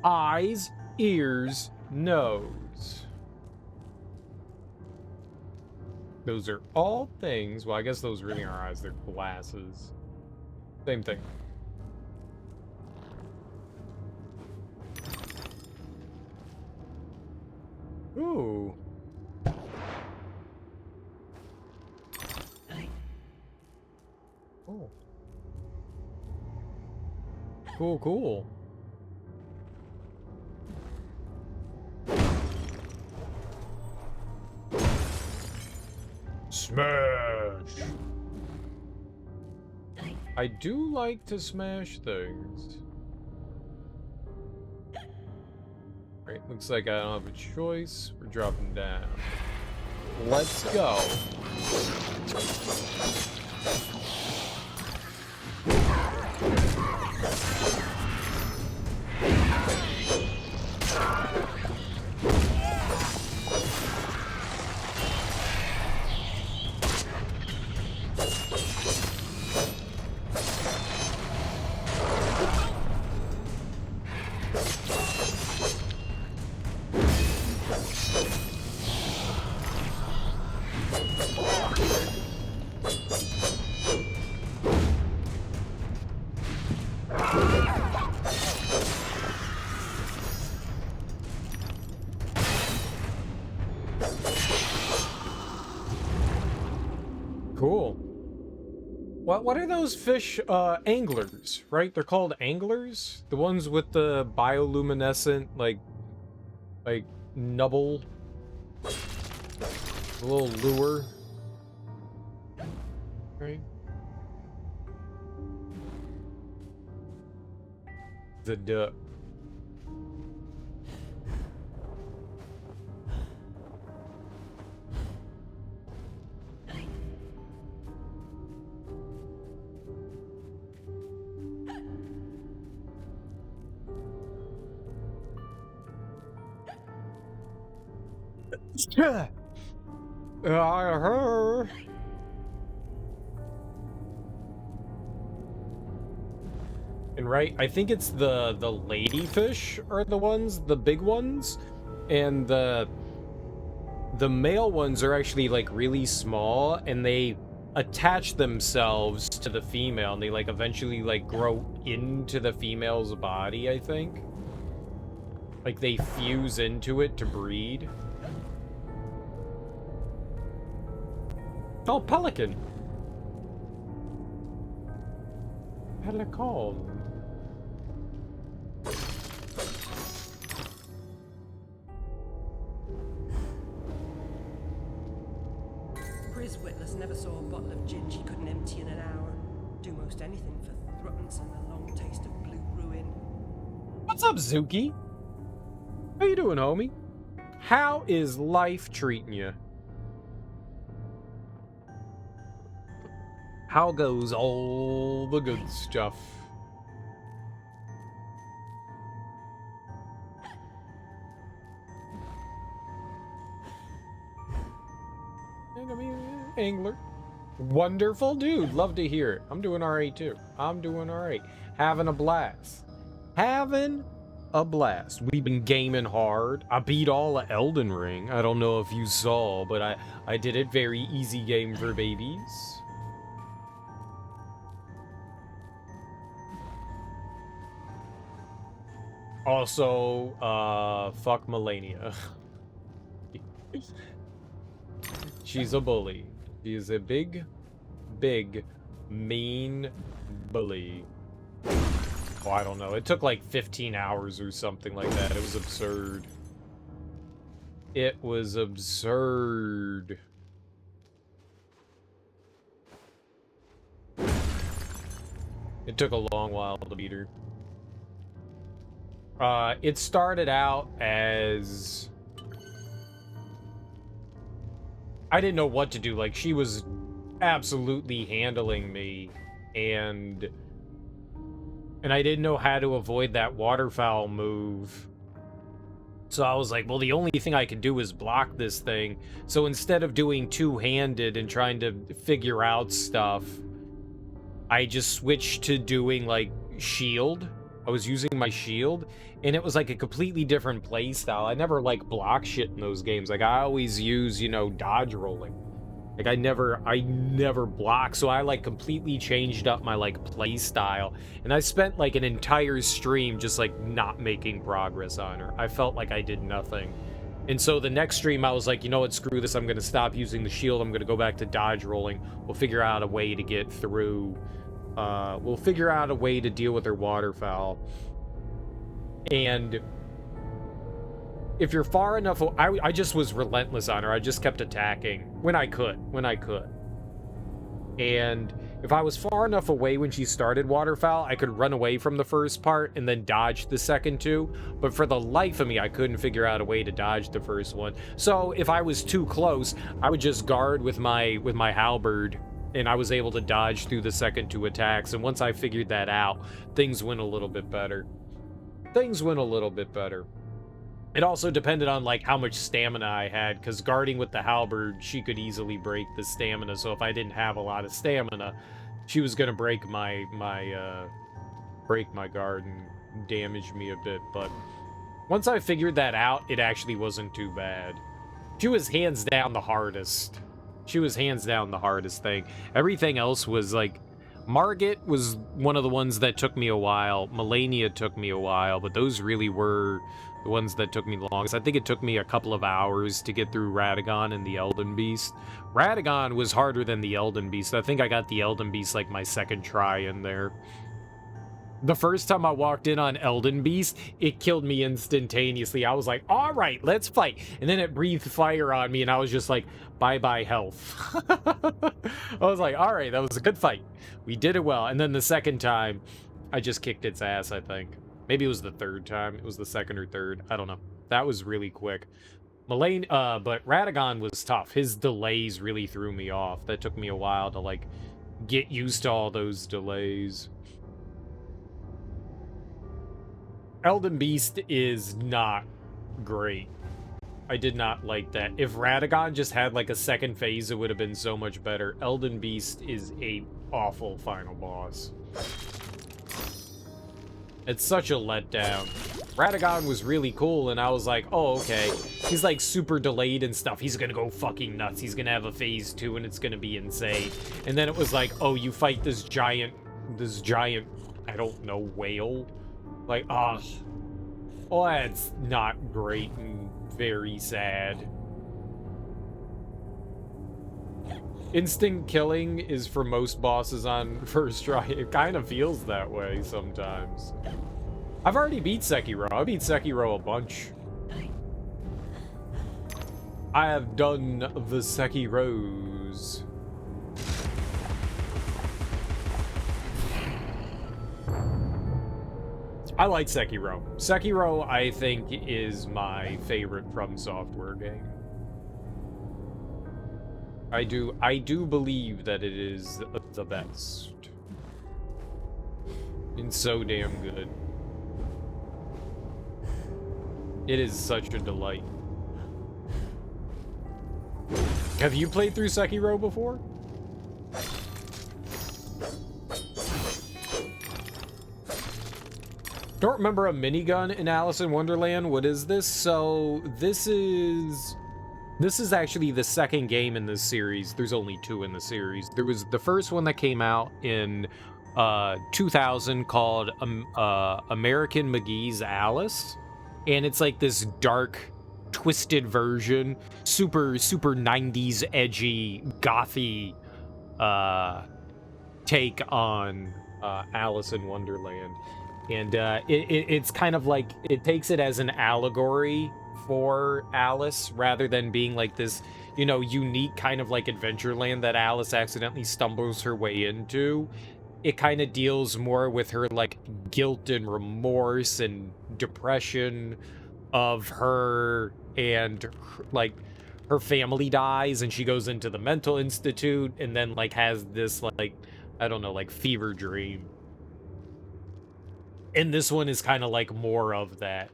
Eyes, ears, nose. Those are all things. Well, I guess those really aren't eyes, they're glasses. Same thing. Ooh. Oh. Cool, cool. Smash! I do like to smash things. Right, looks like I don't have a choice. We're dropping down. Let's go. Cool. What are those fish? Anglers, right? They're called anglers? The ones with the bioluminescent, like nubble. A little lure. Right? The duck. Her. And right, I think it's the ladyfish are the ones, the big ones, and the male ones are actually like really small, and they attach themselves to the female, and they like eventually like grow into the female's body, I think. Like they fuse into it to breed. Oh, pelican. Pelican. Priz Witless never saw a bottle of gin she couldn't empty in an hour. Do most anything for thruppence and a long taste of blue ruin. What's up, Zuki? How you doing, homie? How is life treating you? How goes all the good stuff? Angler. Wonderful, dude. Love to hear it. I'm doing alright too. I'm doing alright. Having a blast. Having a blast. We've been gaming hard. I beat all of Elden Ring. I don't know if you saw, but I did it. Very easy game for babies. Also, fuck Melania. She's a bully. She is a big, mean bully. Oh, I don't know. It took like 15 hours or something like that. It was absurd. It was absurd. It took a long while to beat her. It started out as... I didn't know what to do. Like, she was absolutely handling me, and I didn't know how to avoid that waterfowl move. So I was like, well, the only thing I can do is block this thing. So instead of doing two-handed and trying to figure out stuff, I just switched to doing, like, shield. I was using my shield, and it was, like, a completely different play style. I never, like, block shit in those games. Like, I always use, you know, dodge rolling. Like, I never block, so I, like, completely changed up my, like, play style. And I spent, like, an entire stream just, like, not making progress on her. I felt like I did nothing. And so the next stream, I was like, you know what, screw this. I'm going to stop using the shield. I'm going to go back to dodge rolling. We'll figure out a way to get through. We'll figure out a way to deal with her waterfowl. And if you're far enough, I just was relentless on her. I just kept attacking when I could. And if I was far enough away when she started waterfowl, I could run away from the first part and then dodge the second two. But for the life of me, I couldn't figure out a way to dodge the first one. So if I was too close, I would just guard with my halberd, and I was able to dodge through the second two attacks. And once I figured that out, things went a little bit better. It also depended on, like, how much stamina I had, because guarding with the halberd, she could easily break the stamina. So if I didn't have a lot of stamina, she was gonna break my guard and damage me a bit. But once I figured that out, it actually wasn't too bad. She was hands down the hardest. Thing. Everything else was, like, Margit was one of the ones that took me a while. Melania took me a while, but those really were the ones that took me the longest. I think it took me a couple of hours to get through Radagon and the Elden Beast. Radagon was harder than the Elden Beast. I think I got the Elden Beast, like, my second try in there. The first time I walked in on Elden Beast, it killed me instantaneously. I was like, all right, let's fight. And then it breathed fire on me, and I was just like, bye-bye health. I was like, all right, that was a good fight. We did it well. And then the second time, I just kicked its ass, I think. Maybe it was the third time. It was the second or third. I don't know. That was really quick. But Radagon was tough. His delays really threw me off. That took me a while to, like, get used to all those delays. Elden Beast is not great. I did not like that. If Radagon just had, like, a second phase, it would have been so much better. Elden Beast is a awful final boss. It's such a letdown. Radagon was really cool, and I was like, oh, okay. He's, like, super delayed and stuff. He's gonna go fucking nuts. He's gonna have a phase 2, and it's gonna be insane. And then it was like, oh, you fight this giant, I don't know, whale? Like, oh, that's not great and very sad. Instant killing is for most bosses on first try. It kind of feels that way sometimes. I've already beat Sekiro. I beat Sekiro a bunch. I have done the Sekiros. I like Sekiro. Sekiro, I think, is my favorite From Software game. I do believe that it is the best. It's so damn good. It is such a delight. Have you played through Sekiro before? Don't remember a minigun in Alice in Wonderland. What is this? So this is actually the second game in this series. There's only 2 in the series. There was the first one that came out in 2000 called American McGee's Alice, and it's like this dark, twisted version, super 90s edgy, gothy take on Alice in Wonderland. And it's kind of like, it takes it as an allegory for Alice, rather than being like this, you know, unique kind of like Adventureland that Alice accidentally stumbles her way into. It kind of deals more with her like guilt and remorse and depression of her, and like her family dies and she goes into the mental institute and then like has this like, I don't know, like fever dream. And this one is kind of like more of that.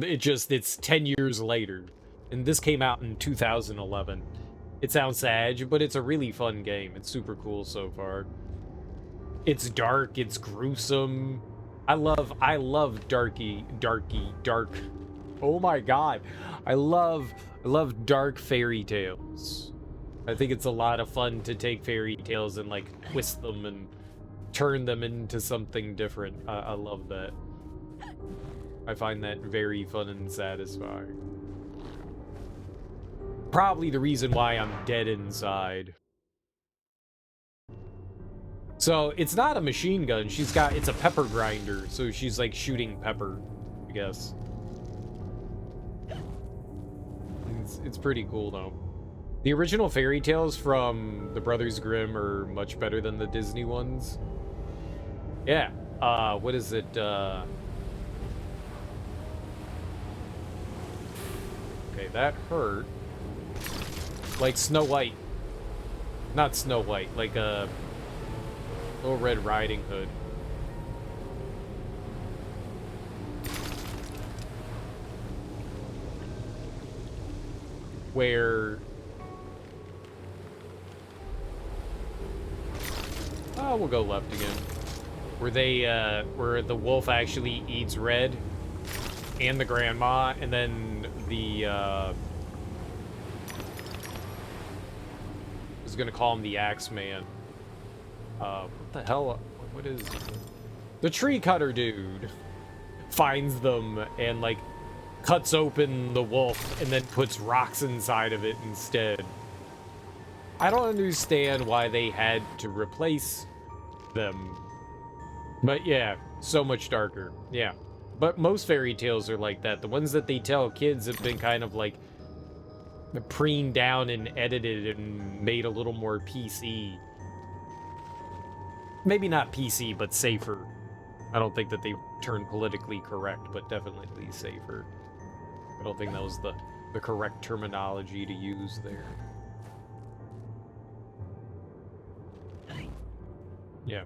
It's 10 years later. And this came out in 2011. It sounds sad, but it's a really fun game. It's super cool so far. It's dark, it's gruesome. I love dark. Oh my god. I love dark fairy tales. I think it's a lot of fun to take fairy tales and like twist them and turn them into something different. I love that. I find that very fun and satisfying. Probably the reason why I'm dead inside. So it's not a machine gun. It's a pepper grinder. So she's like shooting pepper, I guess. It's pretty cool though. The original fairy tales from the Brothers Grimm are much better than the Disney ones. Yeah. What is it? Okay, that hurt. Like Snow White. Not Snow White, like Little Red Riding Hood. Where... Oh, we'll go left again. Where they, where the wolf actually eats Red and the grandma, and then the, I was gonna call him the Axeman. What the hell? What is... The tree cutter dude finds them and, like, cuts open the wolf and then puts rocks inside of it instead. I don't understand why they had to replace them. But yeah, so much darker. Yeah. But most fairy tales are like that. The ones that they tell kids have been kind of like preened down and edited and made a little more PC. Maybe not PC, but safer. I don't think that they turned politically correct, but definitely safer. I don't think that was the correct terminology to use there. Yeah.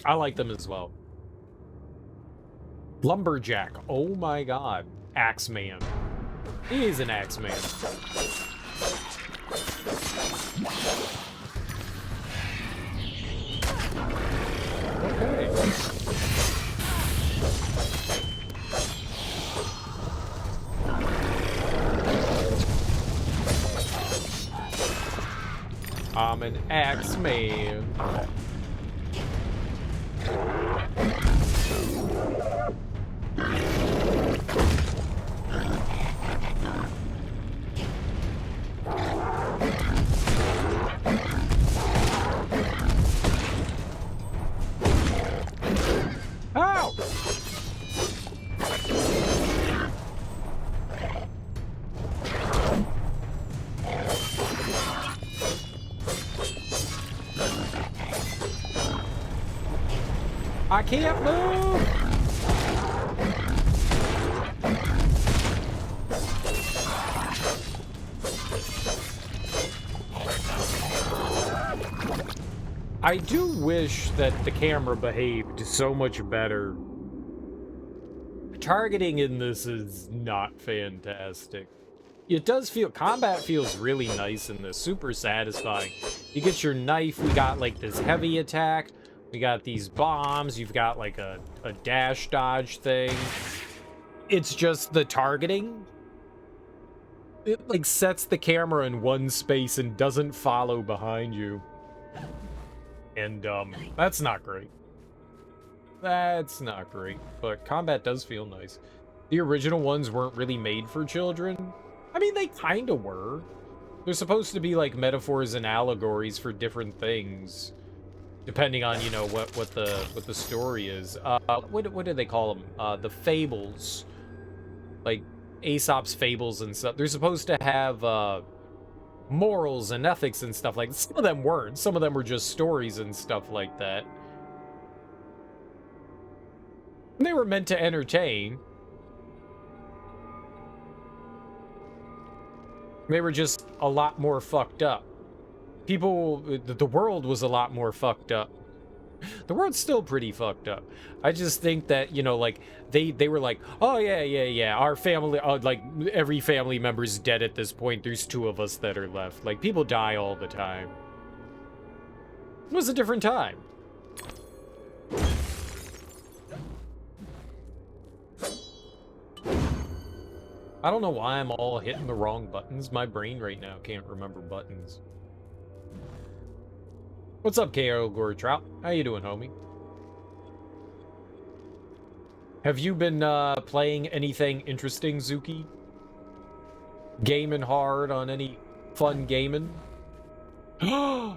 I like them as well. Lumberjack. Oh my god. Axeman. He is an Axeman. Okay. I'm an Axeman. Ow! I can't move! I do wish that the camera behaved so much better. Targeting in this is not fantastic. It does feel... Combat feels really nice in this. Super satisfying. You get your knife. We got, like, this heavy attack. We got these bombs. You've got, like, a dash dodge thing. It's just the targeting. It, like, sets the camera in one space and doesn't follow behind you. And, that's not great. That's not great. But combat does feel nice. The original ones weren't really made for children. I mean, they kinda were. They're supposed to be, like, metaphors and allegories for different things. depending on, you know, what the story is. What do they call them? The fables, like Aesop's fables and stuff. They're supposed to have morals and ethics and stuff like that. Some of them weren't. Some of them were just stories and stuff like that. They were meant to entertain. They were just a lot more fucked up. The world was a lot more fucked up. The world's still pretty fucked up. I just think that, you know, like, they were like, oh, yeah, our family, like, every family member's dead at this point. There's 2 of us that are left. Like, people die all the time. It was a different time. I don't know why I'm all hitting the wrong buttons. My brain right now can't remember buttons. What's up, KO Gore Trout? How you doing, homie? Have you been playing anything interesting, Zuki? Gaming hard on any fun gaming? I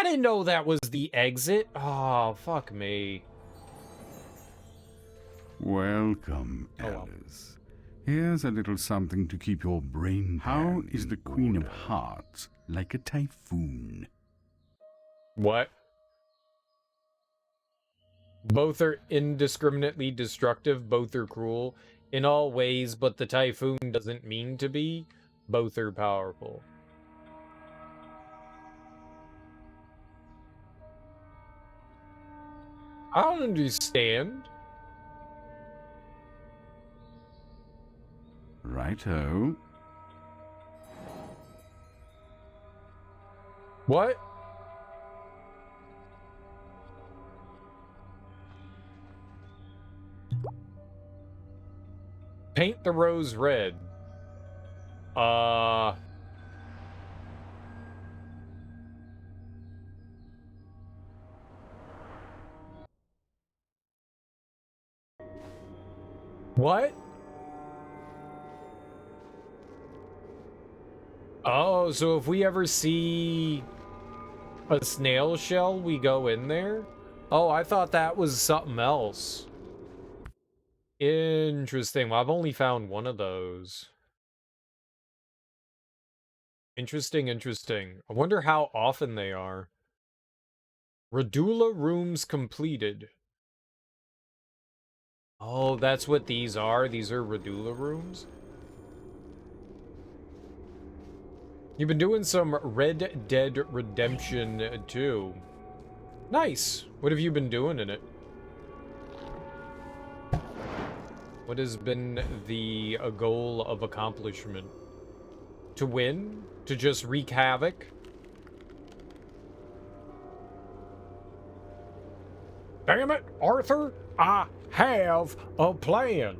didn't know that was the exit. Oh, fuck me. Welcome, Alice. Here's a little something to keep your brain. How is the Queen of Hearts like a typhoon? What? Both are indiscriminately destructive, both are cruel in all ways, but the typhoon doesn't mean to be. Both are powerful. I don't understand. Righto. What? Paint the rose red. What? Oh, so if we ever see a snail shell, we go in there? Oh, I thought that was something else. Interesting. Well, I've only found one of those. Interesting. I wonder how often they are. Radula rooms completed. Oh, that's what these are? These are Radula rooms? You've been doing some Red Dead Redemption 2. Nice. What have you been doing in it? What has been the goal of accomplishment? To win? To just wreak havoc? Damn it, Arthur! I have a plan!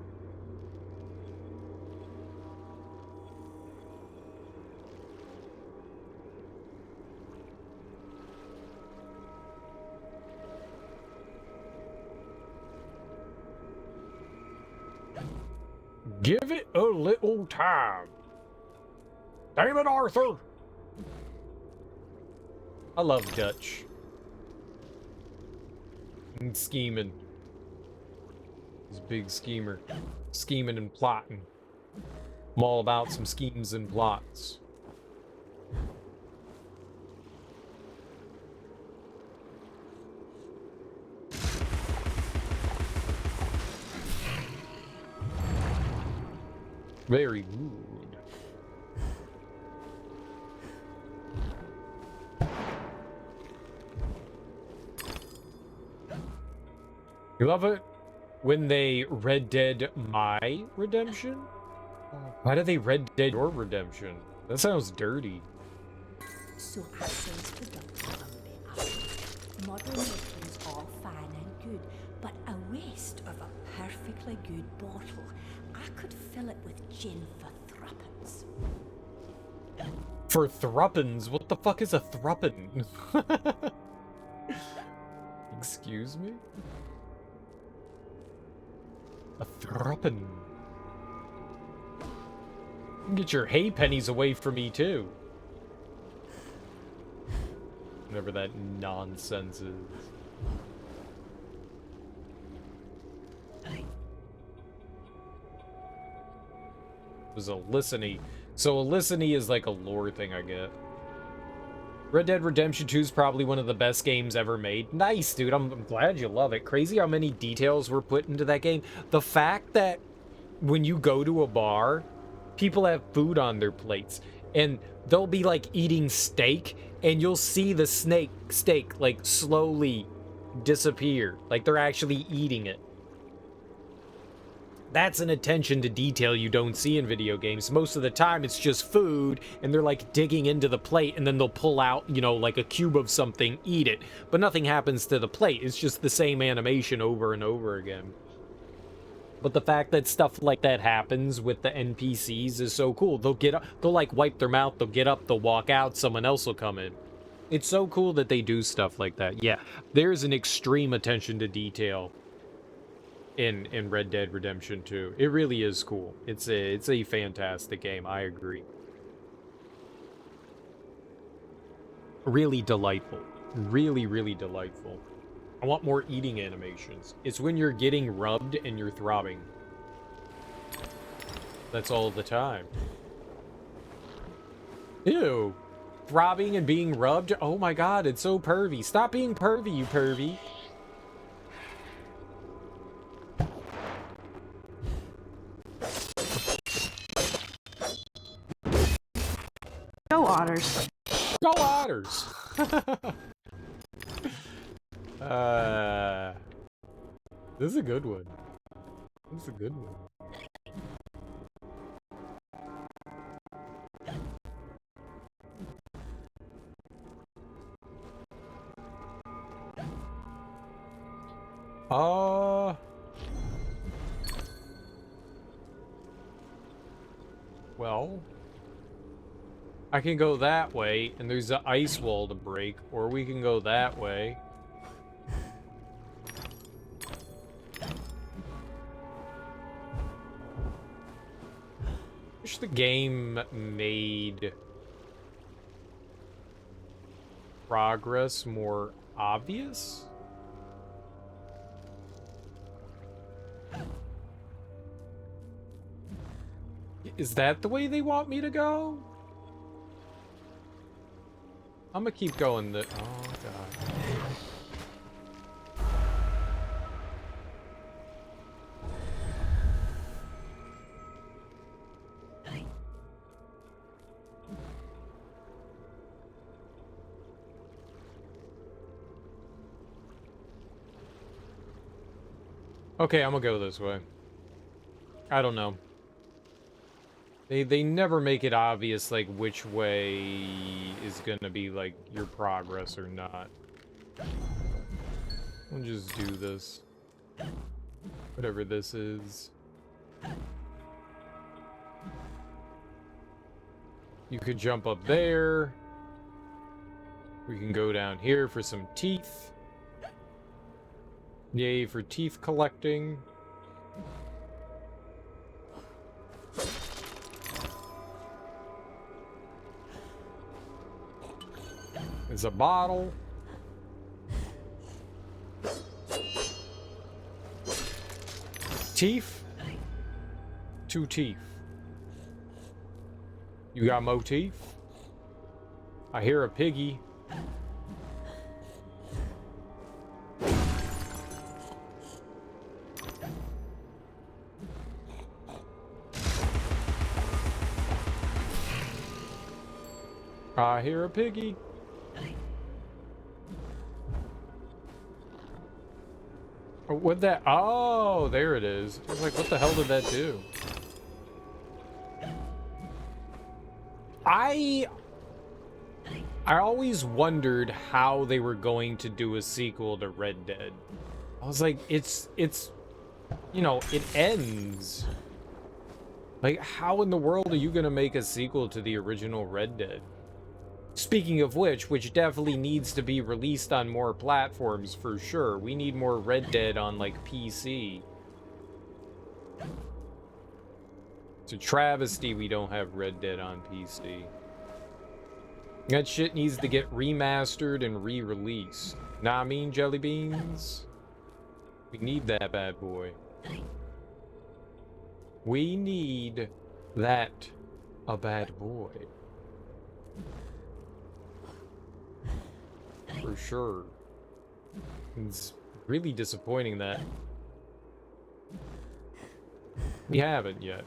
Give it a little time. Damn it, Arthur! I love Dutch. And scheming. He's a big schemer. Scheming and plotting. I'm all about some schemes and plots. Very good. You love it when they Red Dead my redemption? Why do they Red Dead your redemption? That sounds dirty. So I says to Dr. Bumby, modern weapons are fine and good, but a waste of a perfectly good bottle. I could fill it with gin for threepence. For threepence? What the fuck is a threepence? Excuse me? A threepence. Get your hay pennies away from me, too. Whatever that nonsense is. It was a Lissany. So a Lissany is like a lore thing I get. Red Dead Redemption 2 is probably one of the best games ever made. Nice, dude. I'm glad you love it. Crazy how many details were put into that game. The fact that when you go to a bar, people have food on their plates. And they'll be, like, eating steak, and you'll see the steak, like, slowly disappear. Like, they're actually eating it. That's an attention to detail you don't see in video games. Most of the time, it's just food, and they're, like, digging into the plate, and then they'll pull out, you know, like a cube of something, eat it. But nothing happens to the plate. It's just the same animation over and over again. But the fact that stuff like that happens with the NPCs is so cool. They'll get up, they'll, like, wipe their mouth, they'll get up, they'll walk out, someone else will come in. It's so cool that they do stuff like that. Yeah, there's an extreme attention to detail in Red Dead Redemption 2. It really is cool. It's a fantastic game. I agree. Really delightful. Really, really delightful. I want more eating animations. It's when you're getting rubbed and you're throbbing. That's all the time. Ew. Throbbing and being rubbed? Oh my god, it's so pervy. Stop being pervy, you pervy. Go Otters. Go Otters! This is a good one. This is a good one. Well, I can go that way, and there's an ice wall to break, or we can go that way. Wish the game made progress more obvious. Is that the way they want me to go? I'm gonna keep going oh god. Okay, I'm gonna go this way. I don't know. They never make it obvious, like, which way is gonna be, like, your progress or not. We'll just do this. Whatever this is. You could jump up there. We can go down here for some teeth. Yay for teeth collecting. There's a bottle. Teeth? 2 teeth. You got mo teeth? I hear a piggy. I hear a piggy. What that? Oh, there it is. I was like, what the hell did that do? I always wondered how they were going to do a sequel to Red Dead. I was like, it's, you know, it ends. Like, how in the world are you gonna make a sequel to the original Red Dead? Speaking of which definitely needs to be released on more platforms for sure. We need more Red Dead on, like, PC. It's a travesty we don't have Red Dead on PC. That shit needs to get remastered and re-released. Nah, I mean, jelly beans. We need that bad boy. We need that a bad boy. For sure. It's really disappointing that we haven't yet.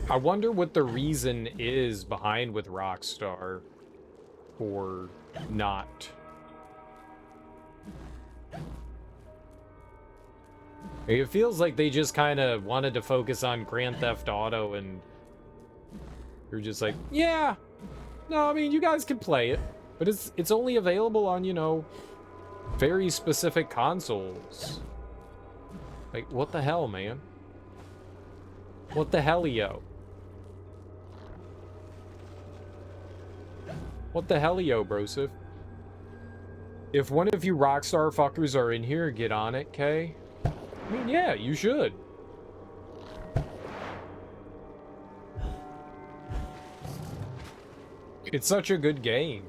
I wonder what the reason is behind with Rockstar for not. It feels like they just kind of wanted to focus on Grand Theft Auto and you're just like, yeah, no, I mean, you guys can play it, but it's only available on, you know, very specific consoles. Like, what the hell, man? What the hellio? What the hellio, brosif? If one of you Rockstar fuckers are in here, get on it, Kay? I mean, yeah, you should. It's such a good game.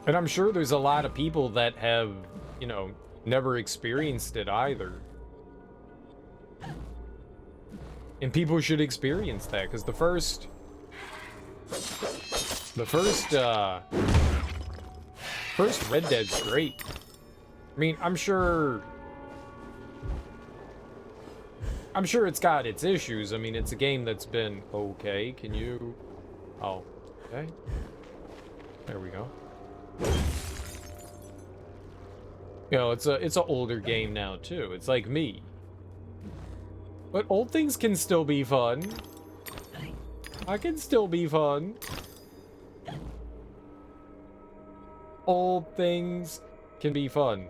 And I'm sure there's a lot of people that have, you know, never experienced it either. And people should experience that, because the first Red Dead's great. I mean, I'm sure it's got its issues. I mean, it's a game that's been okay. Can you... Oh, okay. There we go. You know, it's an older game now, too. It's like me. But old things can still be fun. I can still be fun. Old things can be fun.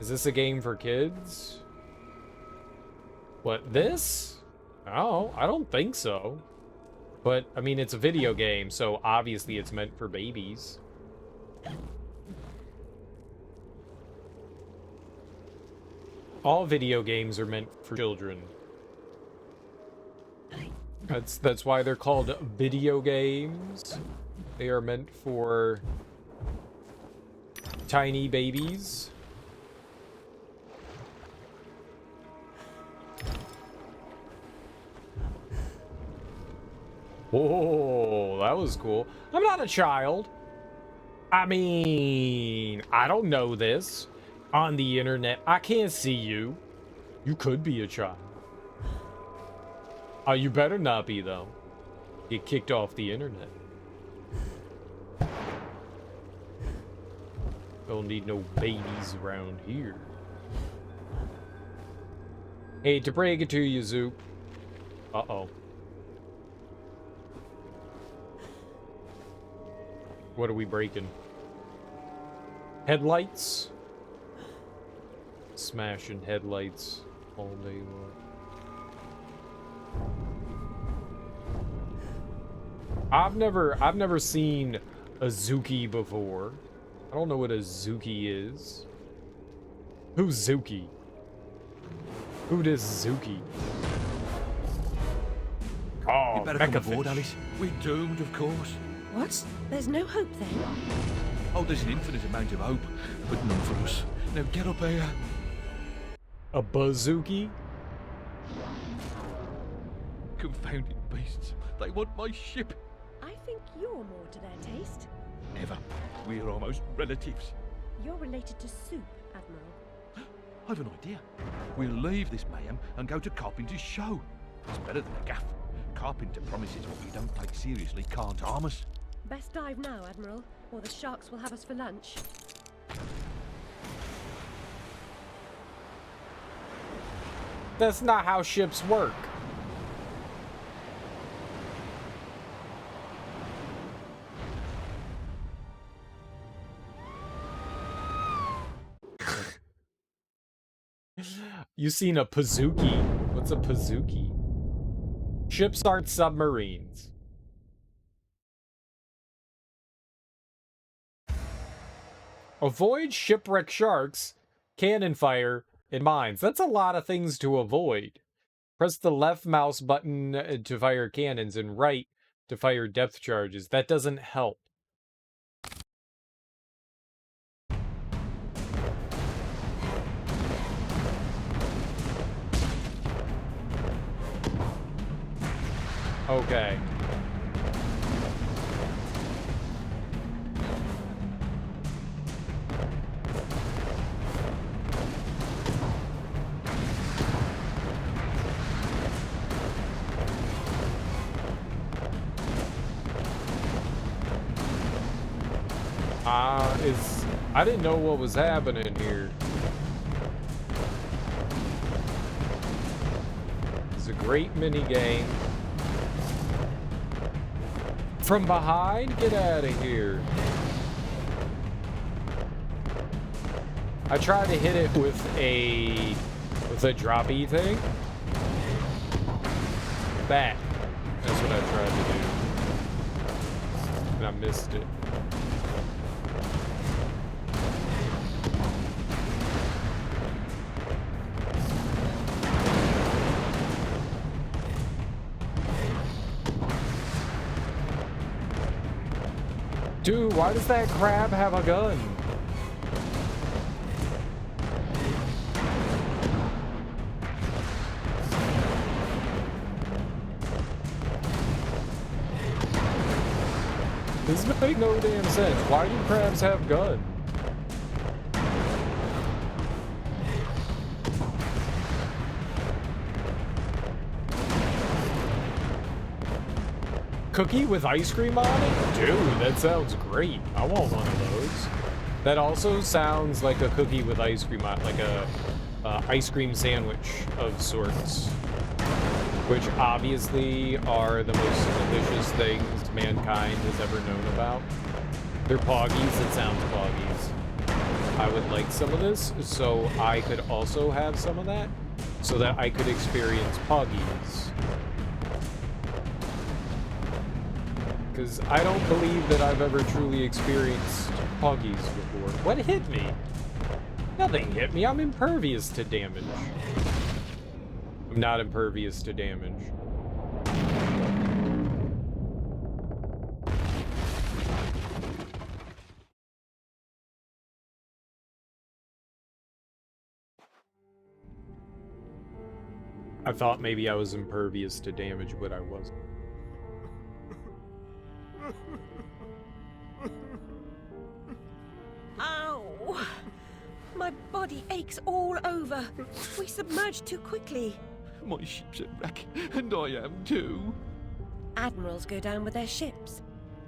Is this a game for kids? What, this? Oh, I don't think so. But, I mean, it's a video game, so obviously it's meant for babies. All video games are meant for children. That's why they're called video games. They are meant for tiny babies. Oh, that was cool. I'm not a child. I mean, I don't know this. On the internet, I can't see you. You could be a child. Oh, you better not be, though. Get kicked off the internet. Don't need no babies around here. Hate to break it to you, Zoop. Uh-oh. What are we breaking? Headlights? Smashing headlights all day long. I've never seen a Zuki before. I don't know what a Zuki is. Who's Zuki? Who does Zuki? Oh, you better come aboard, Alice. We're doomed, of course. What? There's no hope then? Oh, there's an infinite amount of hope, but none for us. Now get up here. A bazooki? Confounded beasts. They want my ship. I think you're more to their taste. Never. We're almost relatives. You're related to Soup, Admiral. I've an idea. We'll leave this mayhem and go to Carpenter's show. It's better than a gaff. Carpenter promises what we don't take seriously can't harm us. Best dive now, Admiral, or the sharks will have us for lunch. That's not how ships work. You seen a Pazuki? What's a Pazuki? Ships aren't submarines. Avoid shipwreck sharks, cannon fire, and mines. That's a lot of things to avoid. Press the left mouse button to fire cannons and right to fire depth charges. That doesn't help. Okay. I didn't know what was happening here. It's a great mini game. From behind? Get out of here. I tried to hit it with a droppy thing. Back. That's what I tried to do. And I missed it. Dude, why does that crab have a gun? This makes no damn sense. Why do crabs have guns? Cookie with ice cream on it? Dude, that sounds great. I want one of those. That also sounds like a cookie with ice cream on it, like a ice cream sandwich of sorts. Which obviously are the most delicious things mankind has ever known about. They're poggies, it sounds poggies. I would like some of this, so I could also have some of that, so that I could experience poggies. Because I don't believe that I've ever truly experienced poggies before. What hit me? Nothing hit me. I'm impervious to damage. I'm not impervious to damage. I thought maybe I was impervious to damage, but I wasn't. Ow! My body aches all over. We submerged too quickly. My ship's a wreck, and I am too. Admirals go down with their ships.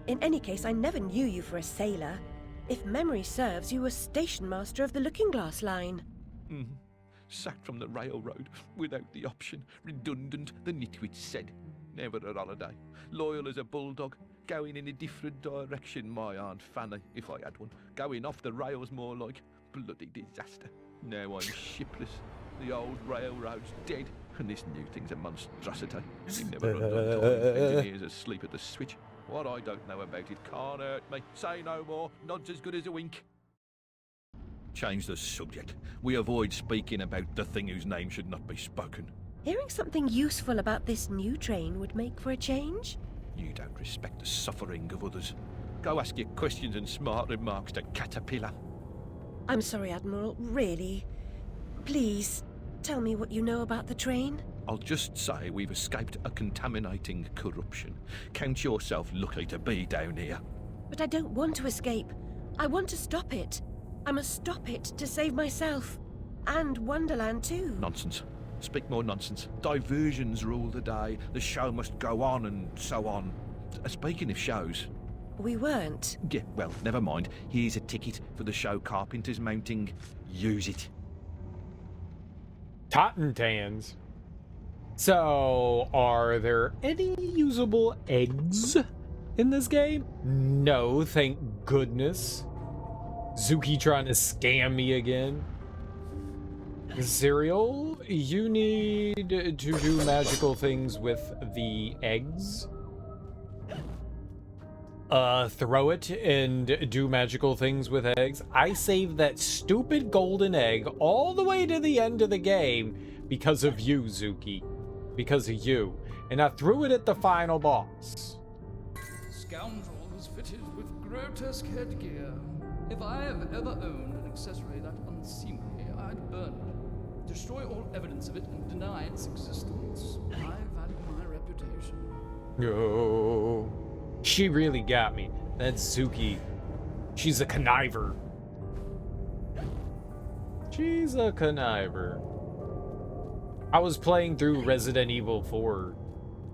In any case, I never knew you for a sailor. If memory serves, you were station master of the Looking Glass line. Sacked from the railroad without the option. Redundant, the nitwit said. Never a holiday. Loyal as a bulldog. Going in a different direction, my Aunt Fanny, if I had one. Going off the rails more like. Bloody disaster. Now I'm shipless. The old railroad's dead, and this new thing's a monstrosity. It never runs on time. Engineers asleep at the switch. What I don't know about it can't hurt me. Say no more. Nod's as good as a wink. Change the subject. We avoid speaking about the thing whose name should not be spoken. Hearing something useful about this new train would make for a change. You don't respect the suffering of others. Go ask your questions and smart remarks to Caterpillar. I'm sorry, Admiral, really. Please, tell me what you know about the train. I'll just say we've escaped a contaminating corruption. Count yourself lucky to be down here. But I don't want to escape. I want to stop it. I must stop it to save myself. And Wonderland too. Nonsense. Speak more nonsense. Diversions rule the day. The show must go on and so on. Speaking of shows... We weren't. Yeah, well, never mind. Here's a ticket for the show Carpenter's mounting. Use it. Tottentans. So, are there any usable eggs in this game? No, thank goodness. Zuki trying to scam me again. Cereal, you need to do magical things with the eggs. Throw it and do magical things with eggs. I saved that stupid golden egg all the way to the end of the game because of you, Zuki. because of you. And I threw it at the final boss. Scoundrel is fitted with grotesque headgear. If I have ever owned an accessory that unseemly, I'd burn it, destroy all evidence of it, and deny its existence. I value my reputation. Oh, she really got me. That's Suki. She's a conniver. She's a conniver. I was playing through Resident Evil 4,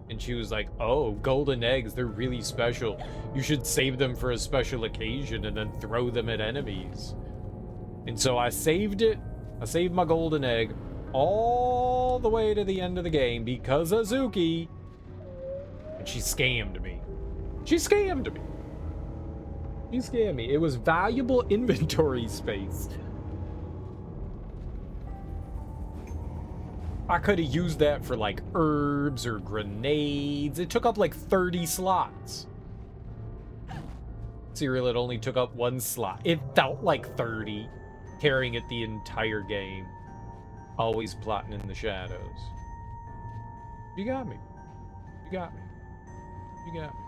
and she was like, oh, golden eggs, they're really special. You should save them for a special occasion and then throw them at enemies. And so I saved it. I saved my golden egg all the way to the end of the game because of Suki. And she scammed me. She scammed me. She scammed me. It was valuable inventory space. I could have used that for like herbs or grenades. It took up like 30 slots. Serial, it only took up 1 slot. It felt like 30, carrying it the entire game. Always plotting in the shadows. You got me. You got me. You got me.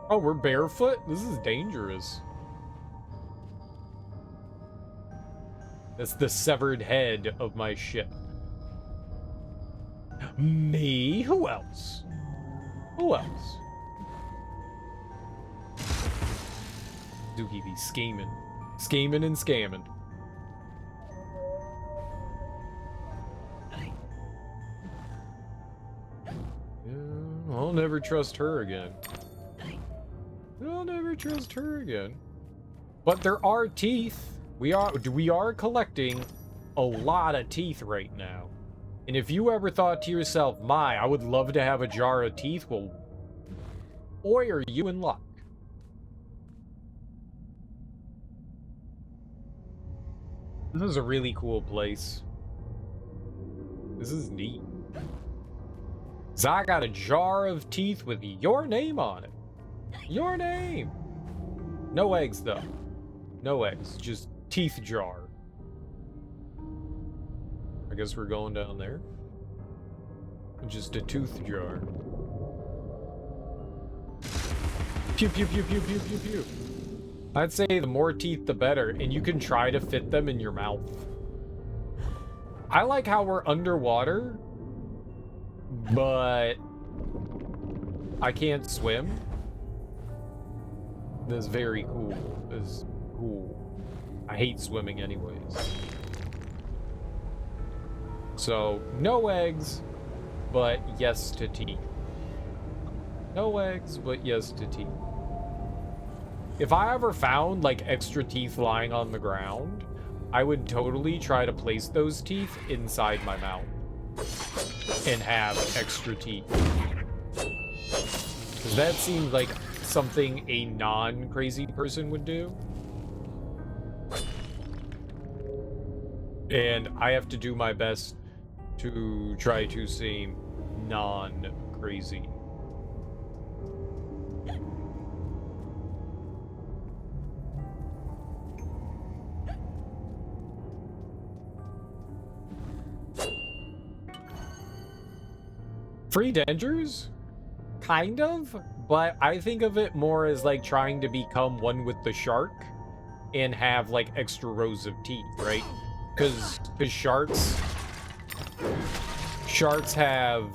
Oh, we're barefoot? This is dangerous. That's the severed head of my ship. Me? Who else? Who else? Suki be scheming. Scheming and scamming. I'll never trust her again. I'll never trust her again. But there are teeth. We are collecting a lot of teeth right now. And if you ever thought to yourself, I would love to have a jar of teeth, well, boy, are you in luck. This is a really cool place. This is neat. So I got a jar of teeth with your name on it. Your name. No eggs, though. No eggs, just teeth jar. I guess we're going down there. Just a tooth jar. Pew, pew, pew, pew, pew, pew, pew. I'd say the more teeth, the better, and you can try to fit them in your mouth. I like how we're underwater, but I can't swim. That's very cool. That's cool. I hate swimming anyways. So, no eggs, but yes to teeth. No eggs, but yes to teeth. If I ever found, like, extra teeth lying on the ground, I would totally try to place those teeth inside my mouth. And have extra teeth. Because that seems like something a non-crazy person would do. And I have to do my best to try to seem non-crazy. Free dangers? Kind of, but I think of it more as like trying to become one with the shark and have like extra rows of teeth, right? Because sharks have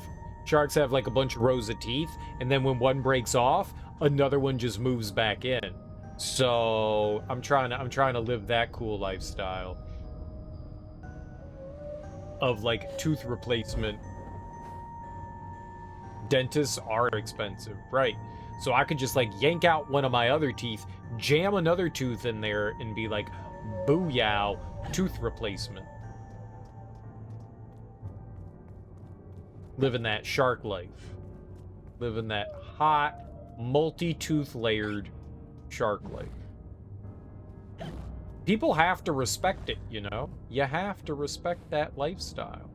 like a bunch of rows of teeth, and then when one breaks off, another one just moves back in. So I'm trying to live that cool lifestyle of like tooth replacement. Dentists are expensive, right? So I could just like yank out one of my other teeth, jam another tooth in there, and be like, booyah, tooth replacement. Living that shark life. Living that hot, multi-tooth layered shark life. People have to respect it, you know? You have to respect that lifestyle.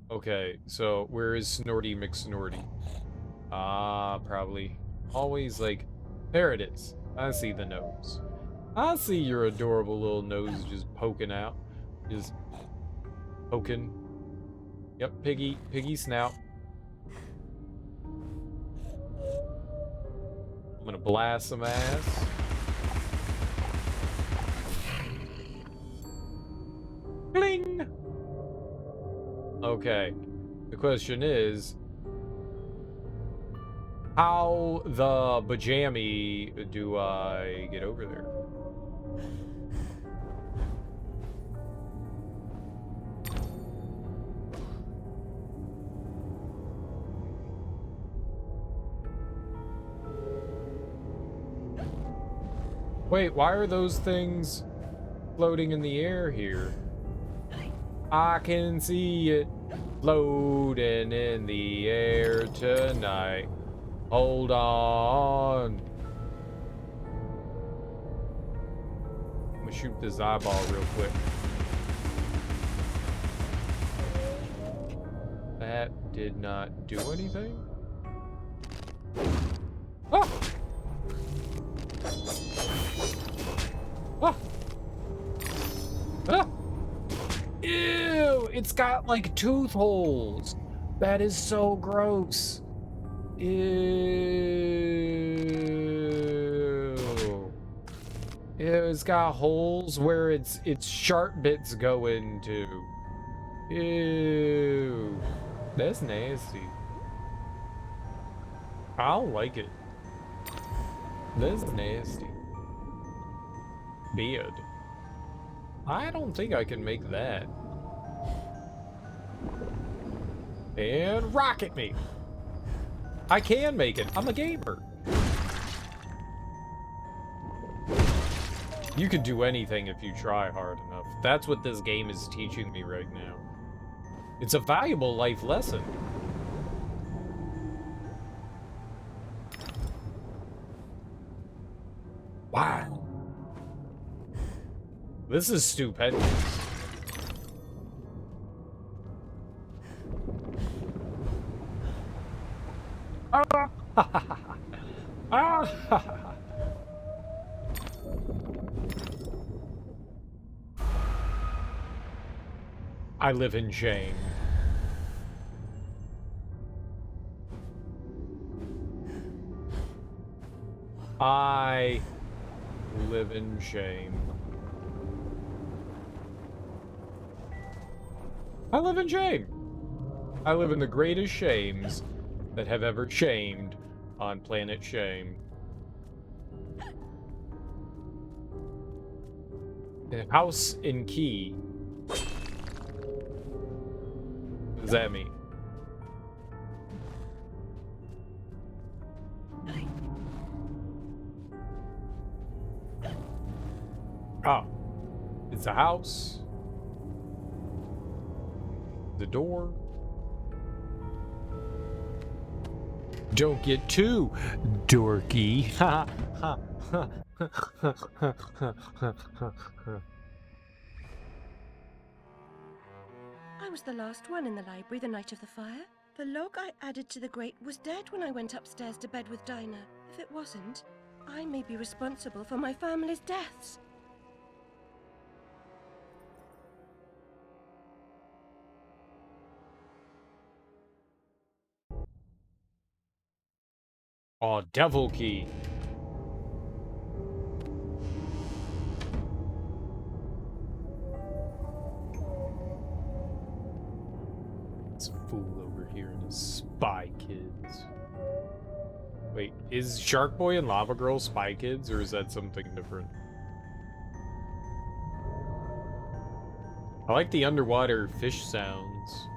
Okay, so where is Snorty McSnorty? Ah, probably. Always like... There it is. I see the nose. I see your adorable little nose just poking out. Just poking. Yep, piggy snout. I'm gonna blast some ass. Bling! Okay. The question is, how the bajammy do I get over there? Wait, why are those things floating in the air here? I can see it floating in the air tonight. Hold on. I'm gonna shoot this eyeball real quick. That did not do anything. Ah! Ah! Ah! Ew! It's got like tooth holes. That is so gross. Ew. It's got holes where its sharp bits go into. Ew. That's nasty. I don't like it. That's nasty. Beard. I don't think I can make that. And rocket me. I can make it. I'm a gamer. You can do anything if you try hard enough. That's what this game is teaching me right now. It's a valuable life lesson. Wow. This is stupendous. I live in shame. I live in shame. I live in shame. I live in the greatest shames that have ever shamed on planet Shame. A house in key. What does that mean? Oh. It's a house. The door. Don't get too dorky. Ha ha ha ha. I was the last one in the library the night of the fire. The log I added to the grate was dead when I went upstairs to bed with Dinah. If it wasn't, I may be responsible for my family's deaths. Oh, devil key. This fool over here and his spy kids. Wait, is Shark Boy and Lava Girl spy kids, or is that something different? I like the underwater fish sounds.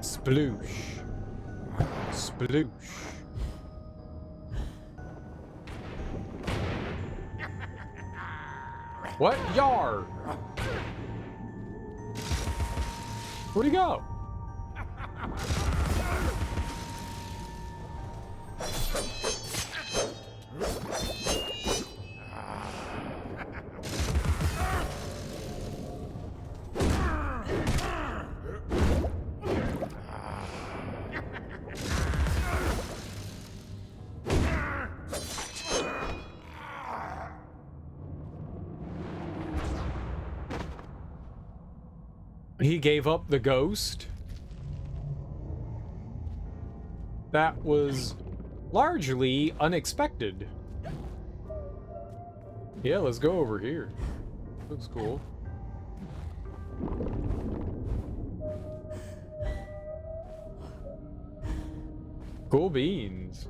Sploosh. Sploosh. What? Yar! Where'd he go? He gave up the ghost. That was largely unexpected. Yeah, let's go over here. Looks cool. Cool beans.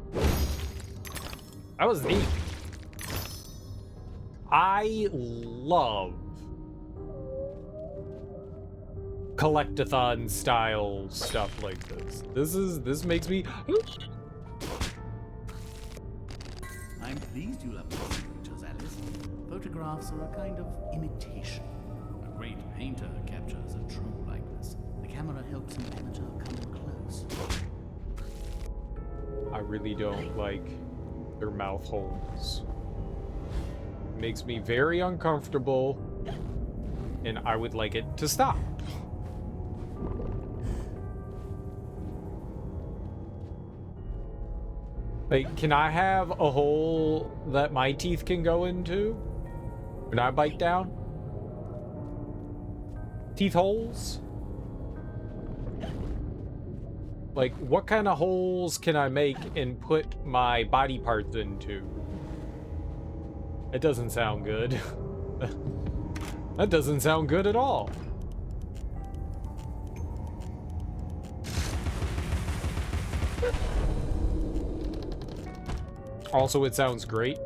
That was neat. I love collectathon style stuff like this. This makes me I'm pleased you love these pictures, Alice. Photographs are a kind of imitation. A great painter captures a true likeness. The camera helps an amateur come close. I really don't like their mouth holes. Makes me very uncomfortable, and I would like it to stop. Like, can I have a hole that my teeth can go into when I bite down? Teeth holes? Like, what kind of holes can I make and put my body parts into? It doesn't sound good. That doesn't sound good at all. Also, it sounds great.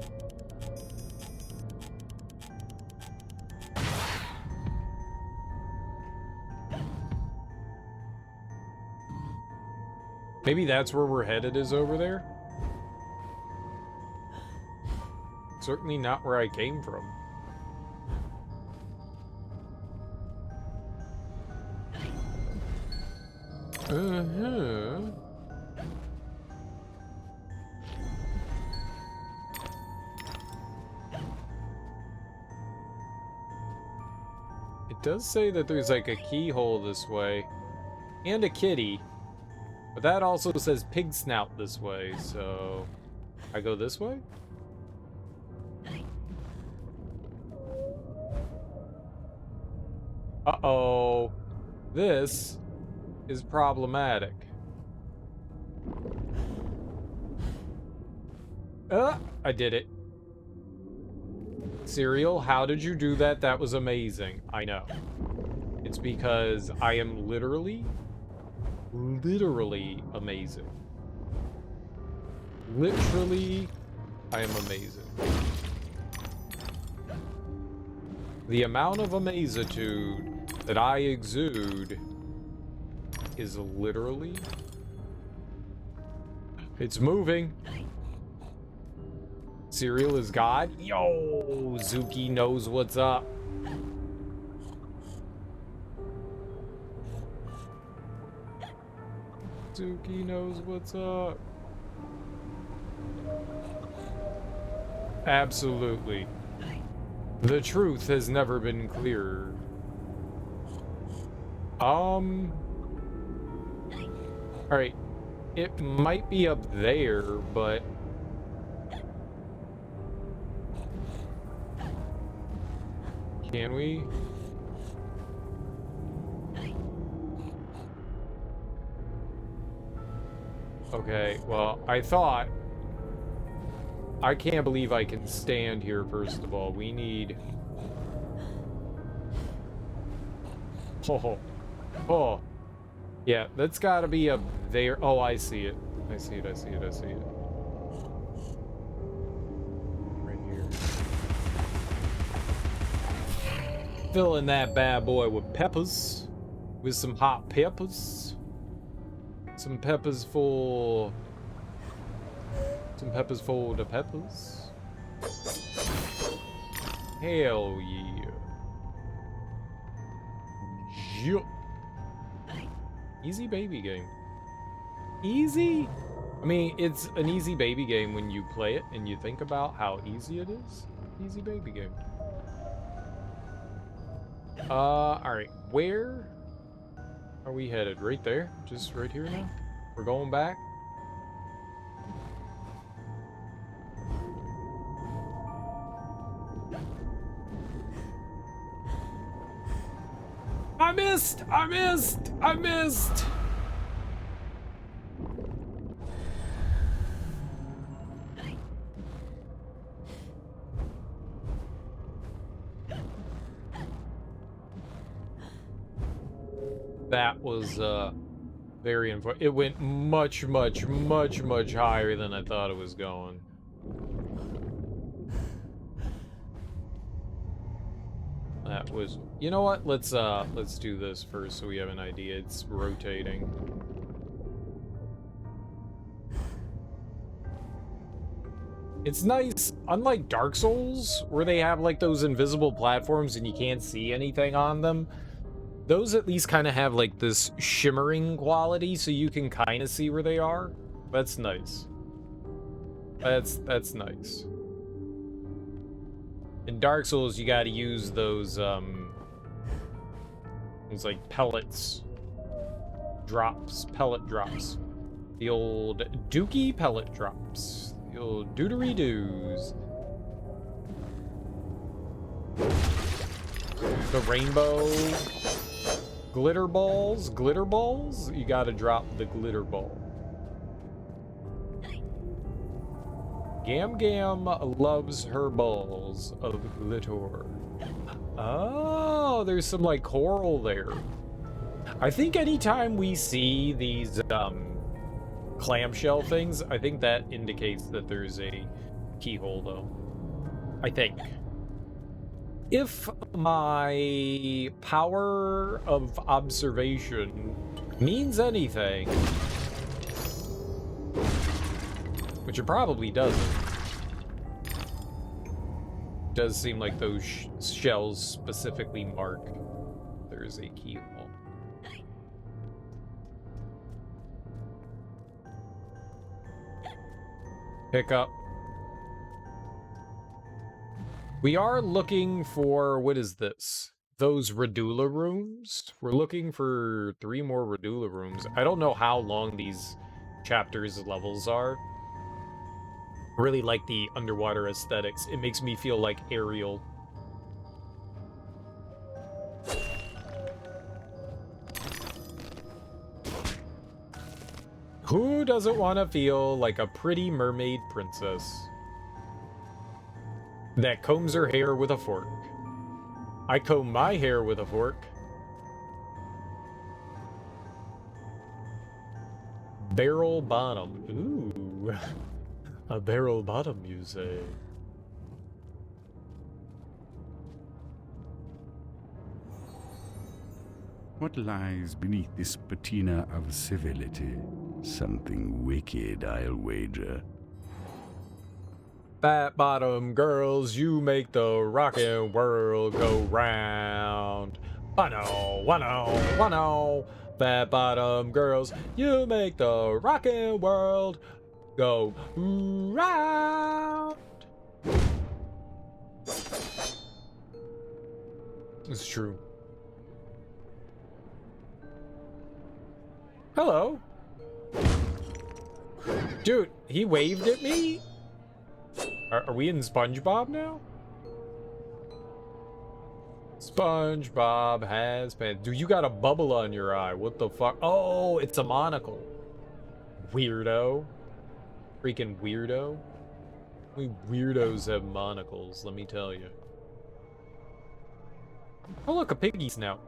Maybe that's where we're headed, is over there? Certainly not where I came from. It does say that there's like a keyhole this way and a kitty, but that also says pig snout this way, so I go this way? Uh-oh. This is problematic. I did it. Cereal, how did you do that? That was amazing. I know. It's because I am literally amazing. Literally, I am amazing. The amount of amazitude that I exude is literally... It's moving. Cereal is God. Yo, Zuki knows what's up. Zuki knows what's up. Absolutely. The truth has never been clearer. Alright. It might be up there, but... Can we? Okay, well, I thought... I can't believe I can stand here, first of all. We need... Oh. Yeah, that's gotta be up there. Oh, I see it. I see it. Right here. Filling that bad boy with peppers. With some hot peppers. Some peppers for the peppers. Hell yeah. Yup. Easy baby game. Easy? I mean, it's an easy baby game when you play it and you think about how easy it is. Easy baby game. Alright. Where are we headed? Right there? Just right here now? We're going back? I missed! I missed! I missed! That was, very unfortunate. It went much higher than I thought it was going. That was... You know what? Let's do this first so we have an idea. It's rotating. It's nice, unlike Dark Souls, where they have, like, those invisible platforms and you can't see anything on them. Those at least kind of have, like, this shimmering quality, so you can kind of see where they are. That's nice. That's nice. In Dark Souls, you gotta use those, like, pellets. Drops. Pellet drops. The old dookie pellet drops. The old doodery-doos. The rainbow... Glitter balls? Glitter balls? You gotta drop the glitter ball. Gam Gam loves her balls of glitter. Oh, there's some, like, coral there. I think anytime we see these, clamshell things, I think that indicates that there's a keyhole, though. I think. If my power of observation means anything, which it probably doesn't, does seem like those shells specifically mark there's a keyhole. Pick up. We are looking for, what is this? Those Radula rooms? We're looking for 3 more Radula rooms. I don't know how long these chapters levels are. I really like the underwater aesthetics. It makes me feel like Ariel. Who doesn't want to feel like a pretty mermaid princess that combs her hair with a fork? I comb my hair with a fork. Barrel bottom. Ooh. A barrel bottom, you say? What lies beneath this patina of civility? Something wicked, I'll wager. Fat bottom girls, you make the rockin' world go round. Wano, wano, wano. Fat bottom girls, you make the rockin' world go round. It's true. Hello. Dude, he waved at me? Are we in SpongeBob now? SpongeBob has pants. Dude, you got a bubble on your eye. What the fuck? Oh, it's a monocle. Weirdo. Freaking weirdo. We weirdos have monocles, let me tell you. Oh, look, a piggy snout.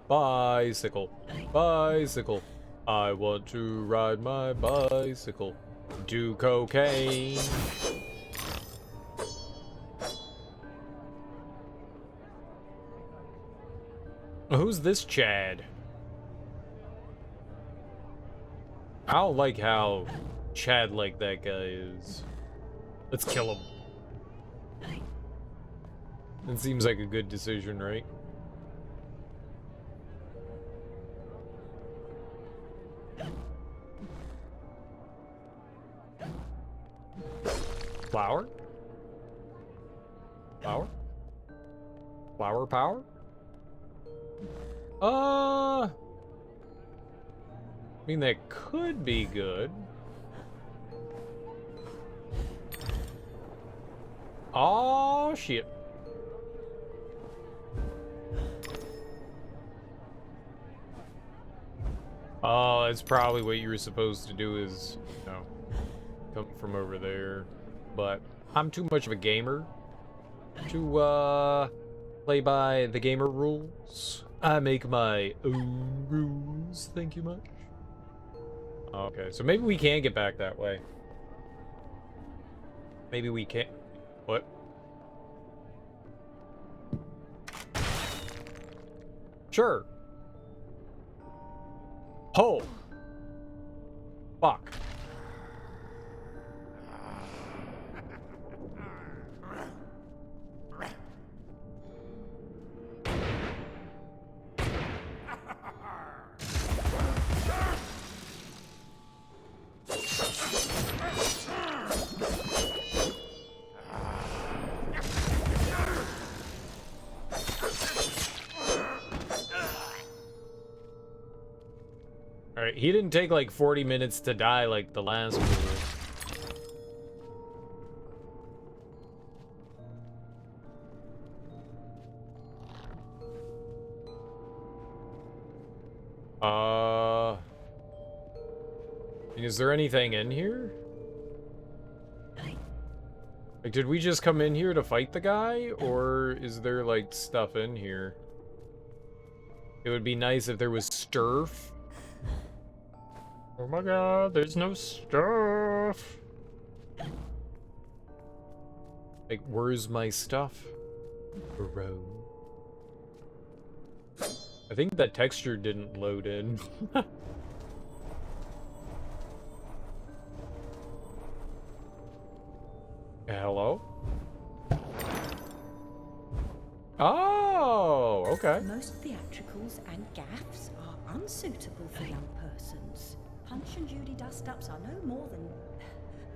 Bicycle, bicycle. I want to ride my bicycle. Do cocaine. Who's this Chad? I don't like how Chad-like that guy is. Let's kill him. It seems like a good decision, right? Flower? Flower? Flower power? I mean, that could be good. Oh shit. Oh, that's probably what you were supposed to do is, you know, come from over there. But I'm too much of a gamer to play by the gamer rules. I make my own rules. Thank you much. Okay, so maybe we can get back that way. Maybe we can't. What? Sure. Oh. Fuck. Alright, he didn't take like 40 minutes to die like the last one. Is there anything in here? Like, did we just come in here to fight the guy? Or is there, like, stuff in here? It would be nice if there was stuff. Oh my god, there's no stuff. Like, where's my stuff? Bro. I think that texture didn't load in. Hello? Oh, okay. Most theatricals and gaffs are unsuitable for young persons. Punch and Judy dust-ups are no more than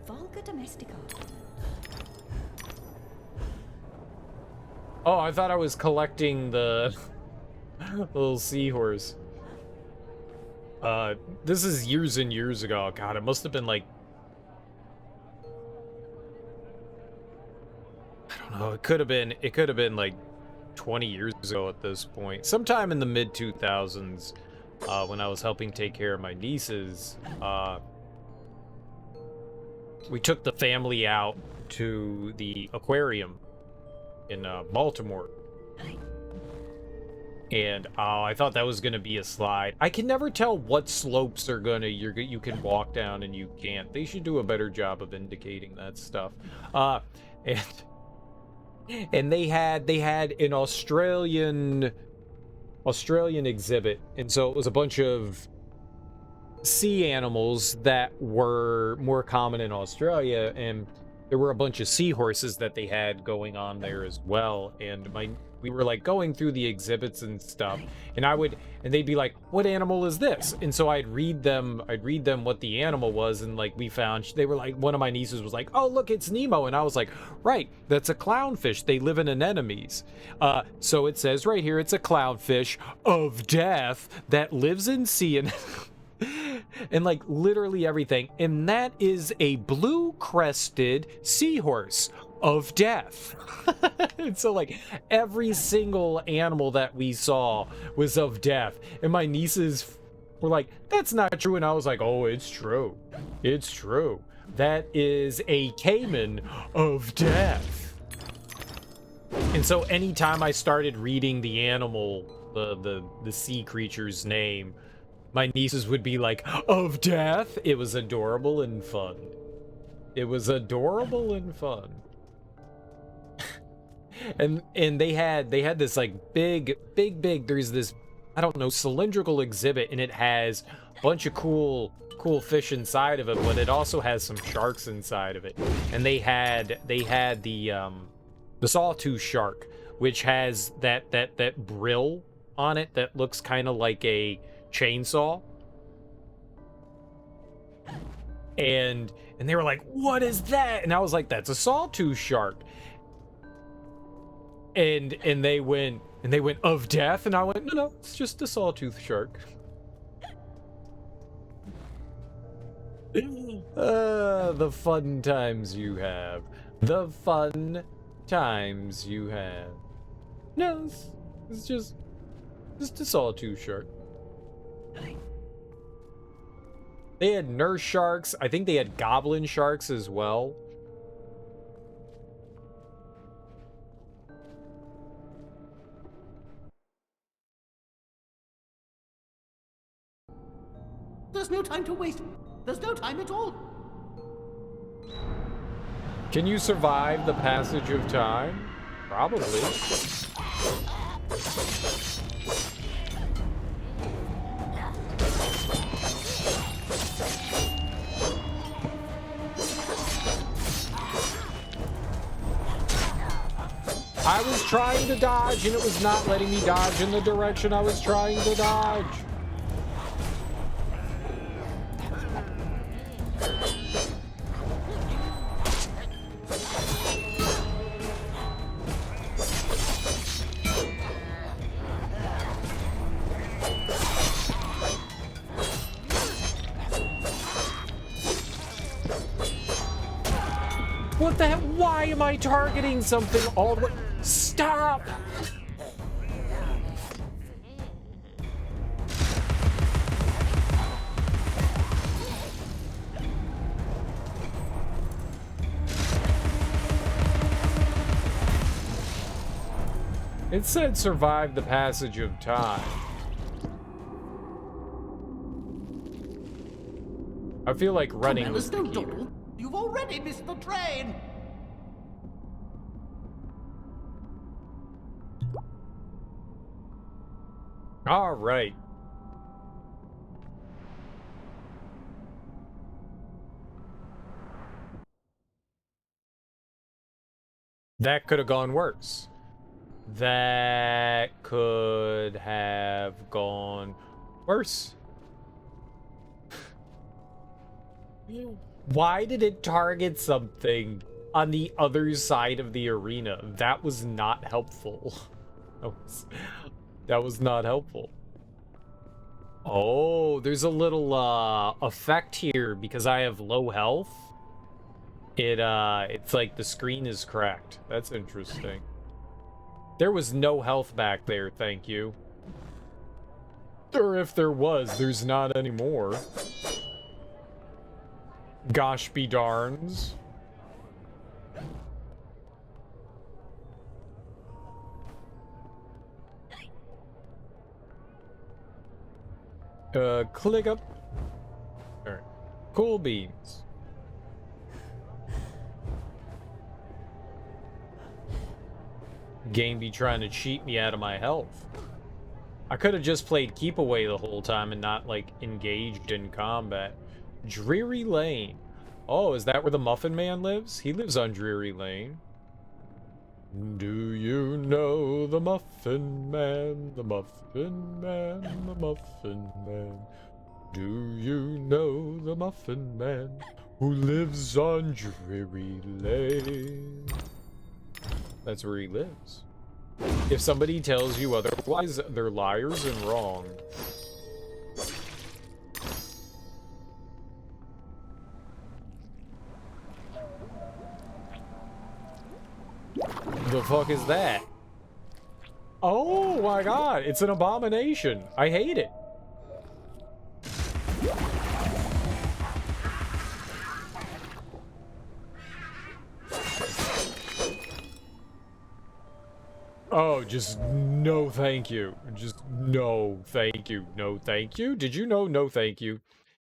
vulgar domestic art. Oh, I thought I was collecting the little seahorse. This is years and years ago. God, it must have been like, I don't know, it could have been like 20 years ago at this point. Sometime in the mid 2000s, when I was helping take care of my nieces, we took the family out to the aquarium in Baltimore. And I thought that was gonna be a slide. I can never tell what slopes are gonna you can walk down and you can't. They should do a better job of indicating that stuff. And they had an Australian exhibit, and so it was a bunch of sea animals that were more common in Australia, and there were a bunch of seahorses that they had going on there as well. And we were like going through the exhibits and stuff, and they'd be like, what animal is this? And so I'd read them what the animal was, and like they were like, one of my nieces was like, oh look, it's Nemo, and I was like, right, that's a clownfish, they live in anemones. So it says right here, it's a clownfish of death that lives in sea and and like literally everything. And that is a blue-crested seahorse of death. And so like every single animal that we saw was of death, and my nieces were like, that's not true, and I was like, oh, it's true, it's true. That is a caiman of death. And so anytime I started reading the animal, the sea creature's name, my nieces would be like, of death. It was adorable and fun. It was adorable and fun. and they had this like big, there's this, I don't know, cylindrical exhibit, and it has a bunch of cool fish inside of it, but it also has some sharks inside of it. And they had the sawtooth shark, which has that brill on it that looks kind of like a chainsaw. And they were like, what is that? And I was like, that's a sawtooth shark. And they went of death, and I went, no, it's just a sawtooth shark. The fun times you have. The fun times you have. No, it's just a sawtooth shark. They had nurse sharks. I think they had goblin sharks as well. There's no time to waste. There's no time at all. Can you survive the passage of time? Probably. I was trying to dodge and it was not letting me dodge in the direction I was trying to dodge. What the heck? Why am I targeting something all the way? Stop! It said survive the passage of time. I feel like running was the key. You've already missed the train. All right. That could have gone worse. That could have gone worse. Why did it target something on the other side of the arena? That was not helpful. That was not helpful. Oh, there's a little effect here because I have low health. It's like the screen is cracked. That's interesting. There was no health back there, thank you. Or if there was, there's not anymore. Gosh be darns. Click up. Alright. Cool beans. Game be trying to cheat me out of my health. I could have just played keep away the whole time and not, like, engaged in combat. Dreary Lane. Oh, is that where the Muffin Man lives? He lives on Dreary Lane. Do you know the Muffin Man, the Muffin Man, the Muffin Man? Do you know the Muffin Man who lives on Dreary Lane? That's where he lives. If somebody tells you otherwise, they're liars and wrong. The fuck is that? Oh my god, it's an abomination. I hate it. Oh, just no thank you. Just no thank you. No thank you. Did you know no thank you?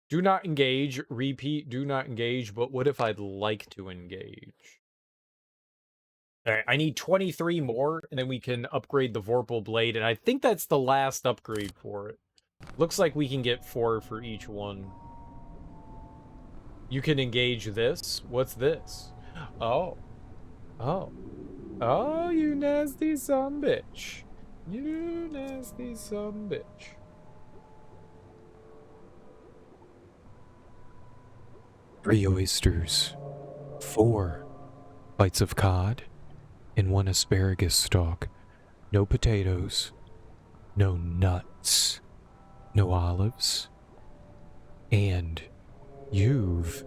Do not engage. Repeat, do not engage. But what if I'd like to engage? Alright, I need 23 more, and then we can upgrade the Vorpal Blade, and I think that's the last upgrade for it. Looks like we can get 4 for each one. You can engage this. What's this? Oh. Oh. Oh, you nasty sumbitch. You nasty sumbitch. 3 oysters. 4 bites of cod. And 1 asparagus stalk. No potatoes. No nuts. No olives. And You've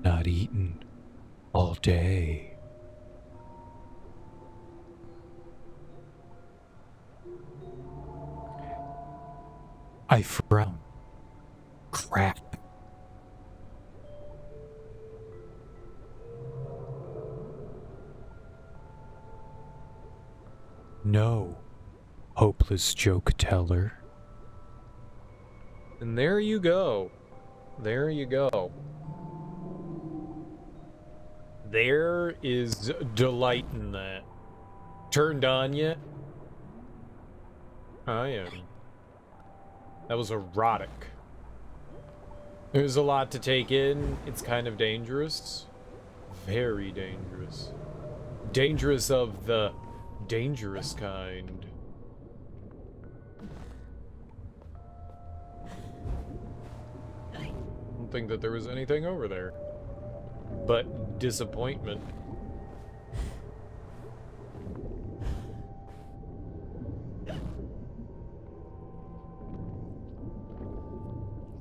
not eaten all day. I frown. Crack. No, hopeless joke teller. And there you go. There you go. There is delight in that. Turned on yet? I am. That was erotic. There's a lot to take in. It's kind of dangerous. Very dangerous. Dangerous of the dangerous kind. I don't think that there was anything over there. But disappointment.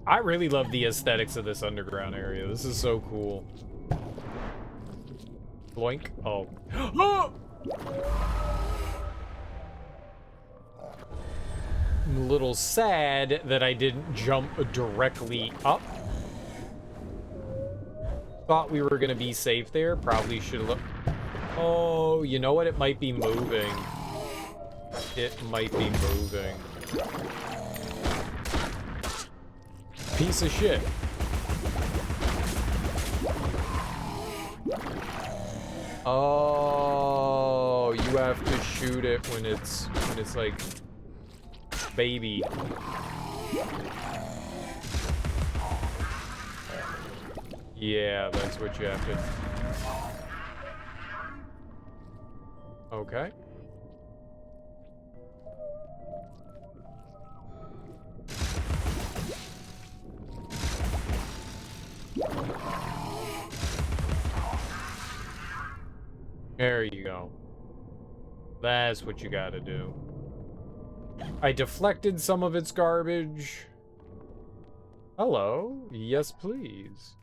I really love the aesthetics of this underground area. This is so cool. Bloink. Oh. I'm a little sad that I didn't jump directly up. Thought we were gonna be safe there. Probably should have looked. Oh, you know what? It might be moving. It might be moving. Piece of shit. Oh, you have to shoot it when it's like baby. Yeah, that's what you have to. Okay. There you go. That's what you gotta do. I deflected some of its garbage. Hello? Yes, please.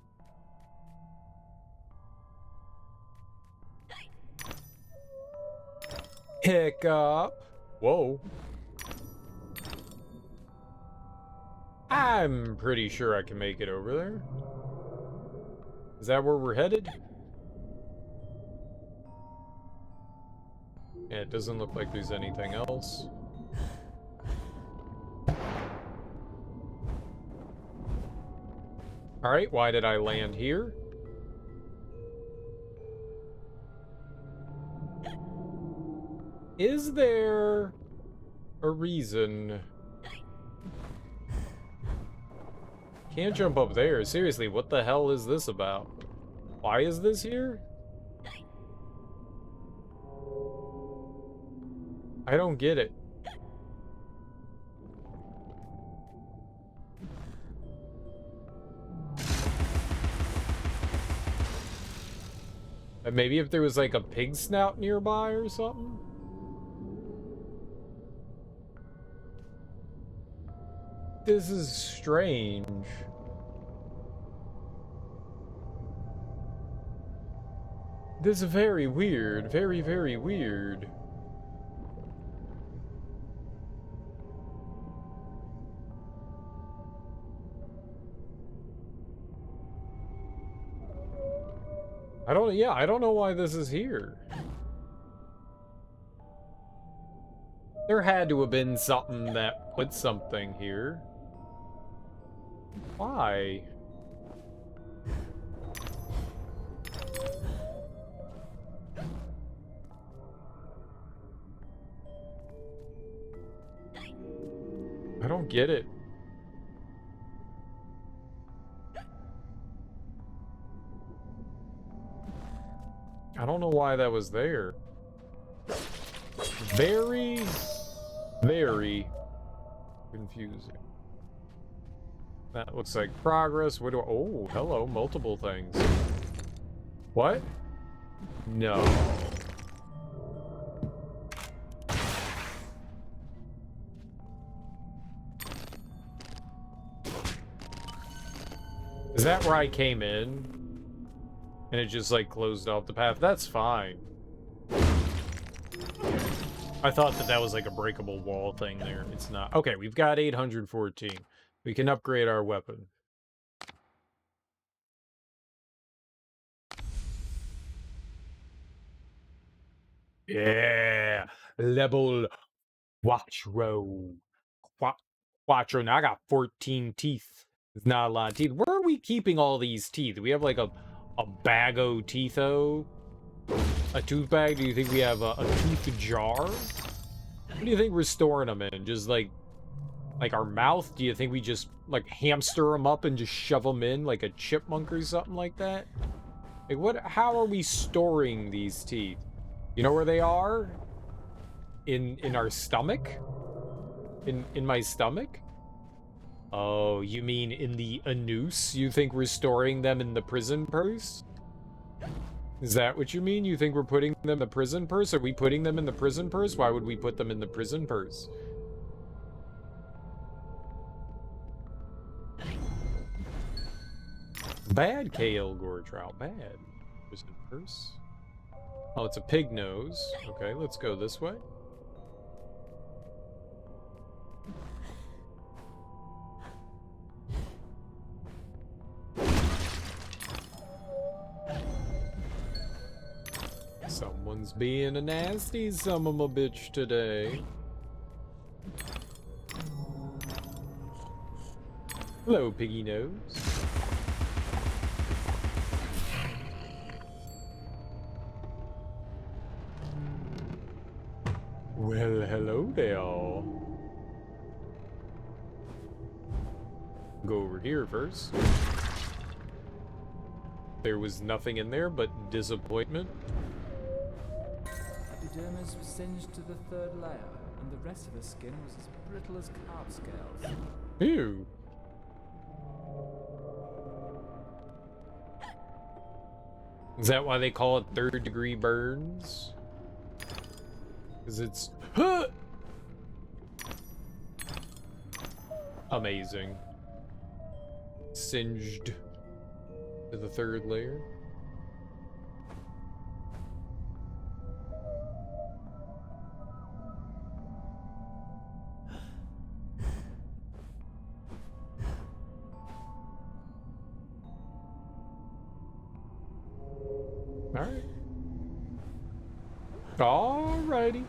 Pick up. Whoa. I'm pretty sure I can make it over there. Is that where we're headed? Yeah, it doesn't look like there's anything else. Alright, why did I land here? Is there a reason? Can't jump up there. Seriously, what the hell is this about? Why is this here? I don't get it. Maybe if there was like a pig snout nearby or something? This is strange. This is very weird. Very, very weird. I don't know why this is here. There had to have been something that put something here. Why? I don't get it. I don't know why that was there. Very, very confusing. That looks like progress. Where do I... Oh, hello, multiple things. What? No. Is that where I came in? And it just, like, closed off the path? That's fine. I thought that that was, like, a breakable wall thing there. It's not. Okay, we've got 814. We can upgrade our weapon. Yeah! Level Quattro. Quattro. Now I got 14 teeth. It's not a lot of teeth. Where are we keeping all these teeth? Do we have like a bag o' teetho? A tooth bag? Do you think we have a tooth jar? What do you think we're storing them in? Just like our mouth? Do you think we just like hamster them up and just shove them in like a chipmunk or something like that? Like what? How are we storing these teeth? You know where they are? In our stomach? In my stomach? Oh, you mean in the anus? You think we're storing them in the prison purse? Is that what you mean? You think we're putting them in the prison purse? Are we putting them in the prison purse? Why would we put them in the prison purse? Bad Kale Gore Trout. Bad. Prison purse. Oh, it's a pig nose. Okay, let's go this way. Someone's being a nasty son of a bitch today. Hello, piggy nose. Well, hello there. Go over here first. There was nothing in there but disappointment. Epidermis was singed to the third layer, and the rest of her skin was as brittle as carp scales. Ew. Is that why they call it third-degree burns? Because it's... amazing. Singed to the third layer. Alright. Alrighty.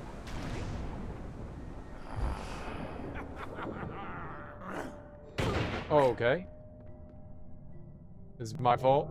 Oh, okay. This is my fault.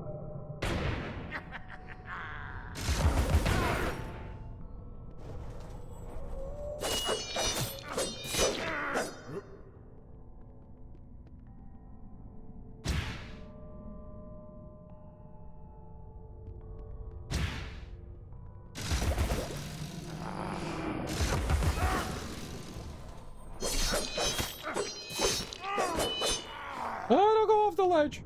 Oh, don't go off the ledge.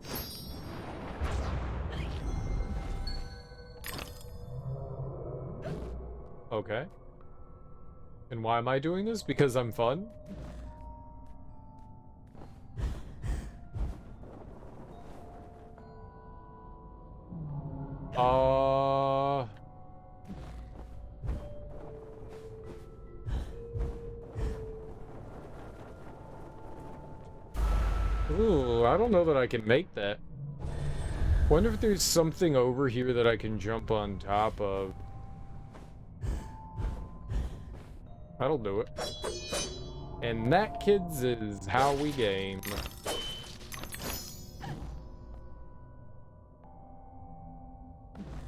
Okay. And why am I doing this? Because I'm fun? Ooh, I don't know that I can make that. Wonder if there's something over here that I can jump on top of. That'll do it. And that, kids, is how we game.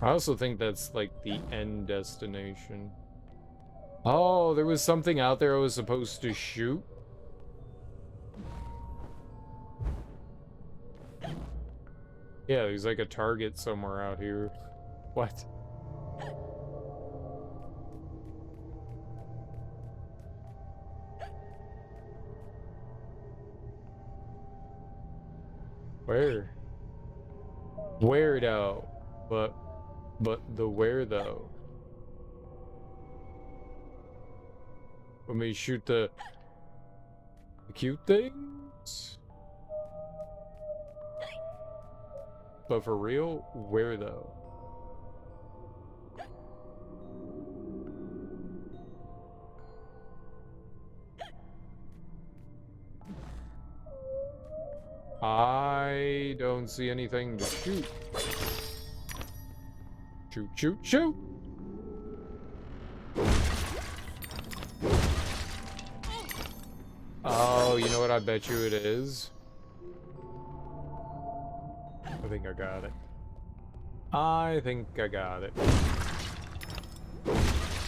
I also think that's like the end destination. Oh, there was something out there I was supposed to shoot. Yeah, there's like a target somewhere out here. What? Where? Where though? But the where though? When we shoot the cute things? But for real, where though? I don't see anything to shoot. Shoot, shoot, shoot! Oh, you know what I bet you it is? I think I got it. I think I got it.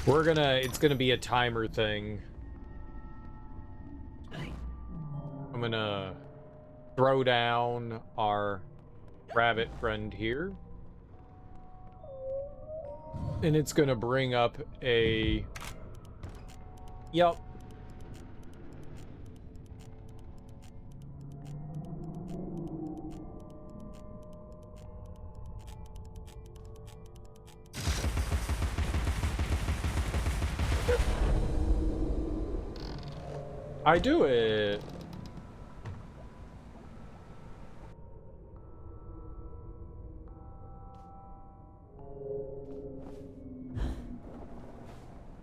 It's gonna be a timer thing. I'm gonna throw down our rabbit friend here. And it's gonna bring up a... Yep. I do it.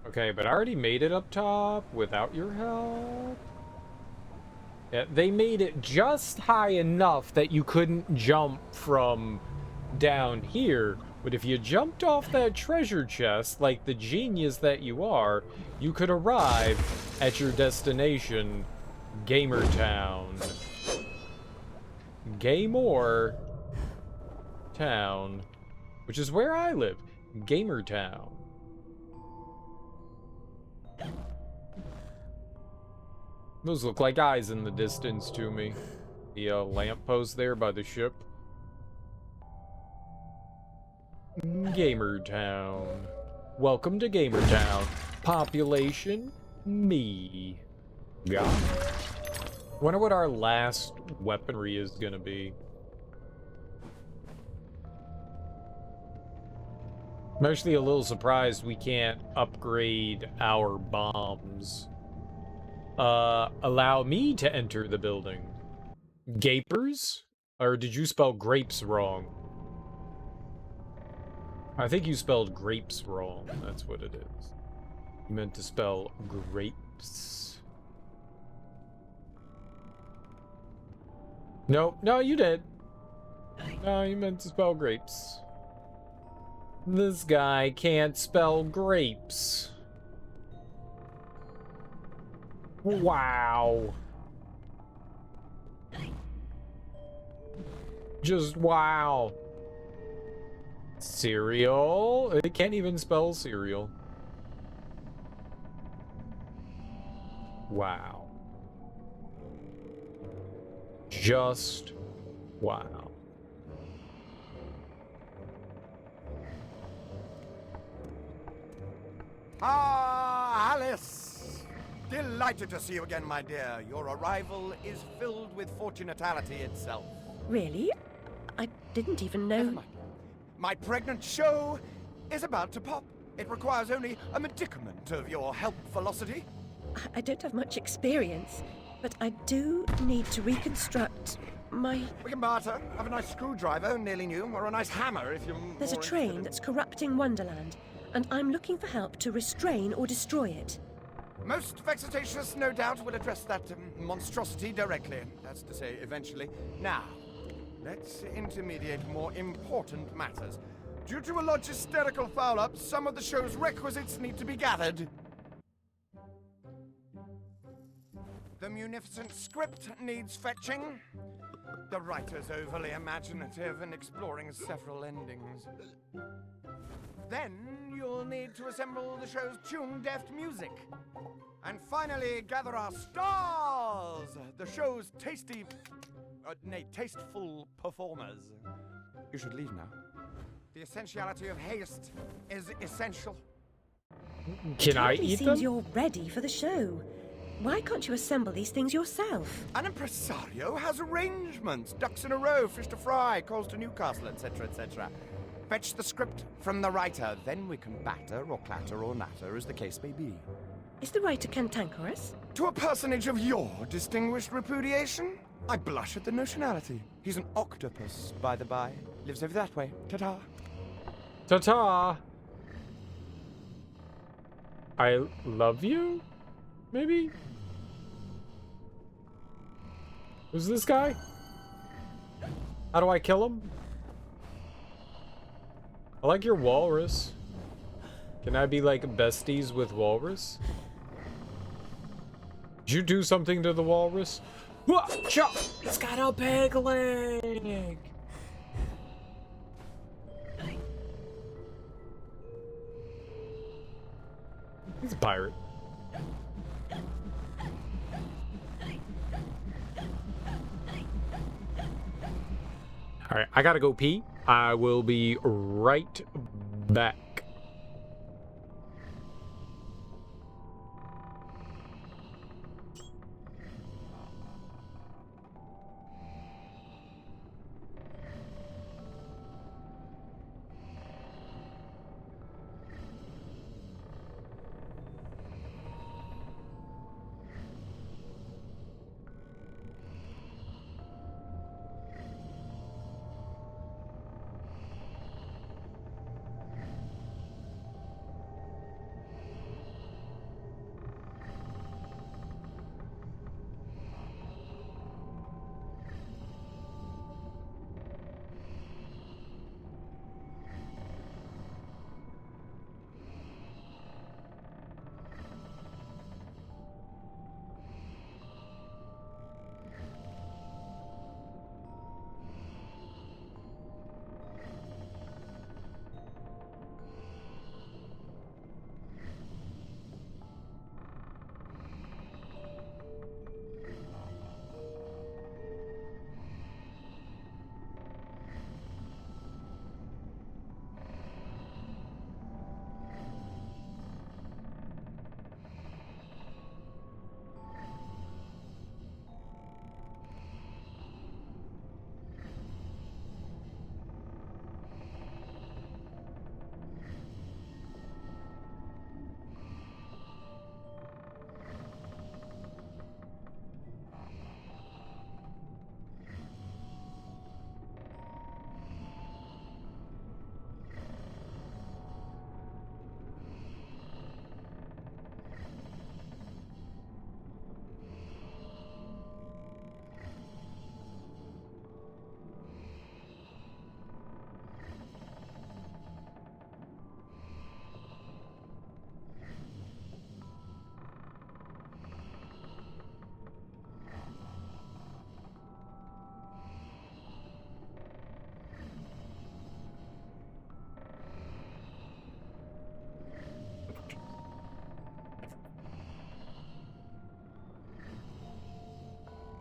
Okay, but I already made it up top without your help. Yeah, they made it just high enough that you couldn't jump from down here. But if you jumped off that treasure chest, like the genius that you are, you could arrive at your destination, Gamer Town. Gamer Town, which is where I live, Gamer Town. Those look like eyes in the distance to me. The lamppost there by the ship. Gamer Town. Welcome to Gamer Town. Population, me. Yeah. Wonder what our last weaponry is gonna be. I'm actually a little surprised we can't upgrade our bombs. Allow me to enter the building. Gapers? Or did you spell grapes wrong? I think you spelled grapes wrong. That's what it is. You meant to spell grapes. Nope. No, you did. No, you meant to spell grapes. This guy can't spell grapes. Wow. Just wow. Cereal? It can't even spell cereal. Wow. Just wow. Ah, Alice! Delighted to see you again, my dear. Your arrival is filled with fortunatality itself. Really? I didn't even know... Never mind. My pregnant show is about to pop. It requires only a medicament of your help velocity. I don't have much experience, but I do need to reconstruct my... We can barter. Have a nice screwdriver, nearly new, or a nice hammer if you're There's a train that's corrupting Wonderland, and I'm looking for help to restrain or destroy it. Most vexatious, no doubt, will address that monstrosity directly. That's to say, eventually. Now, let's intermediate more important matters. Due to a logisterical foul-up, some of the show's requisites need to be gathered. The munificent script needs fetching. The writer's overly imaginative and exploring several endings. Then you'll need to assemble the show's tune-deft music. And finally, gather our stars! The show's tasteful performers. You should leave now. The essentiality of haste is essential. Can I It eat seems them? you're ready for the show. Why can't you assemble these things yourself? An impresario has arrangements. Ducks in a row, fish to fry, calls to Newcastle, etc., etc. Fetch the script from the writer, then we can batter or clatter or natter, as the case may be. Is the writer cantankerous? To a personage of your distinguished repudiation? I blush at the notionality. He's an octopus, by the by. Lives over that way. Ta-ta. Ta-ta! I love you? Maybe? Who's this guy? How do I kill him? I like your walrus. Can I be like besties with walrus? Did you do something to the walrus? It's got a peg leg! He's a pirate. Alright, I gotta go pee. I will be right back.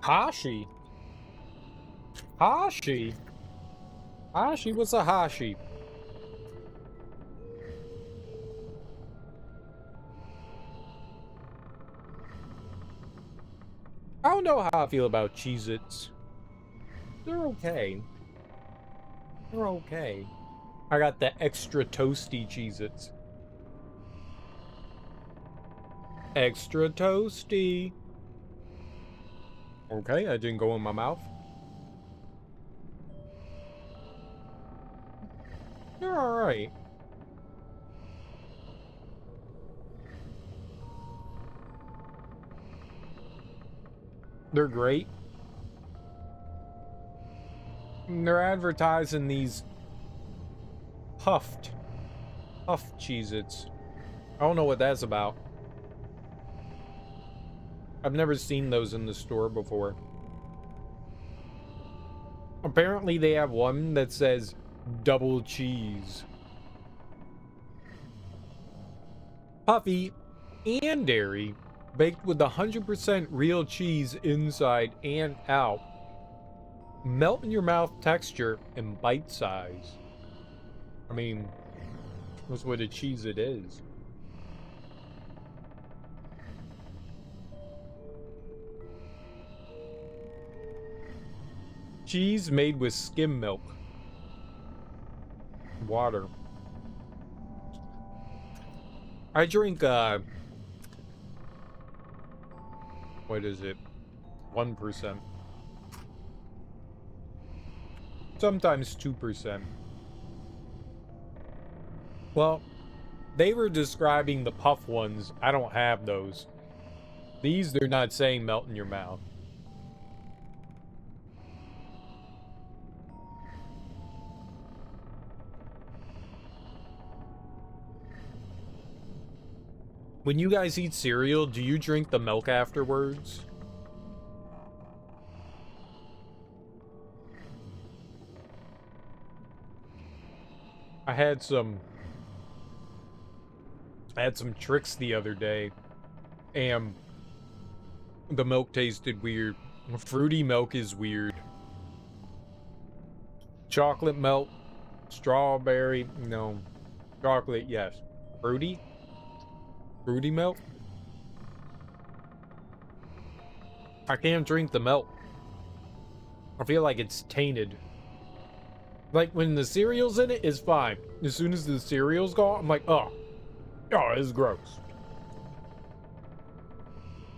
Hashi. Hashi. Hashi, what's a Hashi? I don't know how I feel about Cheez-Its. They're okay. They're okay. I got the extra toasty Cheez-Its. Extra toasty. Okay, that didn't go in my mouth. They're alright. They're great. And they're advertising these puffed Cheez-Its. I don't know what that's about. I've never seen those in the store before. Apparently they have one that says double cheese. Puffy and dairy, baked with 100% real cheese inside and out. Melt in your mouth texture and bite size. I mean, that's what a cheese it is. Cheese made with skim milk. Water. I drink, what is it? 1%. Sometimes 2%. Well, they were describing the puff ones. I don't have those. These, they're not saying melt in your mouth. When you guys eat cereal, do you drink the milk afterwards? I had some tricks the other day, and the milk tasted weird. Fruity milk is weird. Chocolate milk, strawberry, no. Chocolate, yes. Fruity? Fruity milk? I can't drink the milk. I feel like it's tainted. Like, when the cereal's in it, it's fine. As soon as the cereal's gone, I'm like, oh. Oh, it's gross.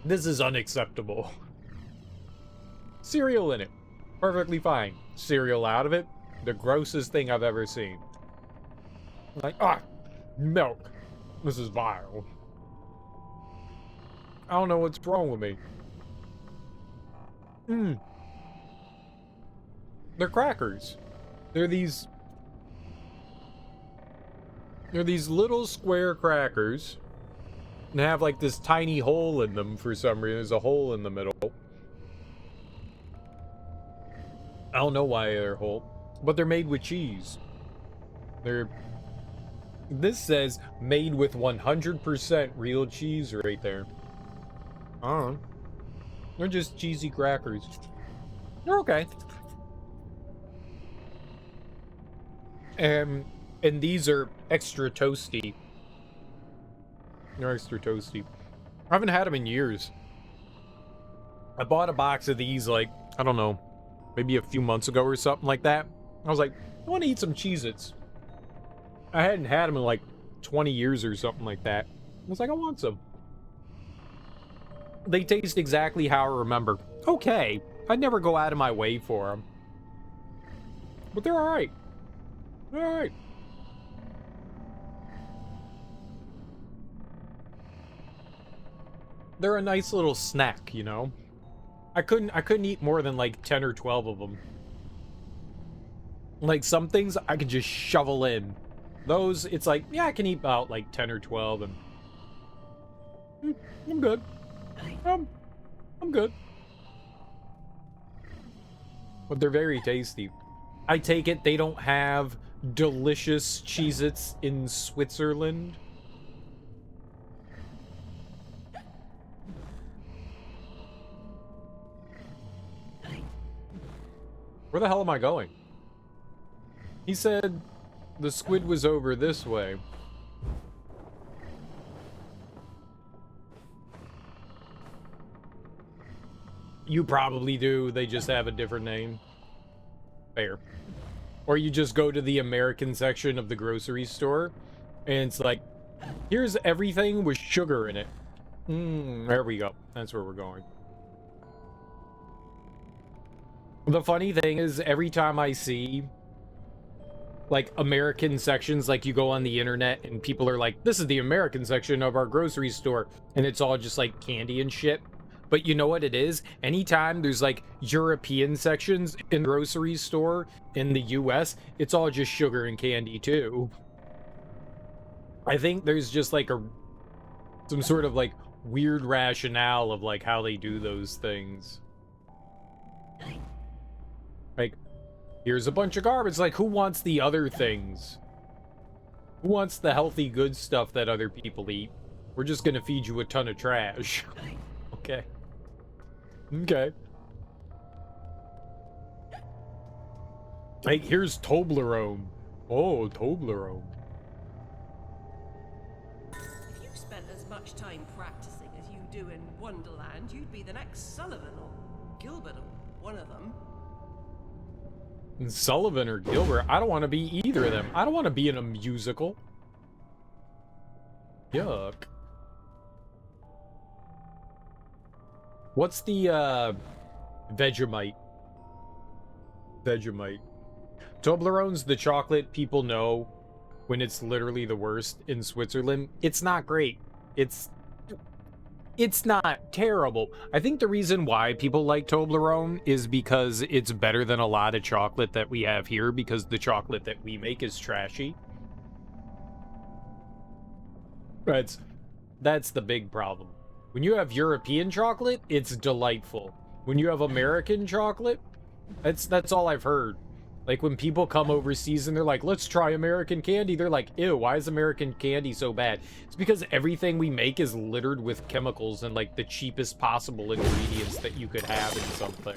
This is unacceptable. Cereal in it. Perfectly fine. Cereal out of it. The grossest thing I've ever seen. Like, milk. This is vile. I don't know what's wrong with me. They're crackers. They're these little square crackers. And have like this tiny hole in them for some reason. There's a hole in the middle. I don't know why they're a hole. But they're made with cheese. This says made with 100% real cheese right there. I don't know. They're just cheesy crackers. They're okay. And these are extra toasty. They're extra toasty. I haven't had them in years. I bought a box of these, like, I don't know, maybe a few months ago or something like that. I was like, I want to eat some Cheez-Its. I hadn't had them in like 20 years or something like that. I was like, I want some. They taste exactly how I remember. Okay, I'd never go out of my way for them. But they're alright. They're alright. They're a nice little snack, you know? I couldn't eat more than like 10 or 12 of them. Like, some things I could just shovel in. Those, it's like, yeah, I can eat about like 10 or 12 and I'm good. I'm good. But they're very tasty. I take it they don't have delicious Cheez-Its in Switzerland? Where the hell am I going? He said the squid was over this way. You probably do. They just have a different name. Fair. Or you just go to the American section of the grocery store, and it's like, here's everything with sugar in it. There we go. That's where we're going. The funny thing is, every time I see, like, American sections, like, you go on the internet, and people are like, this is the American section of our grocery store, and it's all just, like, candy and shit. But you know what it is? Anytime there's, like, European sections in the grocery store in the US, it's all just sugar and candy, too. I think there's just, like, some sort of, like, weird rationale of, like, how they do those things. Like, here's a bunch of garbage. Like, who wants the other things? Who wants the healthy, good stuff that other people eat? We're just gonna feed you a ton of trash. Okay. Okay. Like, here's Toblerone. Oh, Toblerone. If you spent as much time practicing as you do in Wonderland, you'd be the next Sullivan or Gilbert or one of them. Sullivan or Gilbert? I don't want to be either of them. I don't want to be in a musical. Yuck. What's the, Vegemite? Vegemite. Toblerone's the chocolate people know when it's literally the worst in Switzerland. It's not great. It's not terrible. I think the reason why people like Toblerone is because it's better than a lot of chocolate that we have here, because the chocolate that we make is trashy. That's the big problem. When you have European chocolate, it's delightful. When you have American chocolate, that's all I've heard. Like, when people come overseas and they're like, let's try American candy, they're like, ew, why is American candy so bad? It's because everything we make is littered with chemicals and, like, the cheapest possible ingredients that you could have in something.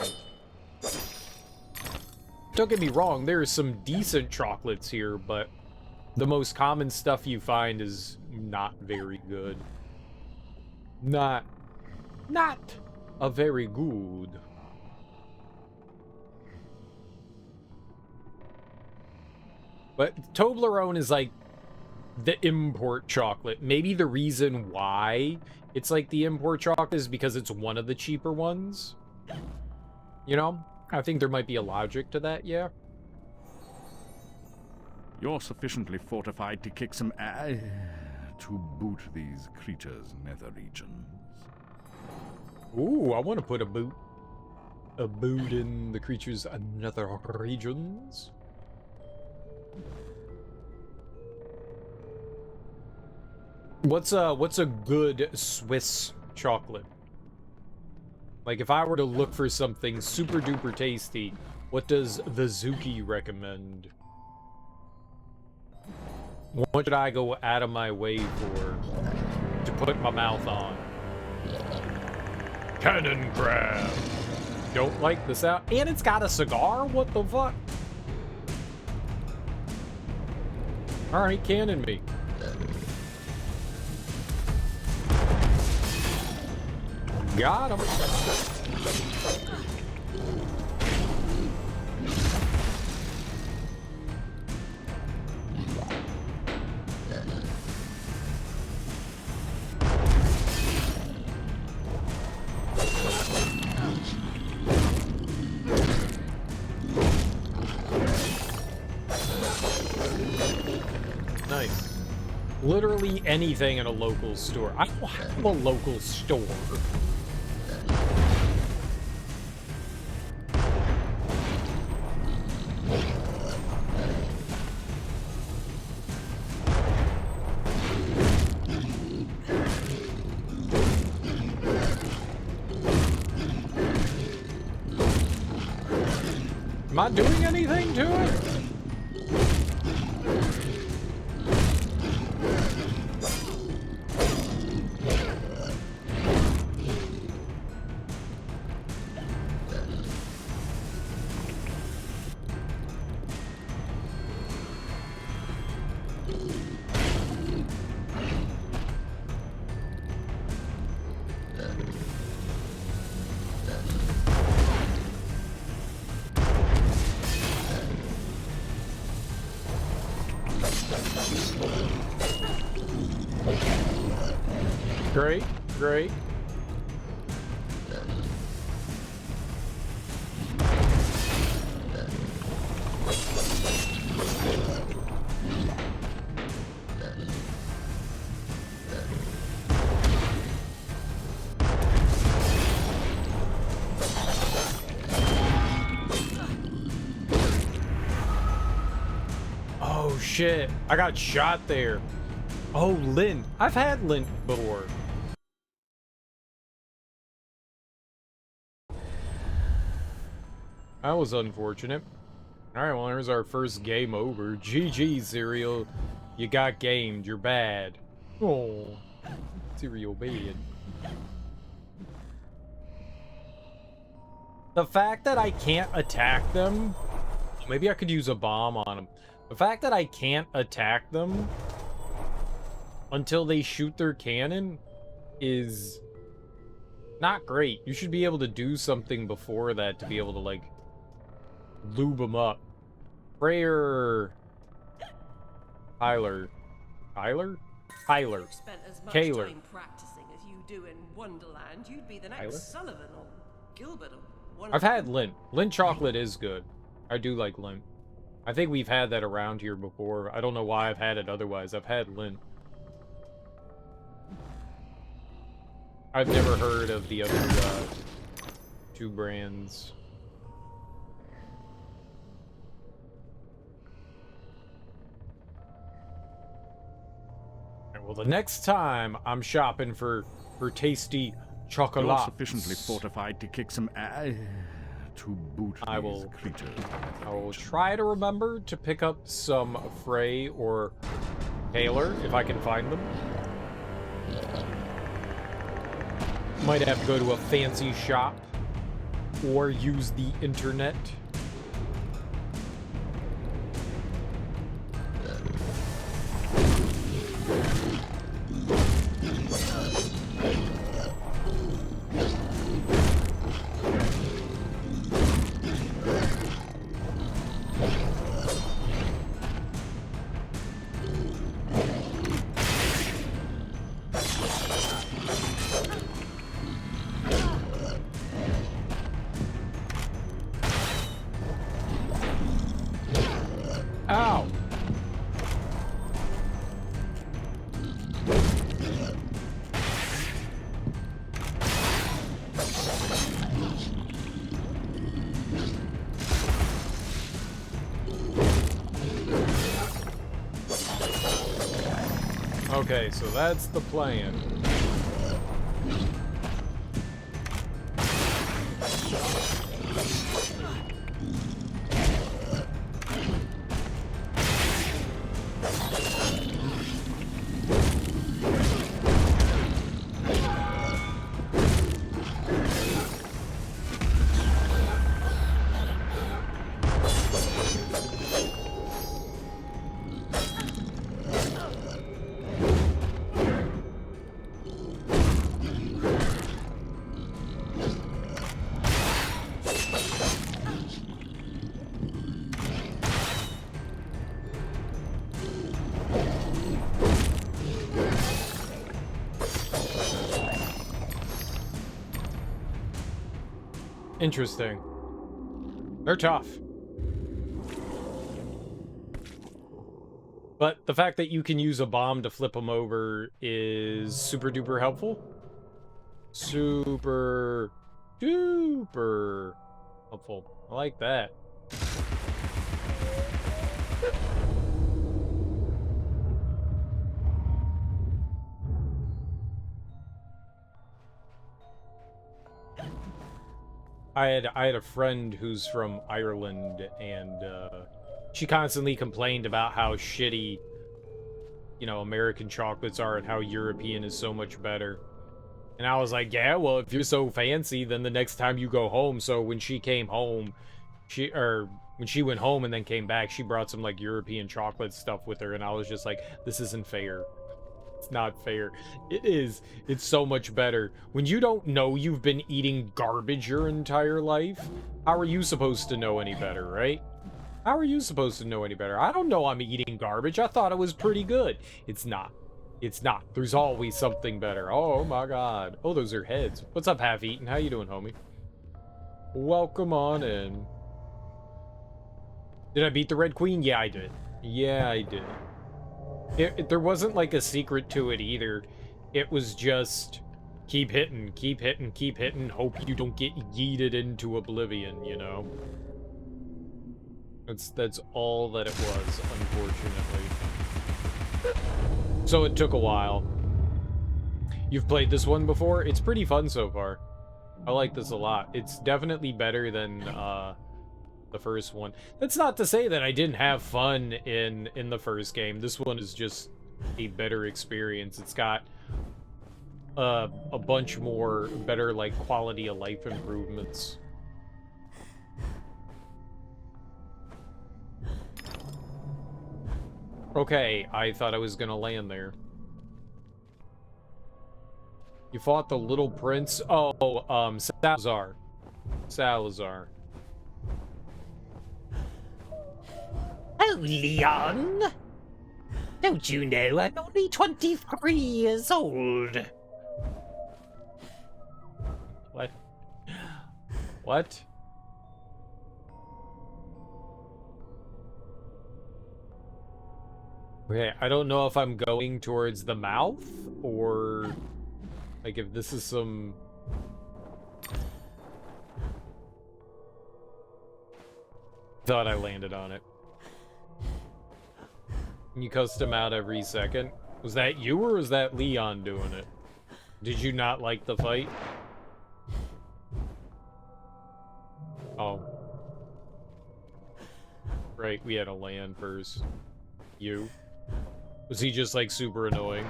Don't get me wrong, there's some decent chocolates here, but the most common stuff you find is not very good. Not a very good. But Toblerone is like the import chocolate. Maybe the reason why it's like the import chocolate is because it's one of the cheaper ones. You know? I think there might be a logic to that, yeah. You're sufficiently fortified to kick some to boot these creatures' nether regions. Ooh, I want to put a boot in the creature's nether regions. What's a good Swiss chocolate? Like, if I were to look for something super duper tasty, what does the Zuki recommend? What should I go out of my way for to put my mouth on? Cannon crab. Don't like the sound. And it's got a cigar? What the fuck? Alright, cannon me. Got him. Nice. Literally anything in a local store. I don't have a local store. Am I doing anything to it? Great, great. Oh shit, I got shot there. Oh, lint. I've had lint before. That was unfortunate. Alright, well, there's our first game over. GG, Cereal. You got gamed. You're bad. Oh, Cereal bad. The fact that I can't attack them... Maybe I could use a bomb on them. The fact that I can't attack them until they shoot their cannon is not great. You should be able to do something before that to be able to, like, lube them up. Prayer. Tyler. Tyler? Tyler. You've spent as much Kaler. time practicing as you do in Wonderland, you'd be the next Tyler? Sullivan or Gilbert or one I've of had lint. Lint chocolate is good. I do like lint. I think we've had that around here before. I don't know why I've had it otherwise. I've had lint. I've never heard of the other two brands. Well, the next time I'm shopping for tasty chocolate, You're sufficiently fortified to kick some ass to boot I these creatures. I will try to remember to pick up some Frey or Taylor if I can find them. Might have to go to a fancy shop or use the internet. Ow! Okay, so that's the plan. Interesting. They're tough. But the fact that you can use a bomb to flip them over is super duper helpful. Super duper helpful. I like that. I had a friend who's from Ireland, and she constantly complained about how shitty, you know, American chocolates are and how European is so much better. And I was like, yeah, well, if you're so fancy, then the next time you go home. So when she came home, when she went home and then came back, she brought some like European chocolate stuff with her, and I was just like, this isn't fair. It's not fair. It is. It's so much better. When you don't know you've been eating garbage your entire life, how are you supposed to know any better, right? How are you supposed to know any better? I don't know I'm eating garbage. I thought it was pretty good. It's not. It's not. There's always something better. Oh my god. Oh, those are heads. What's up, Half-Eaten? How you doing, homie? Welcome on in. Did I beat the Red Queen? Yeah, I did. Yeah, I did. There wasn't like a secret to it either. It was just keep hitting, keep hitting, keep hitting, hope you don't get yeeted into oblivion, you know? That's all that it was, unfortunately. So it took a while. You've played this one before? It's pretty fun so far. I like this a lot. It's definitely better than the first one. That's not to say that I didn't have fun in the first game. This one is just a better experience. It's got a bunch more better like quality of life improvements. Okay, I thought I was gonna land there. You fought the little prince? Oh, Salazar. Salazar. Oh, Leon! Don't you know I'm only 23 years old? What? What? Okay, I don't know if I'm going towards the mouth, or... like, if this is some... Thought I landed on it. You custom out every second. Was that you, or was that Leon doing it? Did you not like the fight? Oh. Right, we had to land first. You? Was he just, like, super annoying?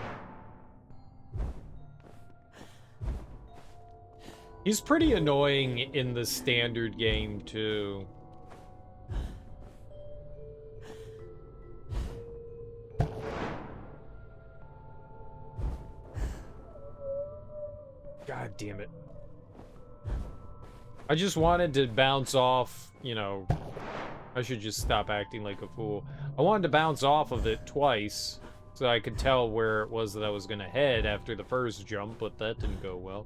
He's pretty annoying in the standard game, too. God damn it. I just wanted to bounce off, you know... I should just stop acting like a fool. I wanted to bounce off of it twice, so I could tell where it was that I was gonna head after the first jump, but that didn't go well.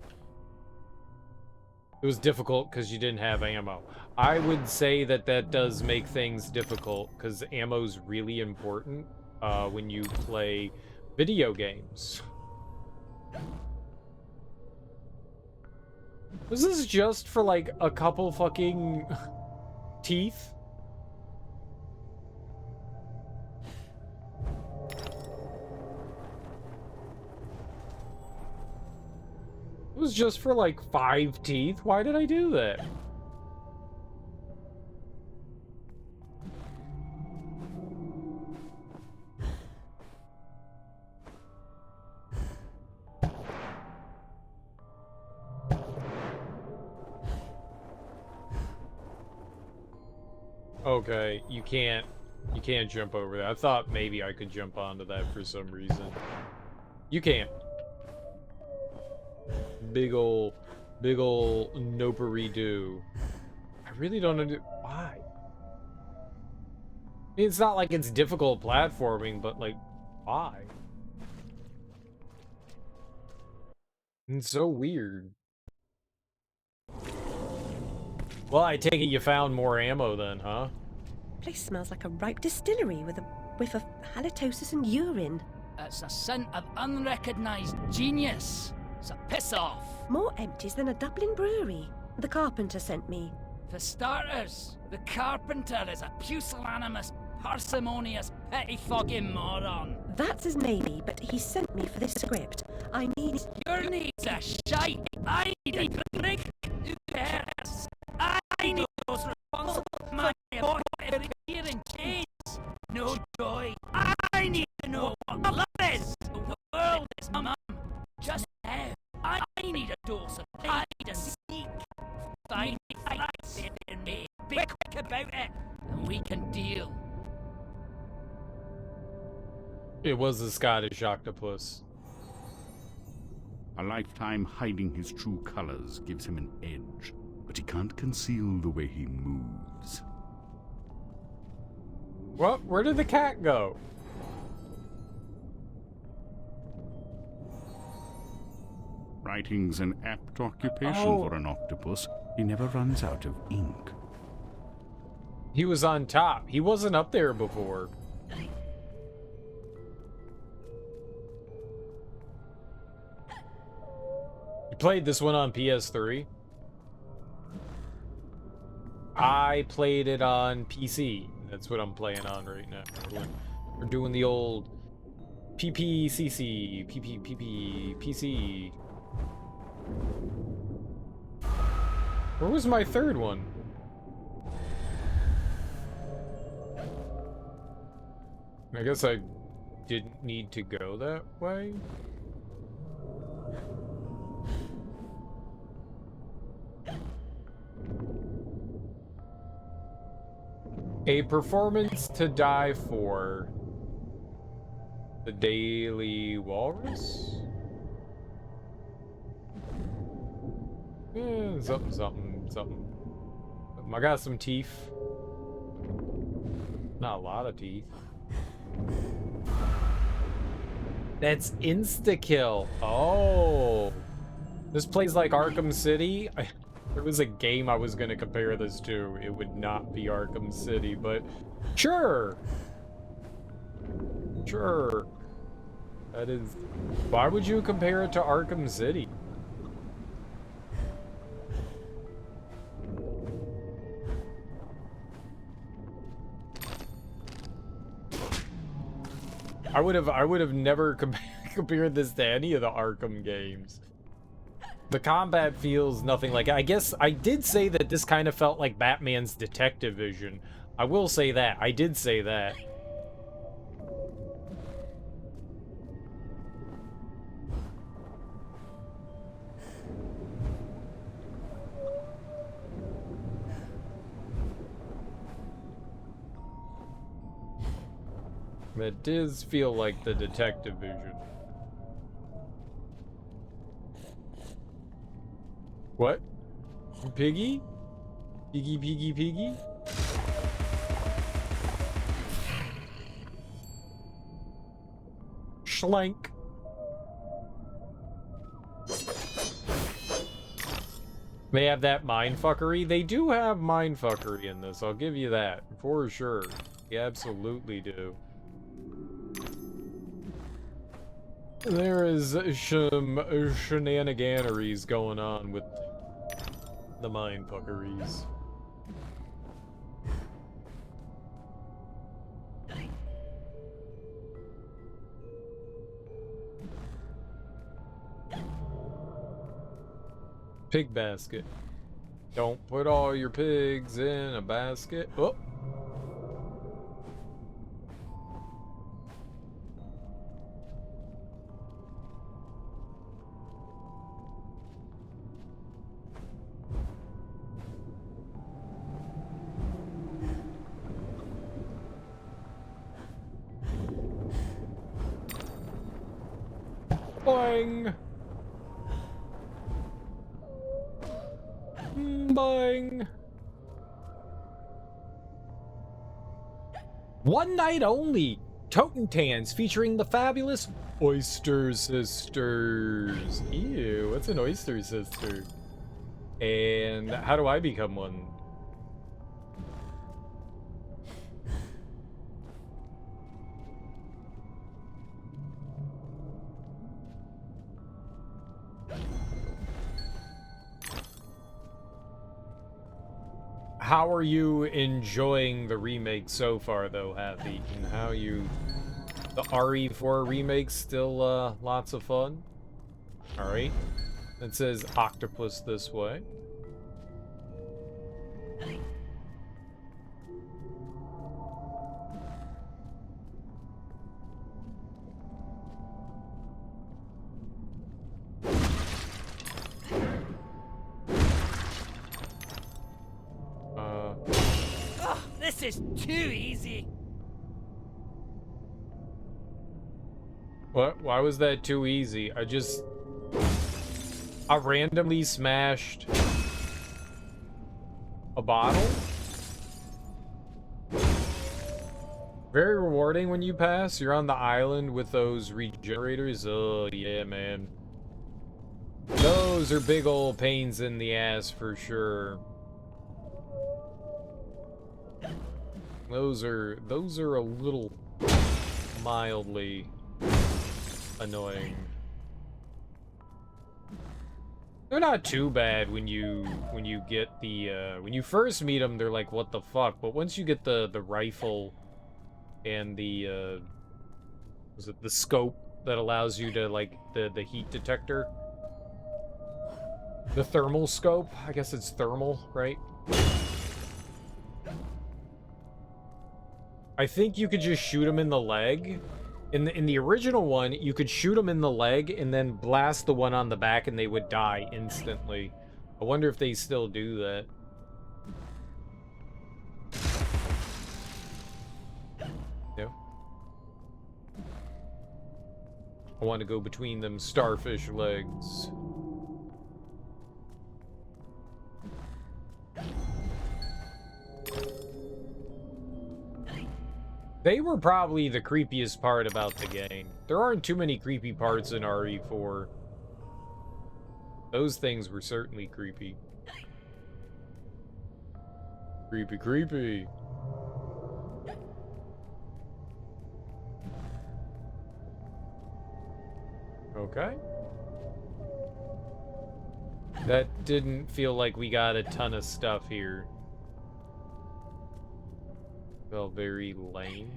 It was difficult because you didn't have ammo. I would say that that does make things difficult, because ammo's really important when you play video games. Was this just for, like, a couple fucking teeth? It was just for, like, 5 teeth? Why did I do that? Okay, you can't jump over that. I thought maybe I could jump onto that for some reason. You can't. Big ol' nopery-doo. I really don't know why. I mean, it's not like it's difficult platforming, but, like, why? It's so weird. Well, I take it you found more ammo then, huh? Place smells like a ripe distillery with a whiff of halitosis and urine. It's a scent of unrecognised genius. So piss off. More empties than a Dublin brewery. The carpenter sent me. For starters, the carpenter is a pusillanimous, parsimonious, pettifogging moron. That's his maybe, but he sent me for this script. I need... Your needs are shite. I need a drink. Who cares? I need those responsible for my aborted hearing chains. No joy. I need to know what love is. The world is mum. Just now. I need a dose of I need a seek. Find lights in me. Be quick about it, and we can deal. It was the Scottish octopus. A lifetime hiding his true colors gives him an edge, but he can't conceal the way he moves. What? Where did the cat go? Writing's an apt occupation for an octopus. He never runs out of ink. He was on top. He wasn't up there before. You played this one on PS3? I played it on PC. That's what I'm playing on right now. We're doing the old PPCC, PC. Where was my third one? I guess I didn't need to go that way. A performance to die for. The Daily Walrus? Yeah, something. I got some teeth. Not a lot of teeth. That's insta-kill. Oh. This plays like Arkham City. There was a game I was gonna compare this to. It would not be Arkham City, but sure. Sure. That is... Why would you compare it to Arkham City? I would have never compared this to any of the Arkham games. The combat feels nothing like... I guess I did say that this kind of felt like Batman's Detective Vision. I will say that. I did say that. It does feel like the Detective Vision. What? Piggy? Piggy, piggy, piggy? Schlank. They have that mindfuckery. They do have mindfuckery in this, I'll give you that. For sure. They absolutely do. There is some shenaniganeries going on with the mindfuckeries. Pig basket. Don't put all your pigs in a basket. Oh. Boing! Boing! One night only! Totentans featuring the fabulous Oyster Sisters. Ew, what's an Oyster Sister? And how do I become one? How are you enjoying the remake so far, though, Happy? And how you... The RE4 remake's still, lots of fun? Alright. It says octopus this way. This is too easy. What? Why was that too easy? I randomly smashed a bottle? Very rewarding when you pass. You're on the island with those regenerators. Oh, yeah, man. Those are big old pains in the ass for sure. Those are a little mildly annoying. They're not too bad when you get the when you first meet them. They're like, what the fuck? But once you get the rifle and the was it the scope that allows you to, like, the heat detector, the thermal scope, I guess it's thermal, right? I think you could just shoot him in the leg. In the original one, you could shoot him in the leg and then blast the one on the back and they would die instantly. I wonder if they still do that. Yeah. I want to go between them starfish legs. They were probably the creepiest part about the game. There aren't too many creepy parts in RE4. Those things were certainly creepy. Creepy, creepy. Okay. That didn't feel like we got a ton of stuff here. Felt very lame.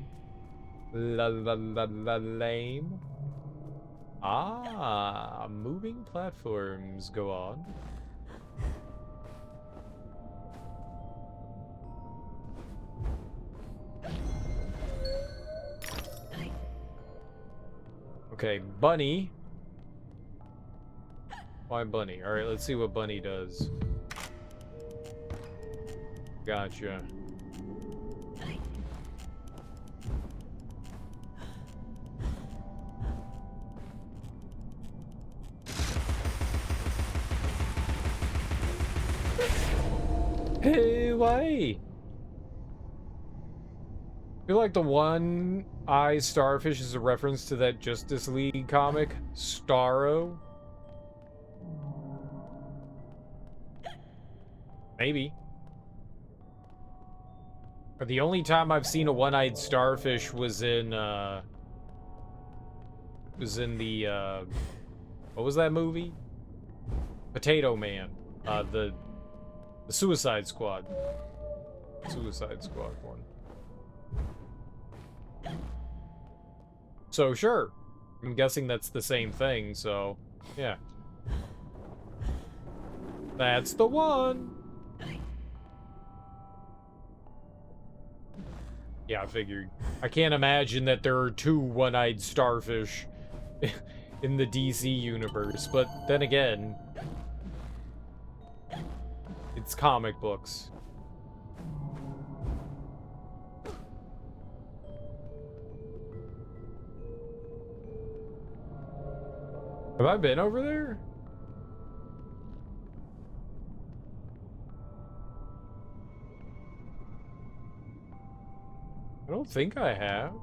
Lame. Ah, moving platforms. Go on. Okay, Bunny. Why Bunny? Alright, let's see what Bunny does. Gotcha. Hey, why? I feel like the one-eye starfish is a reference to that Justice League comic, Starro. Maybe. But the only time I've seen a one-eyed starfish was in the, what was that movie? Potato Man. The Suicide Squad. Suicide Squad one. So, sure. I'm guessing that's the same thing, so, yeah. That's the one! Yeah, I figured. I can't imagine that there are two one-eyed starfish in the DC universe, but then again, it's comic books. Have I been over there? I don't think I have.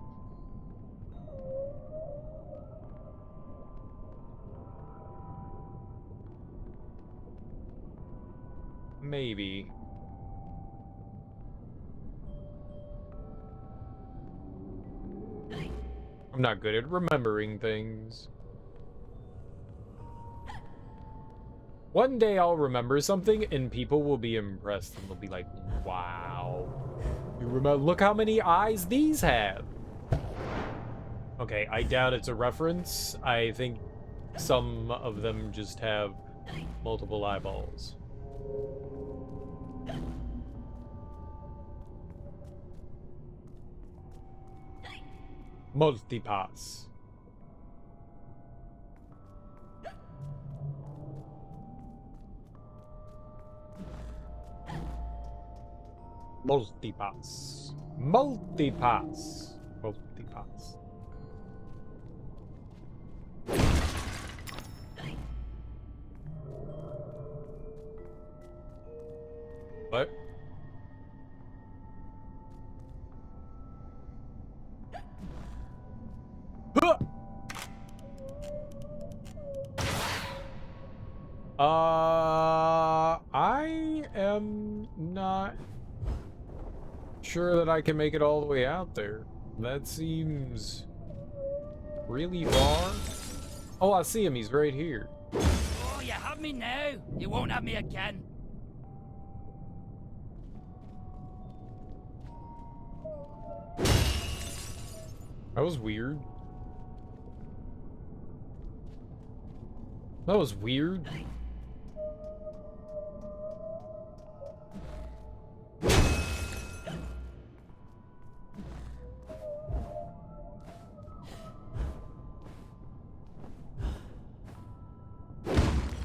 Maybe. I'm not good at remembering things. One day I'll remember something and people will be impressed and they'll be like, wow. You remember, look how many eyes these have. Okay, I doubt it's a reference. I think some of them just have multiple eyeballs. Multipass. Multipass. Multipass. Multipass. What? Huh! I am not sure that I can make it all the way out there. That seems really far. Oh, I see him. He's right here. Oh, you have me now. You won't have me again. That was weird. That was weird.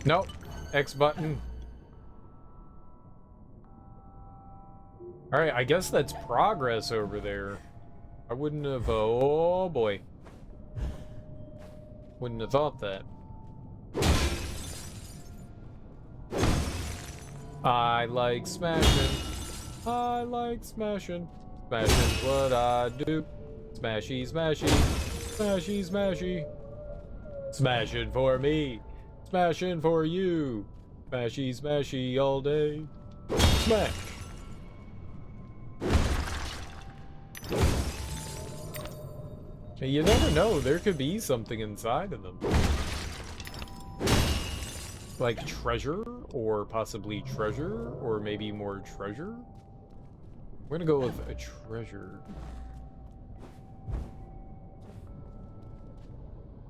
Nope. X button. Alright, I guess that's progress over there. I wouldn't have... Oh, boy. Wouldn't have thought that. I like smashing. I like smashing. Smashing's what I do. Smashy, smashy. Smashy, smashy. Smashing for me. Smashing for you. Smashy, smashy all day. Smash. You never know. There could be something inside of them. Like treasure, or possibly treasure, or maybe more treasure? We're gonna go with a treasure.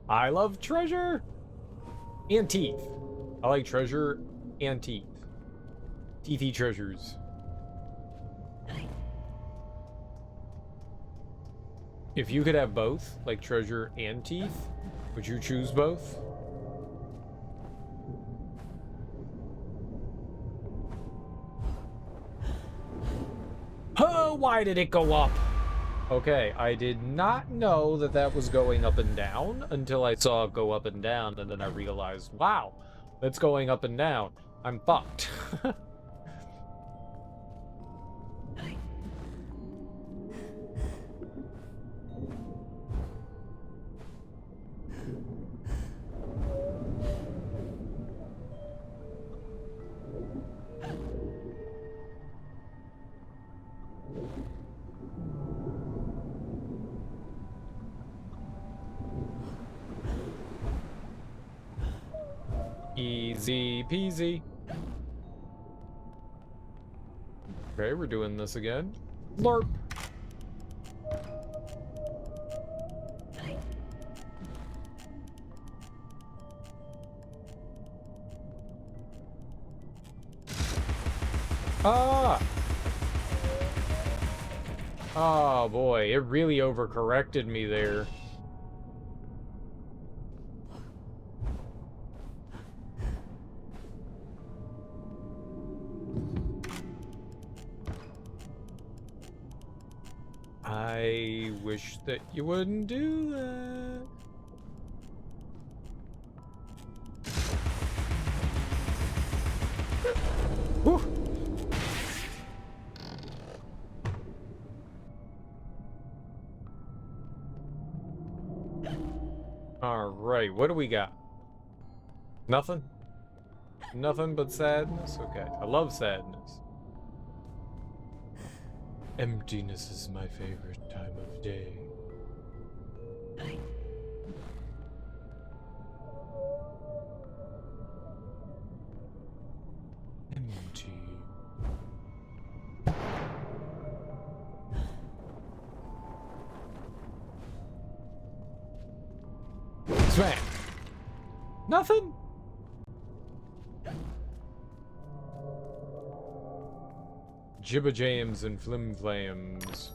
I love treasure! And teeth. I like treasure and teeth. Teethy treasures. If you could have both, like treasure and teeth, would you choose both? Oh, why did it go up? Okay, I did not know that that was going up and down until I saw it go up and down, and then I realized, wow, that's going up and down. I'm fucked. Easy peasy. Okay, we're doing this again. Lurp. Ah! Oh boy, it really overcorrected me there. I wish that you wouldn't do that. Whew. All right, what do we got? Nothing? Nothing but sadness? Okay, I love sadness. Emptiness is my favorite time of day. Empty. Smack! Nothing? Jibba jams and flim flams.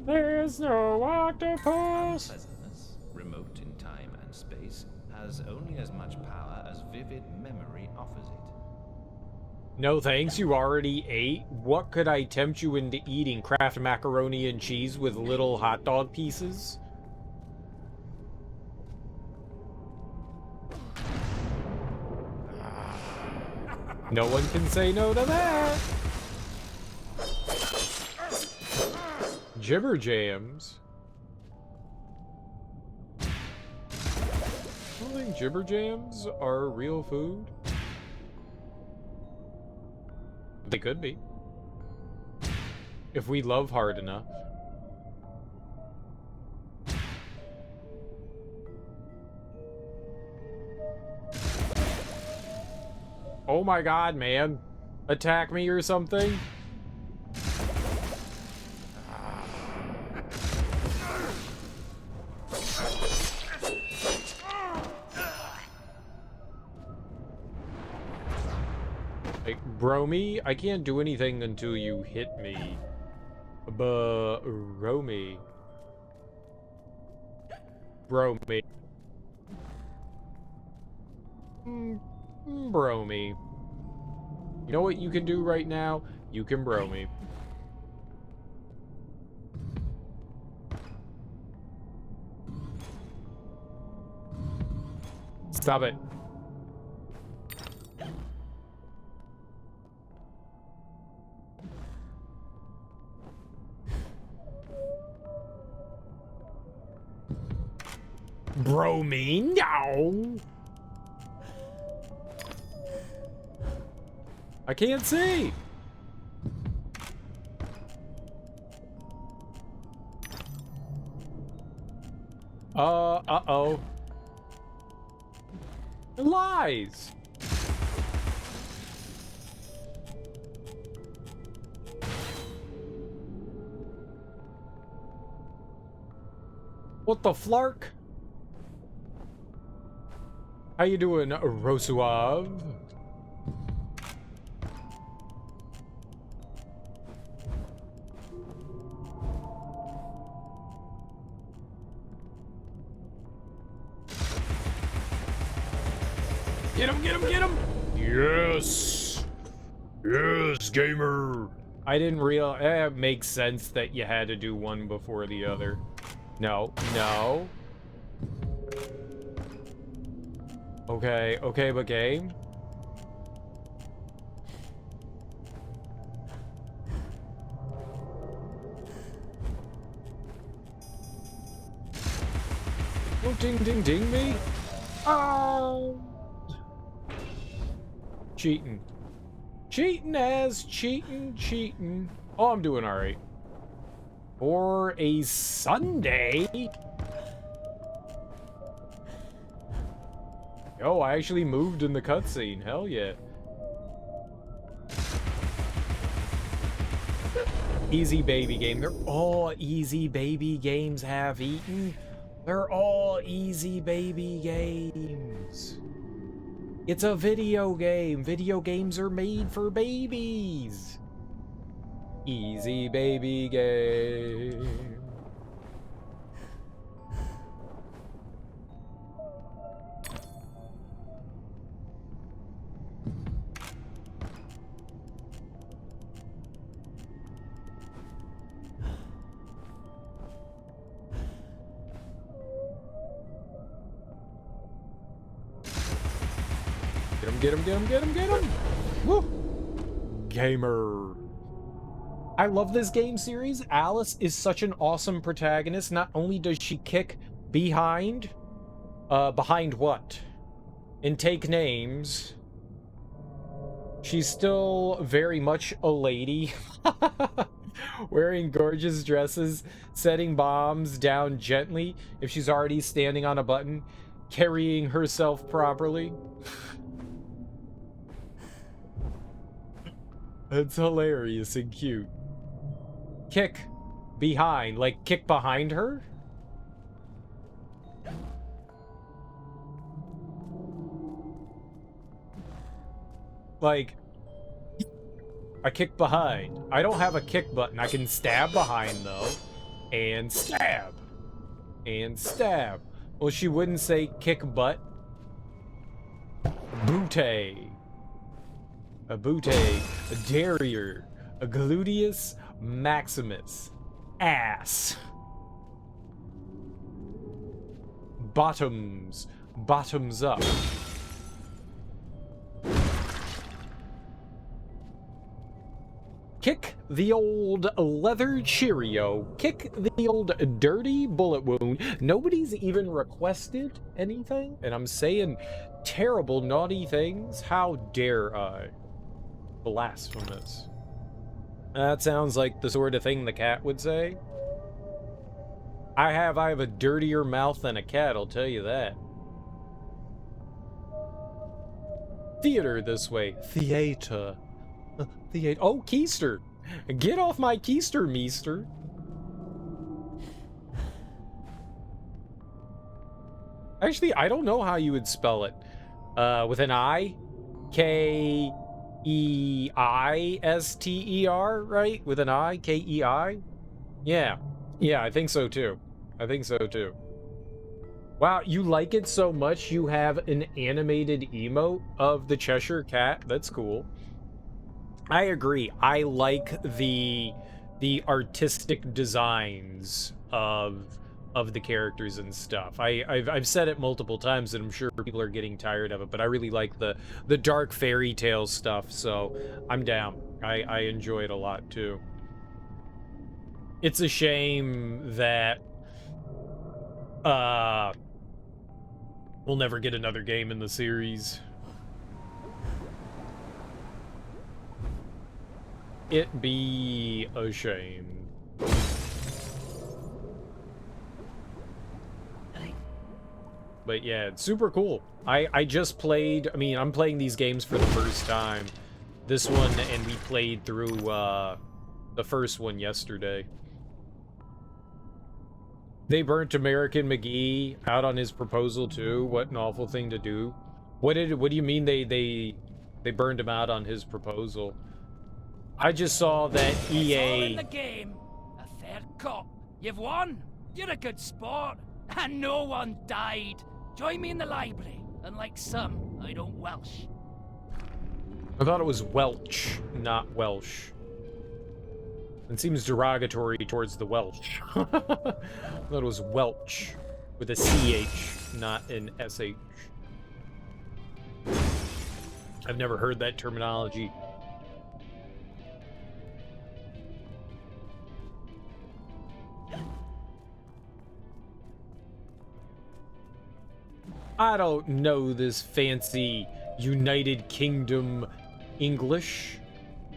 There's no octopus. Unpleasantness, remote in time and space, has only as much power as vivid memory offers it. No thanks, you already ate. What could I tempt you into eating? Kraft macaroni and cheese with little hot dog pieces? No one can say no to that. Jibber jams. I don't think jibber jams are real food. They could be. If we love hard enough. Oh my god, man. Attack me or something? Like, bro me? I can't do anything until you hit me. Bro me. Bro me. Bro me. You know what you can do right now? You can bro me. Stop it. Bro me? No! I can't see! Uh-oh. Lies. What the flark? How you doing, Rosuave? Get him, get him, get him! Yes! Yes, gamer! I didn't realize... it makes sense that you had to do one before the other. No, no. Okay, okay, but game? Oh, ding, ding, ding me! Oh! Cheating. Cheating as cheating. Oh, I'm doing alright. For a Sunday? Oh, I actually moved in the cutscene. Hell yeah. Easy baby game. They're all easy baby games, have eaten. They're all easy baby games. It's a video game. Video games are made for babies. Easy baby game. Get him. Woo! Gamer. I love this game series. Alice is such an awesome protagonist. Not only does she kick behind what? And take names. She's still very much a lady. Wearing gorgeous dresses, setting bombs down gently if she's already standing on a button, carrying herself properly. That's hilarious and cute. Kick behind, like kick behind her? Like, I kick behind. I don't have a kick button. I can stab behind though. And stab. And stab. Well, she wouldn't say kick butt. Bootay. A bootay, a derriere, a gluteus maximus, ass, bottoms, bottoms up, kick the old leather Cheerio, kick the old dirty bullet wound. Nobody's even requested anything, and I'm saying terrible, naughty things. How dare I? Blasphemous. That sounds like the sort of thing the cat would say. I have a dirtier mouth than a cat, I'll tell you that. Theater this way. Theater. Theater. Oh, Keister. Get off my Keister, meester. Actually, I don't know how you would spell it. With an I? K-E-I-S-T-E-R, right? With an I? K-E-I? Yeah. Yeah, I think so too. Wow, you like it so much you have an animated emote of the Cheshire Cat? That's cool. I agree. I like the artistic designs of the characters and stuff. I've said it multiple times and I'm sure people are getting tired of it, but I really like the dark fairy tale stuff, so I'm down. I enjoy it a lot too. It's a shame that we'll never get another game in the series. It be a shame. I But yeah, it's super cool. I just played, I mean, I'm playing these games for the first time. This one, and we played through the first one yesterday. They burnt American McGee out on his proposal too. What an awful thing to do. What do you mean they burned him out on his proposal? I just saw that EA... It's all in the game. A fair cop. You've won. You're a good sport. And no one died. Join me in the library. Unlike some, I don't Welsh. I thought it was Welch, not Welsh. It seems derogatory towards the Welsh. I thought it was Welch with a CH, not an SH. I've never heard that terminology. I don't know this fancy United Kingdom English.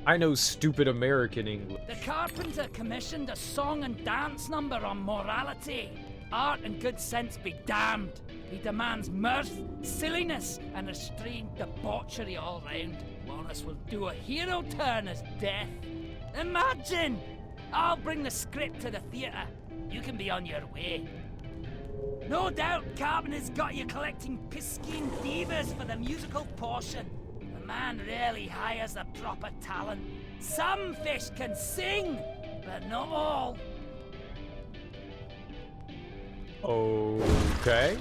I know stupid American English. The carpenter commissioned a song and dance number on morality. Art and good sense be damned. He demands mirth, silliness, and restrained debauchery all round. Wallace will do a hero turn as death. Imagine! I'll bring the script to the theatre. You can be on your way. No doubt Carpenter's got you collecting piscine divas for the musical portion. The man rarely hires the proper talent. Some fish can sing, but not all. Okay.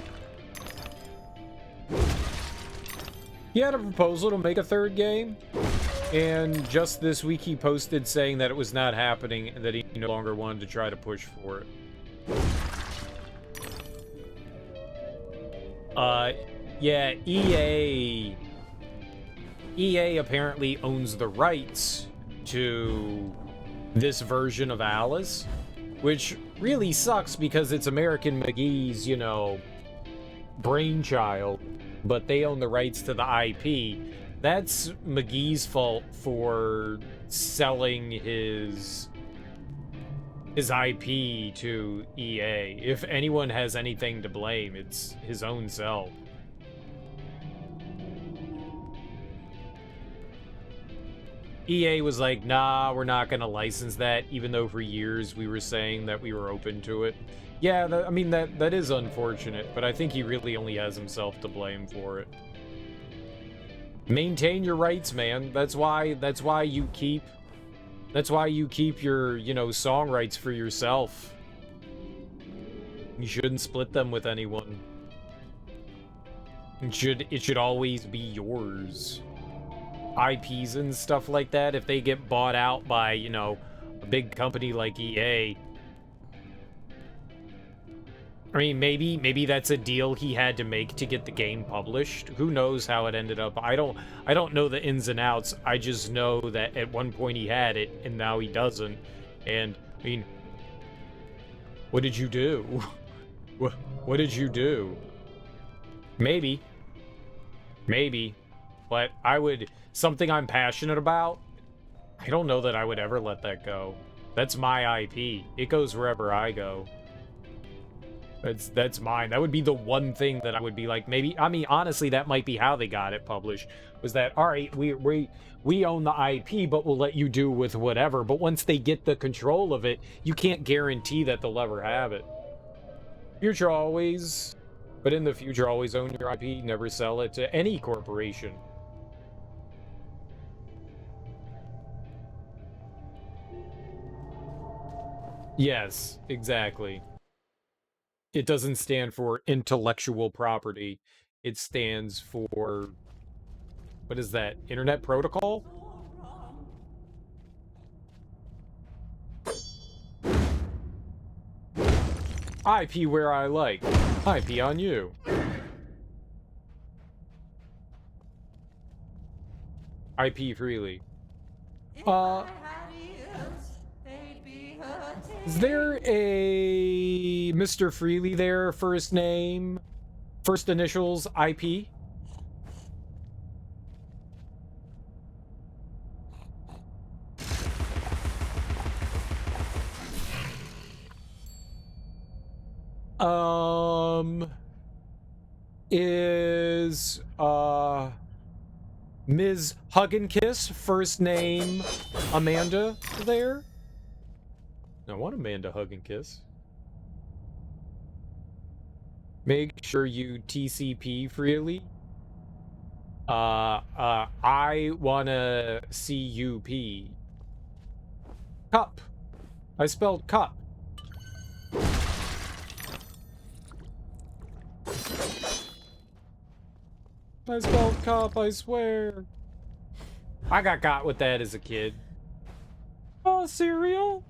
He had a proposal to make a third game, and just this week he posted saying that it was not happening and that he no longer wanted to try to push for it. Yeah, EA apparently owns the rights to this version of Alice, which really sucks because it's American McGee's, you know, brainchild, but they own the rights to the IP. That's McGee's fault for selling his IP to EA. If anyone has anything to blame, it's his own self. EA was like, nah, we're not gonna license that, even though for years we were saying that we were open to it. Yeah, I mean, that is unfortunate, but I think he really only has himself to blame for it. Maintain your rights, man. That's why you keep your, you know, song rights for yourself. You shouldn't split them with anyone. It should always be yours. IPs and stuff like that, if they get bought out by, you know, a big company like EA. I mean, maybe that's a deal he had to make to get the game published. Who knows how it ended up? I don't know the ins and outs. I just know that at one point he had it and now he doesn't. And I mean, what did you do? What did you do? Maybe, but something I'm passionate about, I don't know that I would ever let that go. That's my IP. It goes wherever I go. That's mine. That would be the one thing that I would be like, maybe, I mean, honestly, that might be how they got it published, was that, all right, we own the IP, but we'll let you do with whatever. But once they get the control of it, you can't guarantee that they'll ever have it. Future always, but in the future, always own your IP, never sell it to any corporation. Yes, exactly. It doesn't stand for intellectual property. It stands for, what is that? Internet Protocol? IP where I like. IP on you. IP freely. Is there a Mr. Freely there, first name, first initials, IP? Is Ms. Hug and Kiss, first name Amanda, there? I want Amanda Hug and Kiss. Make sure you TCP freely. I wanna CUP. Cup. I spelled cup. I spelled cup, I swear. I got with that as a kid. Oh, cereal?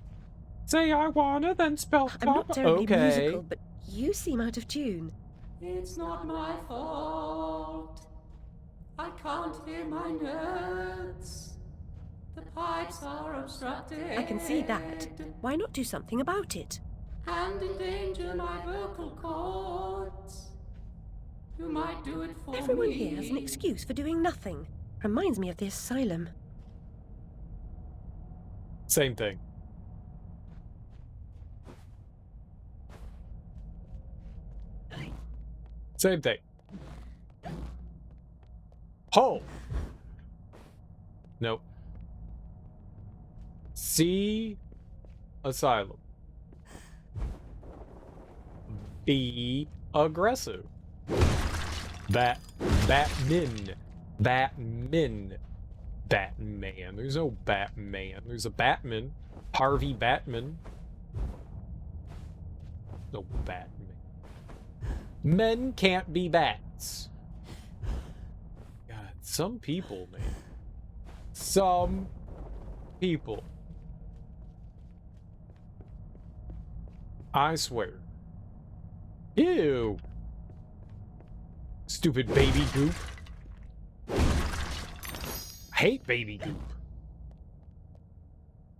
Say I wanna, then spell cup. I'm not terribly okay. musical, but you seem out of tune. It's not my fault. I can't hear my notes. The pipes are obstructed. I can see that. Why not do something about it? And endanger my vocal cords. You might do it for Everyone me. here has an excuse for doing nothing. Reminds me of the asylum. Same thing. Same thing. Hole. Nope. C. Asylum. B. Aggressive. Batman. Batman. Batman. There's no Batman. There's a Batman. Harvey Batman. No Batman. Men can't be bats. God, some people, man. Some people. I swear. Ew. Stupid baby goop. I hate baby goop.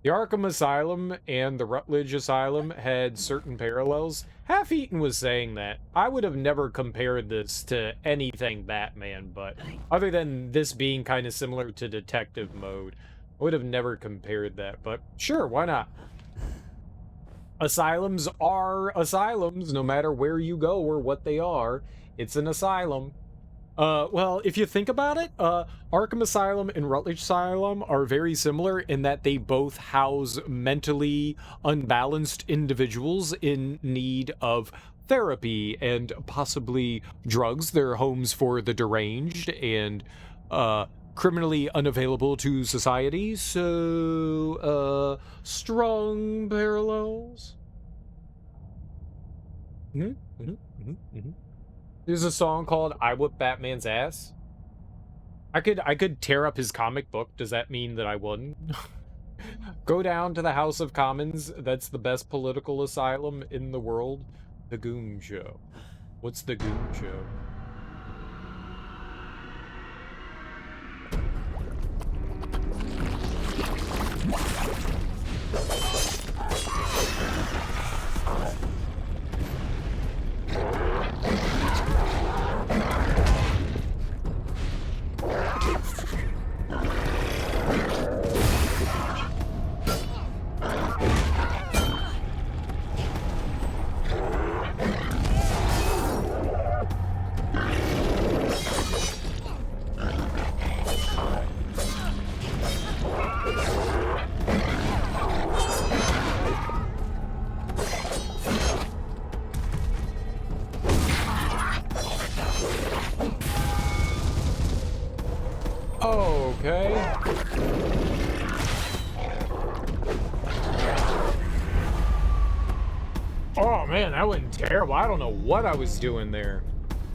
The Arkham Asylum and the Rutledge Asylum had certain parallels. Half-Eaten was saying that. I would have never compared this to anything Batman, but other than this being kind of similar to Detective Mode, I would have never compared that, but sure, why not? Asylums are asylums, no matter where you go or what they are. It's an asylum. Well, if you think about it, Arkham Asylum and Rutledge Asylum are very similar in that they both house mentally unbalanced individuals in need of therapy and possibly drugs. They're homes for the deranged and, criminally unavailable to society, so, strong parallels. There's a song called I Whip Batman's Ass. I could tear up his comic book. Does that mean that I won? Go down to the House of Commons. That's the best political asylum in the world. The Goon Show. What's the Goon Show? Okay. Oh man, that went terrible. I don't know what I was doing there.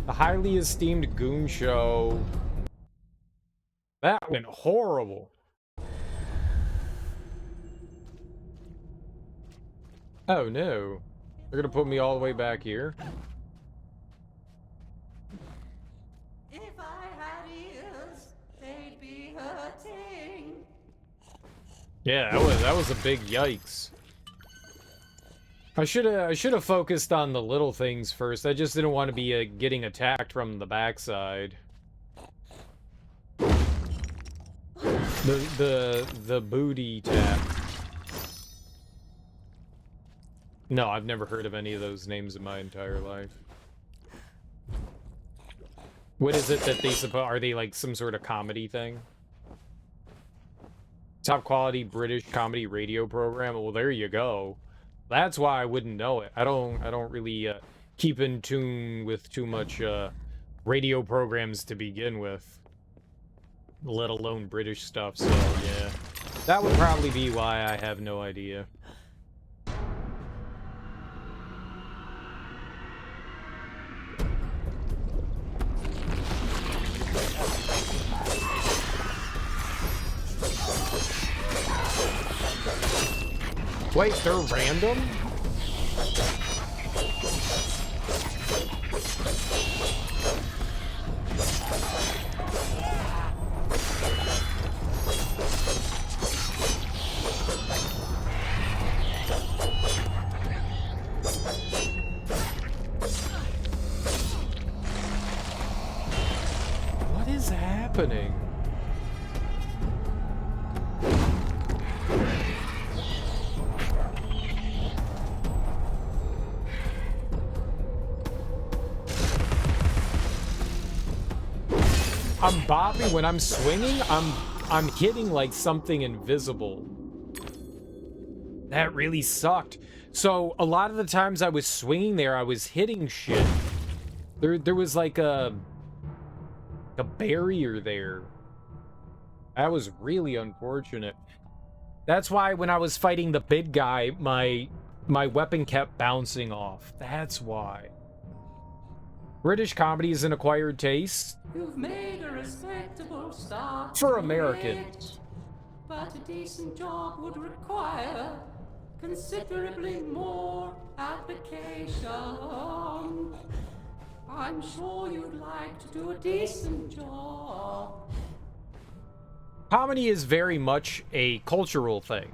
The highly esteemed Goon Show. That went horrible. Oh no. They're gonna put me all the way back here. If I had ears, they'd be hurting. Yeah, that was a big yikes. I should have focused on the little things first. I just didn't want to be getting attacked from the backside. The booty tap. No, I've never heard of any of those names in my entire life. What is it that they suppose? Are they like some sort of comedy thing? Top quality British comedy radio program. Well, there you go. That's why I wouldn't know it. I don't really keep in tune with too much radio programs to begin with, let alone British stuff. So yeah, that would probably be why I have no idea. Wait, they're random? What is happening? I'm bopping when I'm swinging. I'm hitting like something invisible. That really sucked. So a lot of the times I was swinging there, I was hitting shit. There was like a barrier there. That was really unfortunate. That's why when I was fighting the big guy, my weapon kept bouncing off. That's why. British comedy is an acquired taste. You've made a respectable start For to Americans. it, but a decent job would require considerably more application. I'm sure you'd like to do a decent job. Comedy is very much a cultural thing.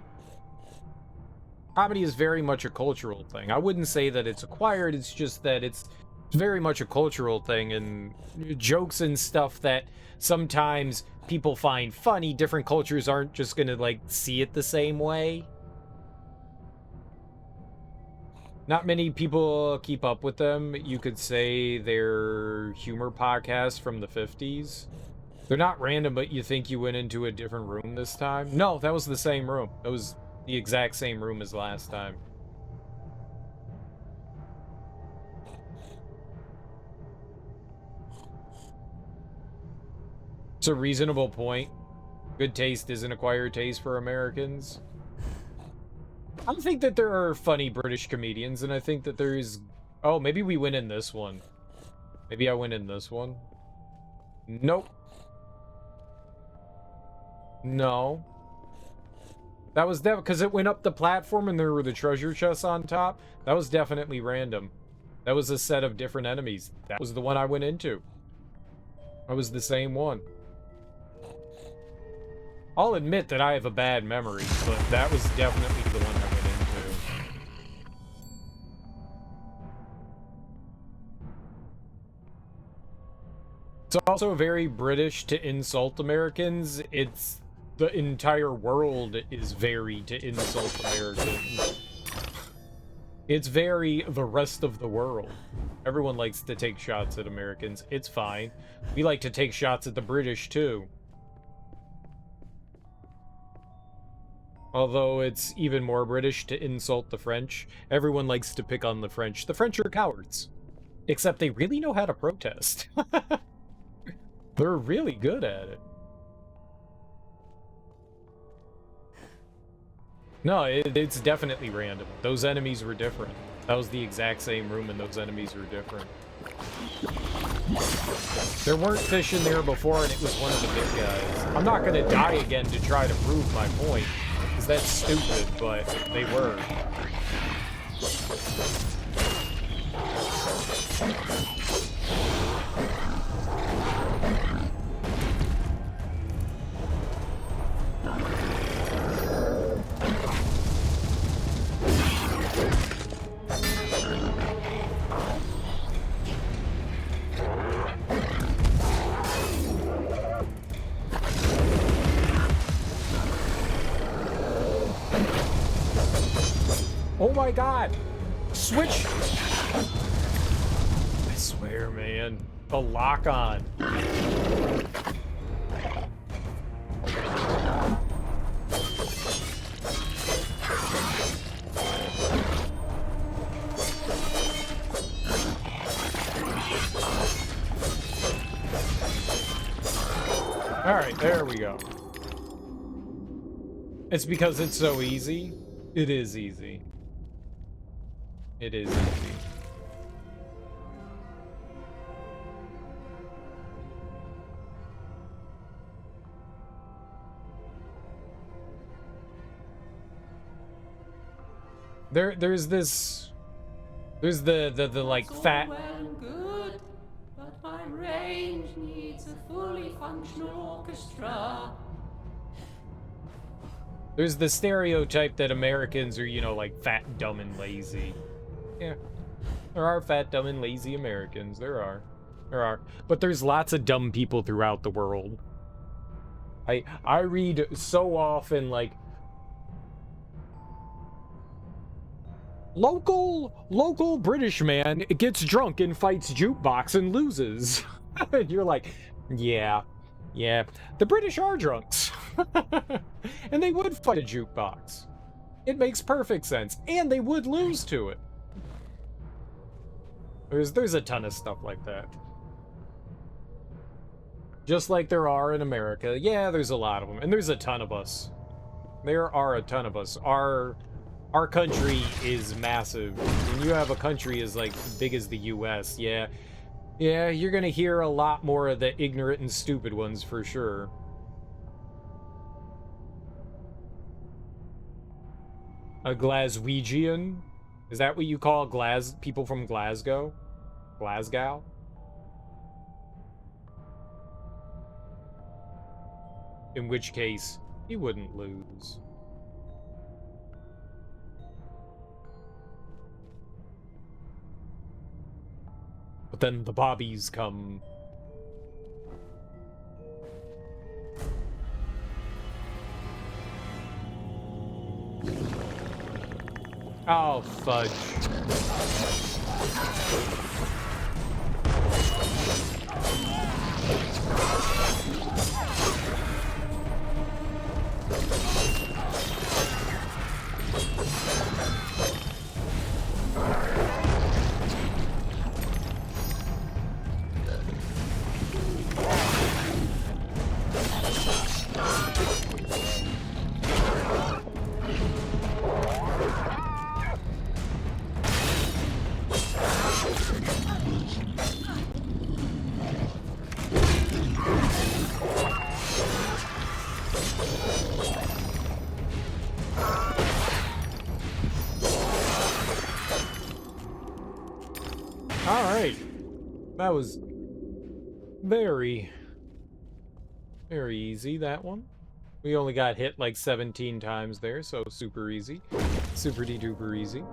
Comedy is very much a cultural thing. I wouldn't say that it's acquired, it's just that it's very much a cultural thing, and jokes and stuff that sometimes people find funny, different cultures aren't just gonna like see it the same way. Not many people keep up with them. You could say they're humor podcasts from the 50s. They're not random, but you think you went into a different room this time. No, that was the same room. That was the exact same room as last time. It's a reasonable point. Good taste is an acquired taste for Americans. I think that there are funny British comedians, and I think that there is... Oh, maybe we win in this one. Maybe I win in this one. Nope. No. That was because it went up the platform and there were the treasure chests on top. That was definitely random. That was a set of different enemies. That was the one I went into. That was the same one. I'll admit that I have a bad memory, but that was definitely the one I went into. It's also very British to insult Americans. It's the entire world is very to insult Americans. It's very the rest of the world. Everyone likes to take shots at Americans. It's fine. We like to take shots at the British too. Although it's even more British to insult the French. Everyone likes to pick on the French. The French are cowards. Except they really know how to protest. They're really good at it. No, it's definitely random. Those enemies were different. That was the exact same room and those enemies were different. There weren't fish in there before and it was one of the big guys. I'm not gonna die again to try to prove my point. Because that's stupid, but they were. Oh my god! Switch! I swear, man. A lock on. Alright, there we go. It's because it's so easy. It is easy. It is easy. There's the like fat. Well and good, but my range needs a fully functional orchestra. There's the stereotype that Americans are, you know, like fat, dumb, and lazy. Yeah, there are fat, dumb, and lazy Americans. There are, but there's lots of dumb people throughout the world. I read so often like local British man gets drunk and fights jukebox and loses. And you're like, yeah, the British are drunks. And they would fight a jukebox. It makes perfect sense. And they would lose to it. There's a ton of stuff like that. Just like there are in America. Yeah, there's a lot of them. And there's a ton of us. There are a ton of us. Our country is massive. When you have a country as like big as the US, yeah, you're gonna hear a lot more of the ignorant and stupid ones for sure. A Glaswegian? Is that what you call people from Glasgow? Glasgow? In which case, he wouldn't lose. But then the bobbies come. Oh, fudge. That was very easy, that one. We only got hit like 17 times there, so super easy. Super de-duper easy.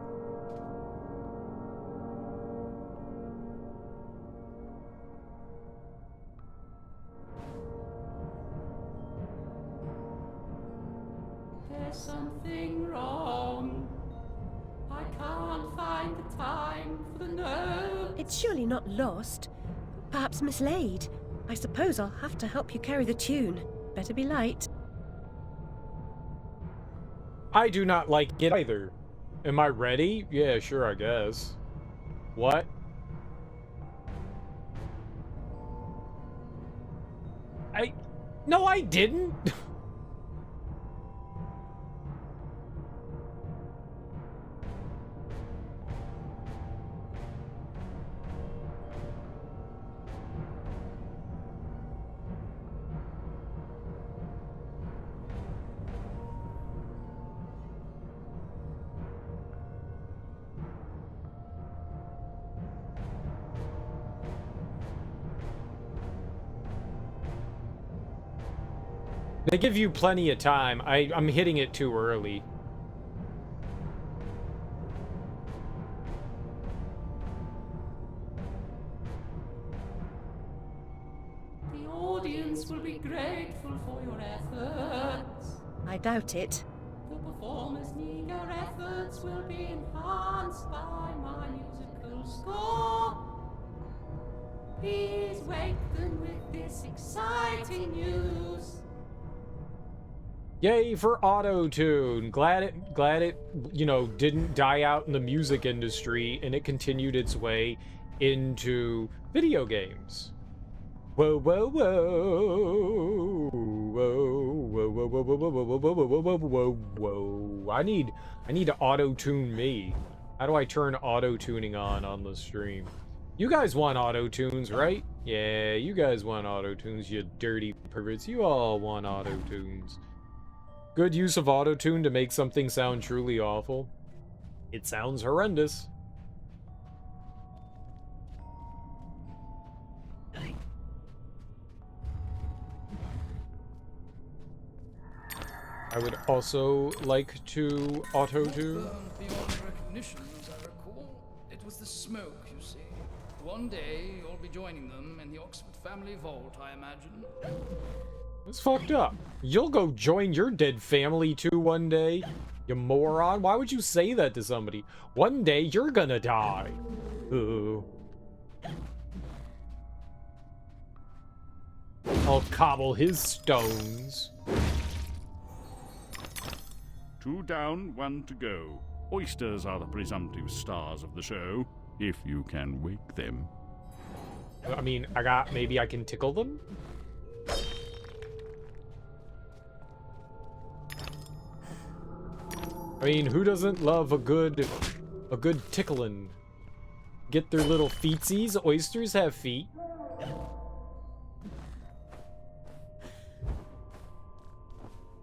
There's something wrong. I can't find the time for the note. It's surely not lost. Perhaps mislaid. I suppose I'll have to help you carry the tune. Better be light. I do not like it either. Am I ready? Yeah, sure, I guess. What? No, I didn't. They give you plenty of time. I'm hitting it too early. The audience will be grateful for your efforts. I doubt it. The performers' meager efforts will be enhanced by my musical score. Please wake them with this exciting news. Yay for auto-tune. Glad it, you know, didn't die out in the music industry and it continued its way into video games. Whoa, whoa, whoa. Whoa, whoa, whoa, whoa, whoa, whoa, whoa, whoa, whoa, whoa, whoa. I need to auto-tune me. How do I turn auto-tuning on the stream? You guys want auto-tunes, right? Yeah, you guys want auto-tunes, you dirty perverts. You all want auto-tunes. Good use of auto-tune to make something sound truly awful. It sounds horrendous. I would also like to auto-tune. Beyond recognition, as I recall. It was the smoke, you see. One day, you'll be joining them in the Oxford family vault, I imagine. It's fucked up. You'll go join your dead family too one day, you moron. Why would you say that to somebody? One day you're gonna die. Ooh. I'll cobble his stones. 2 down, 1 to go. Oysters are the presumptive stars of the show, if you can wake them. I mean, maybe I can tickle them? I mean, who doesn't love a good tickling? Get their little feetsies. Oysters have feet.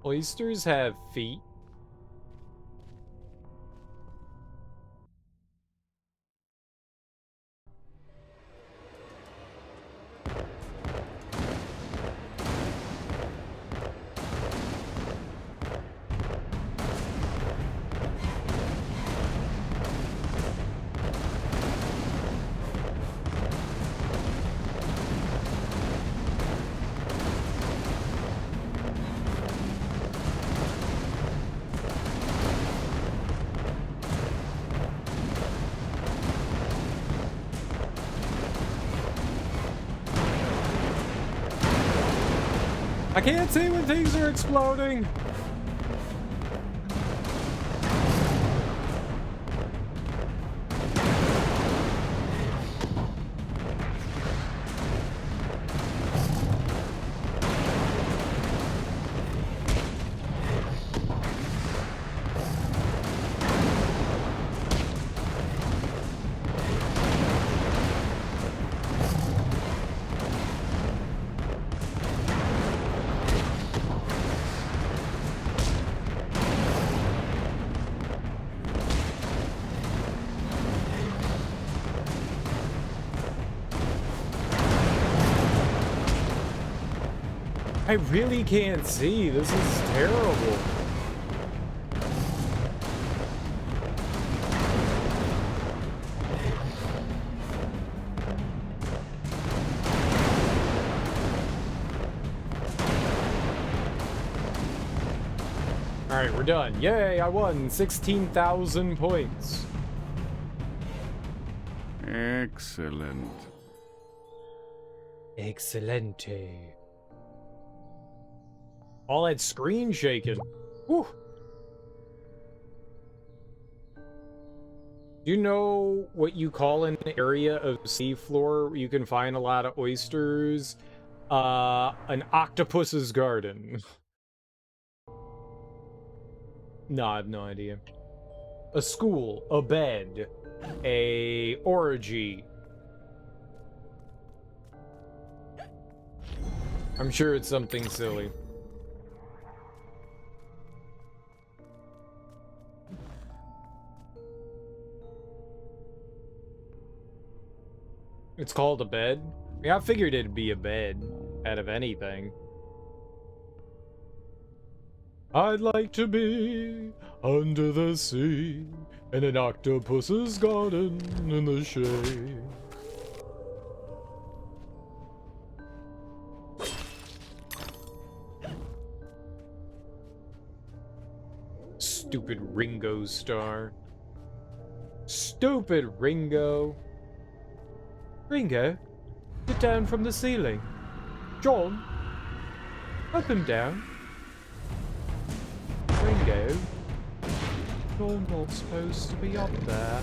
Oysters have feet. I can't see when things are exploding. I really can't see. This is terrible. Alright, we're done. Yay, I won 16,000 points. Excellent. Excelente. All that screen shaking. Whew. Do you know what you call an area of seafloor where you can find a lot of oysters? An octopus's garden. No, I have no idea. A school, a bed, a orgy. I'm sure it's something silly. It's called a bed? Yeah, I figured it'd be a bed out of anything. I'd like to be under the sea in an octopus's garden in the shade. Stupid Ringo Starr. Stupid Ringo. Ringo, Get down from the ceiling. John, up him down. Ringo, you're not supposed to be up there.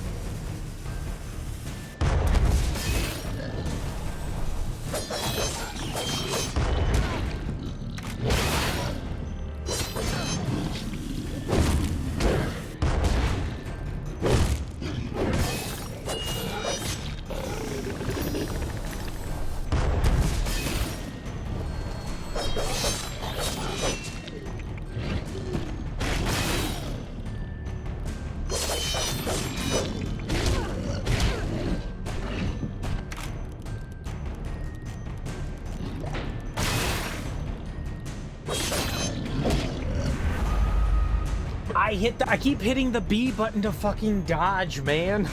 I keep hitting the B button to fucking dodge, man.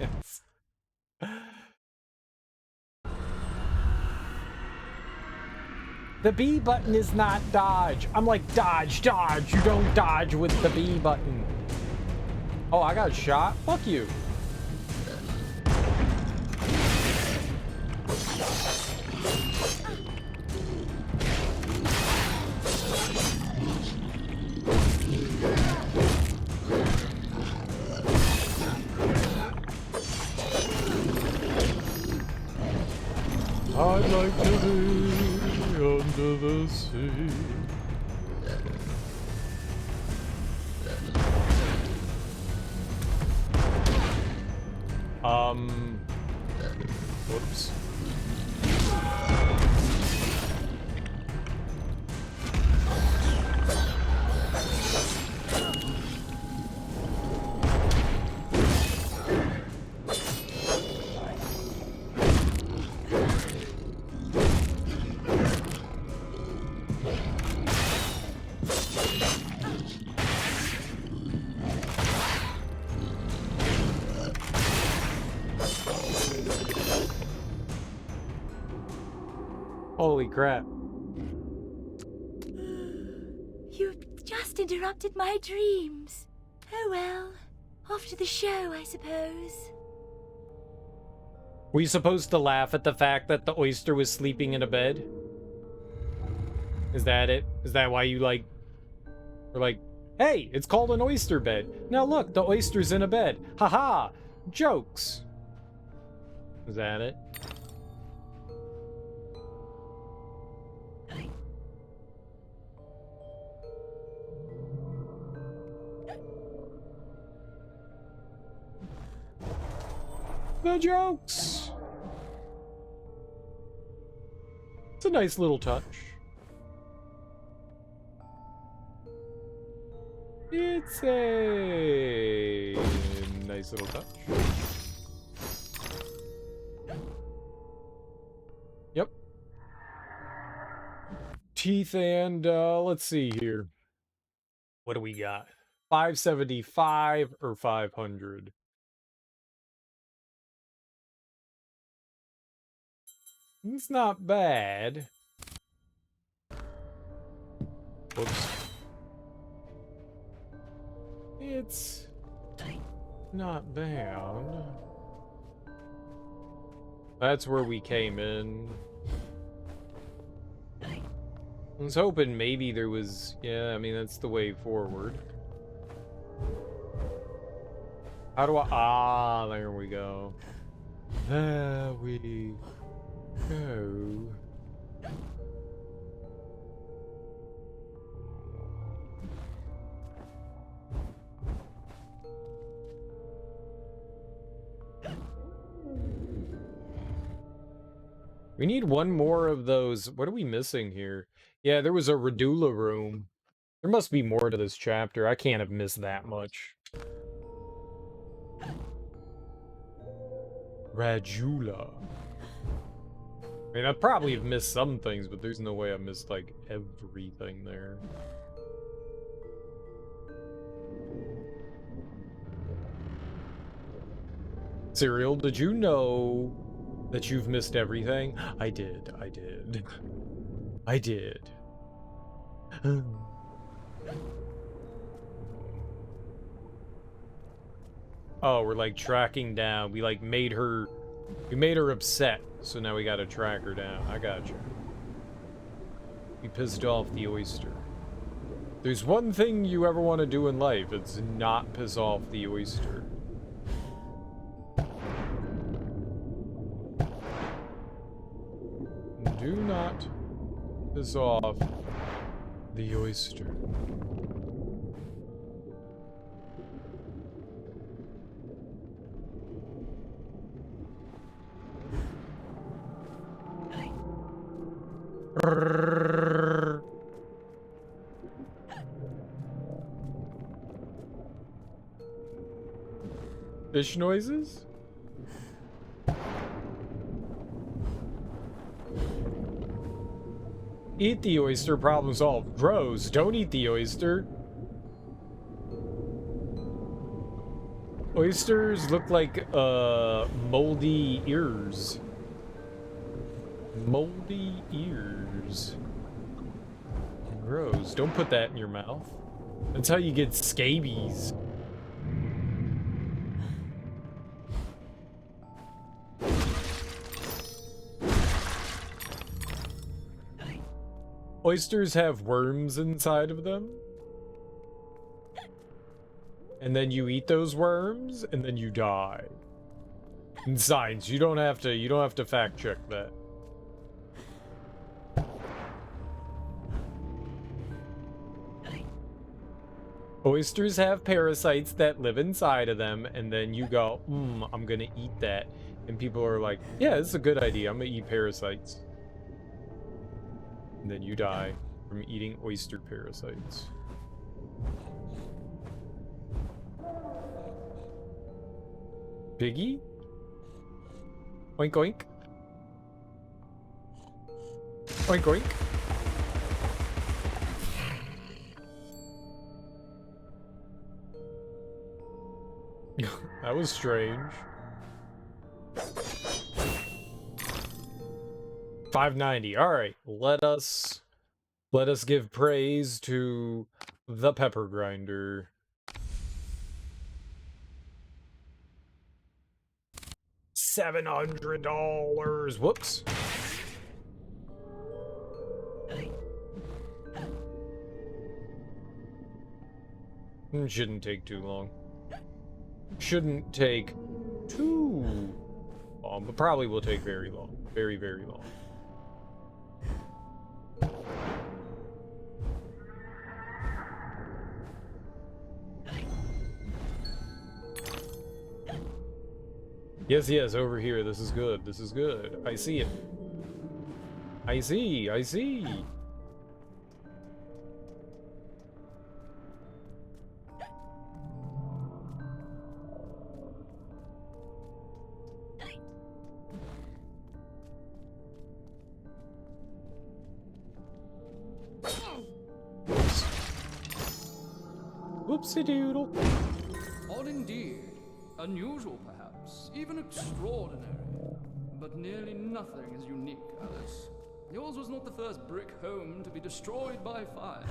Yes. The B button is not dodge. I'm like, dodge, dodge. You don't dodge with the B button. Oh, I got shot? Fuck you. I'd like to be under the sea. Whoops. Holy crap. You just interrupted my dreams. Oh well. Off to the show, I suppose. Were you supposed to laugh at the fact that the oyster was sleeping in a bed? Is that it? Is that why you were like, hey, it's called an oyster bed. Now look, the oyster's in a bed. Haha, jokes. Is that it? The jokes! It's a nice little touch. It's a nice little touch. Yep. Teeth and, let's see here. What do we got? 575 or 500? It's not bad. Whoops. It's not bad. That's where we came in. I was hoping maybe there was... Yeah, I mean, that's the way forward. How do I... Ah, there we go. There we go. We need one more of those. What are we missing here? Yeah, there was a Radula room. There must be more to this chapter. I can't have missed that much. Radula. I mean, I probably have missed some things, but there's no way I missed, like, everything there. Serial, did you know that you've missed everything? I did. I did. Oh, we're like tracking down. We like made her We made her upset, so now we gotta track her down. I gotcha. We pissed off the oyster. There's one thing you ever want to do in life, it's not piss off the oyster. Do not piss off the oyster. Fish noises? Eat the oyster, problem solved. Gross, don't eat the oyster. Oysters look like, moldy ears. Moldy ears. Gross, don't put that in your mouth. That's how you get scabies. Oysters have worms inside of them. And then you eat those worms, and then you die. In science, you don't have to fact check that. Oysters have parasites that live inside of them, and then you go, I'm gonna eat that. And people are like, yeah, this is a good idea, I'm gonna eat parasites. And then you die from eating oyster parasites. Piggy? Oink oink. Oink oink. That was strange. 590. All right, let us give praise to the pepper grinder. $700. Whoops. Shouldn't take too long. Shouldn't take too long, but probably will take very long. Very, very long. Yes, yes, over here. This is good. This is good. I see it. I see. I see. Whoopsie doodle. Odd indeed. Unusual, perhaps. Even extraordinary. But nearly nothing is unique, Alice. Yours was not the first brick home to be destroyed by fire.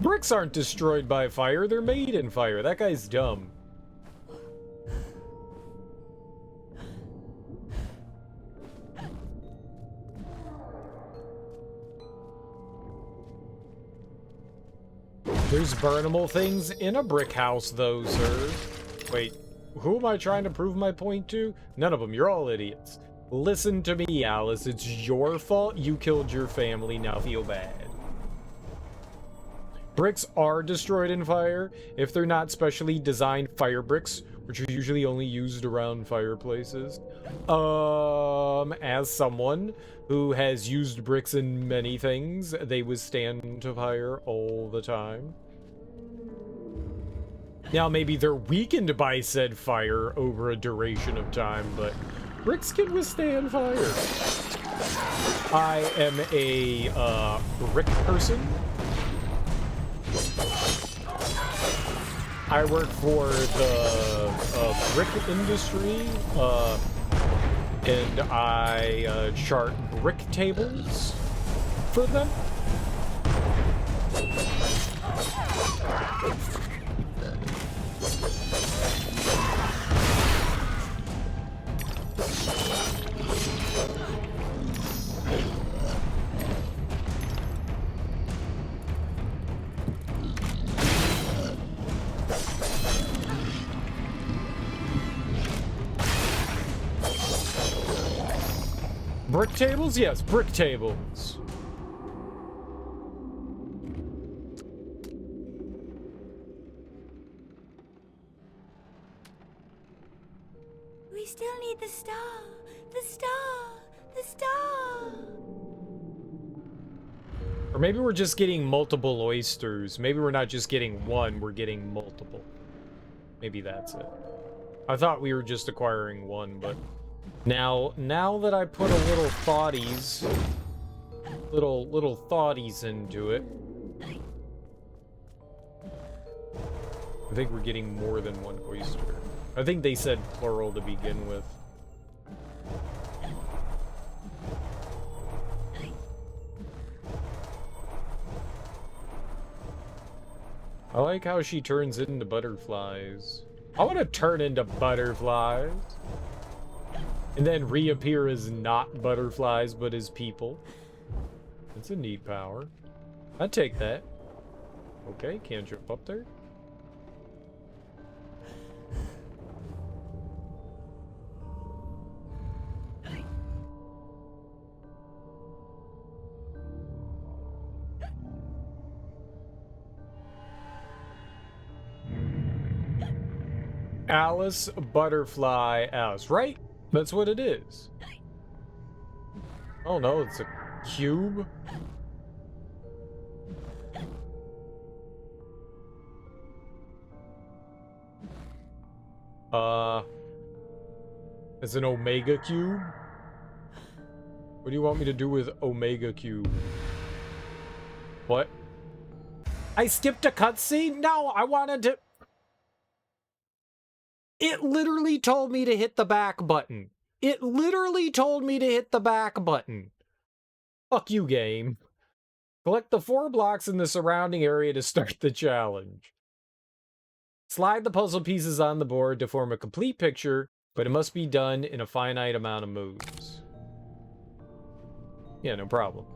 Bricks aren't destroyed by fire, they're made in fire. That guy's dumb. There's burnable things in a brick house, though, sir. Wait, who am I trying to prove my point to? None of them. You're all idiots. Listen to me, Alice. It's your fault you killed your family. Now feel bad. Bricks are destroyed in fire if they're not specially designed fire bricks, which are usually only used around fireplaces. As someone who has used bricks in many things, they withstand to fire all the time. Now, maybe they're weakened by said fire over a duration of time, but bricks can withstand fire. I am a brick person. I work for the brick industry, and I chart brick tables for them. Brick tables? Yes, brick tables. We still need the star. The star. The star. Or maybe we're just getting multiple oysters. Maybe we're not just getting one, we're getting multiple. Maybe that's it. I thought we were just acquiring one, but now that I put a little thoughties into it, I think we're getting more than one oyster. I think they said plural to begin with. I like how she turns into butterflies. I want to turn into butterflies. And then reappear as not butterflies, but as people. That's a neat power. I'd take that. Okay, can't jump up there. Alice Butterfly Alice, right? That's what it is. Oh no, it's a cube? It's an Omega Cube? What do you want me to do with Omega Cube? What? I skipped a cutscene? No, I wanted to... It literally told me to hit the back button. It literally told me to hit the back button. Fuck you, game. Collect the 4 blocks in the surrounding area to start the challenge. Slide the puzzle pieces on the board to form a complete picture, but it must be done in a finite amount of moves. Yeah, no problem.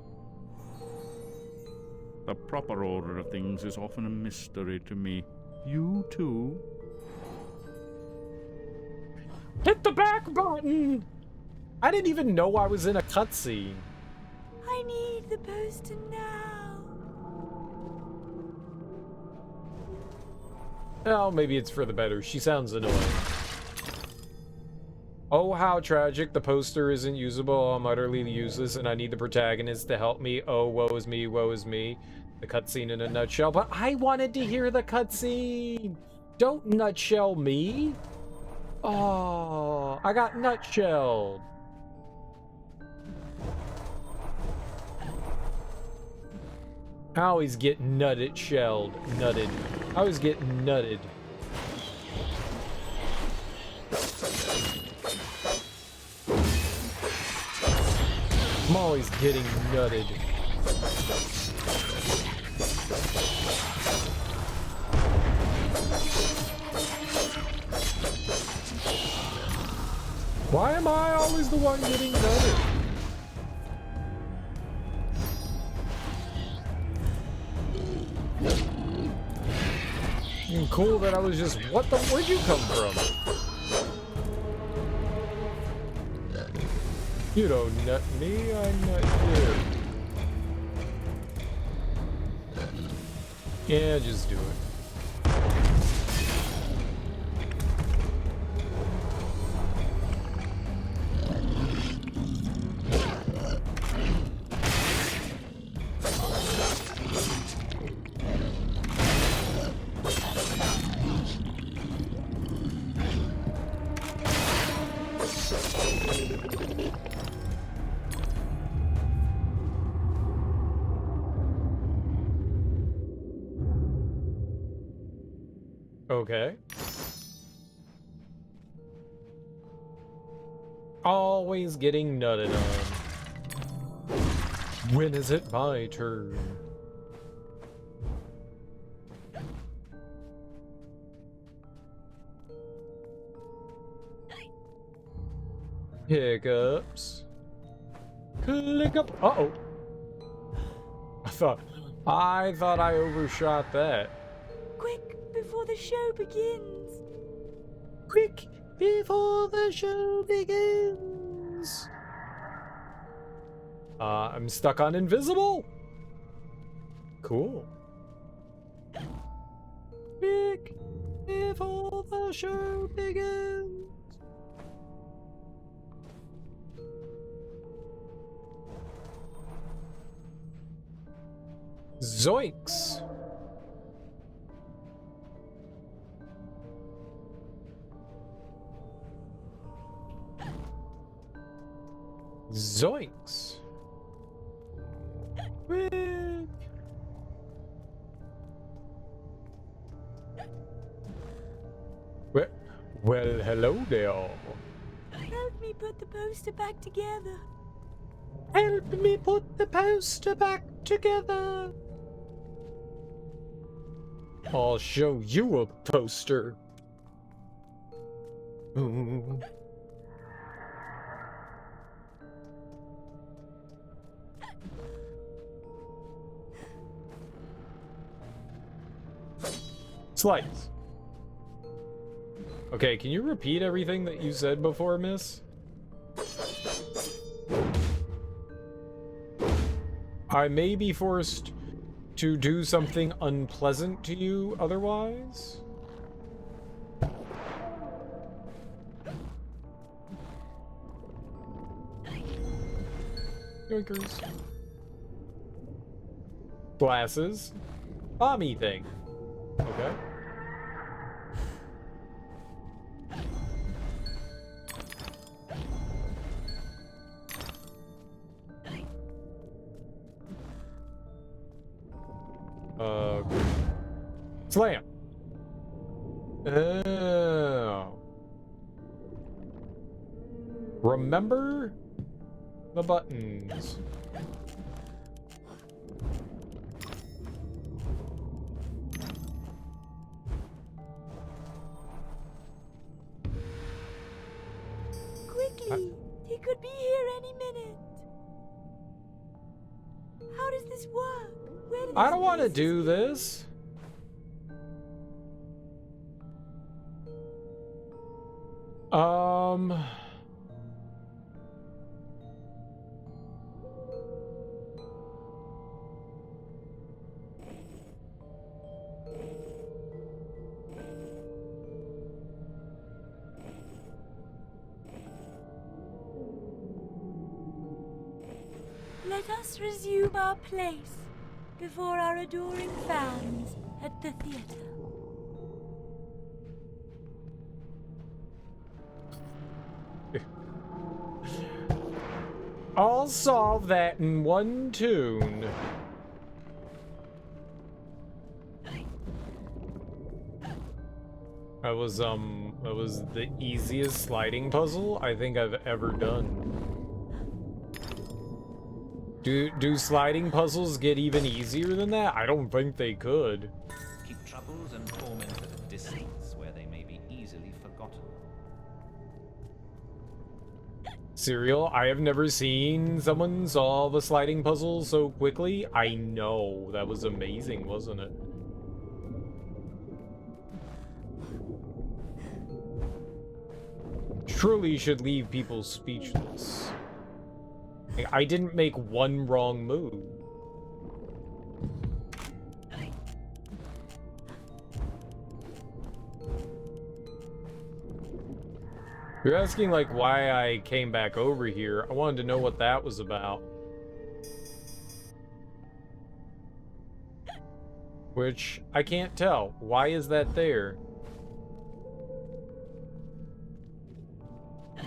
The proper order of things is often a mystery to me. You too? Hit the back button! I didn't even know I was in a cutscene. I need the poster now. Oh, maybe it's for the better. She sounds annoying. Oh, how tragic. The poster isn't usable. I'm utterly useless, and I need the protagonist to help me. Oh, woe is me, woe is me. The cutscene in a nutshell. But I wanted to hear the cutscene. Don't nutshell me. Oh, I got nutshelled. I always get nutted. I always get nutted. I'm always getting nutted. Why am I always the one getting nutted? Cool that I was just... What the... Where'd you come from? You don't nut me, I nut you. Yeah, just do it. Okay. Always getting nutted on. When is it my turn? Hiccups. Click up. Uh-oh. I thought I overshot that. Quick, before the show begins. Quick, before the show begins. I'm stuck on invisible. Cool. Big before the show begins. Zoinks! Zoinks! Quick! Well, hello there. Help me put the poster back together. Help me put the poster back together. I'll show you a poster. Ooh. Slice. Okay, can you repeat everything that you said before, miss? I may be forced to do something unpleasant to you otherwise. Yoinkers. Glasses. Bomby thing. Okay. Slam. Oh. Remember the buttons. Quickly! He could be here any minute. How does this work? Where did I don't want to do this. Let us resume our place before our adoring fans at the theater. I'll solve that in one tune. That was the easiest sliding puzzle I think I've ever done. Do sliding puzzles get even easier than that? I don't think they could. Keep troubles and torment at a distance where they may be easily forgotten. Serial, I have never seen someone solve a sliding puzzle so quickly. I know, that was amazing, wasn't it? Truly should leave people speechless. I didn't make one wrong move. You're asking like why I came back over here. I wanted to know what that was about. Which I can't tell. Why is that there?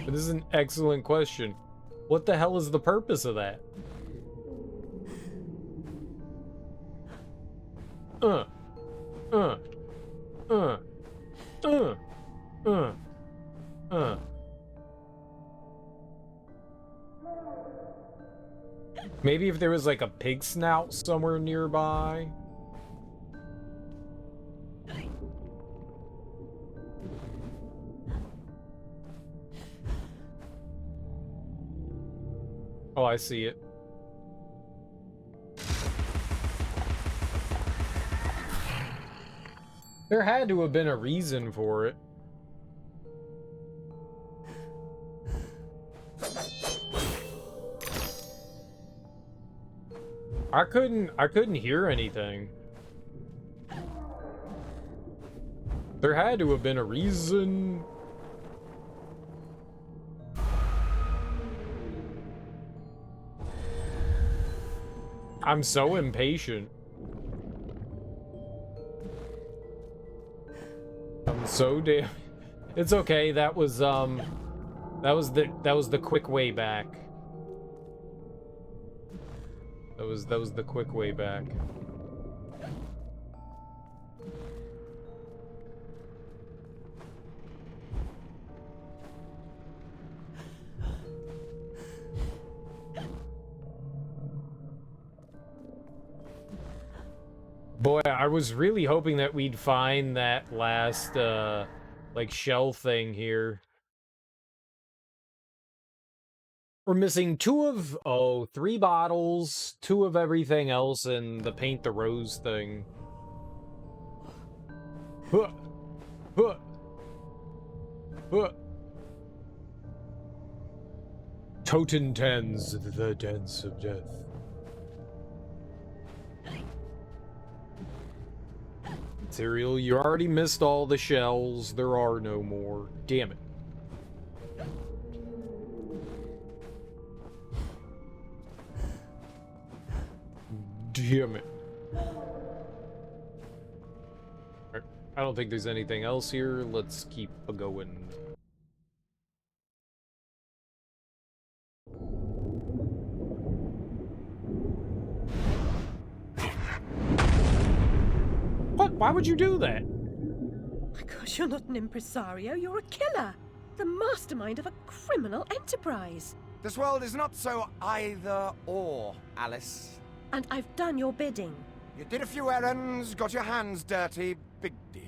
This is an excellent question. What the hell is the purpose of that? Maybe if there was like a pig snout somewhere nearby. Oh, I see it. There had to have been a reason for it. I couldn't hear anything. There had to have been a reason. I'm so impatient. I'm so damn. It's okay. That was the quick way back. That was the quick way back. Boy, I was really hoping that we'd find that last, like, shell thing here. We're missing three bottles, 2 of everything else, and the paint the rose thing. Huh. Huh. Huh. Totentens, the dance of death. Material, you already missed all the shells. There are no more. Damn it. Damn it. I don't think there's anything else here. Let's keep going. What? Why would you do that? My gosh, you're not an impresario, you're a killer! The mastermind of a criminal enterprise! This world is not so either or, Alice. And I've done your bidding. You did a few errands, got your hands dirty, big deal.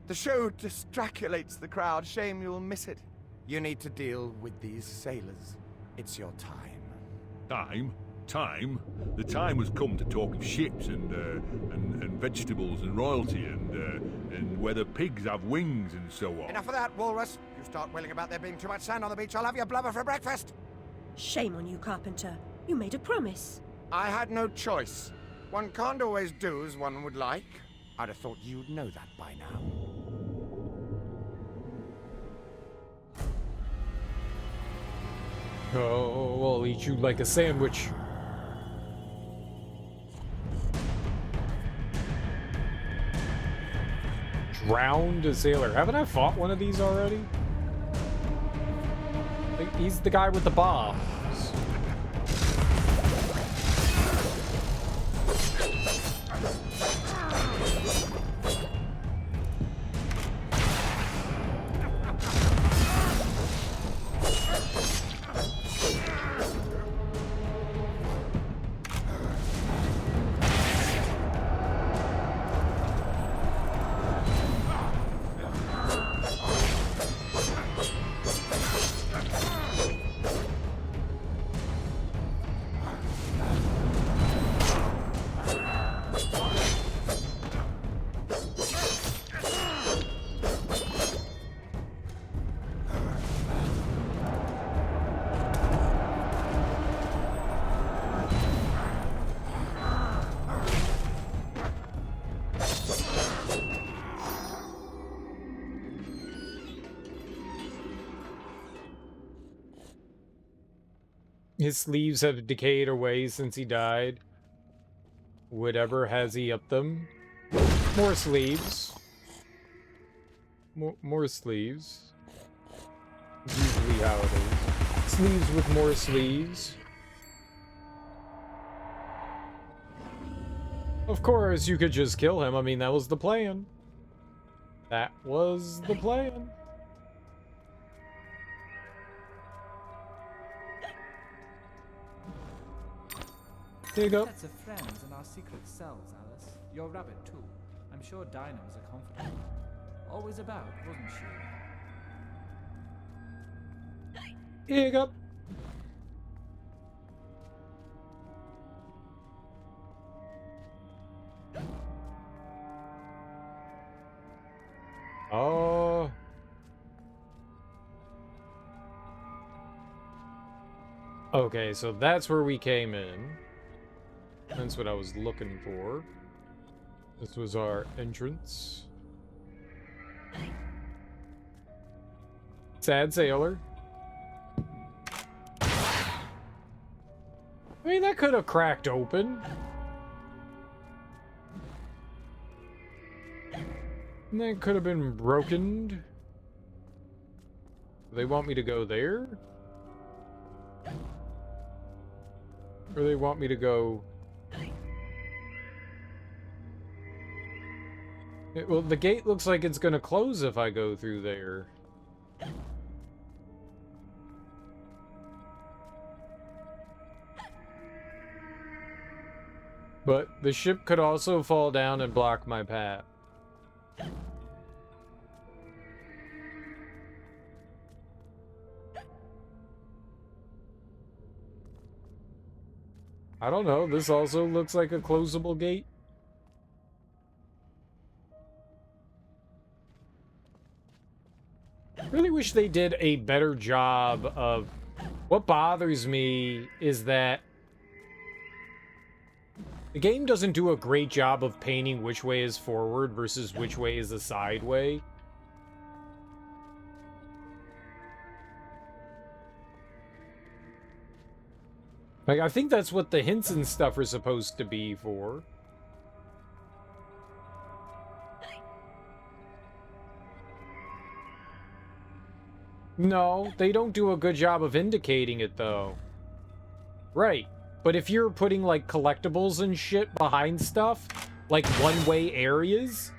The show distraculates the crowd, shame you'll miss it. You need to deal with these sailors. It's your time. Time? Time? The time has come to talk of ships and vegetables and royalty and whether pigs have wings and so on. Enough of that, Walrus. You start wailing about there being too much sand on the beach, I'll have your blubber for breakfast. Shame on you, Carpenter. You made a promise. I had no choice. One can't always do as one would like. I'd have thought you'd know that by now. Oh, I'll eat you like a sandwich. Drowned a sailor. Haven't I fought one of these already? He's the guy with the bombs. His sleeves have decayed away since he died. Whatever has he up them? More sleeves. More sleeves. Usually how it is. Sleeves with more sleeves. Of course, you could just kill him. I mean, that was the plan. That was the plan. There you go. Sets of friends in our secret cells, Alice. Your rabbit, too. I'm sure Dinah was a confidant. Always about, wasn't she? Here you go. Oh. Okay, so that's where we came in. That's what I was looking for. This was our entrance. Sad sailor. I mean, that could have cracked open. And that could have been broken. They want me to go there? Or they want me to go... Well, the gate looks like it's gonna close if I go through there. But the ship could also fall down and block my path. I don't know, this also looks like a closable gate. I really wish they did a better job of... What bothers me is that the game doesn't do a great job of painting which way is forward versus which way is a side way. Like, I think that's what the hints and stuff are supposed to be for. No, they don't do a good job of indicating it, though. Right. But if you're putting, like, collectibles and shit behind stuff, like one-way areas,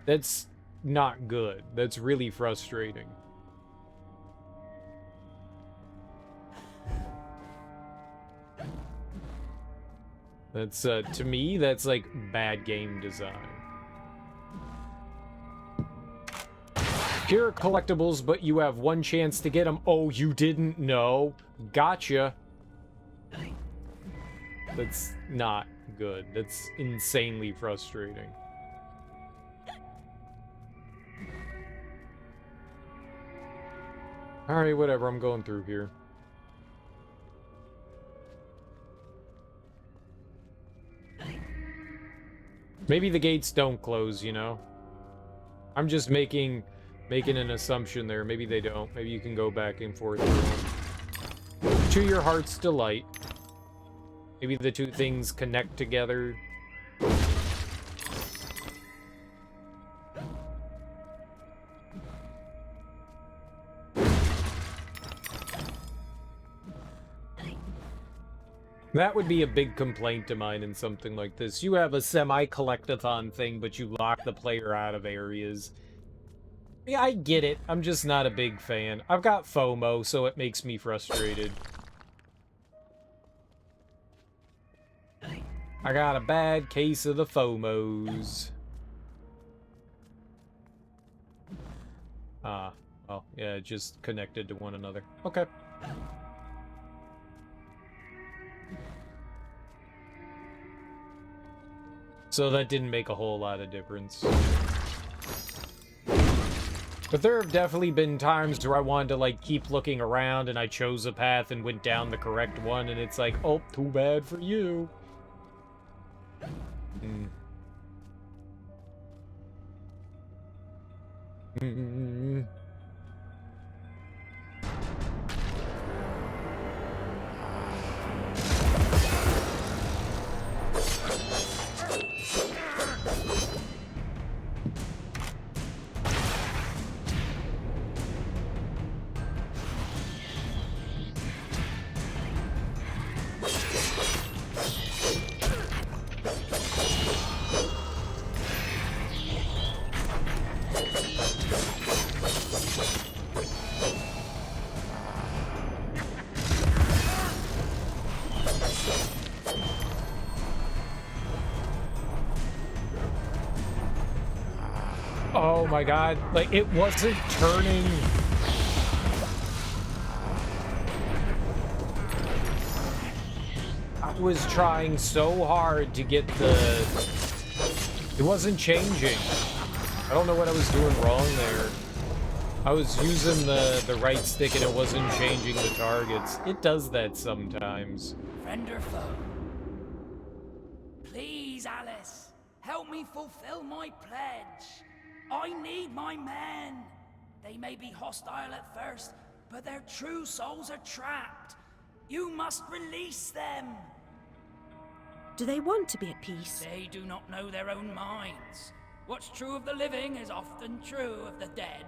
that's not good. That's really frustrating. That's, to me, that's, like, bad game design. Here are collectibles, but you have one chance to get them. Oh, you didn't know? Gotcha. That's not good. That's insanely frustrating. Alright, whatever. I'm going through here. Maybe the gates don't close, you know? I'm just making an assumption there. Maybe they don't. Maybe you can go back and forth. To your heart's delight. Maybe the two things connect together. That would be a big complaint of mine in something like this. You have a semi-collectathon thing, but you lock the player out of areas. Yeah, I get it. I'm just not a big fan. I've got FOMO, so it makes me frustrated. I got a bad case of the FOMOs. Oh, yeah, just connected to one another. Okay. So that didn't make a whole lot of difference. But there have definitely been times where I wanted to, like, keep looking around and I chose a path and went down the correct one and it's like, oh, too bad for you. Oh my god, like, it wasn't turning. I was trying so hard to get the... It wasn't changing. I don't know what I was doing wrong there. I was using the right stick and it wasn't changing the targets. It does that sometimes. Friend or foe? Please, Alice, help me fulfill my pledge. I need my men. They may be hostile at first, but their true souls are trapped. You must release them. Do they want to be at peace? They do not know their own minds. What's true of the living is often true of the dead.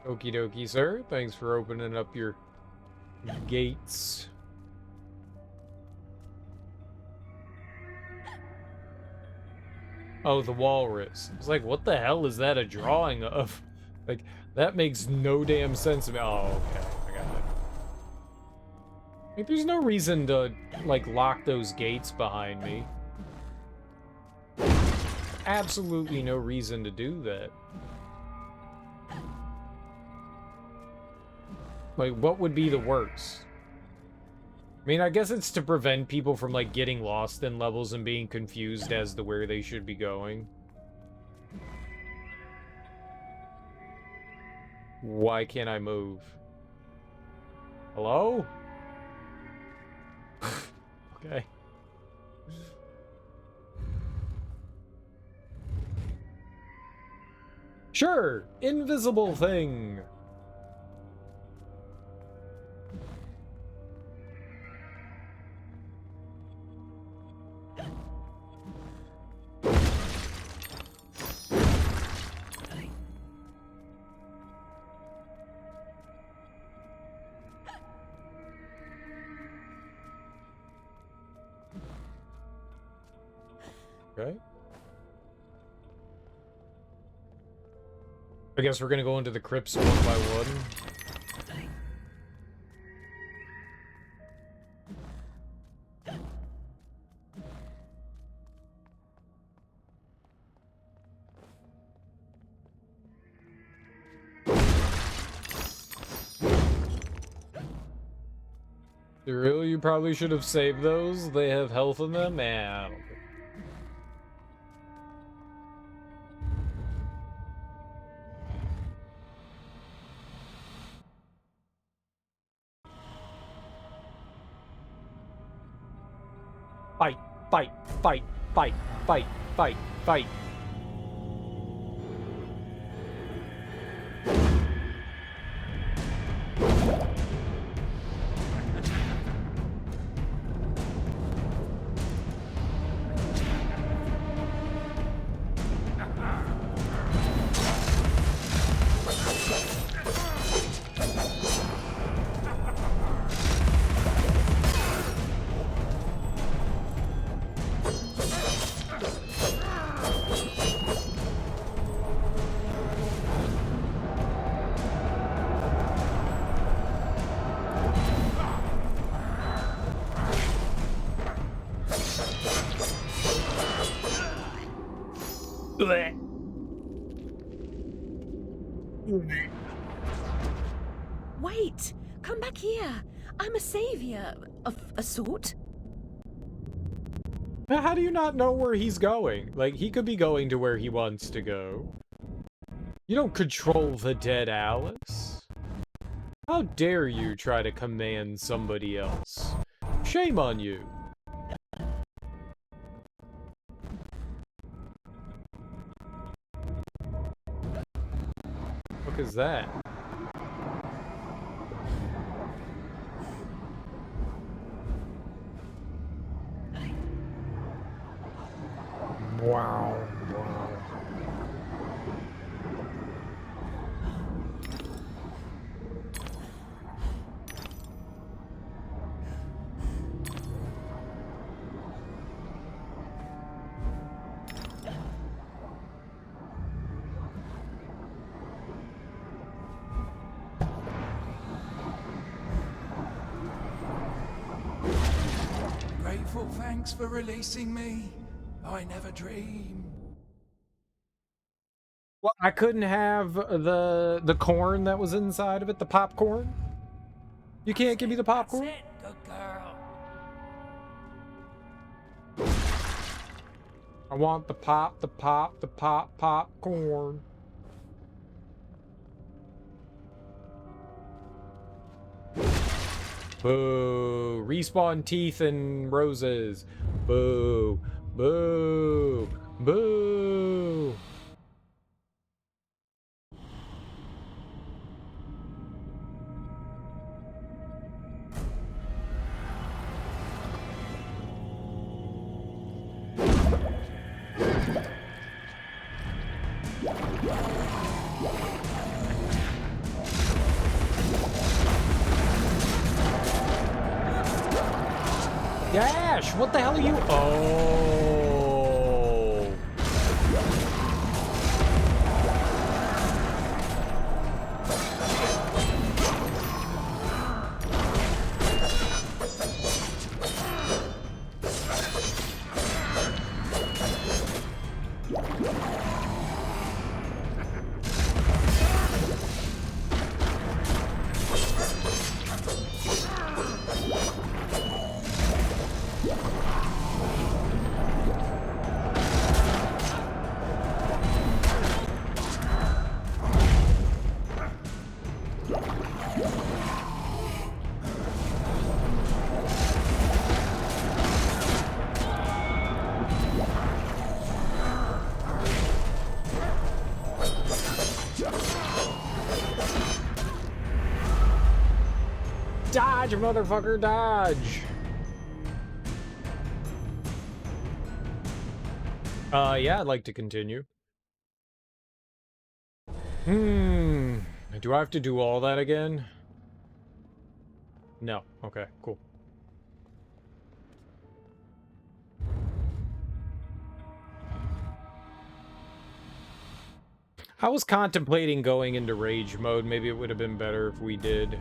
Okie dokie, sir. Thanks for opening up your gates. Oh, the walrus. It's like, what the hell is that a drawing of? Like, that makes no damn sense to me. Oh, okay. I got it. Like, there's no reason to, like, lock those gates behind me. Absolutely no reason to do that. Like, what would be the worst? I mean, I guess it's to prevent people from, like, getting lost in levels and being confused as to where they should be going. Why can't I move? Hello? Okay. Sure! Invisible thing! Okay. I guess we're gonna go into the crypts one by one. Really? You probably should have saved those. They have health in them? Man, I don't think. Fight, fight, fight, fight, fight, fight, fight. Wait! Come back here! I'm a savior of a sort. How do you not know where he's going? Like, he could be going to where he wants to go. You don't control the dead, Alice. How dare you try to command somebody else? Shame on you. What is that? Wow. Wow. Grateful thanks for releasing me. I never dreamed. Well, I couldn't have the corn that was inside of it, the popcorn. You can't give me the popcorn? That's it, good girl. I want the popcorn. Boo. Respawn teeth and roses. Boo. Boo. Boo. Dash! What the hell are you? Oh. Dodge, motherfucker, dodge! Yeah, I'd like to continue. Do I have to do all that again? No. Okay, cool. I was contemplating going into rage mode. Maybe it would have been better if we did.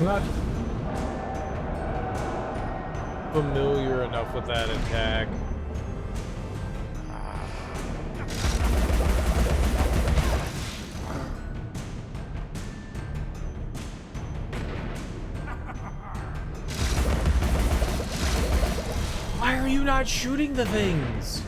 I'm not familiar enough with that attack. Why are you not shooting the things?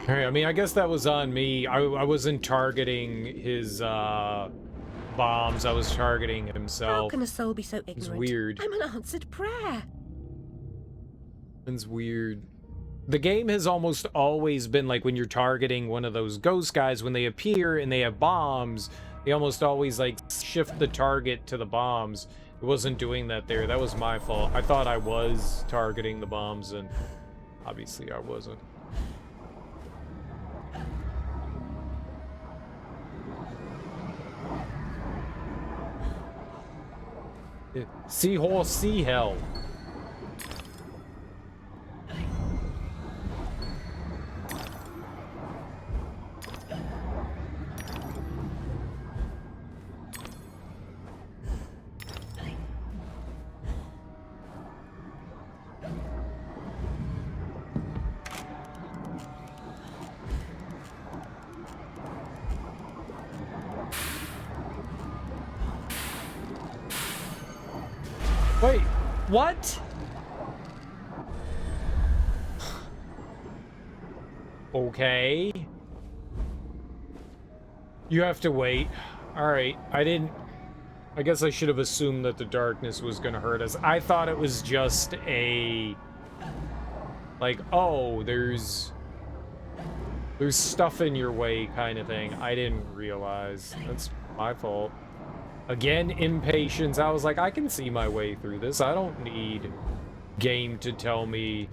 I mean, I guess that was on me. I wasn't targeting his bombs. I was targeting himself. How can a soul be so ignorant? It's weird. I'm an answered prayer. It's weird. The game has almost always been like when you're targeting one of those ghost guys, when they appear and they have bombs, they almost always like shift the target to the bombs. It wasn't doing that there. That was my fault. I thought I was targeting the bombs, and obviously I wasn't. Seahorse, sea hell. Wait, what? Okay. You have to wait. Alright, I guess I should have assumed that the darkness was gonna hurt us. I thought it was just a... like, oh, there's stuff in your way kind of thing. I didn't realize. That's my fault. Again, impatience. I was like, I can see my way through this. I don't need game to tell me,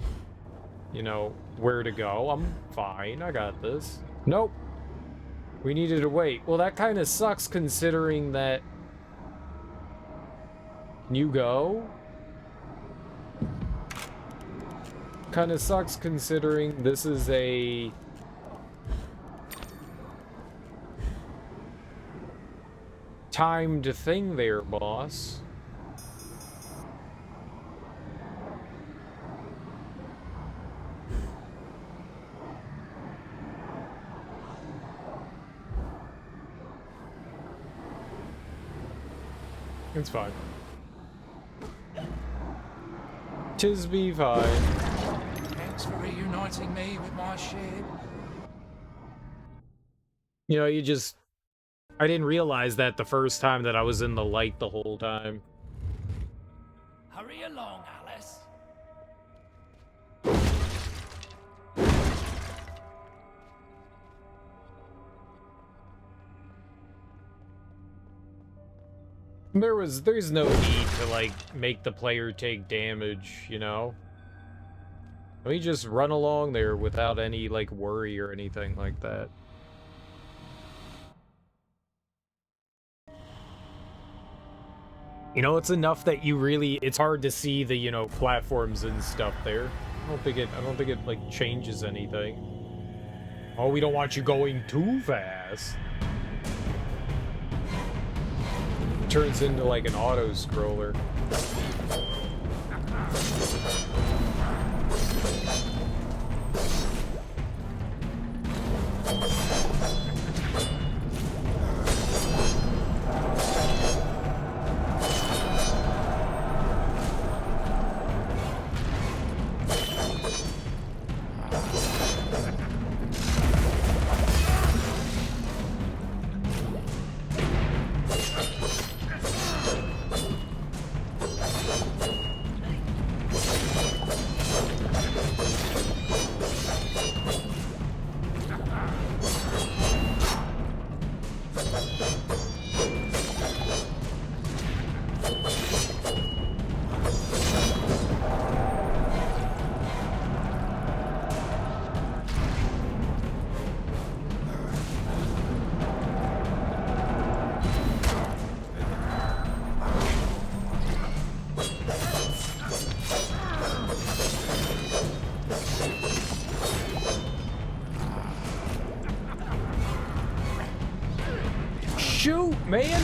you know, where to go. I'm fine. I got this. Nope. We needed to wait. Well, that kind of sucks considering that... Can you go? Kind of sucks considering this is a... timed thing there, boss. It's fine. 'Tis be fine. Thanks for reuniting me with my ship. You know, I didn't realize that the first time that I was in the light the whole time. Hurry along, Alice. There's no need to, like, make the player take damage, you know? Let me just run along there without any, like, worry or anything like that. You know, it's enough that you really... It's hard to see the, you know, platforms and stuff there. I don't think it, like, changes anything. Oh, we don't want you going too fast. Turns into like an auto scroller. Shoot, man!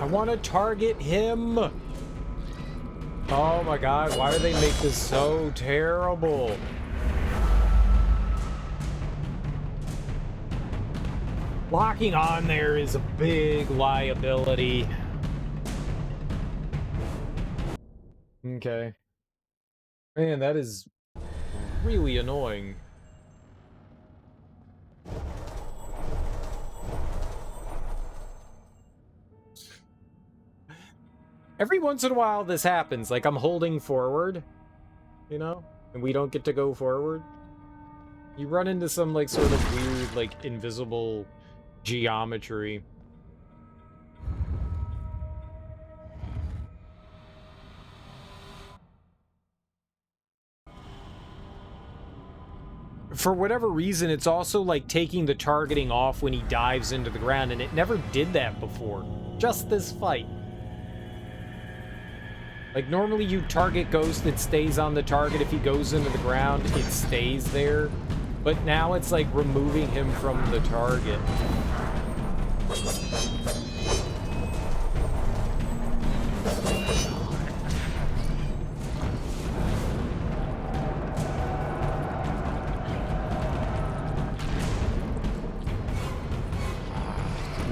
I want to target him. Oh my god, why do they make this so terrible? Locking on there is a big liability. Okay. Man, that is really annoying. Every once in a while this happens, like I'm holding forward, you know, and we don't get to go forward. You run into some like sort of weird, like invisible geometry. for whatever reason, it's also like taking the targeting off when he dives into the ground, and it never did that before. Just this fight. Like, normally you target Ghost, it stays on the target. If he goes into the ground, it stays there. But now it's like removing him from the target.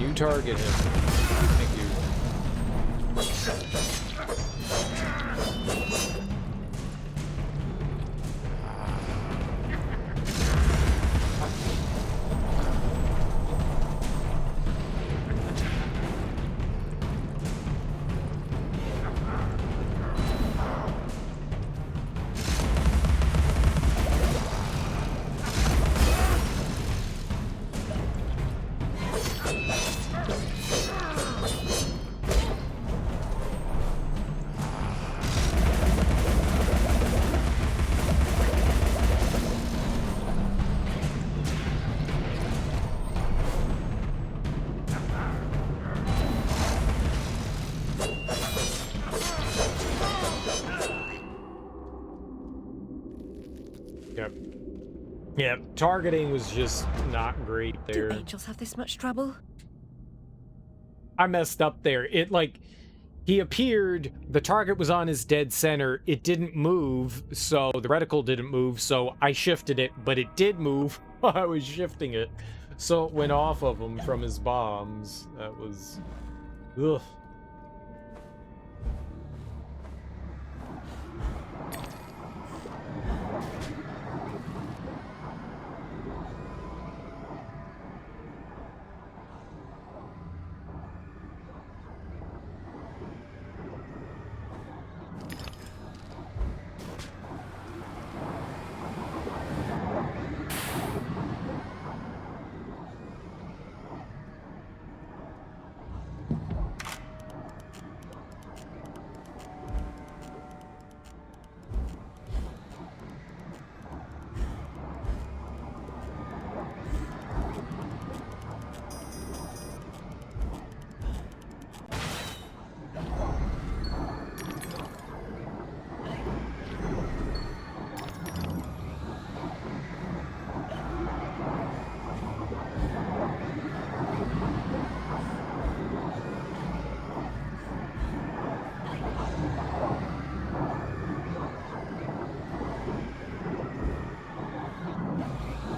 You target him. Thank you. Yep, targeting was just not great there. Do angels have this much trouble? I messed up there. It, like, he appeared, the target was on his dead center, it didn't move, so the reticle didn't move, so I shifted it, but it did move while I was shifting it. So it went off of him from his bombs. That was... ugh.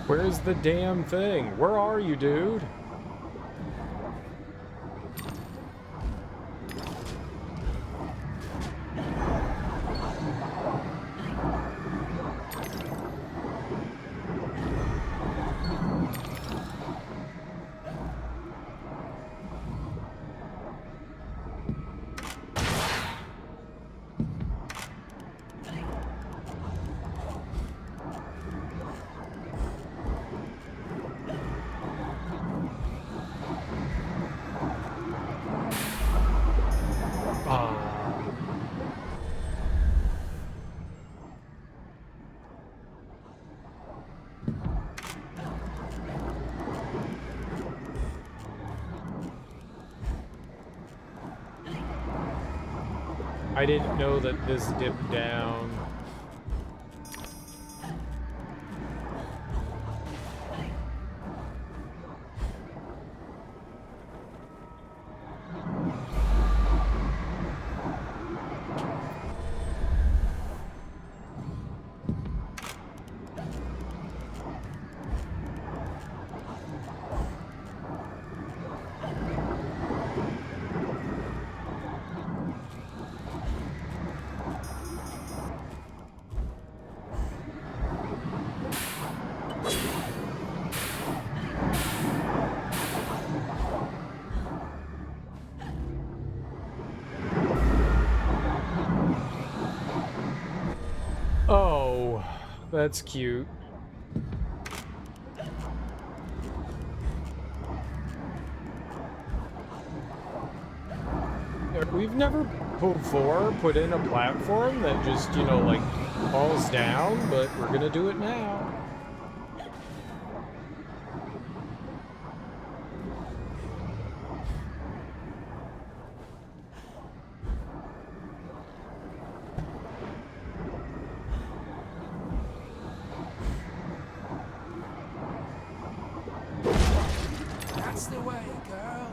Where's the damn thing? Where are you, dude? I didn't know that this dipped down. Oh, that's cute. We've never before put in a platform that just, you know, like falls down, but we're gonna do it now. the way, girl.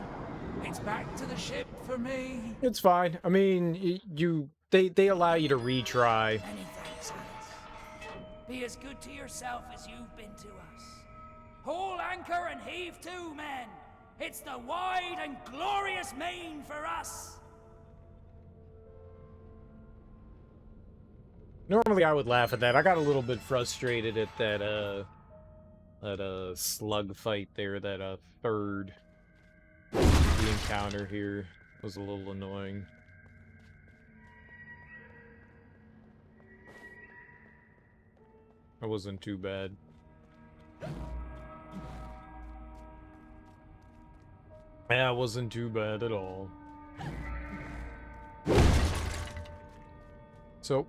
It's back to the ship for me. It's fine. I mean, they allow you to retry. Many thanks, Alice. Be as good to yourself as you've been to us. Haul anchor and heave to, men. It's the wide and glorious main for us. Normally I would laugh at that. I got a little bit frustrated at that slug fight there, that third the encounter here was a little annoying. That wasn't too bad. Yeah, it wasn't too bad at all. So,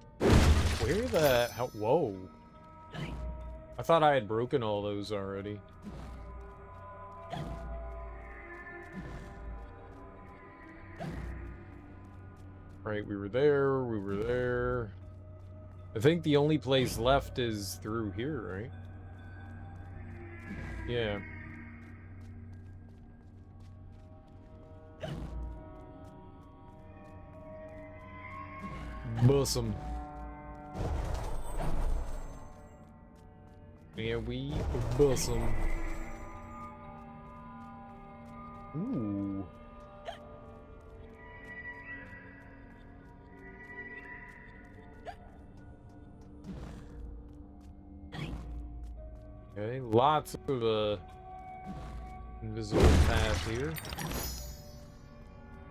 where the hell? Whoa. I thought I had broken all those already. Right, we were there, we were there. I think the only place left is through here, right? Yeah. Bosom. Yeah, we bosom. Ooh. Okay, lots of invisible path here.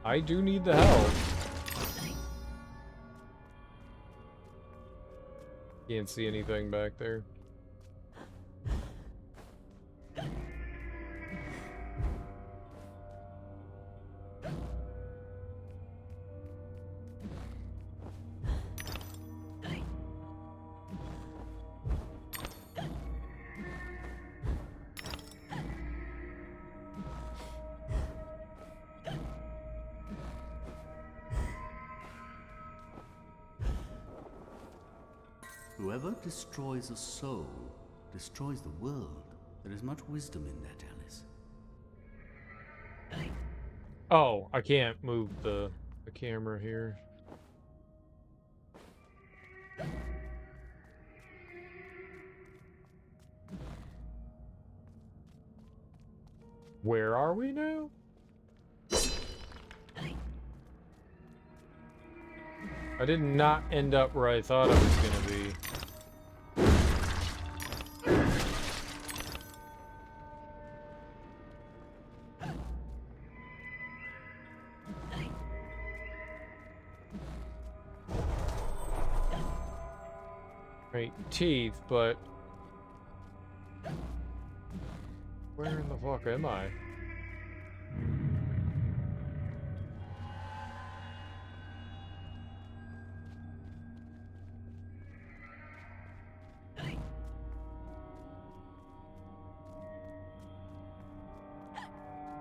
I do need the help. Can't see anything back there. Whoever destroys a soul destroys the world. There is much wisdom in that, Alice. Oh, I can't move the camera here. Where are we now? I did not end up where I thought I was gonna be. Right, teeth, but where in the fuck am I?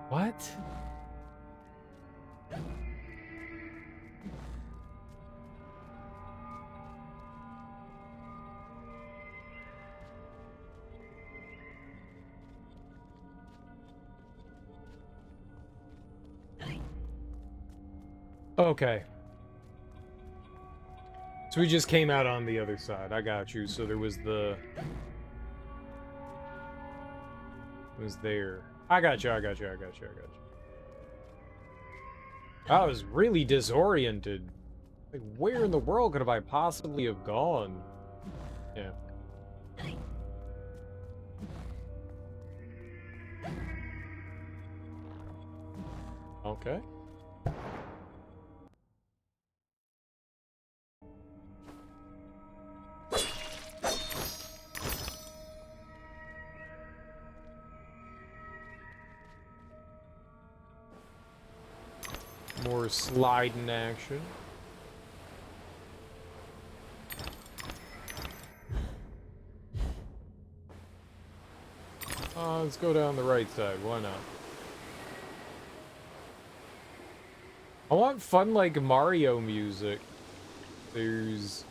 What? Okay. So we just came out on the other side. I got you. So there was the... It was there. I got you, I got you, I got you, I got you. I was really disoriented. Like, where in the world could have I possibly have gone? Yeah. Okay. More sliding action. Let's go down the right side. Why not? I want fun like Mario music. There's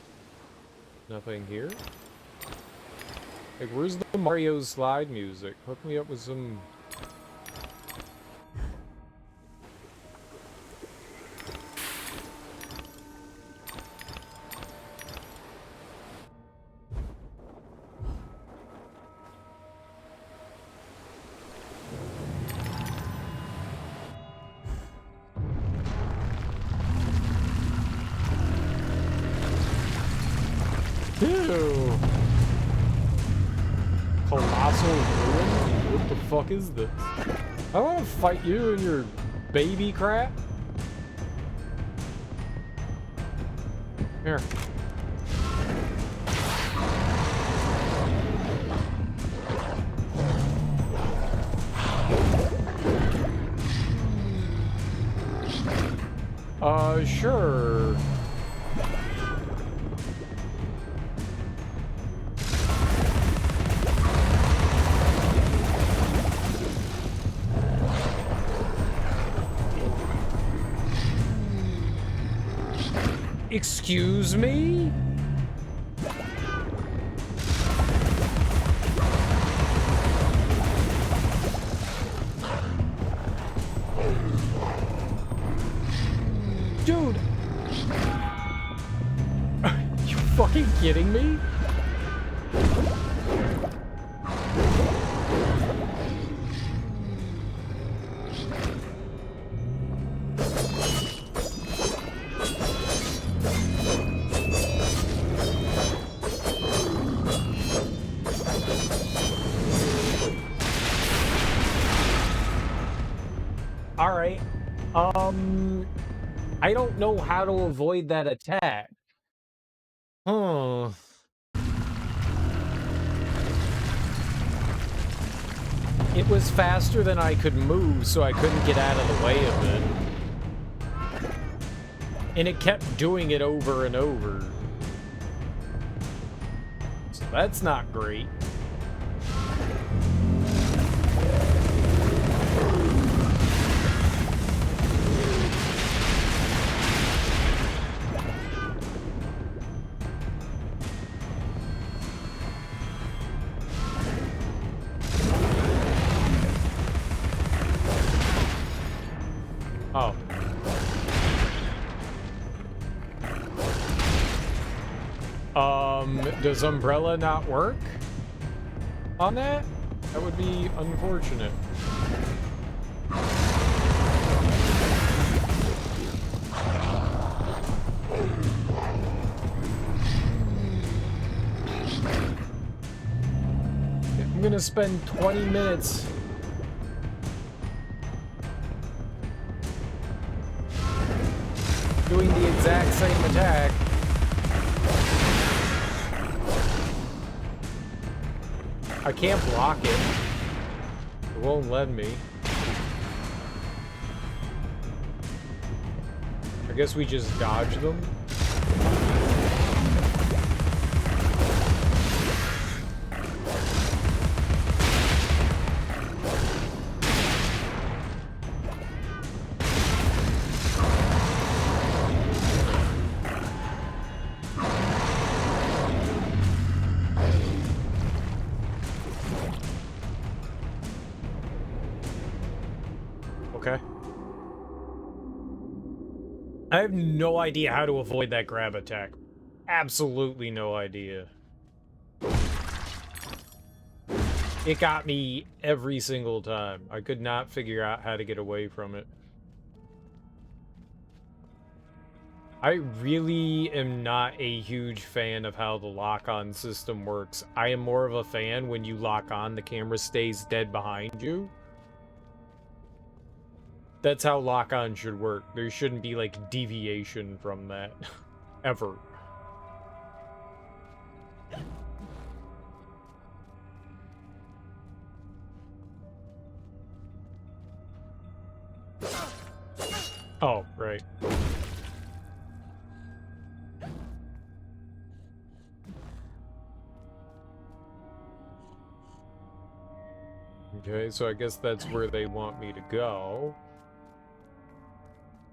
nothing here. Like, where's the Mario slide music? Hook me up with some Ew. Colossal ruin? What the fuck is this? I want to fight you and your baby crap. Here. Sure. Excuse me? Dude! Are you fucking kidding me? Alright. I don't know how to avoid that attack. Huh. It was faster than I could move, so I couldn't get out of the way of it. And it kept doing it over and over. So that's not great. Oh. Does Umbrella not work on that? That would be unfortunate. I'm gonna spend 20 minutes doing the exact same attack. I can't block it. It won't let me. I guess we just dodge them. Okay. I have no idea how to avoid that grab attack. Absolutely no idea. It got me every single time. I could not figure out how to get away from it. I really am not a huge fan of how the lock-on system works. I am more of a fan when you lock on, the camera stays dead behind you. That's how lock-on should work. There shouldn't be, like, deviation from that. Ever. Oh, right. Okay, so I guess that's where they want me to go.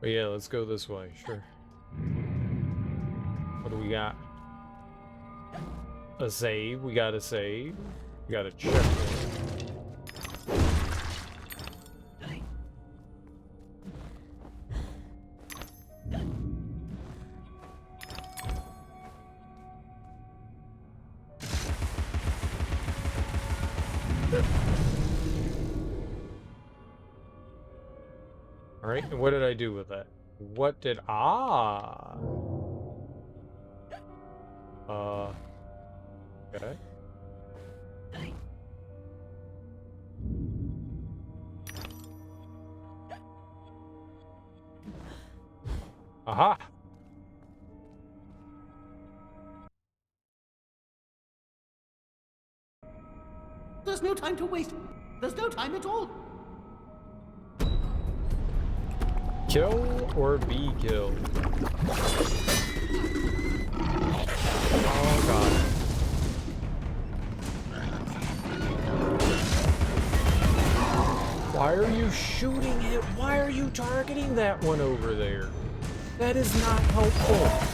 But yeah, let's go this way, sure. What do we got? A save. We got a save. We got a checkpoint. Alright, and what did I do with that? What did... Ah! Okay. Aha! There's no time to waste. There's no time at all. Kill or be killed? Oh god. Why are you shooting it? Why are you targeting that one over there? That is not helpful.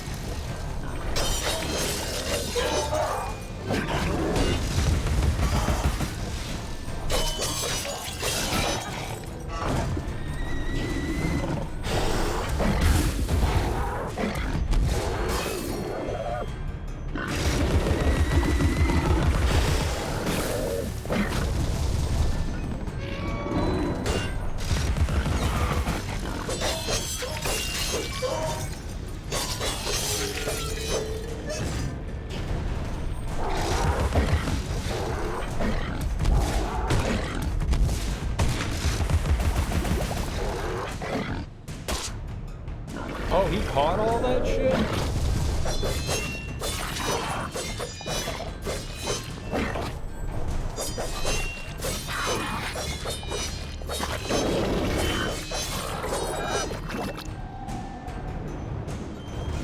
Oh, he caught all that shit?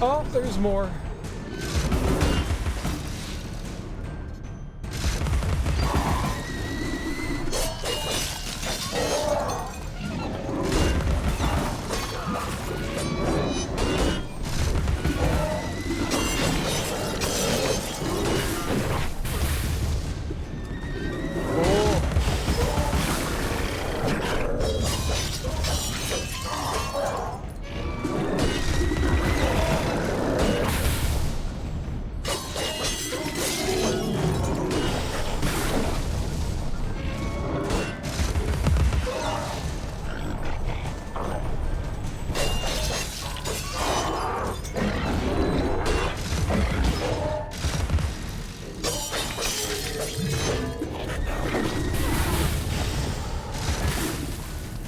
Oh, there's more.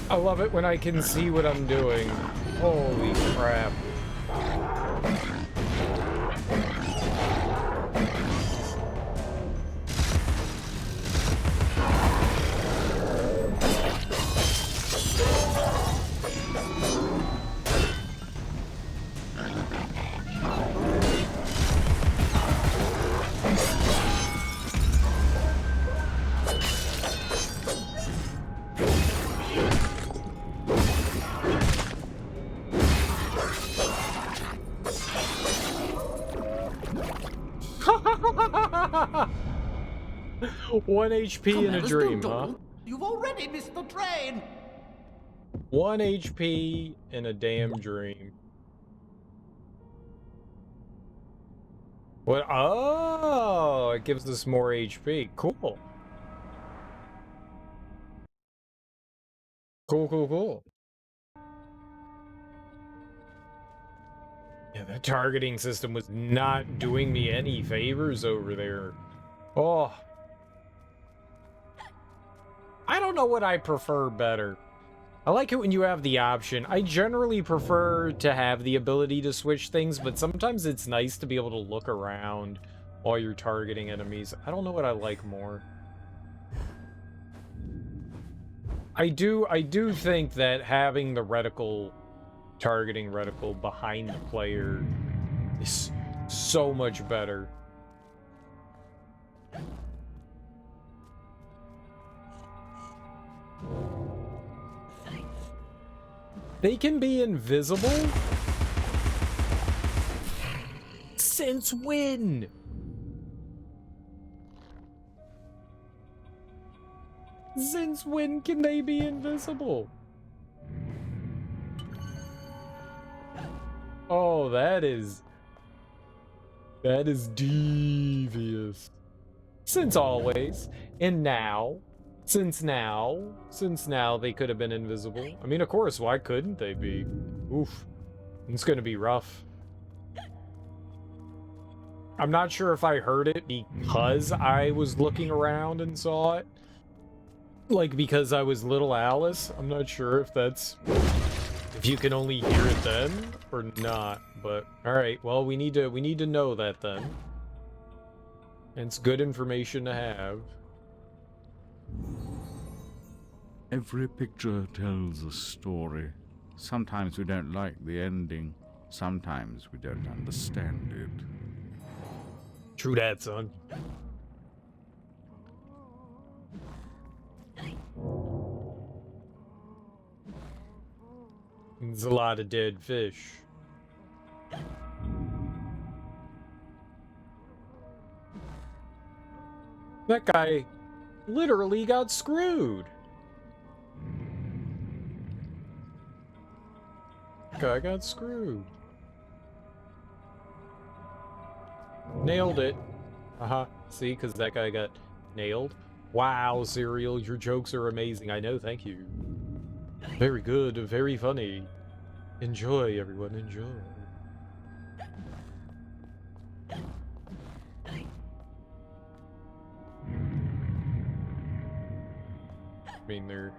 I love it when I can see what I'm doing. Holy crap. One HP in a dream, huh? You've already missed the train. 1 HP in a damn dream. What? Oh, it gives us more HP. Cool. Cool. Yeah, that targeting system was not doing me any favors over there. Oh. I don't know what I prefer better. I like it when you have the option. I generally prefer to have the ability to switch things, but sometimes it's nice to be able to look around while you're targeting enemies. I don't know what I like more. I do think that having the reticle, targeting reticle behind the player is so much better. They can be invisible? Since when? Since when can they be invisible? Oh, that is devious. Since always. And now. Since now they could have been invisible. I mean, of course, why couldn't they be? Oof. It's gonna be rough. I'm not sure if I heard it because I was looking around and saw it. Like, because I was little Alice. I'm not sure if that's... if you can only hear it then or not. But, alright, well, we need to know that then. It's good information to have. Every picture tells a story. Sometimes we don't like the ending. Sometimes we don't understand it. True that, son. There's a lot of dead fish. That guy literally got screwed. That guy got screwed. Nailed it. See, because that guy got nailed. Wow, Serial, your jokes are amazing. I know, thank you. Very good, very funny. Enjoy, everyone, enjoy. I mean, they're...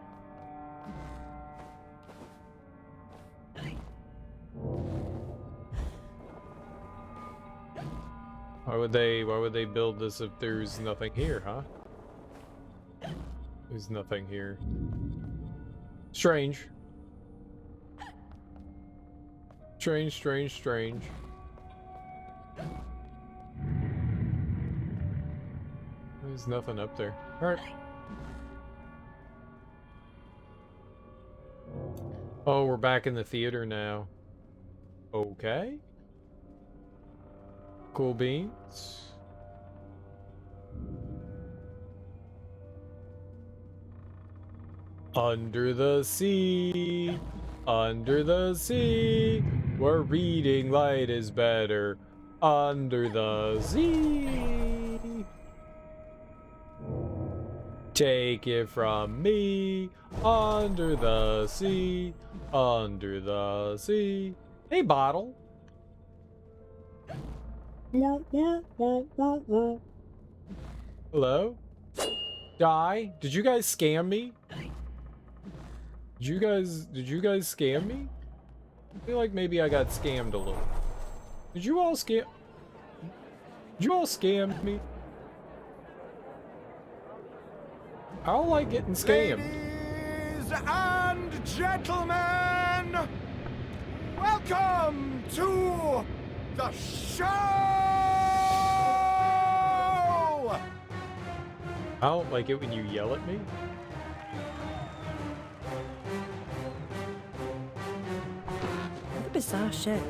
Why would they build this if there's nothing here, huh? There's nothing here. Strange. Strange. There's nothing up there. Alright. Oh, we're back in the theater now. Okay. Cool beans. Under the sea, where reading light is better. Under the sea. Take it from me, under the sea, Hey, bottle. Hello? Die? Did you guys scam me? Did you guys scam me? I feel like maybe I got scammed a little. Did you all scam me? I don't like getting scammed. Ladies and gentlemen, welcome to the show! I don't like it when you yell at me. What a bizarre show.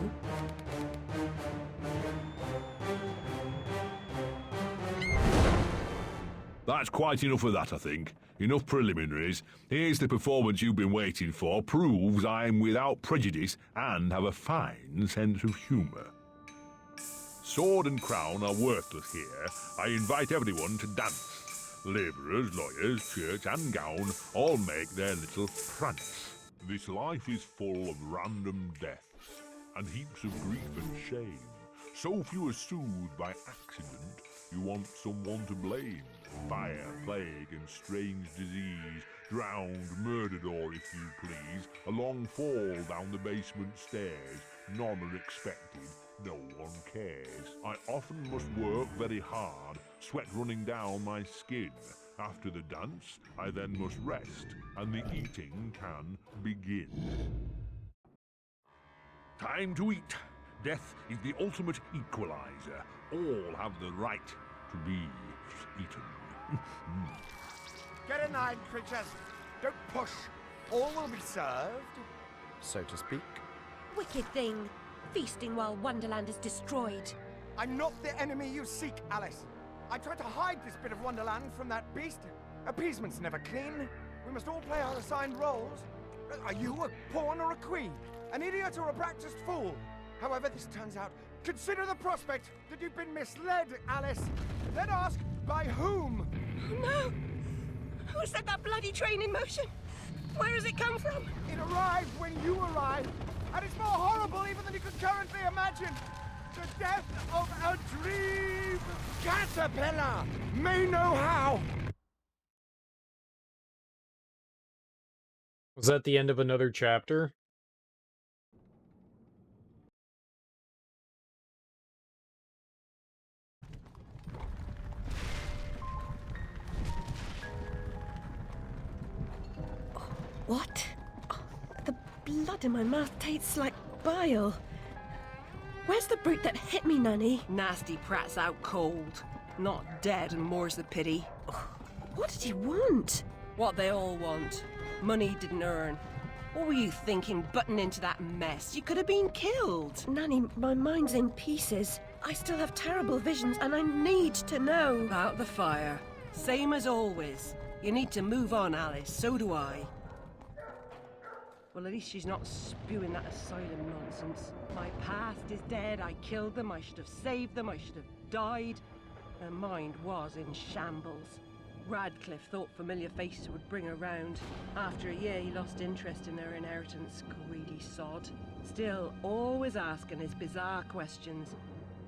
That's quite enough of that, I think. Enough preliminaries. Here's the performance you've been waiting for. Proves I'm without prejudice and have a fine sense of humour. Sword and crown are worthless here. I invite everyone to dance. Labourers, lawyers, church and gown all make their little prance. This life is full of random deaths and heaps of grief and shame. So few are soothed by accident, you want someone to blame. Fire, plague and strange disease, drowned, murdered or, if you please, a long fall down the basement stairs. None are expected, no one cares. I often must work very hard, sweat running down my skin. After the dance, I then must rest, and the eating can begin. Time to eat. Death is the ultimate equalizer. All have the right to be eaten. Get in line, creatures. Don't push. All will be served, so to speak. Wicked thing. Feasting while Wonderland is destroyed. I'm not the enemy you seek, Alice. I tried to hide this bit of Wonderland from that beast. Appeasement's never clean. We must all play our assigned roles. Are you a pawn or a queen? An idiot or a practiced fool? However this turns out, consider the prospect that you've been misled, Alice. Then ask, by whom? Oh no! Who set that bloody train in motion? Where has it come from? It arrived when you arrived, and it's more horrible even than you could currently imagine. The death of a dream caterpillar may know how. Was that the end of another chapter? What? Oh, the blood in my mouth tastes like bile. Where's the brute that hit me, Nanny? Nasty prat's out cold. Not dead, and more's the pity. What did he want? What they all want. Money he didn't earn. What were you thinking, butting into that mess? You could have been killed. Nanny, my mind's in pieces. I still have terrible visions, and I need to know. About the fire. Same as always. You need to move on, Alice. So do I. Well, at least she's not spewing that asylum nonsense. My past is dead. I killed them. I should have saved them. I should have died. Her mind was in shambles. Radcliffe thought familiar faces would bring her round. After a year, he lost interest in her inheritance. Greedy sod. Still, always asking his bizarre questions.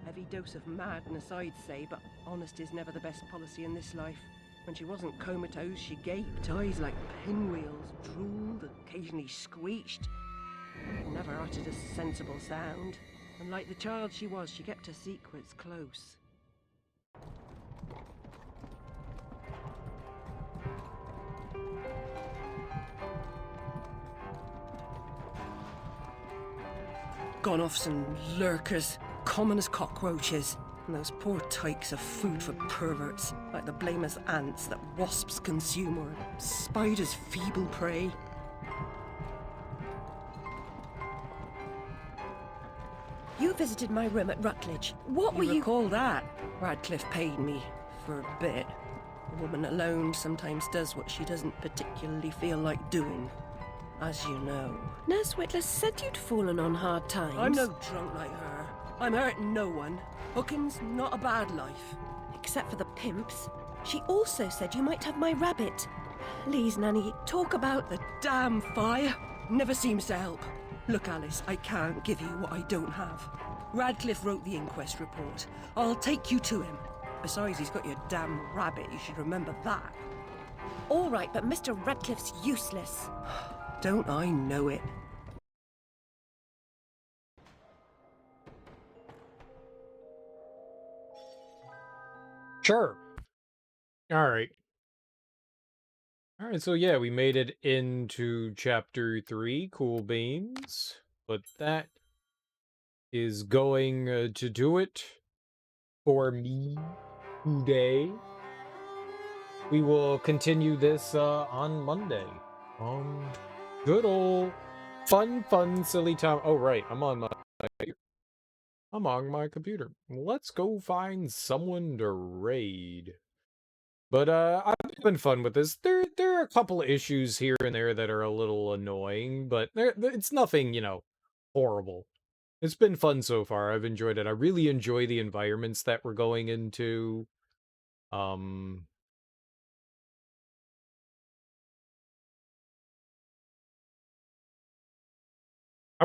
Heavy dose of madness, I'd say, but honesty's never the best policy in this life. When she wasn't comatose, she gaped, eyes like pinwheels, drooled, occasionally screeched. Never uttered a sensible sound. And like the child she was, she kept her secrets close. Gone off some lurkers, common as cockroaches. And those poor tykes are food for perverts, like the blameless ants that wasps consume or spiders' feeble prey. You visited my room at Rutledge. What were you... recall that? Radcliffe paid me for a bit. A woman alone sometimes does what she doesn't particularly feel like doing, as you know. Nurse Whitler said you'd fallen on hard times. I'm no drunk like her. I'm hurting no one. Hooking's not a bad life. Except for the pimps. She also said you might have my rabbit. Please, Nanny, talk about... The damn fire never seems to help. Look, Alice, I can't give you what I don't have. Radcliffe wrote the inquest report. I'll take you to him. Besides, he's got your damn rabbit. You should remember that. All right, but Mr. Radcliffe's useless. Don't I know it? Sure. Alright. Alright, so yeah, we made it into chapter 3, Cool Beans. But that is going to do it for me today. We will continue this on Monday. Good old fun, silly time. Oh, right, I'm on my computer. Let's go find someone to raid. But I've been fun with this. There are a couple of issues here and there that are a little annoying, but it's nothing, you know, horrible. It's been fun so far. I've enjoyed it. I really enjoy the environments that we're going into. I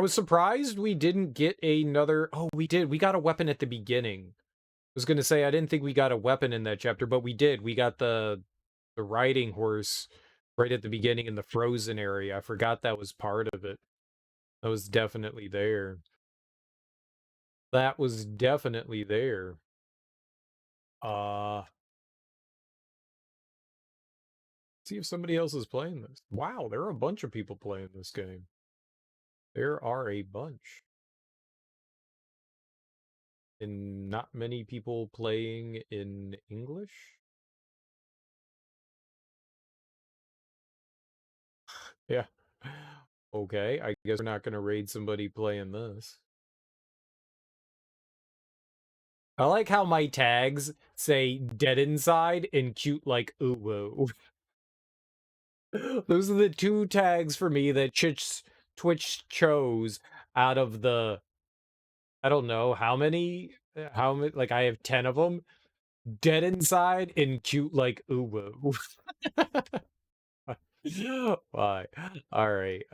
was surprised we didn't get another... Oh, we did. We got a weapon at the beginning. I was going to say, I didn't think we got a weapon in that chapter, but we did. We got the riding horse right at the beginning in the frozen area. I forgot that was part of it. That was definitely there. That was definitely there. See if somebody else is playing this. Wow, there are a bunch of people playing this game. There are a bunch. And not many people playing in English? Yeah. Okay, I guess we're not going to raid somebody playing this. I like how my tags say dead inside and cute like ooh woo. Those are the two tags for me that Twitch chose out of the, I don't know how many, like I have 10 of them. Dead inside and cute like ooh woo. Why? Alright.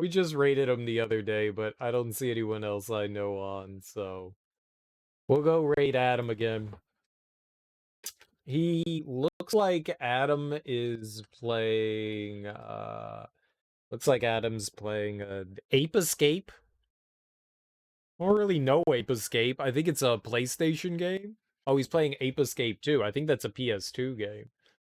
We just rated them the other day, but I don't see anyone else I know on, so We'll go raid Adam again. He looks like Adam is playing, looks like Adam's playing Ape Escape. I don't really know Ape Escape. I think it's a PlayStation game. Oh, he's playing Ape Escape too. I think that's a PS2 game.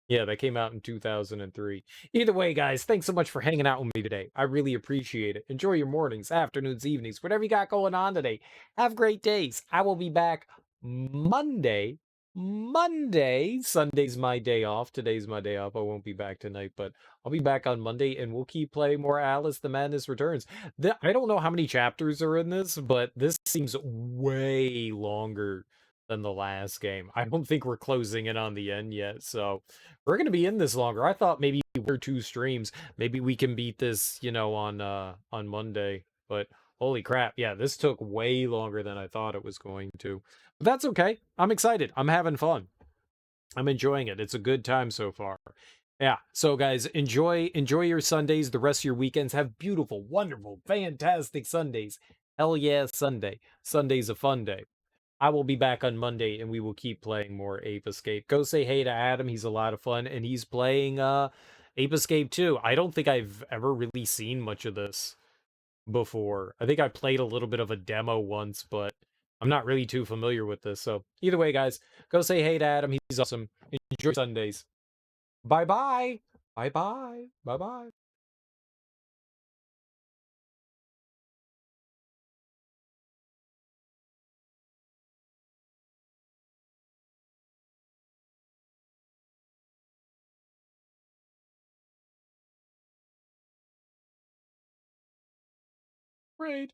Yeah, that came out in 2003. Either way, guys, thanks so much for hanging out with me today. I really appreciate it. Enjoy your mornings, afternoons, evenings, whatever you got going on today. Have great days. I will be back Monday. Monday. Sunday's my day off. Today's my day off. I won't be back tonight, but I'll be back on Monday and we'll keep playing more Alice the Madness Returns. I don't know how many chapters are in this, but this seems way longer than the last game. I don't think we're closing in on the end yet, so we're gonna be in this longer. I thought maybe 1 or 2 streams, maybe we can beat this, on Monday. But holy crap, yeah, this took way longer than I thought it was going to. But that's okay. I'm excited. I'm having fun. I'm enjoying it. It's a good time so far. Yeah. So guys, enjoy your Sundays, the rest of your weekends. Have beautiful, wonderful, fantastic Sundays. Hell yeah, Sunday. Sunday's a fun day. I will be back on Monday and we will keep playing more Ape Escape. Go say hey to Adam. He's a lot of fun and he's playing Ape Escape too. I don't think I've ever really seen much of this before. I think I played a little bit of a demo once, but I'm not really too familiar with this. So either way, guys, go say hey to Adam. He's awesome. Enjoy Sundays. Bye-bye. Bye-bye. Bye-bye. Great.